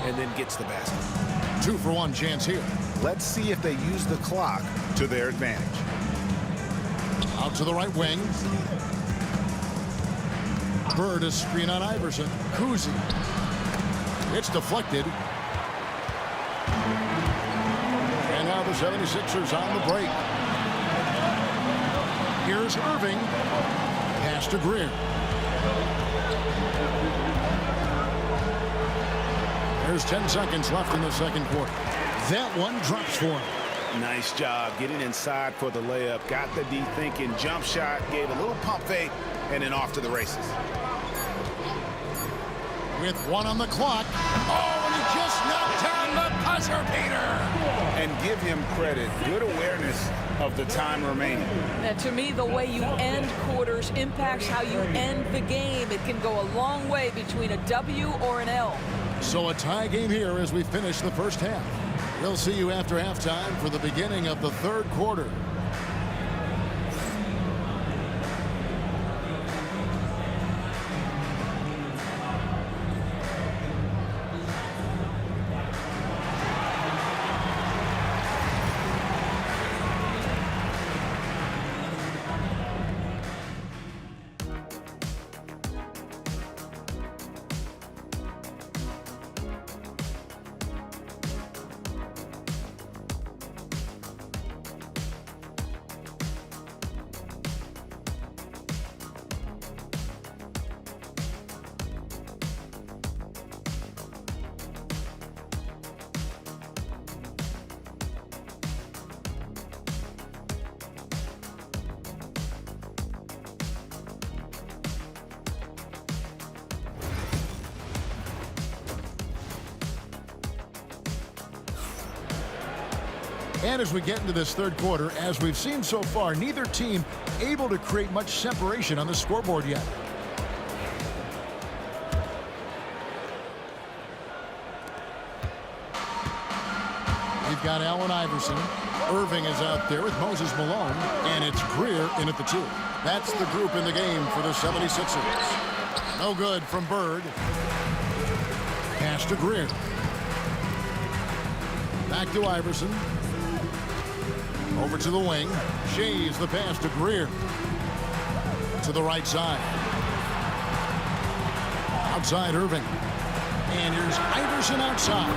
and then gets the basket. 2 for 1 chance here. Let's see if they use the clock to their advantage. Out to the right wing. Bird is screen on Iverson. Kuzi. It's deflected. And now the 76ers on the break. Here's Irving. Pass to Greer. There's 10 seconds left in the second quarter. That one drops for him. Nice job getting inside for the layup. Got the D thinking. Jump shot. Gave a little pump fake. And then off to the races. With 1 on the clock. Oh, and he just knocked down the buzzer beater. And give him credit. Good awareness of the time remaining. Now, to me, the way you end quarters impacts how you end the game. It can go a long way between a W or an L. So a tie game here as we finish the first half. We'll see you after halftime for the beginning of the third quarter. And as we get into this third quarter, as we've seen so far, neither team able to create much separation on the scoreboard yet. We've got Allen Iverson. Irving is out there with Moses Malone. And it's Greer in at the 2. That's the group in the game for the 76ers. No good from Bird. Pass to Greer. Back to Iverson. Over to the wing. Shays the pass to Greer. To the right side. Outside Irving. And here's Iverson outside.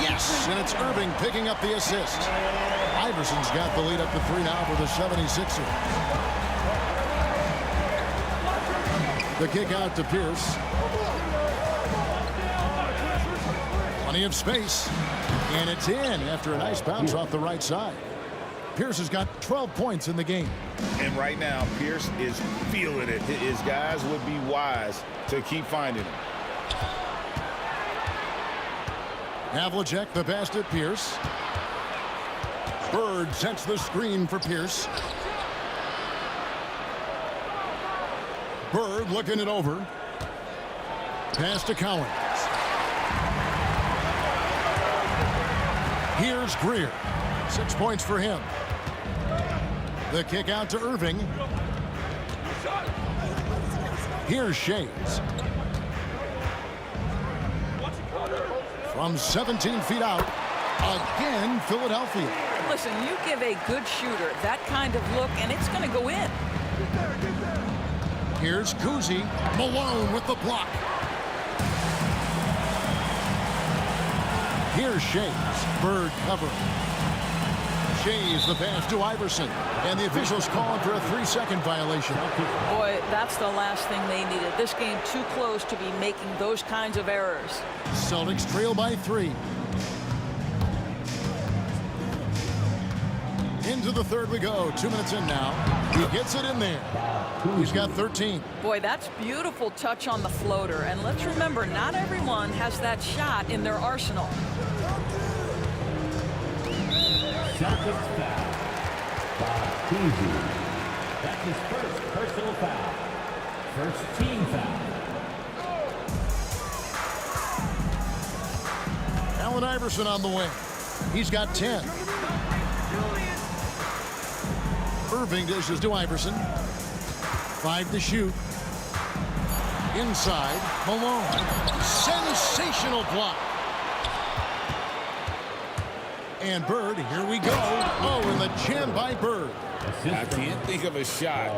Yes, and it's Irving picking up the assist. Iverson's got the lead up to 3 now for the 76ers. The kick out to Pierce. Plenty of space. And it's in after a nice bounce off the right side. Pierce has got 12 points in the game. And right now, Pierce is feeling it. His guys would be wise to keep finding him. Havlicek the pass to Pierce. Bird sets the screen for Pierce. Bird looking it over. Pass to Collins. Here's Greer. 6 points for him. The kick out to Irving. Here's Shays. From 17 feet out, again, Philadelphia. Listen, you give a good shooter that kind of look, and it's going to go in. Here's Kuzi. Malone with the block. Here's Shays. Bird cover. Shays the pass to Iverson. And the officials calling for a 3-second violation. Boy, that's the last thing they needed. This game too close to be making those kinds of errors. Celtics trail by 3. Into the third we go. 2 minutes in now. He gets it in there. He's got 13. Boy, that's beautiful touch on the floater. And let's remember, not everyone has that shot in their arsenal. Celtics foul. Easy. That's his first personal foul. First team foul. Allen Iverson on the wing. He's got 10. Irving dishes to Iverson. 5 to shoot. Inside, Malone. Sensational block. And Bird, here we go. Oh, and the jam by Bird. I can't think of a shot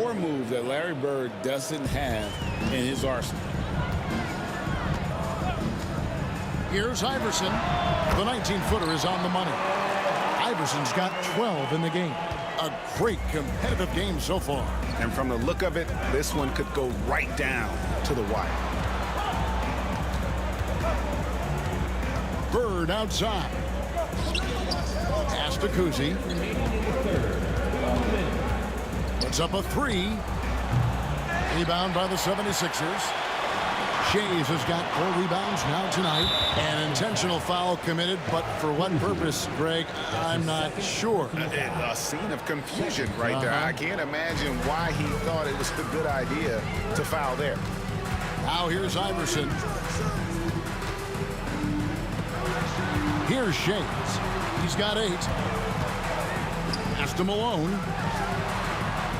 or move that Larry Bird doesn't have in his arsenal. Here's Iverson. The 19-footer is on the money. Iverson's got 12 in the game. A great competitive game so far. And from the look of it, this one could go right down to the wire. Bird outside. Pass to Kuzi. Puts up a 3. Rebound by the 76ers. Shays has got 4 rebounds now tonight. An intentional foul committed, but for what purpose, Greg, I'm not sure. A scene of confusion right there. I can't imagine why he thought it was a good idea to foul there. Now here's Iverson. Here's Shays. He's got 8. Pass to Malone.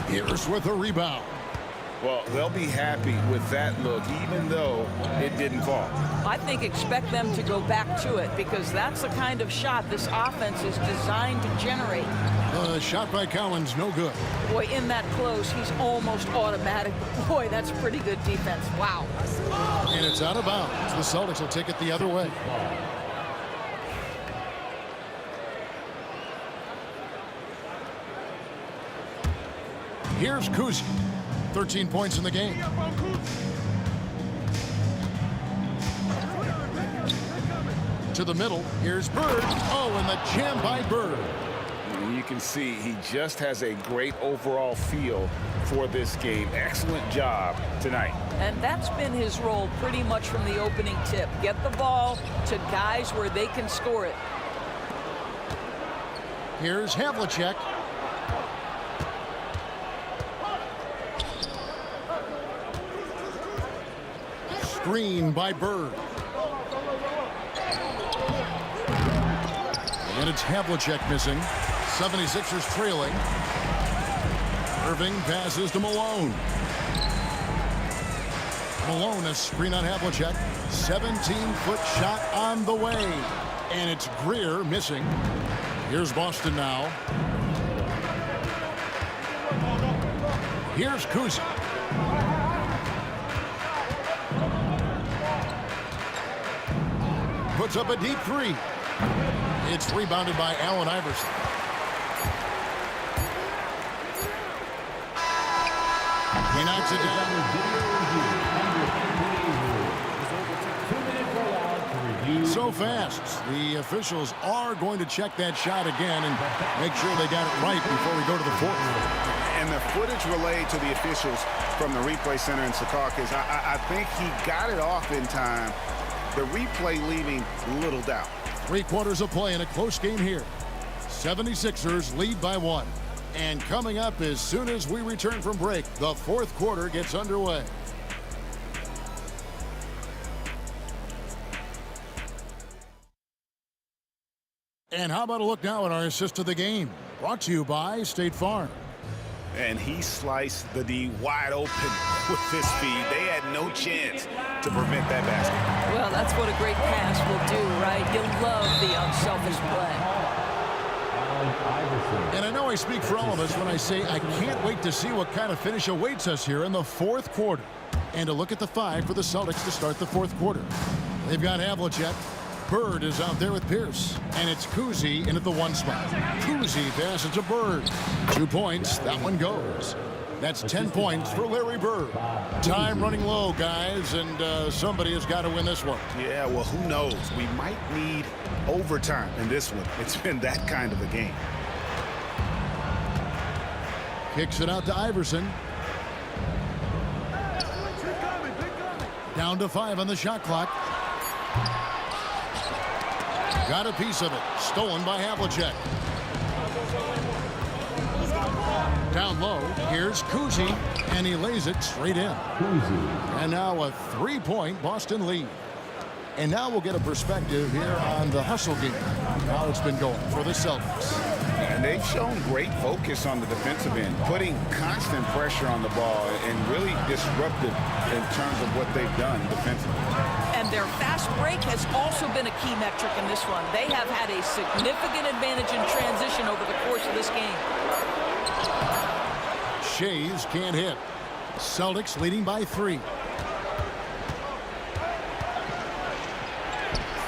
Here's with a rebound. Well, they'll be happy with that look, even though it didn't fall. I think expect them to go back to it because that's the kind of shot this offense is designed to generate. Shot by Collins, no good. Boy, in that close, he's almost automatic. Boy, that's pretty good defense. Wow. And it's out of bounds. The Celtics will take it the other way. Here's Kuzi. 13 points in the game. To the middle. Here's Bird. Oh, and the jam by Bird. And you can see he just has a great overall feel for this game. Excellent job tonight. And that's been his role pretty much from the opening tip. Get the ball to guys where they can score it. Here's Havlicek. Screen by Bird. And it's Havlicek missing. 76ers trailing. Irving passes to Malone. Malone, a screen on Havlicek. 17-foot shot on the way. And it's Greer missing. Here's Boston now. Here's Kuzi. Puts up a deep 3. It's rebounded by Allen Iverson. He knocks it down. So fast. The officials are going to check that shot again and make sure they got it right before we go to the fourth. And the footage relayed to the officials from the replay center in Secaucus, I think he got it off in time. The replay leaving little doubt. 3 quarters of play in a close game here. 76ers lead by 1. And coming up as soon as we return from break, the fourth quarter gets underway. And how about a look now at our assist of the game? Brought to you by State Farm. And he sliced the D wide open with his feed. They had no chance to prevent that basket. Well, that's what a great pass will do, right? You love the unselfish play. And I know I speak for all of us when I say I can't wait to see what kind of finish awaits us here in the fourth quarter. And a look at the 5 for the Celtics to start the fourth quarter. They've got Havlicek. Bird is out there with Pierce. And it's Kuzi in at the 1 spot. Kuzi passes to Bird. 2 points. That one goes. That's 10 points for Larry Bird. Time running low, guys, and somebody has got to win this one. Yeah, well, who knows? We might need overtime in this one. It's been that kind of a game. Kicks it out to Iverson. Down to 5 on the shot clock. Got a piece of it. Stolen by Havlicek. Down low. Here's Kuzi. And he lays it straight in. And now a 3-point Boston lead. And now we'll get a perspective here on the hustle game. How it's been going for the Celtics. And they've shown great focus on the defensive end, putting constant pressure on the ball and really disruptive in terms of what they've done defensively. And their fast break has also been a key metric in this one. They have had a significant advantage in transition over the course of this game. Shays can't hit. Celtics leading by 3.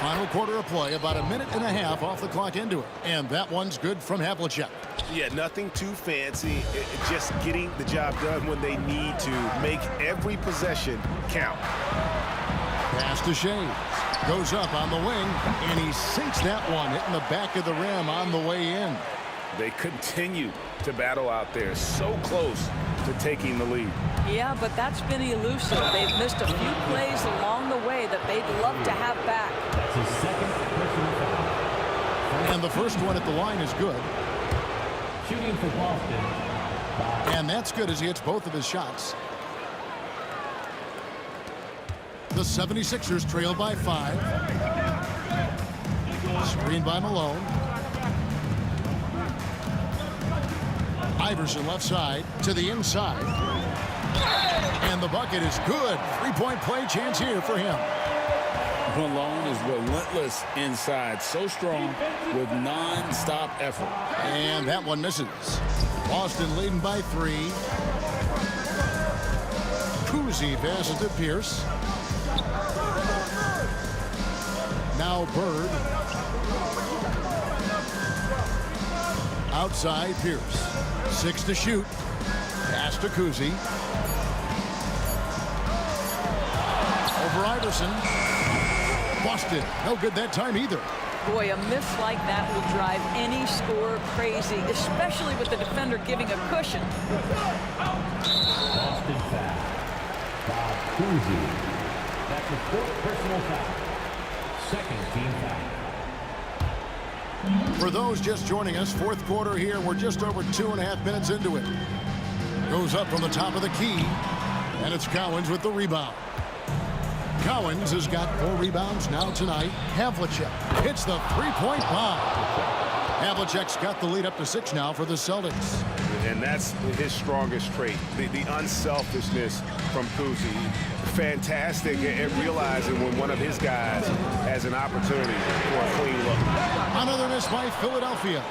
Final quarter of play, about a minute and a half off the clock into it. And that one's good from Havlicek. Yeah, nothing too fancy. Just getting the job done when they need to. Make every possession count. Pass to Shays. Goes up on the wing, and he sinks that one, hitting the back of the rim on the way in. They continue to battle out there, so close to taking the lead. Yeah, but that's been elusive. They've missed a few plays along the way that they'd love to have back. That's his second personal foul. And the first one at the line is good. Shooting for Boston. And that's good as he hits both of his shots. The 76ers trail by 5. Screen by Malone. Iverson left side to the inside. And the bucket is good. 3-point play chance here for him. Malone is relentless inside. So strong with non-stop effort. And that one misses. Boston leading by 3. Kuzi passes to Pierce. Now Bird. Outside Pierce. 6 to shoot. Pass to Kuzi. Over Iverson. Boston. No good that time either. Boy, a miss like that will drive any scorer crazy, especially with the defender giving a cushion. Boston foul. Bob Cousy. That's the 4th personal foul. Second team foul. For those just joining us, fourth quarter here. We're just over 2.5 minutes into it. Goes up from the top of the key. And it's Cowens with the rebound. Cowens has got 4 rebounds now tonight. Havlicek hits the 3-point bomb. Havlicek's got the lead up to 6 now for the Celtics. And that's his strongest trait, the unselfishness from Kuzi. Fantastic at realizing when one of his guys has an opportunity for a clean look. Another miss by Philadelphia.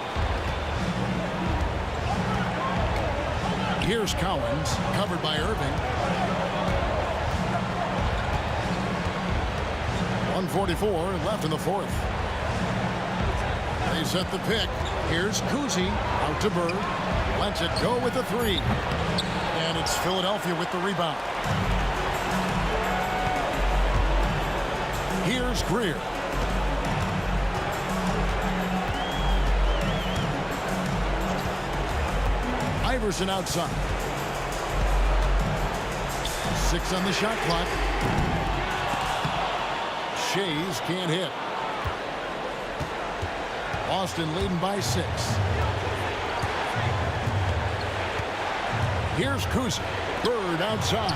Here's Cowens, covered by Irving. 1:44 left in the fourth. They set the pick. Here's Kuzi out to Bird. Lets it go with the 3. And it's Philadelphia with the rebound. Here's Greer. Iverson outside. 6 on the shot clock. Shays can't hit. Boston leading by 6. Here's Kuzi. Bird outside.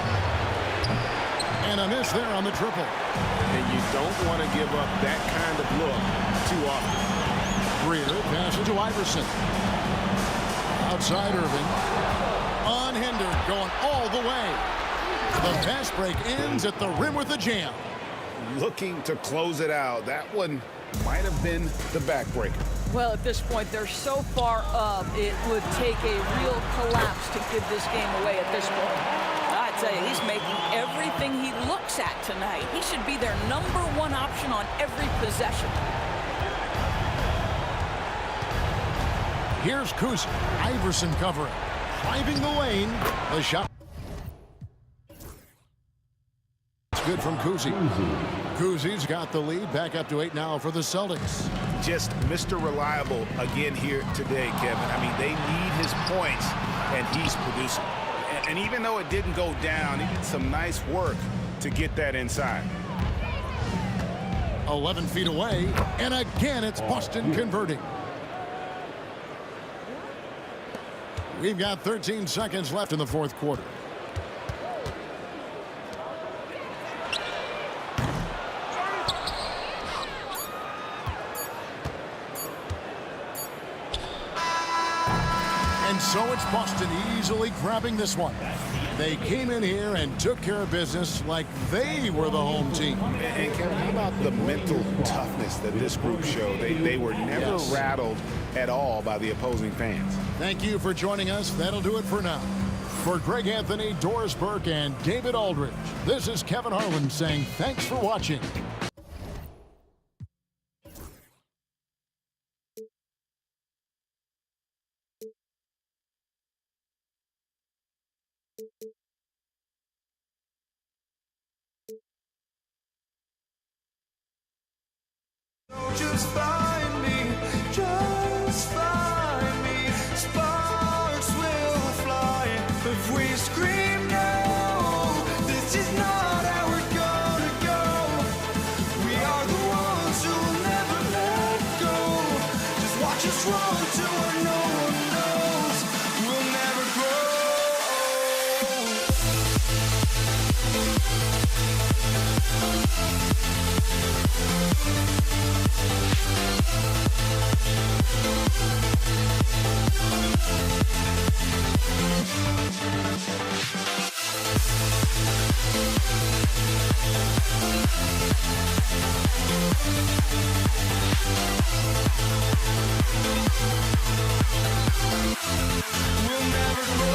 And a miss there on the triple. And you don't want to give up that kind of look too often. Greer passes to Iverson. Outside Irving. Unhindered, going all the way. The fast break ends at the rim with a jam. Looking to close it out. That one might have been the backbreaker. Well, at this point, they're so far up, it would take a real collapse to give this game away at this point. I tell you, he's making everything he looks at tonight. He should be their #1 option on every possession. Here's Kuzi. Iverson covering. Driving the lane. The shot. It's good from Kuzi. Kuzi's got the lead. Back up to 8 now for the Celtics. Just Mr. Reliable again here today, Kevin. I mean, they need his points, and he's producing. And even though it didn't go down, he did some nice work to get that inside. 11 feet away, and again it's Boston converting. We've got 13 seconds left in the fourth quarter. And so it's Boston easily grabbing this one. They came in here and took care of business like they were the home team. And Kevin, how about the mental toughness that this group showed? They were never rattled at all by the opposing fans. Thank you for joining us. That'll do it for now. For Greg Anthony, Doris Burke, and David Aldridge, this is Kevin Harlan saying thanks for watching. Just find me, just find me. Sparks will fly if we scream no. This is not how we're gonna go. We are the ones who'll never let go. Just watch us run to where no one knows. We'll never grow. We'll never grow.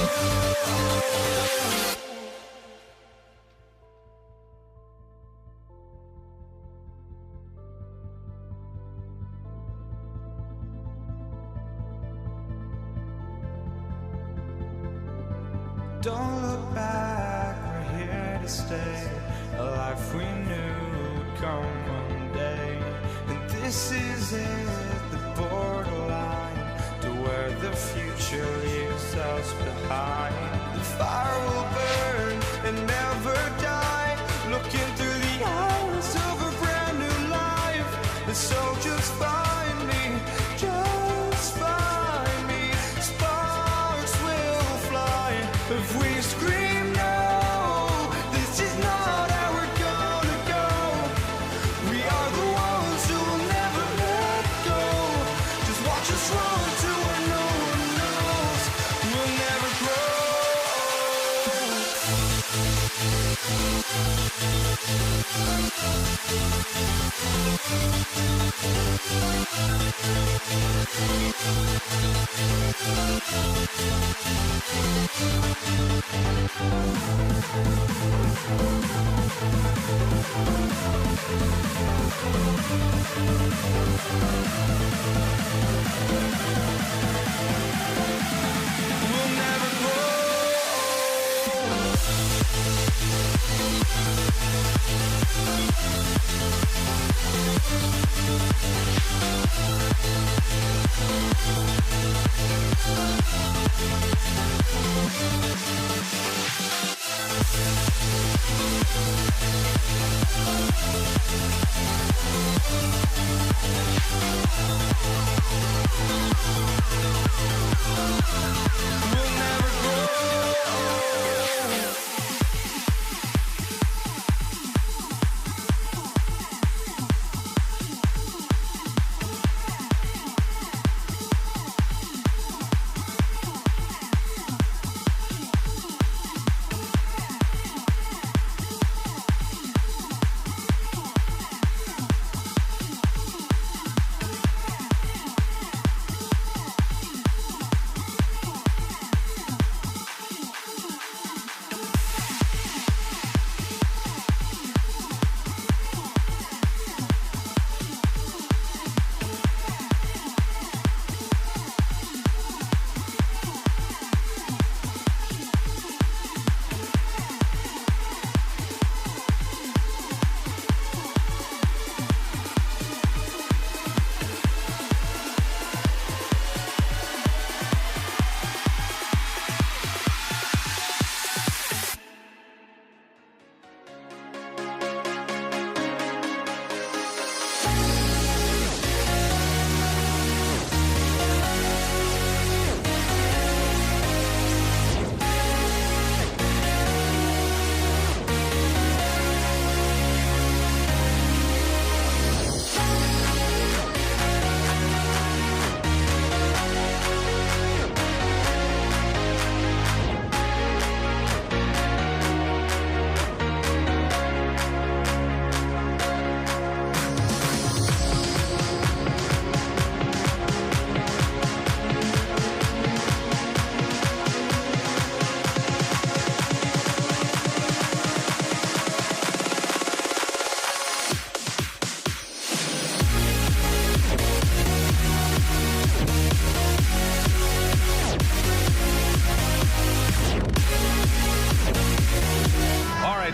Don't look back, we're here to stay. A life we knew would come one day. And this is it, the borderline to where the future leaves us behind. The fire will burn and never die, looking through the eyes of a brand new life. And so just find me, just find me. Sparks will fly if we scream no. This is not how we're gonna go. We are the ones who will never let go. Just watch us run to where no one knows. We'll never grow. We'll never grow.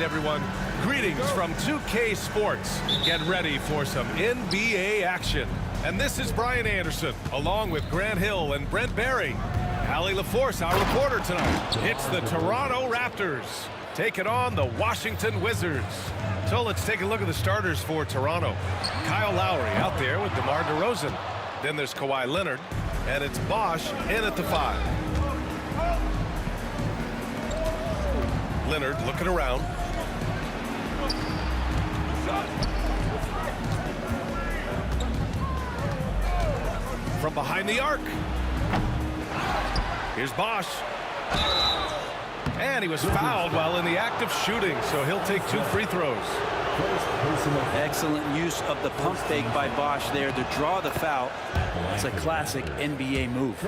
right, everyone. Greetings from 2K Sports. Get ready for some NBA action. And this is Brian Anderson, along with Grant Hill and Brent Barry. Allie LaForce, our reporter tonight. It's the Toronto Raptors taking on the Washington Wizards. So let's take a look at the starters for Toronto. Kyle Lowry out there with DeMar DeRozan. Then there's Kawhi Leonard, and it's Bosh in at the 5. Leonard looking around. From behind the arc. Here's Bosh. And he was fouled while in the act of shooting, so he'll take 2 free throws. Excellent use of the pump fake by Bosh there to draw the foul. It's a classic NBA move.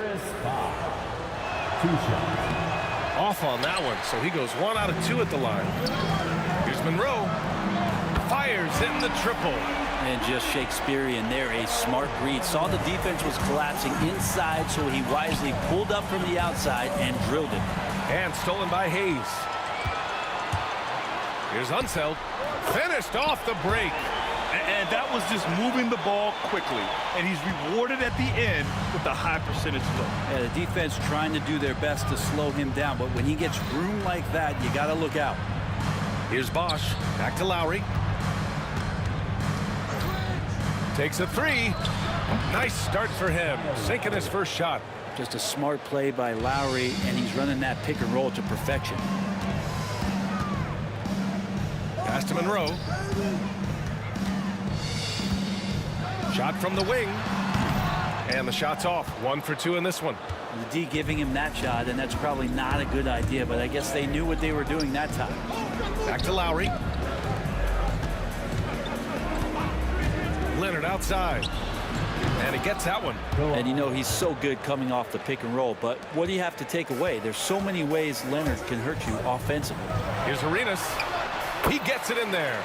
Off on that one, so he goes 1 out of 2 at the line. Here's Monroe. Fires in the triple. And just Shakespearean there, a smart read. Saw the defense was collapsing inside, so he wisely pulled up from the outside and drilled it. And stolen by Hayes. Here's Unseld. Finished off the break. And that was just moving the ball quickly. And he's rewarded at the end with a high percentage look. Yeah, the defense trying to do their best to slow him down, but when he gets room like that, you got to look out. Here's Bosh. Back to Lowry. Takes a 3. Nice start for him. Sinking his first shot. Just a smart play by Lowry, and he's running that pick and roll to perfection. Pass to Monroe. Shot from the wing. And the shot's off. 1 for 2 in this one. The D giving him that shot, and that's probably not a good idea, but I guess they knew what they were doing that time. Back to Lowry. Leonard outside. And he gets that one. And you know he's so good coming off the pick and roll, but what do you have to take away? There's so many ways Leonard can hurt you offensively. Here's Arenas. He gets it in there.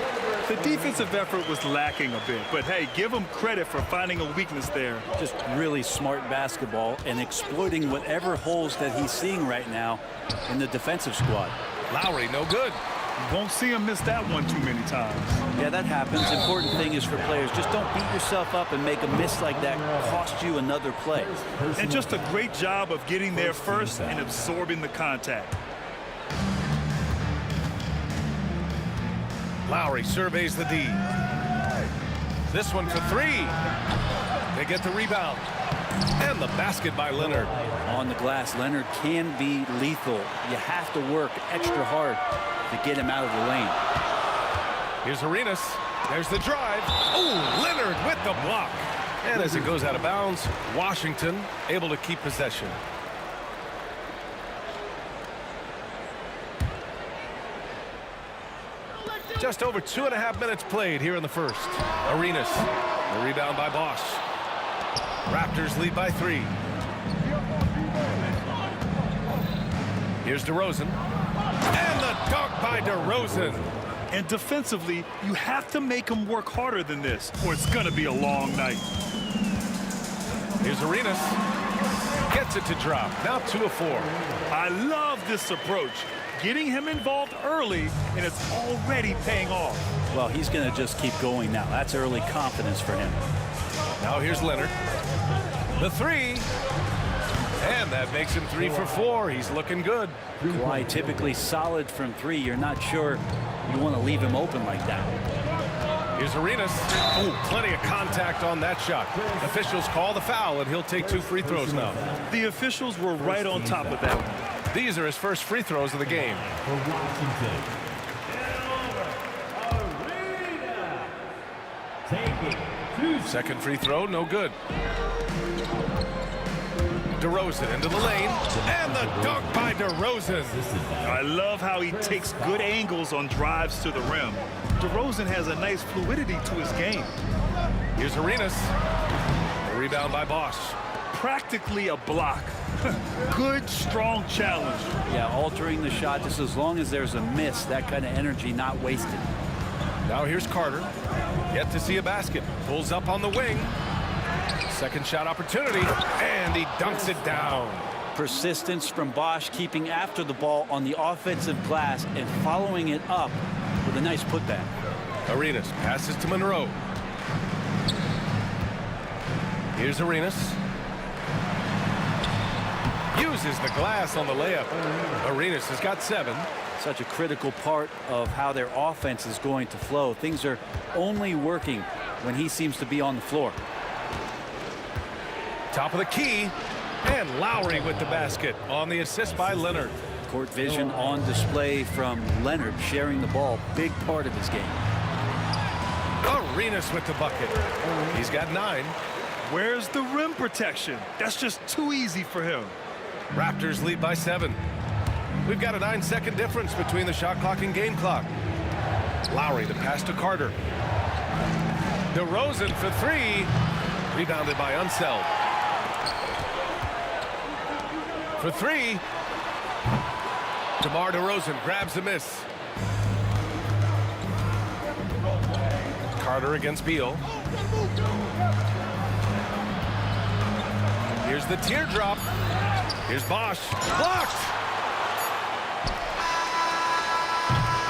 The defensive effort was lacking a bit, but hey, give him credit for finding a weakness there. Just really smart basketball and exploiting whatever holes that he's seeing right now in the defensive squad. Lowry, no good. You won't see him miss that one too many times. Yeah, that happens. Important thing is for players, just don't beat yourself up and make a miss like that cost you another play. And just a great job of getting there first and absorbing the contact. Lowry surveys the D. This one for 3. They get the rebound. And the basket by Leonard. On the glass, Leonard can be lethal. You have to work extra hard to get him out of the lane. Here's Arenas. There's the drive. Oh, Leonard with the block. And as it goes out of bounds, Washington able to keep possession. Just over 2.5 minutes played here in the first. Arenas. The rebound by Bosh. Raptors lead by 3. Here's DeRozan. And the dunk by DeRozan. And defensively, you have to make him work harder than this, or it's going to be a long night. Here's Arenas. Gets it to drop. Now 2 of 4. I love this approach. Getting him involved early, and it's already paying off. Well, he's going to just keep going now. That's early confidence for him. Now here's Leonard. The 3. And that makes him 3 for 4. He's looking good. Kawhi typically solid from 3. You're not sure you want to leave him open like that. Here's Arenas. Oh, plenty of contact on that shot. Officials call the foul, and he'll take 2 free throws now. The officials were right on top of that one. These are his first free throws of the game. Second free throw, no good. DeRozan into the lane, and the dunk by DeRozan. I love how he takes good angles on drives to the rim. DeRozan has a nice fluidity to his game. Here's Arenas. A rebound by Bosh. Practically a block. Good, strong challenge. Yeah, altering the shot just as long as there's a miss, that kind of energy not wasted. Now here's Carter. Yet to see a basket. Pulls up on the wing. Second shot opportunity, and he dunks it down. Persistence from Bosch, keeping after the ball on the offensive glass and following it up with a nice putback. Arenas passes to Monroe. Here's Arenas. Uses the glass on the layup. Arenas has got 7. Such a critical part of how their offense is going to flow. Things are only working when he seems to be on the floor. Top of the key. And Lowry with the basket on the assist by Leonard. Court vision on display from Leonard, sharing the ball. Big part of his game. Arenas with the bucket. He's got 9. Where's the rim protection? That's just too easy for him. Raptors lead by 7. We've got a 9-second difference between the shot clock and game clock. Lowry, the pass to Carter. DeRozan for 3. Rebounded by Unseld. For 3. DeMar DeRozan grabs a miss. Carter against Beal. Here's the teardrop. Here's Bosch. Blocked!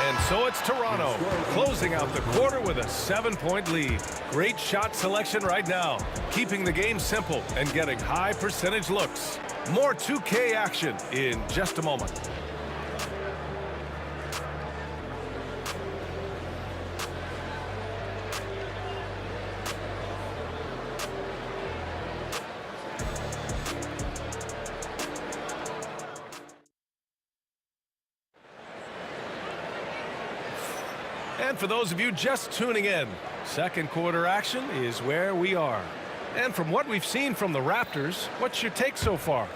And so it's Toronto closing out the quarter with a 7-point lead. Great shot selection right now, keeping the game simple and getting high percentage looks. More 2K action in just a moment. And for those of you just tuning in, second quarter action is where we are. And from what we've seen from the Raptors, what's your take so far?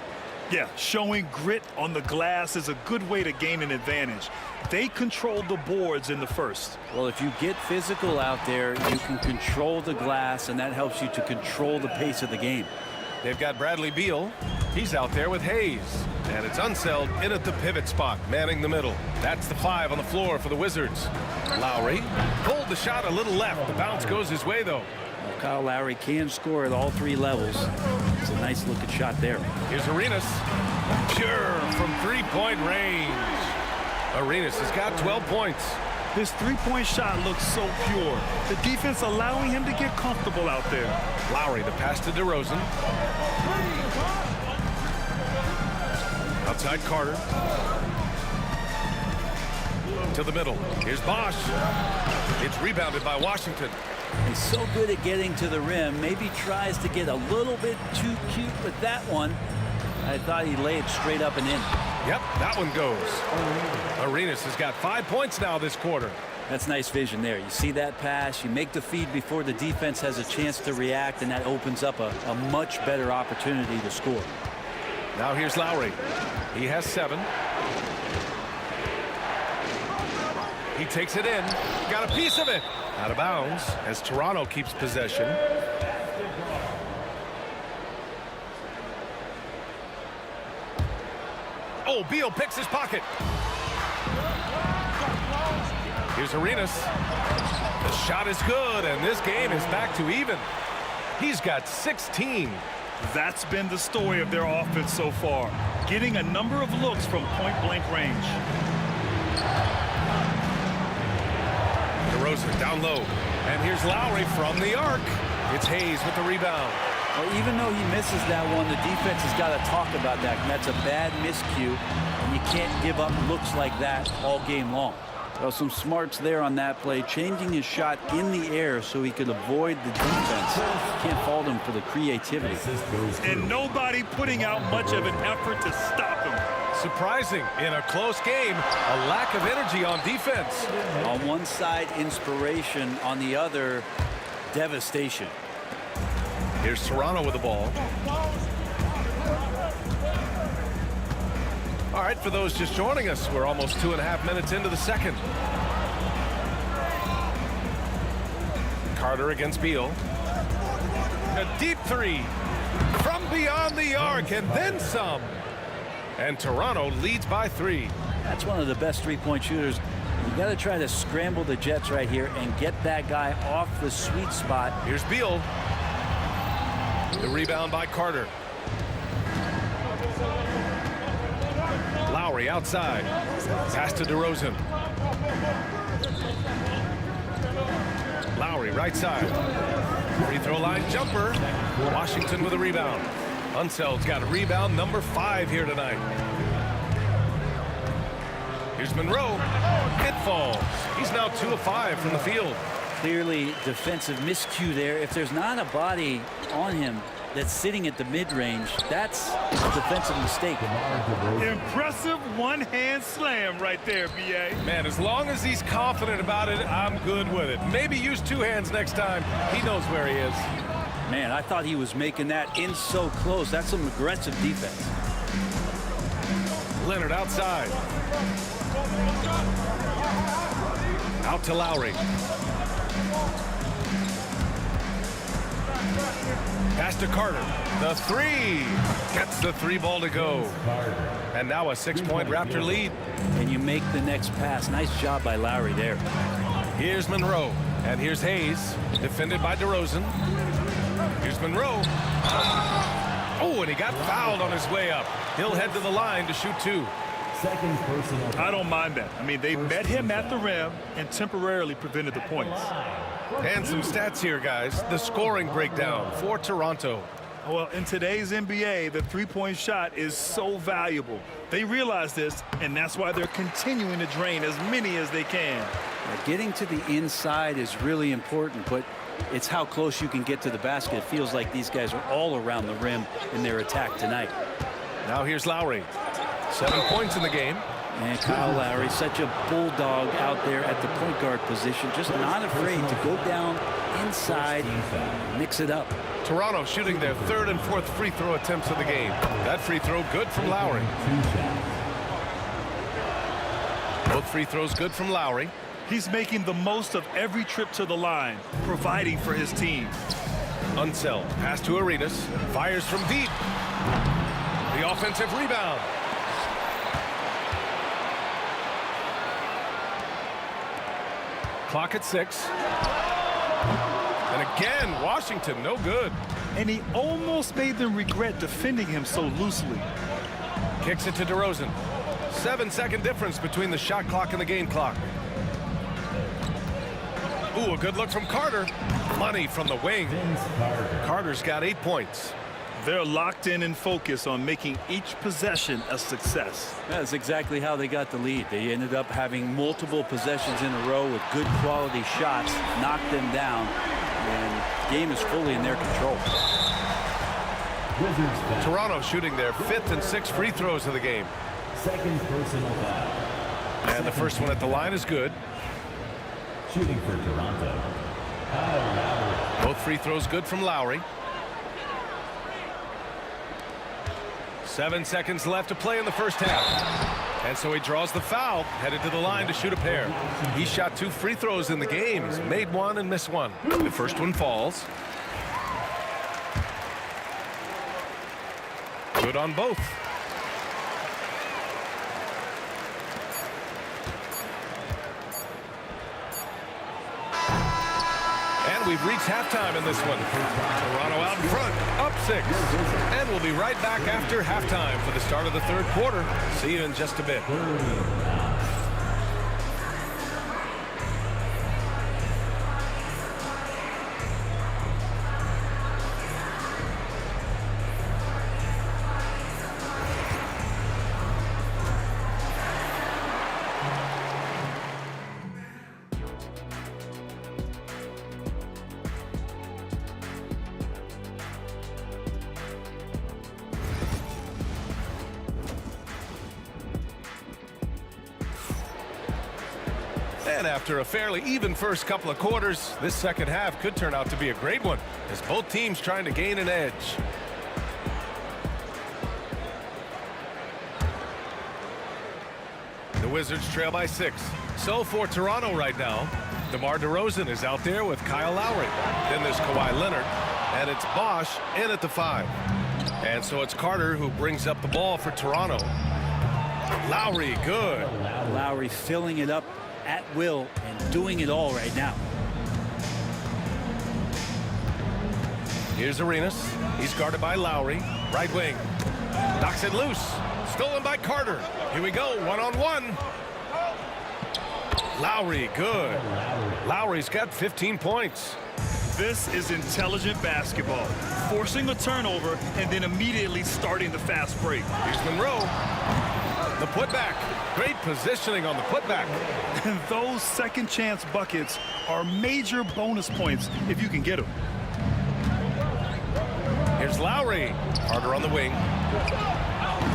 Yeah, showing grit on the glass is a good way to gain an advantage. They controlled the boards in the first. Well, if you get physical out there, you can control the glass, and that helps you to control the pace of the game. They've got Bradley Beal. He's out there with Hayes. And it's Unseld in at the pivot spot, manning the middle. That's the 5 on the floor for the Wizards. Lowry pulled the shot a little left. The bounce goes his way, though. Well, Kyle Lowry can score at all 3 levels. It's a nice looking shot there. Here's Arenas. Pure from 3-point range. Arenas has got 12 points. His 3-point shot looks so pure. The defense allowing him to get comfortable out there. Lowry, the pass to DeRozan. Outside Carter. To the middle. Here's Bosch. It's rebounded by Washington. He's so good at getting to the rim. Maybe tries to get a little bit too cute with that one. I thought he laid it straight up and in. Yep, that one goes. Arenas has got 5 points now this quarter. That's nice vision there. You see that pass, you make the feed before the defense has a chance to react, and that opens up a much better opportunity to score. Now here's Lowry. He has 7. He takes it in. Got a piece of it. Out of bounds as Toronto keeps possession. Oh, Beal picks his pocket. Here's Arenas. The shot is good, and this game is back to even. He's got 16. That's been the story of their offense so far, getting a number of looks from point-blank range. DeRozan down low, and here's Lowry from the arc. It's Hayes with the rebound. Well, even though he misses that one, the defense has got to talk about that. And that's a bad miscue, and you can't give up looks like that all game long. Well, some smarts there on that play, changing his shot in the air so he could avoid the defense. Can't fault him for the creativity. And nobody putting out much of an effort to stop him. Surprising in a close game, a lack of energy on defense. On one side, inspiration. On the other, devastation. Here's Toronto with the ball. All right, for those just joining us, we're almost 2.5 minutes into the second. Carter against Beal. A deep 3 from beyond the arc, and then some. And Toronto leads by 3. That's one of the best three-point shooters. You got to try to scramble the Jets right here and get that guy off the sweet spot. Here's Beal. The rebound by Carter. Lowry outside. Pass to DeRozan. Lowry right side. Free throw line jumper. Washington with a rebound. Unseld's got a rebound number 5 here tonight. Here's Monroe. It falls. He's now 2 of 5 from the field. Clearly defensive miscue there. If there's not a body on him that's sitting at the mid-range, that's a defensive mistake. Impressive one-hand slam right there, B.A. Man, as long as he's confident about it, I'm good with it. Maybe use 2 hands next time. He knows where he is. Man, I thought he was making that in so close. That's some aggressive defense. Leonard outside. Out to Lowry. Pass to Carter. The 3. Gets the 3 ball to go. And now a 6-point Raptor lead. And you make the next pass. Nice job by Lowry there. Here's Monroe. And here's Hayes. Defended by DeRozan. Here's Monroe. Oh, and he got fouled on his way up. He'll head to the line to shoot 2. I don't mind that. I mean, they met him at the rim and temporarily prevented the points. And some stats here, guys. The scoring breakdown for Toronto. Well, in today's NBA, the three-point shot is so valuable. They realize this, and that's why they're continuing to drain as many as they can. Now, getting to the inside is really important, but it's how close you can get to the basket. It feels like these guys are all around the rim in their attack tonight. Now here's Lowry. 7 points in the game. And Kyle Lowry, such a bulldog out there at the point guard position, just not afraid to go down inside, mix it up. Toronto shooting their 3rd and 4th free throw attempts of the game. That free throw good from Lowry. Both free throws good from Lowry. He's making the most of every trip to the line, providing for his team. Unseld. Pass to Arenas. Fires from deep. The offensive rebound. Clock at 6. And again, Washington, no good. And he almost made them regret defending him so loosely. Kicks it to DeRozan. 7-second difference between the shot clock and the game clock. Ooh, a good look from Carter. Money from the wing. Carter's got 8 points. They're locked in and focused on making each possession a success. That's exactly how they got the lead. They ended up having multiple possessions in a row with good quality shots, knocked them down, and the game is fully in their control. Toronto shooting their 5th and 6th free throws of the game. Second personal foul. And the first one at the line is good. Shooting for Toronto. Both free throws good from Lowry. 7 seconds left to play in the first half. And so he draws the foul, headed to the line to shoot a pair. He shot 2 free throws in the game. He's made 1 and missed 1. The first one falls. Good on both. And we've reached halftime in this one. Toronto out in front, up 6. And we'll be right back after halftime for the start of the 3rd quarter. See you in just a bit. And after a fairly even first couple of quarters, this second half could turn out to be a great one as both teams trying to gain an edge. The Wizards trail by 6. So for Toronto right now, DeMar DeRozan is out there with Kyle Lowry. Then there's Kawhi Leonard, and it's Bosch in at the 5. And so it's Carter who brings up the ball for Toronto. Lowry, good. Lowry filling it up at will and doing it all right now. Here's Arenas. He's guarded by Lowry. Right wing. Knocks it loose. Stolen by Carter. Here we go, one-on-one. Lowry, good. Lowry's got 15 points. This is intelligent basketball. Forcing a turnover and then immediately starting the fast break. Here's Monroe. The putback. Great positioning on the putback. And those second chance buckets are major bonus points if you can get them. Here's Lowry. Carter on the wing.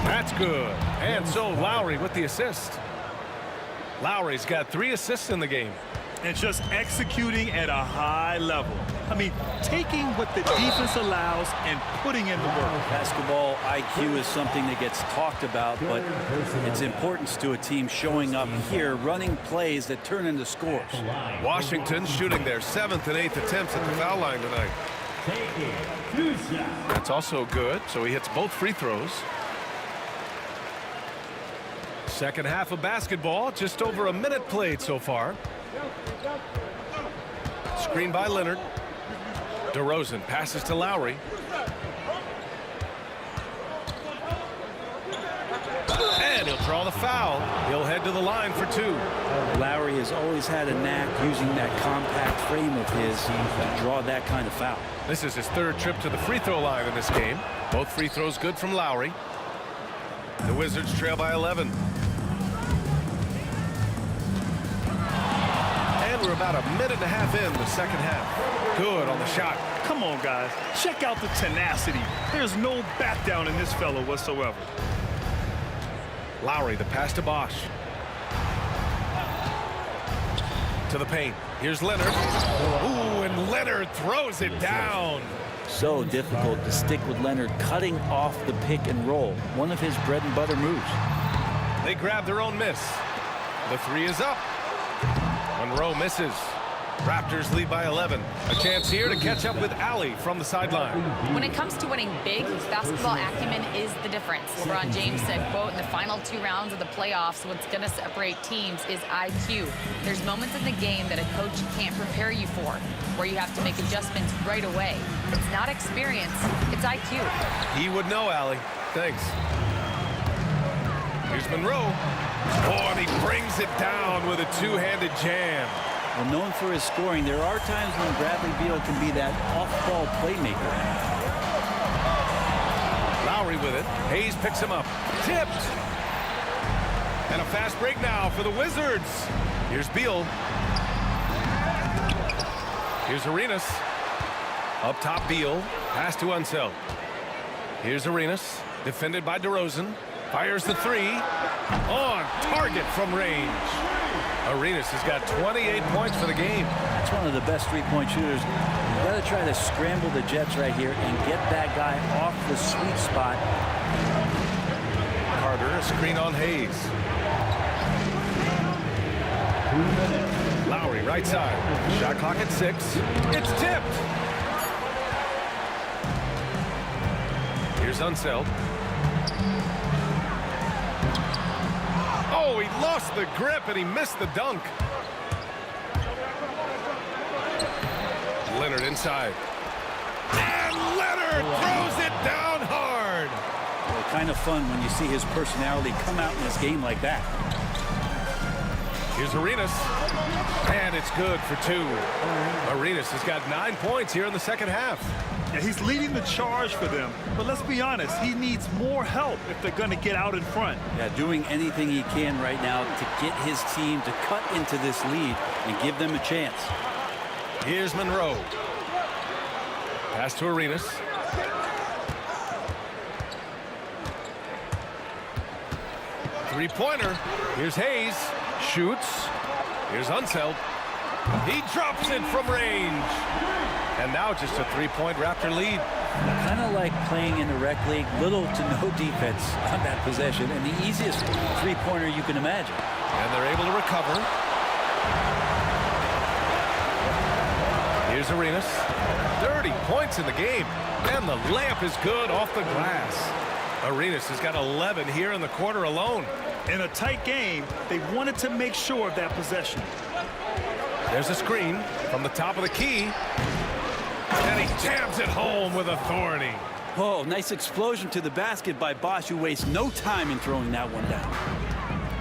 That's good. And so Lowry with the assist. Lowry's got 3 assists in the game. And just executing at a high level. I mean, taking what the defense allows and putting in the work. Basketball IQ is something that gets talked about, but its importance to a team showing up here, running plays that turn into scores. Washington shooting their 7th and 8th attempts at the foul line tonight. That's also good, so he hits both free throws. Second half of basketball, just over a minute played so far. Screen by Leonard. DeRozan passes to Lowry. And he'll draw the foul. He'll head to the line for 2. Lowry has always had a knack using that compact frame of his to draw that kind of foul. This is his 3rd trip to the free throw line in this game. Both free throws good from Lowry. The Wizards trail by 11. And we're about a minute and a half in the second half. Good on the shot. Come on, guys. Check out the tenacity. There's no back down in this fellow whatsoever. Lowry, the pass to Bosch. To the paint. Here's Leonard. Ooh, and Leonard throws it down. So difficult to stick with Leonard cutting off the pick and roll. One of his bread and butter moves. They grab their own miss. The 3 is up. Monroe misses. Raptors lead by 11. A chance here to catch up with Allie from the sideline. When it comes to winning big, basketball acumen is the difference. LeBron James said, quote, in the final 2 rounds of the playoffs, what's going to separate teams is IQ. There's moments in the game that a coach can't prepare you for, where you have to make adjustments right away. It's not experience, it's IQ. He would know, Allie. Thanks. Here's Monroe. Oh, and he brings it down with a 2-handed jam. Well, known for his scoring, there are times when Bradley Beal can be that off-ball playmaker. Lowry with it. Hayes picks him up. Tipped. And a fast break now for the Wizards. Here's Beal. Here's Arenas. Up top, Beal. Pass to Unseld. Here's Arenas. Defended by DeRozan. Fires the 3. On target from range. Arenas has got 28 points for the game. That's one of the best three-point shooters. You've got to try to scramble the Jets right here and get that guy off the sweet spot. Carter, a screen on Hayes. Lowry, right side. Shot clock at 6. It's tipped. Here's Unseld. Oh, he lost the grip and he missed the dunk. Leonard inside. And Leonard throws it down hard. Well, kind of fun when you see his personality come out in this game like that. Here's Arenas. And it's good for 2. Arenas has got 9 points here in the second half. Yeah, he's leading the charge for them. But let's be honest, he needs more help if they're going to get out in front. Yeah, doing anything he can right now to get his team to cut into this lead and give them a chance. Here's Monroe. Pass to Arenas. Three-pointer. Here's Hayes. Shoots. Here's Unseld. He drops it from range. And now just a 3-point Raptor lead. Kind of like playing in the rec league, little to no defense on that possession, and the easiest three-pointer you can imagine. And they're able to recover. Here's Arenas. 30 points in the game. And the layup is good off the glass. Arenas has got 11 here in the quarter alone. In a tight game, they wanted to make sure of that possession. There's a screen from the top of the key. And he jams it home with authority. Oh, nice explosion to the basket by Bosch, who wastes no time in throwing that one down.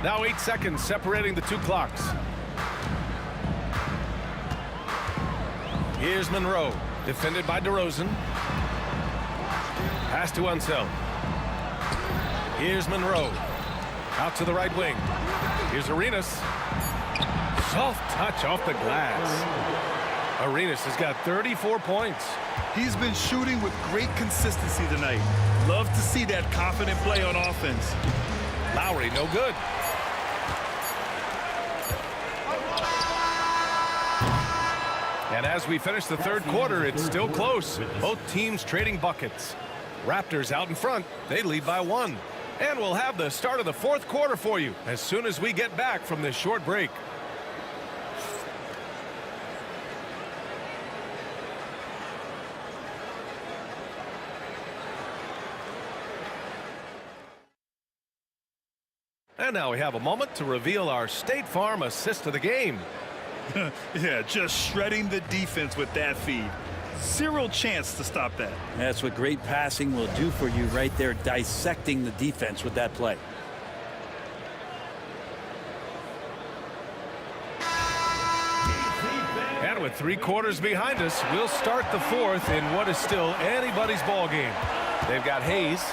Now 8 seconds separating the two clocks. Here's Monroe, defended by DeRozan. Pass to Unseld. Here's Monroe, out to the right wing. Here's Arenas. Soft touch off the glass. Arenas has got 34 points. He's been shooting with great consistency tonight. Love to see that confident play on offense. Lowry, no good. And as we finish the third quarter, it's still close. Both teams trading buckets. Raptors out in front. They lead by 1. And we'll have the start of the fourth quarter for you as soon as we get back from this short break. And now we have a moment to reveal our State Farm assist of the game. Yeah, just shredding the defense with that feed. Zero chance to stop that. That's what great passing will do for you right there, dissecting the defense with that play. And with 3 quarters behind us, we'll start the fourth in what is still anybody's ball game. They've got Hayes.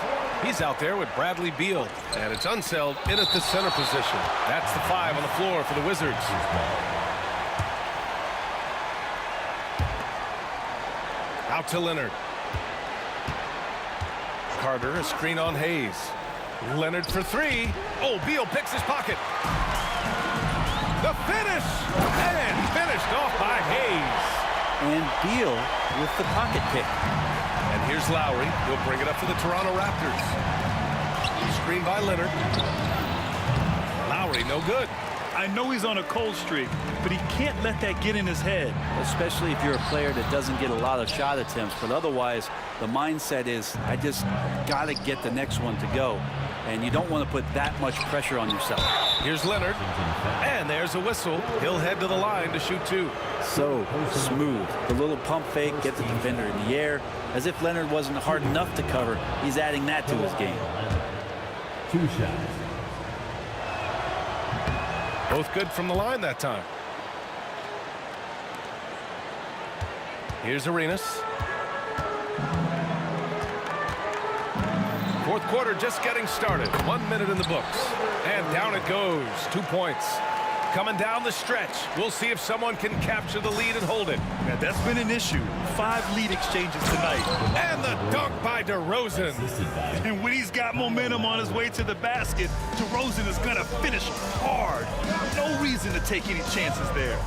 He's out there with Bradley Beal. And it's Unseld in at the center position. That's the 5 on the floor for the Wizards. Out to Leonard. Carter, a screen on Hayes. Leonard for 3. Oh, Beal picks his pocket. The finish! And finished off by Hayes. And Beal with the pocket pick. And here's Lowry. He'll bring it up for the Toronto Raptors. Screen by Leonard. Lowry, no good. I know he's on a cold streak, but he can't let that get in his head. Especially if you're a player that doesn't get a lot of shot attempts. But otherwise, the mindset is, I just got to get the next one to go. And you don't want to put that much pressure on yourself. Here's Leonard. And there's a whistle. He'll head to the line to shoot 2. So smooth. The little pump fake, get the defender in the air. As if Leonard wasn't hard enough to cover, he's adding that to his game. 2 shots. Both good from the line that time. Here's Arenas. Fourth quarter just getting started. 1 minute in the books. And down it goes. 2 points. Coming down the stretch. We'll see if someone can capture the lead and hold it. Yeah, that's been an issue. 5 lead exchanges tonight. And the dunk by DeRozan. And when he's got momentum on his way to the basket, DeRozan is going to finish hard. No reason to take any chances there.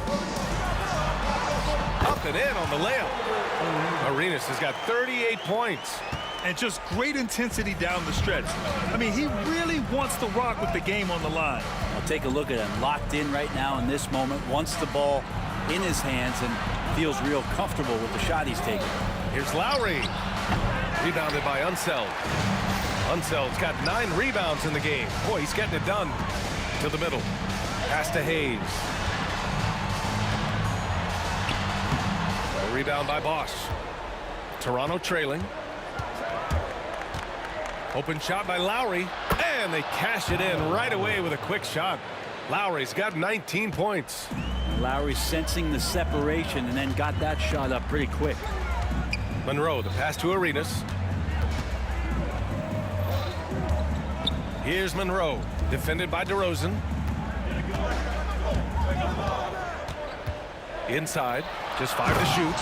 Up and in on the layup. Arenas has got 38 points. And just great intensity down the stretch. I mean, he really wants to rock with the game on the line. I'll take a look at him. Locked in right now in this moment. Wants the ball in his hands and feels real comfortable with the shot he's taking. Here's Lowry. Rebounded by Unseld. Unseld's got 9 rebounds in the game. Boy, he's getting it done. To the middle. Pass to Hayes. A rebound by Bosch. Toronto trailing. Open shot by Lowry. And they cash it in right away with a quick shot. Lowry's got 19 points. Lowry sensing the separation and then got that shot up pretty quick. Monroe, the pass to Arenas. Here's Monroe, defended by DeRozan. Inside, just 5 to shoot.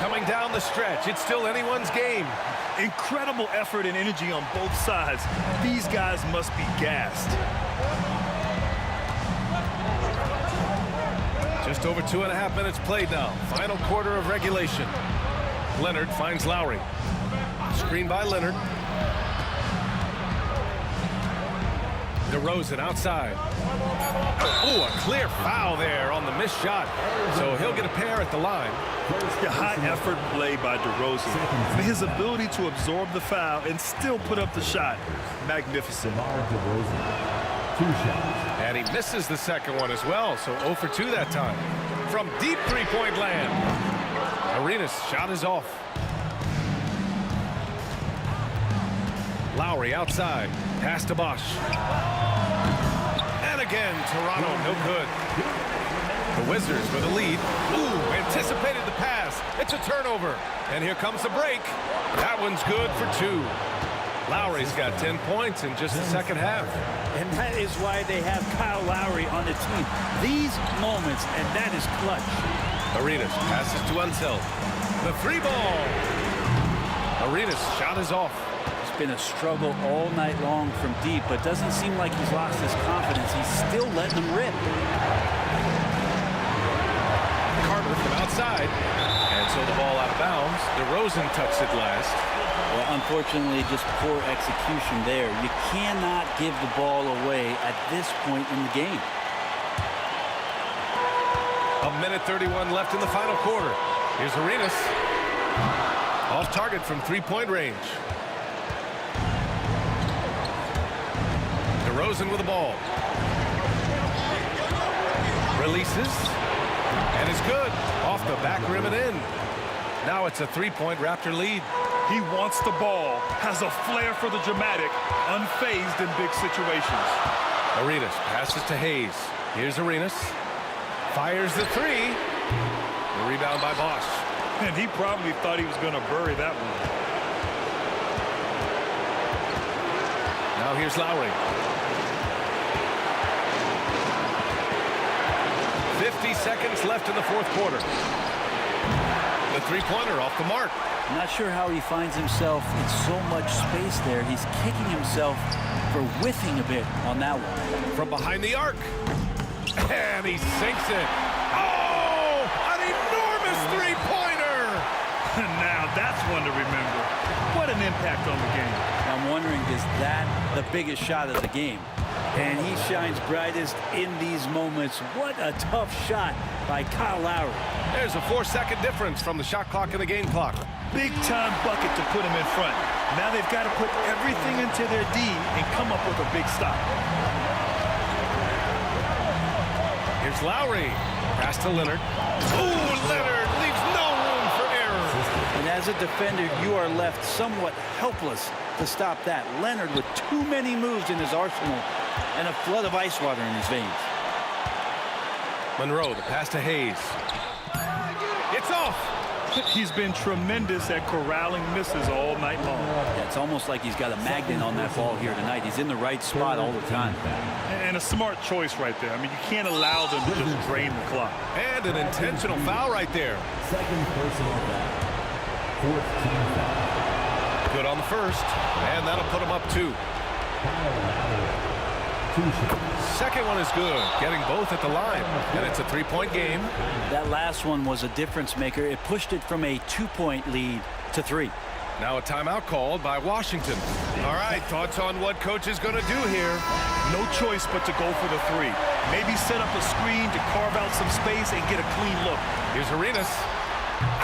Coming down the stretch, it's still anyone's game. Incredible effort and energy on both sides. These guys must be gassed. Just over 2.5 minutes played now. Final quarter of regulation. Leonard finds Lowry. Screen by Leonard. DeRozan outside. Oh, a clear foul there on the missed shot. So he'll get a pair at the line. A high effort play by DeRozan. His ability to absorb the foul and still put up the shot. Magnificent. 2 shots. And he misses the second one as well. So 0 for 2 that time. From deep 3-point land. Arenas' shot is off. Lowry outside. Pass to Bosch. And again, Toronto, no good. The Wizards with a lead. Ooh, anticipated the pass. It's a turnover. And here comes the break. That one's good for 2. Lowry's got 10 points in just the second half. And that is why they have Kyle Lowry on the team. These moments, and that is clutch. Arenas passes to Unseld. The 3-ball. Arenas' shot is off. It's been a struggle all night long from deep, but doesn't seem like he's lost his confidence. He's still letting them rip. Carter from outside. And so the ball out of bounds. DeRozan touched it last. Well, unfortunately, just poor execution there. You cannot give the ball away at this point in the game. 1:31 left in the final quarter. Here's Arenas. Off target from three-point range. DeRozan with the ball. Releases. And is good. Off the back rim and in. Now it's a three-point Raptor lead. He wants the ball, has a flair for the dramatic, unfazed in big situations. Arenas passes to Hayes. Here's Arenas. Fires the 3. The rebound by Bosch. And he probably thought he was going to bury that one. Now here's Lowry. 50 seconds left in the fourth quarter. The three-pointer off the mark. I'm not sure how he finds himself in so much space there. He's kicking himself for whiffing a bit on that one. From behind the arc. And he sinks it. Oh, an enormous three-pointer. Now that's one to remember. What an impact on the game. I'm wondering, is that the biggest shot of the game? And he shines brightest in these moments. What a tough shot by Kyle Lowry. There's a 4-second difference from the shot clock and the game clock. Big-time bucket to put him in front. Now they've got to put everything into their D and come up with a big stop. Here's Lowry. Pass to Leonard. Ooh, Leonard leaves no room for error. And as a defender, you are left somewhat helpless to stop that. Leonard with too many moves in his arsenal and a flood of ice water in his veins. Monroe, the pass to Hayes. It's off. He's been tremendous at corralling misses all night long. Yeah, it's almost like he's got a magnet on that ball here tonight. He's in the right spot all the time. And a smart choice right there. I mean, you can't allow them to just drain the clock. And an intentional foul right there. Second personal foul. Fourth team foul. Good on the first. And that'll put him up 2. Second one is good. Getting both at the line. And it's a three-point game. That last one was a difference maker. It pushed it from a 2-point lead to 3. Now a timeout called by Washington. All right, thoughts on what coach is going to do here? No choice but to go for the 3. Maybe set up a screen to carve out some space and get a clean look. Here's Arenas.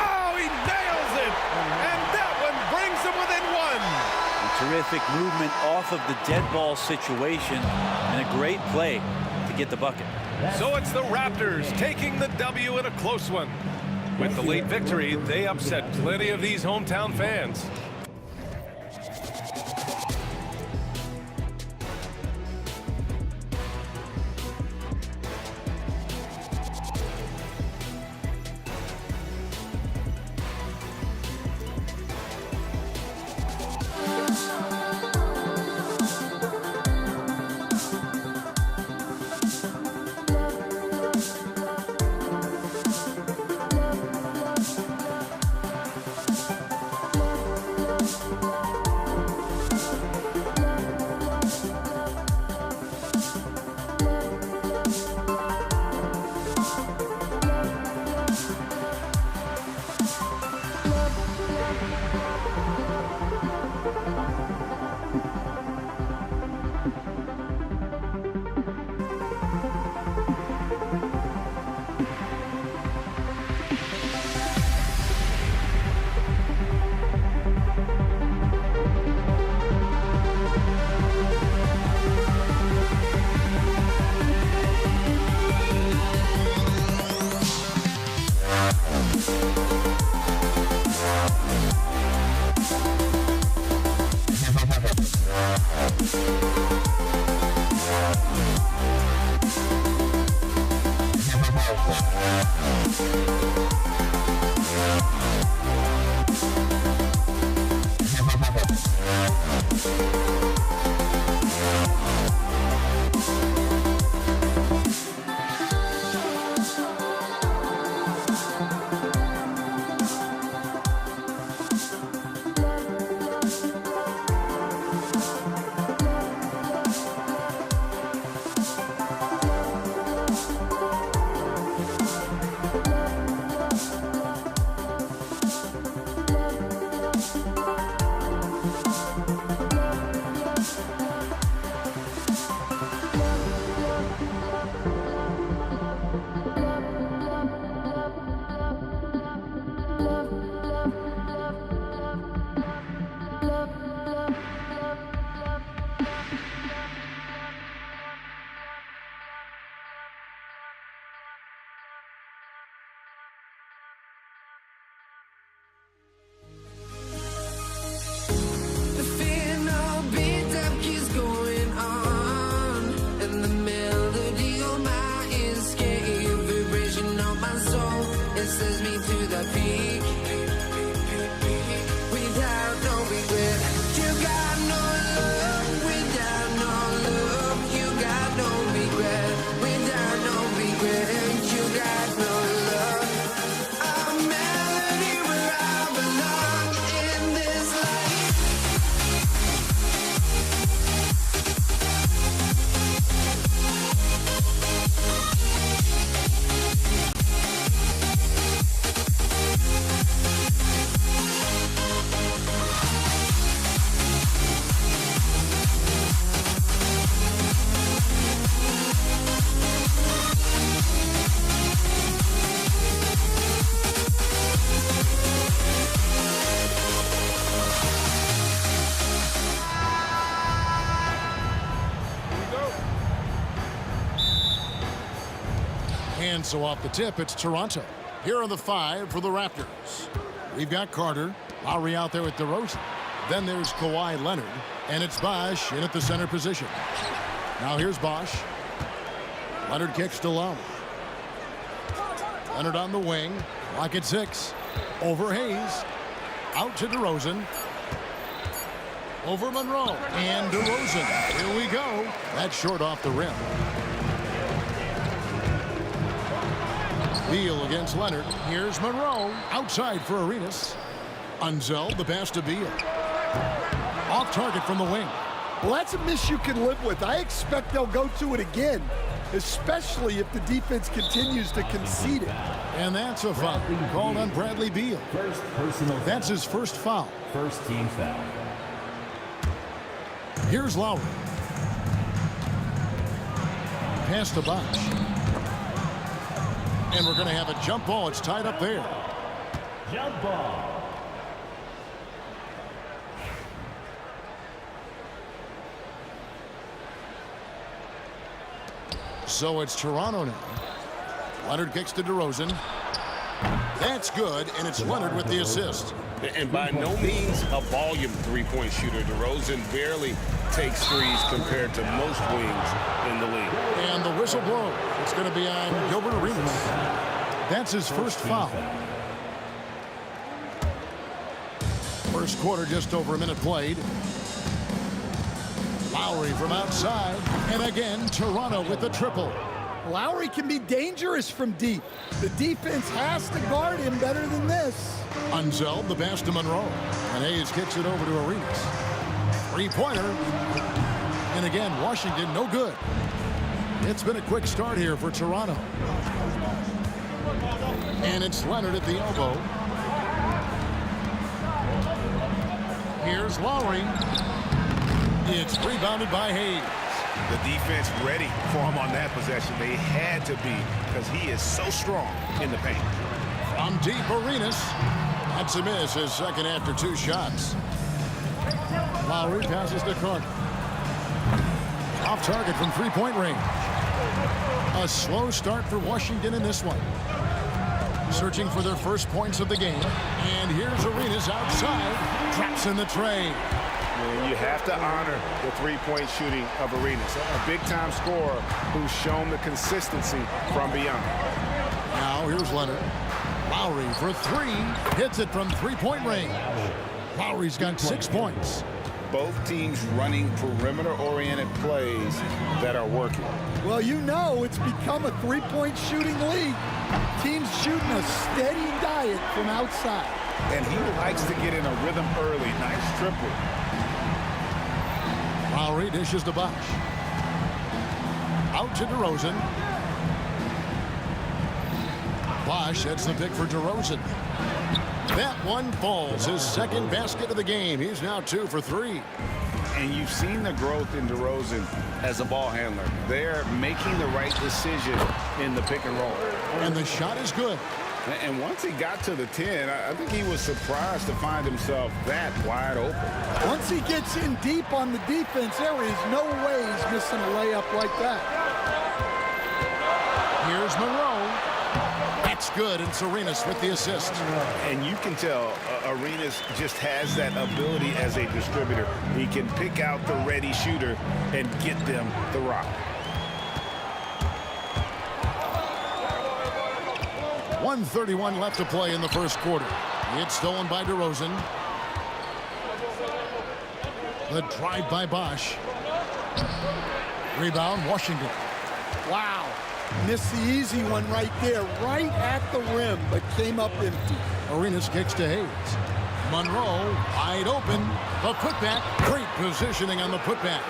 Oh, he nails it! And that one brings him within 1. Terrific movement off of the dead ball situation and a great play to get the bucket. So it's the Raptors taking the W in a close one. With the late victory, they upset plenty of these hometown fans. The final beat-up keeps going on, and the melody on my ears, getting a vibration on my soul. It sends me to the peak, without no regret. You got no love, without no love. You got no regret, without no regret. You got no love. A melody where I belong in this life. And so off the tip, it's Toronto. Here are the 5 for the Raptors. We've got Carter, Lowry out there with DeRozan. Then there's Kawhi Leonard, and it's Bosh in at the center position. Now here's Bosh. Leonard kicks to Lowry. Leonard on the wing. Clock at 6. Over Hayes. Out to DeRozan. Over Monroe. And DeRozan. Here we go. That's short off the rim. Beal against Leonard. Here's Monroe. Outside for Arenas. Unzel, the pass to Beal. Off target from the wing. Well, that's a miss you can live with. I expect they'll go to it again, especially if the defense continues to concede it. And that's a foul called on Bradley Beal. That's his first foul. First team foul. Here's Lowry. Pass to Bosh. And we're going to have a jump ball. It's tied up there. Jump ball. So it's Toronto now. Leonard kicks to DeRozan. That's good, and it's Leonard with the assist. And by no means a volume three-point shooter. DeRozan barely takes threes compared to most wings in the league. And the whistle blows. It's going to be on Gilbert Arenas. That's his first foul. First quarter, just over a minute played. Lowry from outside. And again, Toronto with the triple. Lowry can be dangerous from deep. The defense has to guard him better than this. Unzel, the pass to Monroe. And Hayes kicks it over to Arenas. Three-pointer. And again, Washington, no good. It's been a quick start here for Toronto. And it's Leonard at the elbow. Here's Lowry. It's rebounded by Hayes. The defense ready for him on that possession. They had to be because he is so strong in the paint. From deep, Arenas. That's a miss, his second after 2 shots. Lowry passes to Carter. Off target from three-point range. A slow start for Washington in this one. Searching for their first points of the game. And here's Arenas outside. Traps in the tray. You have to honor the three-point shooting of Arenas. A big-time scorer who's shown the consistency from beyond. Now here's Leonard. Lowry for three. Hits it from three-point range. Lowry's got 6 points. Both teams running perimeter-oriented plays that are working. Well, you know it's become a three-point shooting league. Teams shooting a steady diet from outside. And he likes to get in a rhythm early. Nice triple. Lowry dishes to Bosch. Out to DeRozan. Bosch sets the pick for DeRozan. That one falls. His second basket of the game. He's now 2 for 3. And you've seen the growth in DeRozan as a ball handler. They're making the right decision in the pick and roll. And the shot is good. And once he got to the 10, I think he was surprised to find himself that wide open. Once he gets in deep on the defense, there is no way he's missing a layup like that. Here's Monroe. That's good, and Arenas with the assist. And you can tell Arenas just has that ability as a distributor. He can pick out the ready shooter and get them the rock. .131 left to play in the first quarter. It's stolen by DeRozan. The drive by Bosch. Rebound, Washington. Wow. Missed the easy one right there, right at the rim, but came up empty. Arenas kicks to Hayes. Monroe, wide open. The putback. Great positioning on the putback.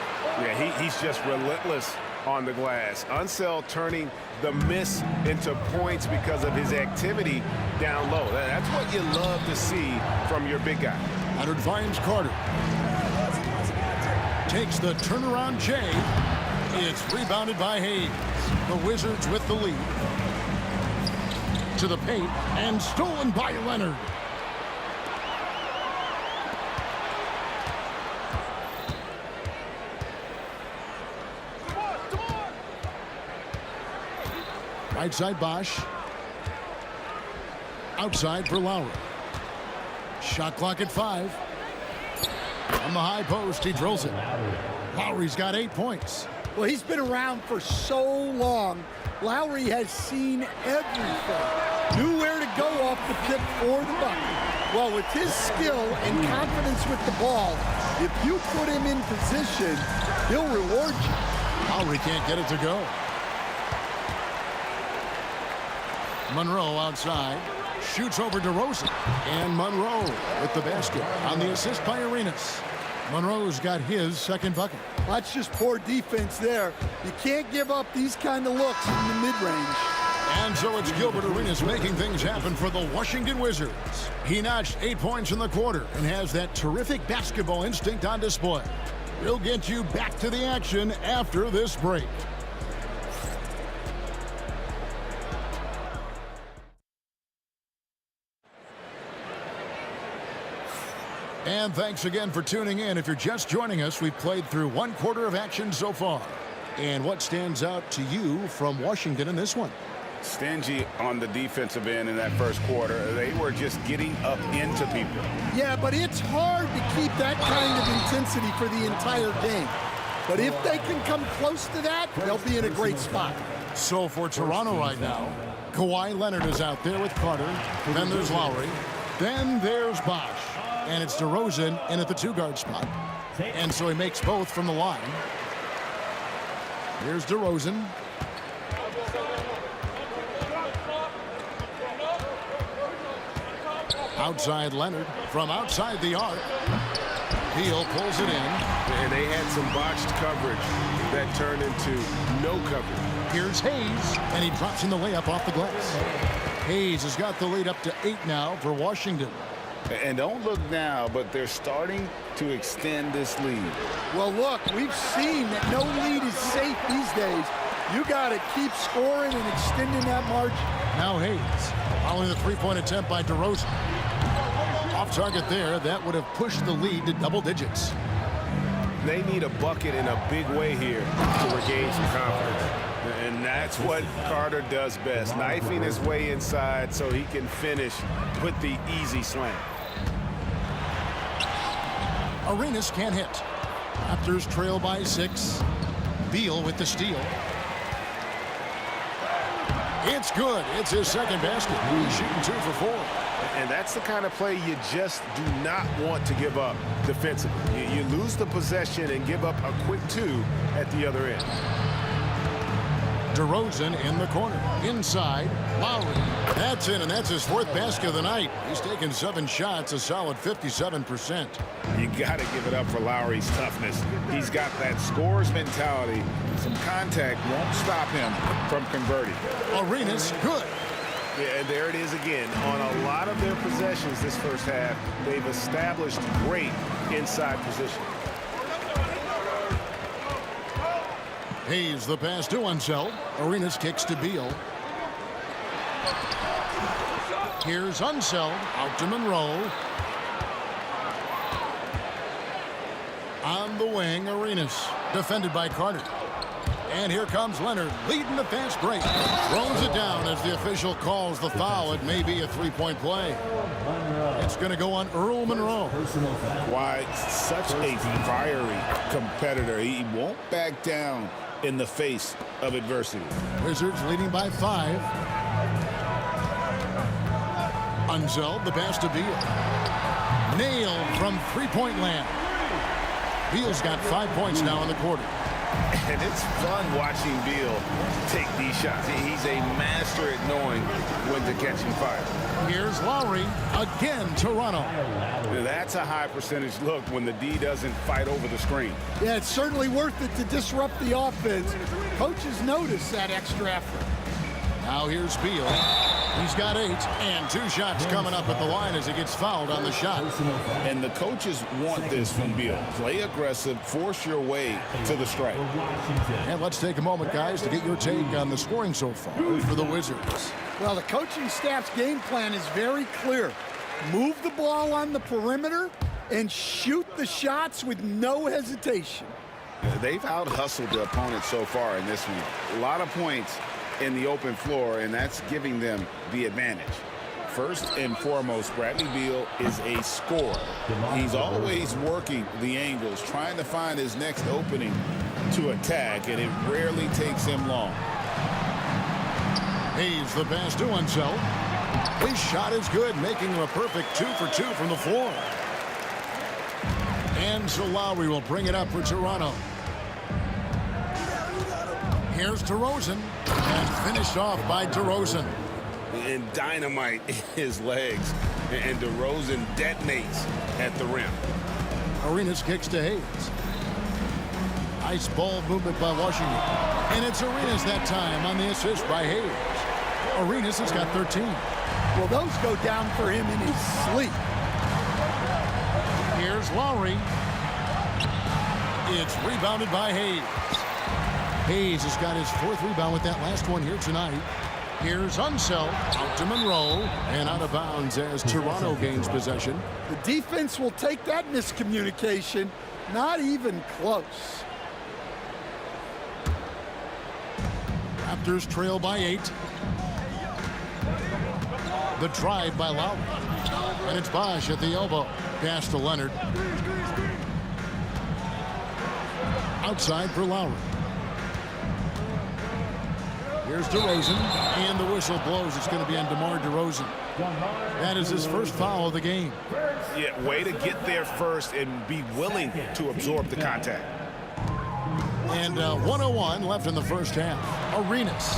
Yeah, he's just relentless on the glass. Unseld turning the miss into points because of his activity down low. That's what you love to see from your big guy. Leonard finds Carter. Takes the turnaround J. It's rebounded by Hayes. The Wizards with the lead. To the paint and stolen by Leonard. Right side Bosch. Outside for Lowry. Shot clock at 5. On the high post, he drills it. Lowry's got 8 points. Well, he's been around for so long. Lowry has seen everything. Knew where to go off the tip for the bucket. Well, with his skill and confidence with the ball, if you put him in position, he'll reward you. Lowry can't get it to go. Monroe outside. Shoots over DeRozan. And Monroe with the basket on the assist by Arenas. Monroe's got his second bucket. That's just poor defense there. You can't give up these kind of looks in the mid-range. And so it's Gilbert Arenas making things happen for the Washington Wizards. He notched 8 points in the quarter and has that terrific basketball instinct on display. We'll get you back to the action after this break. And thanks again for tuning in. If you're just joining us, we've played through 1 quarter of action so far. And what stands out to you from Washington in this one? Stingy on the defensive end in that first quarter. They were just getting up into people. Yeah, but it's hard to keep that kind of intensity for the entire game. But if they can come close to that, they'll be in a great spot. So for Toronto right now, Kawhi Leonard is out there with Carter. Then there's Lowry. Then there's Bosch. And it's DeRozan in at the 2-guard spot. And so he makes both from the line. Here's DeRozan. Outside Leonard from outside the arc. Beal pulls it in. And they had some botched coverage that turned into no coverage. Here's Hayes, and he drops in the layup off the glass. Hayes has got the lead up to 8 now for Washington. And don't look now, but they're starting to extend this lead. Well, look, we've seen that no lead is safe these days. You got to keep scoring and extending that margin. Now Hayes, following the 3-point attempt by DeRozan. Off target there, that would have pushed the lead to double digits. They need a bucket in a big way here to regain some confidence. And that's what Carter does best, knifing his way inside so he can finish with the easy slam. Arenas can't hit. Raptors trail by 6. Beal with the steal. It's good. It's his second basket. He's shooting 2 for 4. And that's the kind of play you just do not want to give up defensively. You lose the possession and give up a quick 2 at the other end. DeRozan in the corner. Inside, Lowry. That's in, and that's his 4th basket of the night. He's taken 7 shots, a solid 57%. You got to give it up for Lowry's toughness. He's got that scorer's mentality. Some contact won't stop him from converting. Arenas, good. Yeah, and there it is again. On a lot of their possessions this first half, they've established great inside position. Hayes the pass to Unseld. Arenas kicks to Beal. Here's Unseld out to Monroe. On the wing, Arenas defended by Carter. And here comes Leonard leading the fast break. Throws it down as the official calls the foul. It may be a 3-point play. It's going to go on Earl Monroe. Why, such a fiery competitor. He won't back down in the face of adversity. Wizards leading by 5. Unseld the pass to Beal. Nailed from 3-point land. Beal's got 5 points now in the quarter. And it's fun watching Beal take these shots. He's a master at knowing when to catch and fire. Here's Lowry again. Toronto. That's a high percentage look when the D doesn't fight over the screen. Yeah, it's certainly worth it to disrupt the offense. Coaches notice that extra effort. Now here's Beal. He's got 8 and 2 shots coming up at the line as he gets fouled on the shot. And the coaches want this from Beal. Play aggressive, force your way to the strike. And let's take a moment, guys, to get your take on the scoring so far for the Wizards. Well, the coaching staff's game plan is very clear. Move the ball on the perimeter and shoot the shots with no hesitation. They've out-hustled the opponent so far in this one. A lot of points in the open floor, and that's giving them the advantage. First and foremost, Bradley Beal is a scorer. He's always working the angles, trying to find his next opening to attack, and it rarely takes him long. Hayes the pass to Unseld. His shot is good, making him a perfect 2 for 2 from the floor. And so Lowry will bring it up for Toronto. Here's DeRozan, and finished off by DeRozan. And dynamite in his legs, and DeRozan detonates at the rim. Arenas kicks to Hayes. Nice ball movement by Washington. And it's Arenas that time on the assist by Hayes. Arenas has got 13. Well, those go down for him in his sleep. Here's Lowry. It's rebounded by Hayes. Hayes has got his 4th rebound with that last one here tonight. Here's Unseld out to Monroe and out of bounds as Toronto gains possession. The defense will take that miscommunication. Not even close. Raptors trail by 8. The drive by Lowry. And it's Bosch at the elbow. Pass to Leonard. Outside for Lowry. Here's DeRozan, and the whistle blows. It's going to be on DeMar DeRozan. That is his first foul of the game. Yeah, way to get there first and be willing to absorb the contact. And 1:01 left in the first half. Arenas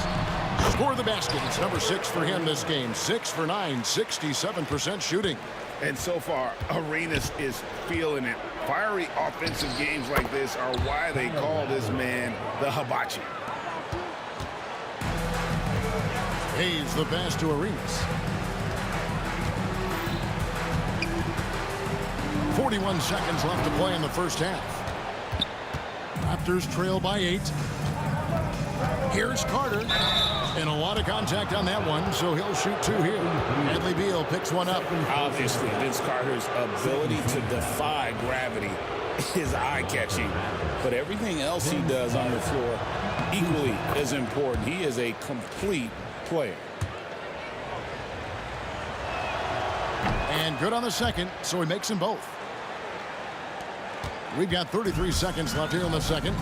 score the basket. It's number 6 for him this game. 6 for 9, 67% shooting. And so far, Arenas is feeling it. Fiery offensive games like this are why they call this man the hibachi. Hayes the pass to Arenas. 41 seconds left to play in the first half. Raptors trail by 8. Here's Carter. And a lot of contact on that one, so he'll shoot 2 here. Bradley Beal picks one up. Obviously, Vince Carter's ability to defy gravity is eye-catching. But everything else he does on the floor equally is important. He is a complete player. And good on the second, so he makes them both. We've got 33 seconds left here in the second.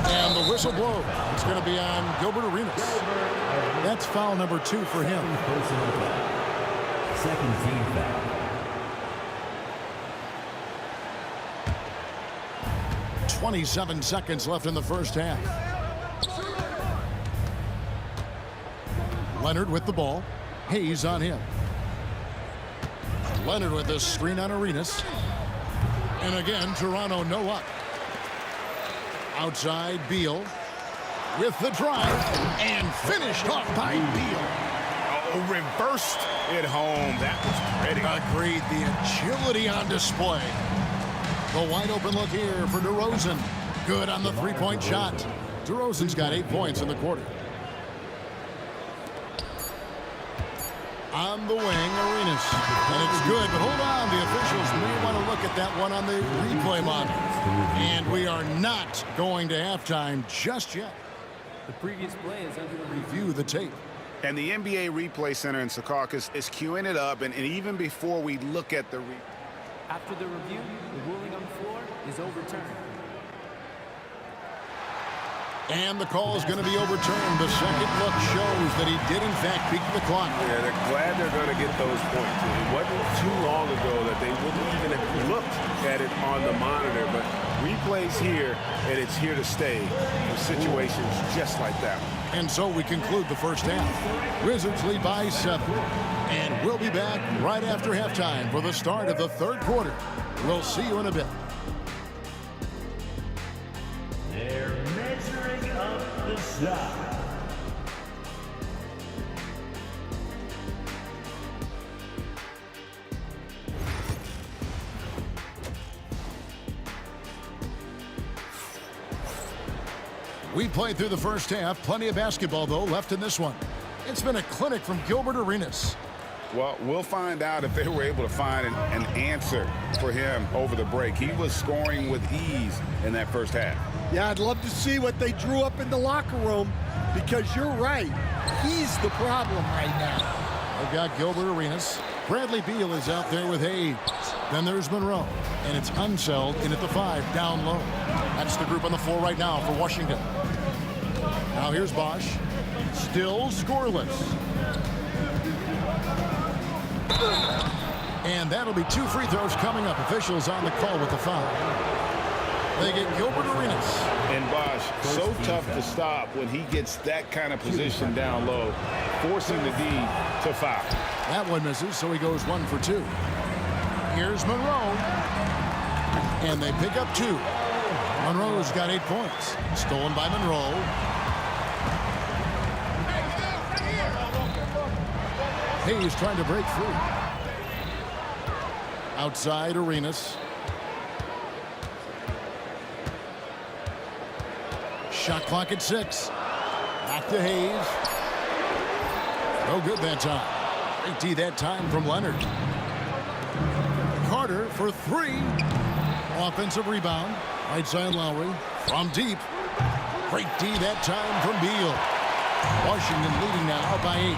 And the whistle blows. It's going to be on Gilbert Arenas. That's foul number 2 for him. Second team foul. 27 seconds left in the first half. Leonard with the ball. Hayes on him. Leonard with the screen on Arenas. And again, Toronto no luck. Outside, Beal with the drive and finished off by Beal. Oh, reversed it home. That was pretty. Agreed. The agility on display. The wide open look here for DeRozan. Good on the three-point shot. DeRozan's got 8 points in the quarter. On the wing, Arenas. And it's good, but hold on. The officials may want to look at that one on the replay monitor. And we are not going to halftime just yet. The previous play is under review the tape. And the NBA Replay Center in Secaucus is queuing it up. And even before we look at the After the review, the ruling on the floor is overturned. And the call is going to be overturned. The second look shows that he did, in fact, peak the clock. Yeah, they're glad they're going to get those points. It wasn't too long ago that they wouldn't even have looked at it on the monitor. But replay's here, and it's here to stay for situations just like that one. And so we conclude the first half. Wizards lead by 7. And we'll be back right after halftime for the start of the third quarter. We'll see you in a bit. They're measuring up the shot. We played through the first half. Plenty of basketball, though, left in this one. It's been a clinic from Gilbert Arenas. Well, we'll find out if they were able to find an answer for him over the break. He was scoring with ease in that first half. Yeah, I'd love to see what they drew up in the locker room, because you're right. He's the problem right now. They've got Gilbert Arenas. Bradley Beal is out there with Hayes. Then there's Monroe. And it's Unseld in at the 5, down low. That's the group on the floor right now for Washington. Now here's Bosch. Still scoreless. And that'll be 2 free throws coming up. Officials on the call with the foul. They get Gilbert Arenas. And Bosch, so tough to stop when he gets that kind of position down low, forcing the D to foul. That one misses, so he goes 1 for 2. Here's Monroe. And they pick up 2. Monroe's got 8 points. Stolen by Monroe. Hayes trying to break free. Outside Arenas. Shot clock at 6. Back to Hayes. No good that time. Great D that time from Leonard. Carter for 3. Offensive rebound. Right side Lowry. From deep. Great D that time from Beal. Washington leading now by 8.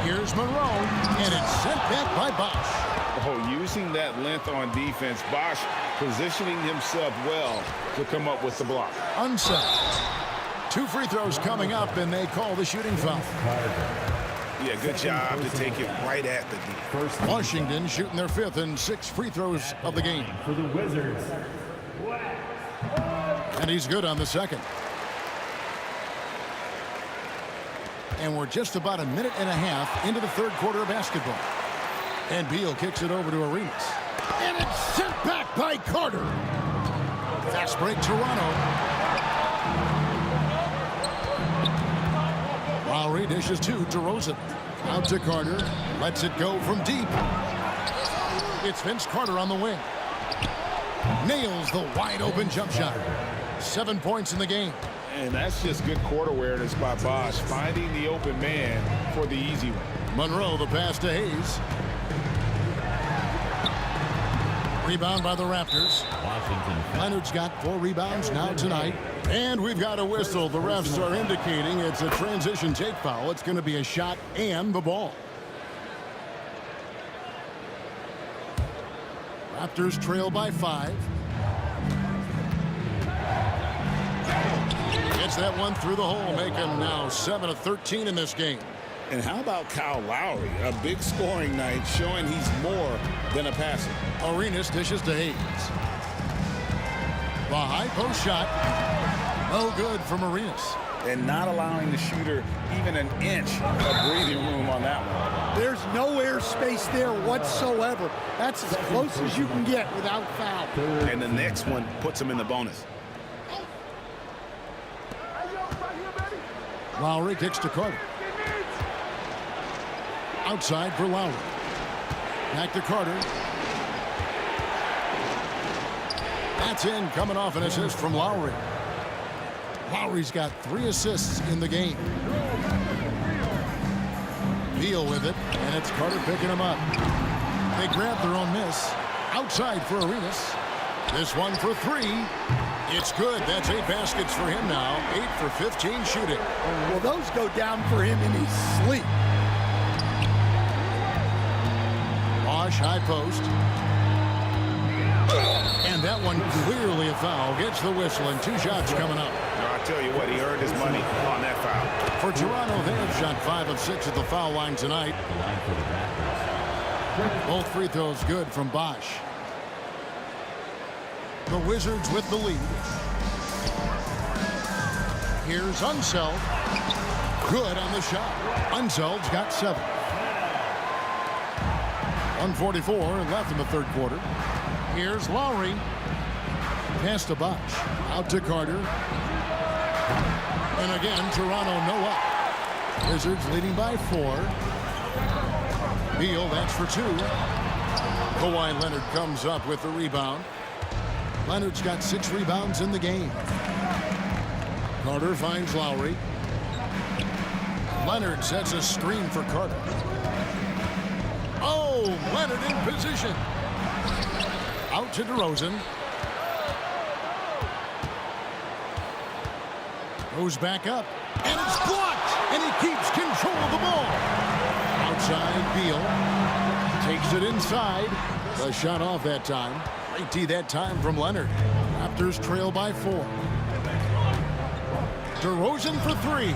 Here's Monroe. And it's sent back by Bosch. Oh, using that length on defense, Bosch positioning himself well to come up with the block. Unset. 2 free throws coming up, and they call the shooting foul. Yeah, good job to take it right at the D. Washington shooting their 5th and 6 free throws of the game. For the Wizards. And he's good on the second. And we're just about a minute and a half into the third quarter of basketball. And Beal kicks it over to Arenas. And it's sent back by Carter. Fast break, Toronto. Lowry dishes to DeRozan. Out to Carter. Lets it go from deep. It's Vince Carter on the wing. Nails the wide open jump shot. 7 points in the game. And that's just good court awareness by Bosch, finding the open man for the easy one. Monroe, the pass to Hayes. Rebound by the Raptors. Leonard's got 4 rebounds now tonight. And we've got a whistle. The refs are indicating it's a transition take foul. It's going to be a shot and the ball. Raptors trail by 5. Gets that one through the hole, make him now 7 of 13 in this game. And how about Kyle Lowry? A big scoring night showing he's more than a passer. Arenas dishes to Hayes. The high post shot. No good from Arenas. And not allowing the shooter even an inch of breathing room on that one. There's no air space there whatsoever. That's as close as you can get without foul. And the next one puts him in the bonus. Lowry kicks to Carter. Outside for Lowry. Back to Carter. That's in, coming off an assist from Lowry. Lowry's got 3 assists in the game. Beal with it, and it's Carter picking him up. They grab their own miss. Outside for Arenas. This one for 3. It's good. That's 8 baskets for him now. 8 for 15 shooting. Well, those go down for him in his sleep. Bosch, high post. And that one clearly a foul. Gets the whistle, and 2 shots coming up. I'll tell you what, he earned his money on that foul. For Toronto, they have shot 5 of 6 at the foul line tonight. Both free throws good from Bosch. The Wizards with the lead. Here's Unseld. Good on the shot. Unseld's got 7. 1:44 left in the third quarter. Here's Lowry. Pass to Bosch. Out to Carter. And again, Toronto no up. Wizards leading by 4. Beal, that's for 2. Kawhi Leonard comes up with the rebound. Leonard's got 6 rebounds in the game. Carter finds Lowry. Leonard sets a screen for Carter. Oh, Leonard in position. Out to DeRozan. Goes back up. And it's blocked. And he keeps control of the ball. Outside, Beal. Takes it inside. The shot off that time. Great tee that time from Leonard. Raptors trail by 4. DeRozan for 3.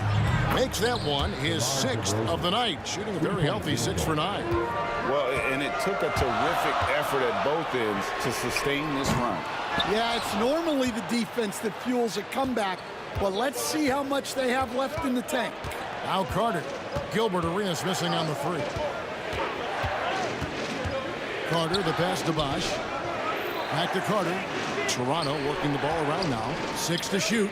Makes that one his 6th of the night. Shooting a very healthy 6 for 9. Well, and it took a terrific effort at both ends to sustain this run. Yeah, it's normally the defense that fuels a comeback, but let's see how much they have left in the tank. Now Carter. Gilbert Arenas missing on the 3. Carter, the pass to Bosch. Back to Carter. Toronto working the ball around now. 6 to shoot.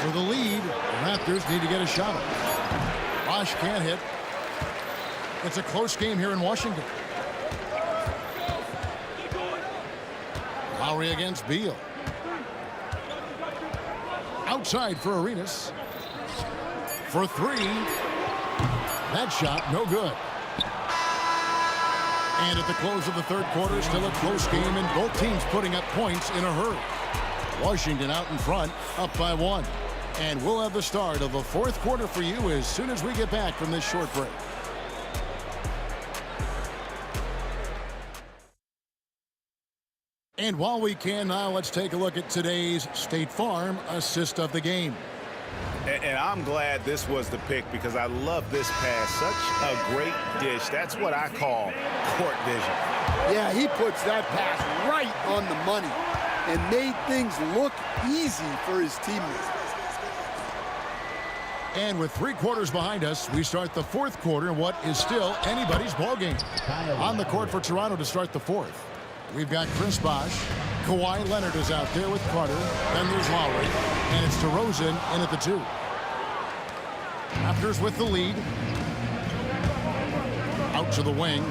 For the lead, the Raptors need to get a shot up. Bosch can't hit. It's a close game here in Washington. Lowry against Beal. Outside for Arenas. For 3. That shot, no good. And at the close of the third quarter, still a close game, and both teams putting up points in a hurry. Washington out in front, up by 1. And we'll have the start of the fourth quarter for you as soon as we get back from this short break. And while we can now, let's take a look at today's State Farm assist of the game. And I'm glad this was the pick because I love this pass. Such a great dish. That's what I call court vision. Yeah, he puts that pass right on the money and made things look easy for his teammates. And with 3 quarters behind us, we start the fourth quarter in what is still anybody's ball game. On the court for Toronto to start the fourth. We've got Chris Bosh. Kawhi Leonard is out there with Carter. Then there's Lowry. And it's DeRozan in at the 2. Raptors with the lead. Out to the wing.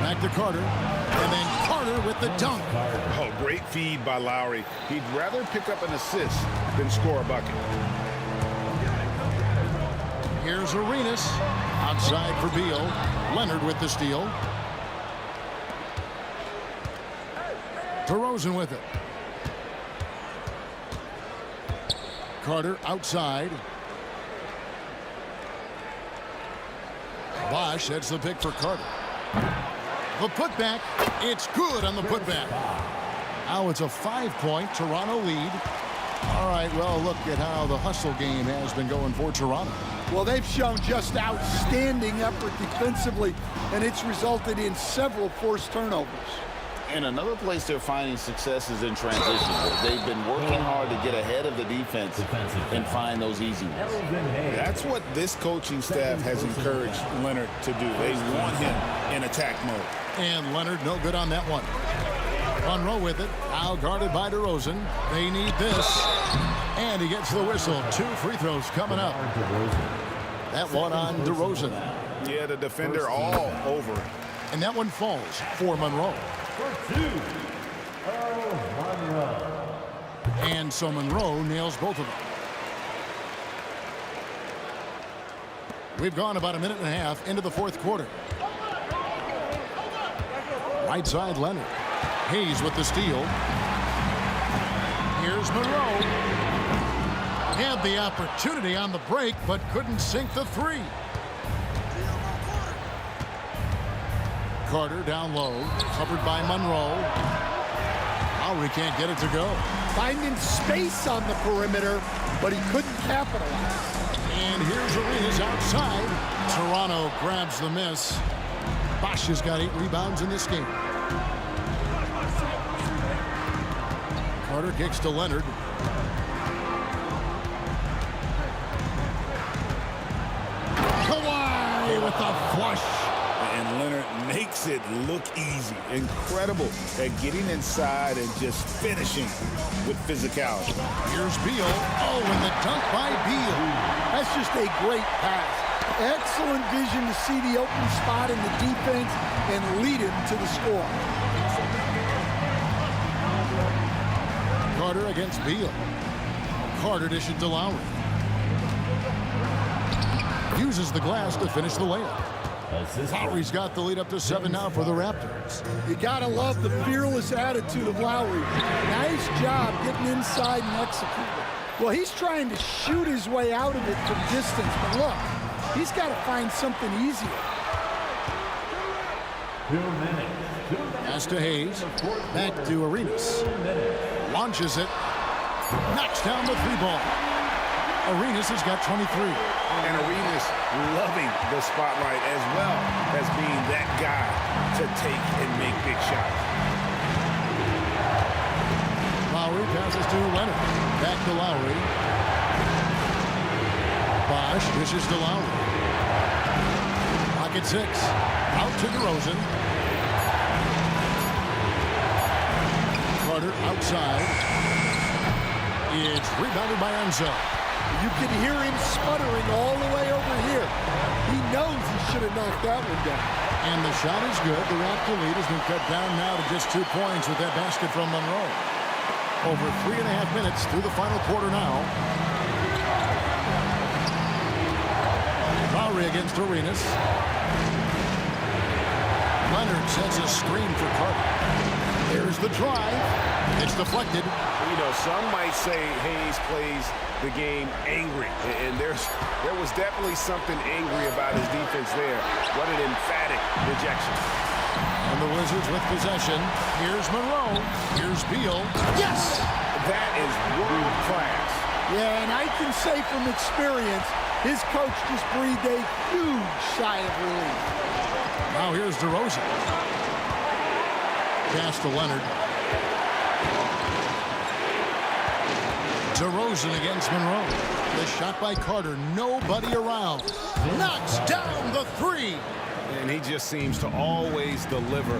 Back to Carter. And then Carter with the dunk. Oh, great feed by Lowry. He'd rather pick up an assist than score a bucket. Here's Arenas. Outside for Beal. Leonard with the steal. DeRozan with it. Carter outside. Bosh, that's the pick for Carter. The putback, it's good on the putback. Now it's a 5-point Toronto lead. All right, well, look at how the hustle game has been going for Toronto. Well, they've shown just outstanding effort defensively, and it's resulted in several forced turnovers. And another place they're finding success is in transition. They've been working hard to get ahead of the defense and find those easy ones. That's what this coaching staff has encouraged Leonard to do. They want him in attack mode. And Leonard no good on that one. Monroe with it, now guarded by DeRozan. They need this. And he gets the whistle. 2 free throws coming up. That one on DeRozan. Yeah, the defender all over it. And that one falls for Monroe. And so Monroe nails both of them. We've gone about a minute and a half into the fourth quarter. Right side Leonard. Hayes with the steal. Here's Monroe. Had the opportunity on the break, but couldn't sink the 3. Carter down low, covered by Monroe. Lowry can't get it to go. Finding space on the perimeter, but he couldn't capitalize. And here's Arenas outside. Toronto grabs the miss. Bosch has got 8 rebounds in this game. Carter kicks to Leonard. Kawhi with the flush. And Leonard makes it look easy. Incredible at getting inside and just finishing with physicality. Here's Beal. Oh, and the dunk by Beal. That's just a great pass. Excellent vision to see the open spot in the defense and lead him to the score. Carter against Beal. Carter dishes to Lowry. Uses the glass to finish the layup. Lowry's got the lead up to 7 now for the Raptors. You gotta love the fearless attitude of Lowry. Nice job getting inside and executing. Well, he's trying to shoot his way out of it from distance, but look, he's got to find something easier. 2 minutes. Pass to Hayes. Back to Arenas. Launches it. Knocks down the 3-ball. Arenas has got 23. And Arenas loving the spotlight as well as being that guy to take and make big shots. Lowry passes to Leonard. Back to Lowry. Bosch dishes to Lowry. Pocket 6. Out to DeRozan. Carter outside. It's rebounded by Enzo. You can hear him sputtering all the way over here. He knows he should have knocked that one down. And the shot is good. The Raptor lead has been cut down now to just 2 points with that basket from Monroe. Over 3.5 minutes through the final quarter now. Lowry against Arenas. Leonard sets a screen for Carter. Here's the drive. It's deflected. You know, some might say Hayes plays the game angry, and there was definitely something angry about his defense there. What an emphatic rejection. And the Wizards with possession. Here's Monroe. Here's Beal. Yes! That is world class. Yeah, and I can say from experience, his coach just breathed a huge sigh of relief. Now here's DeRozan. Pass to Leonard. DeRozan against Monroe. The shot by Carter. Nobody around. Knocks down the 3. And he just seems to always deliver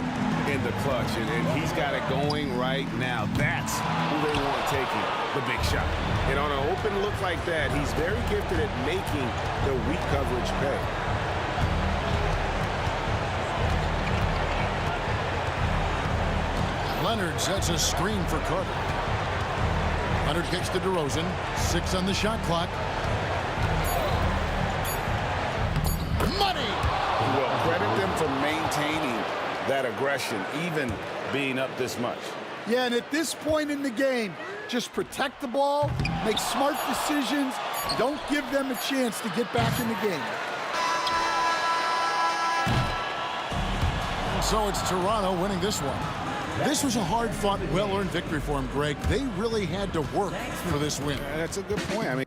in the clutch. And he's got it going right now. That's who they want taking the big shot. And on an open look like that, he's very gifted at making the weak coverage pay. Leonard sets a screen for Carter. Leonard kicks to DeRozan. 6 on the shot clock. Money! Well, credit them for maintaining that aggression, even being up this much. Yeah, and at this point in the game, just protect the ball, make smart decisions, don't give them a chance to get back in the game. So it's Toronto winning this one. This was a hard-fought, well-earned victory for him, Greg. They really had to work for this win. That's a good point. I mean,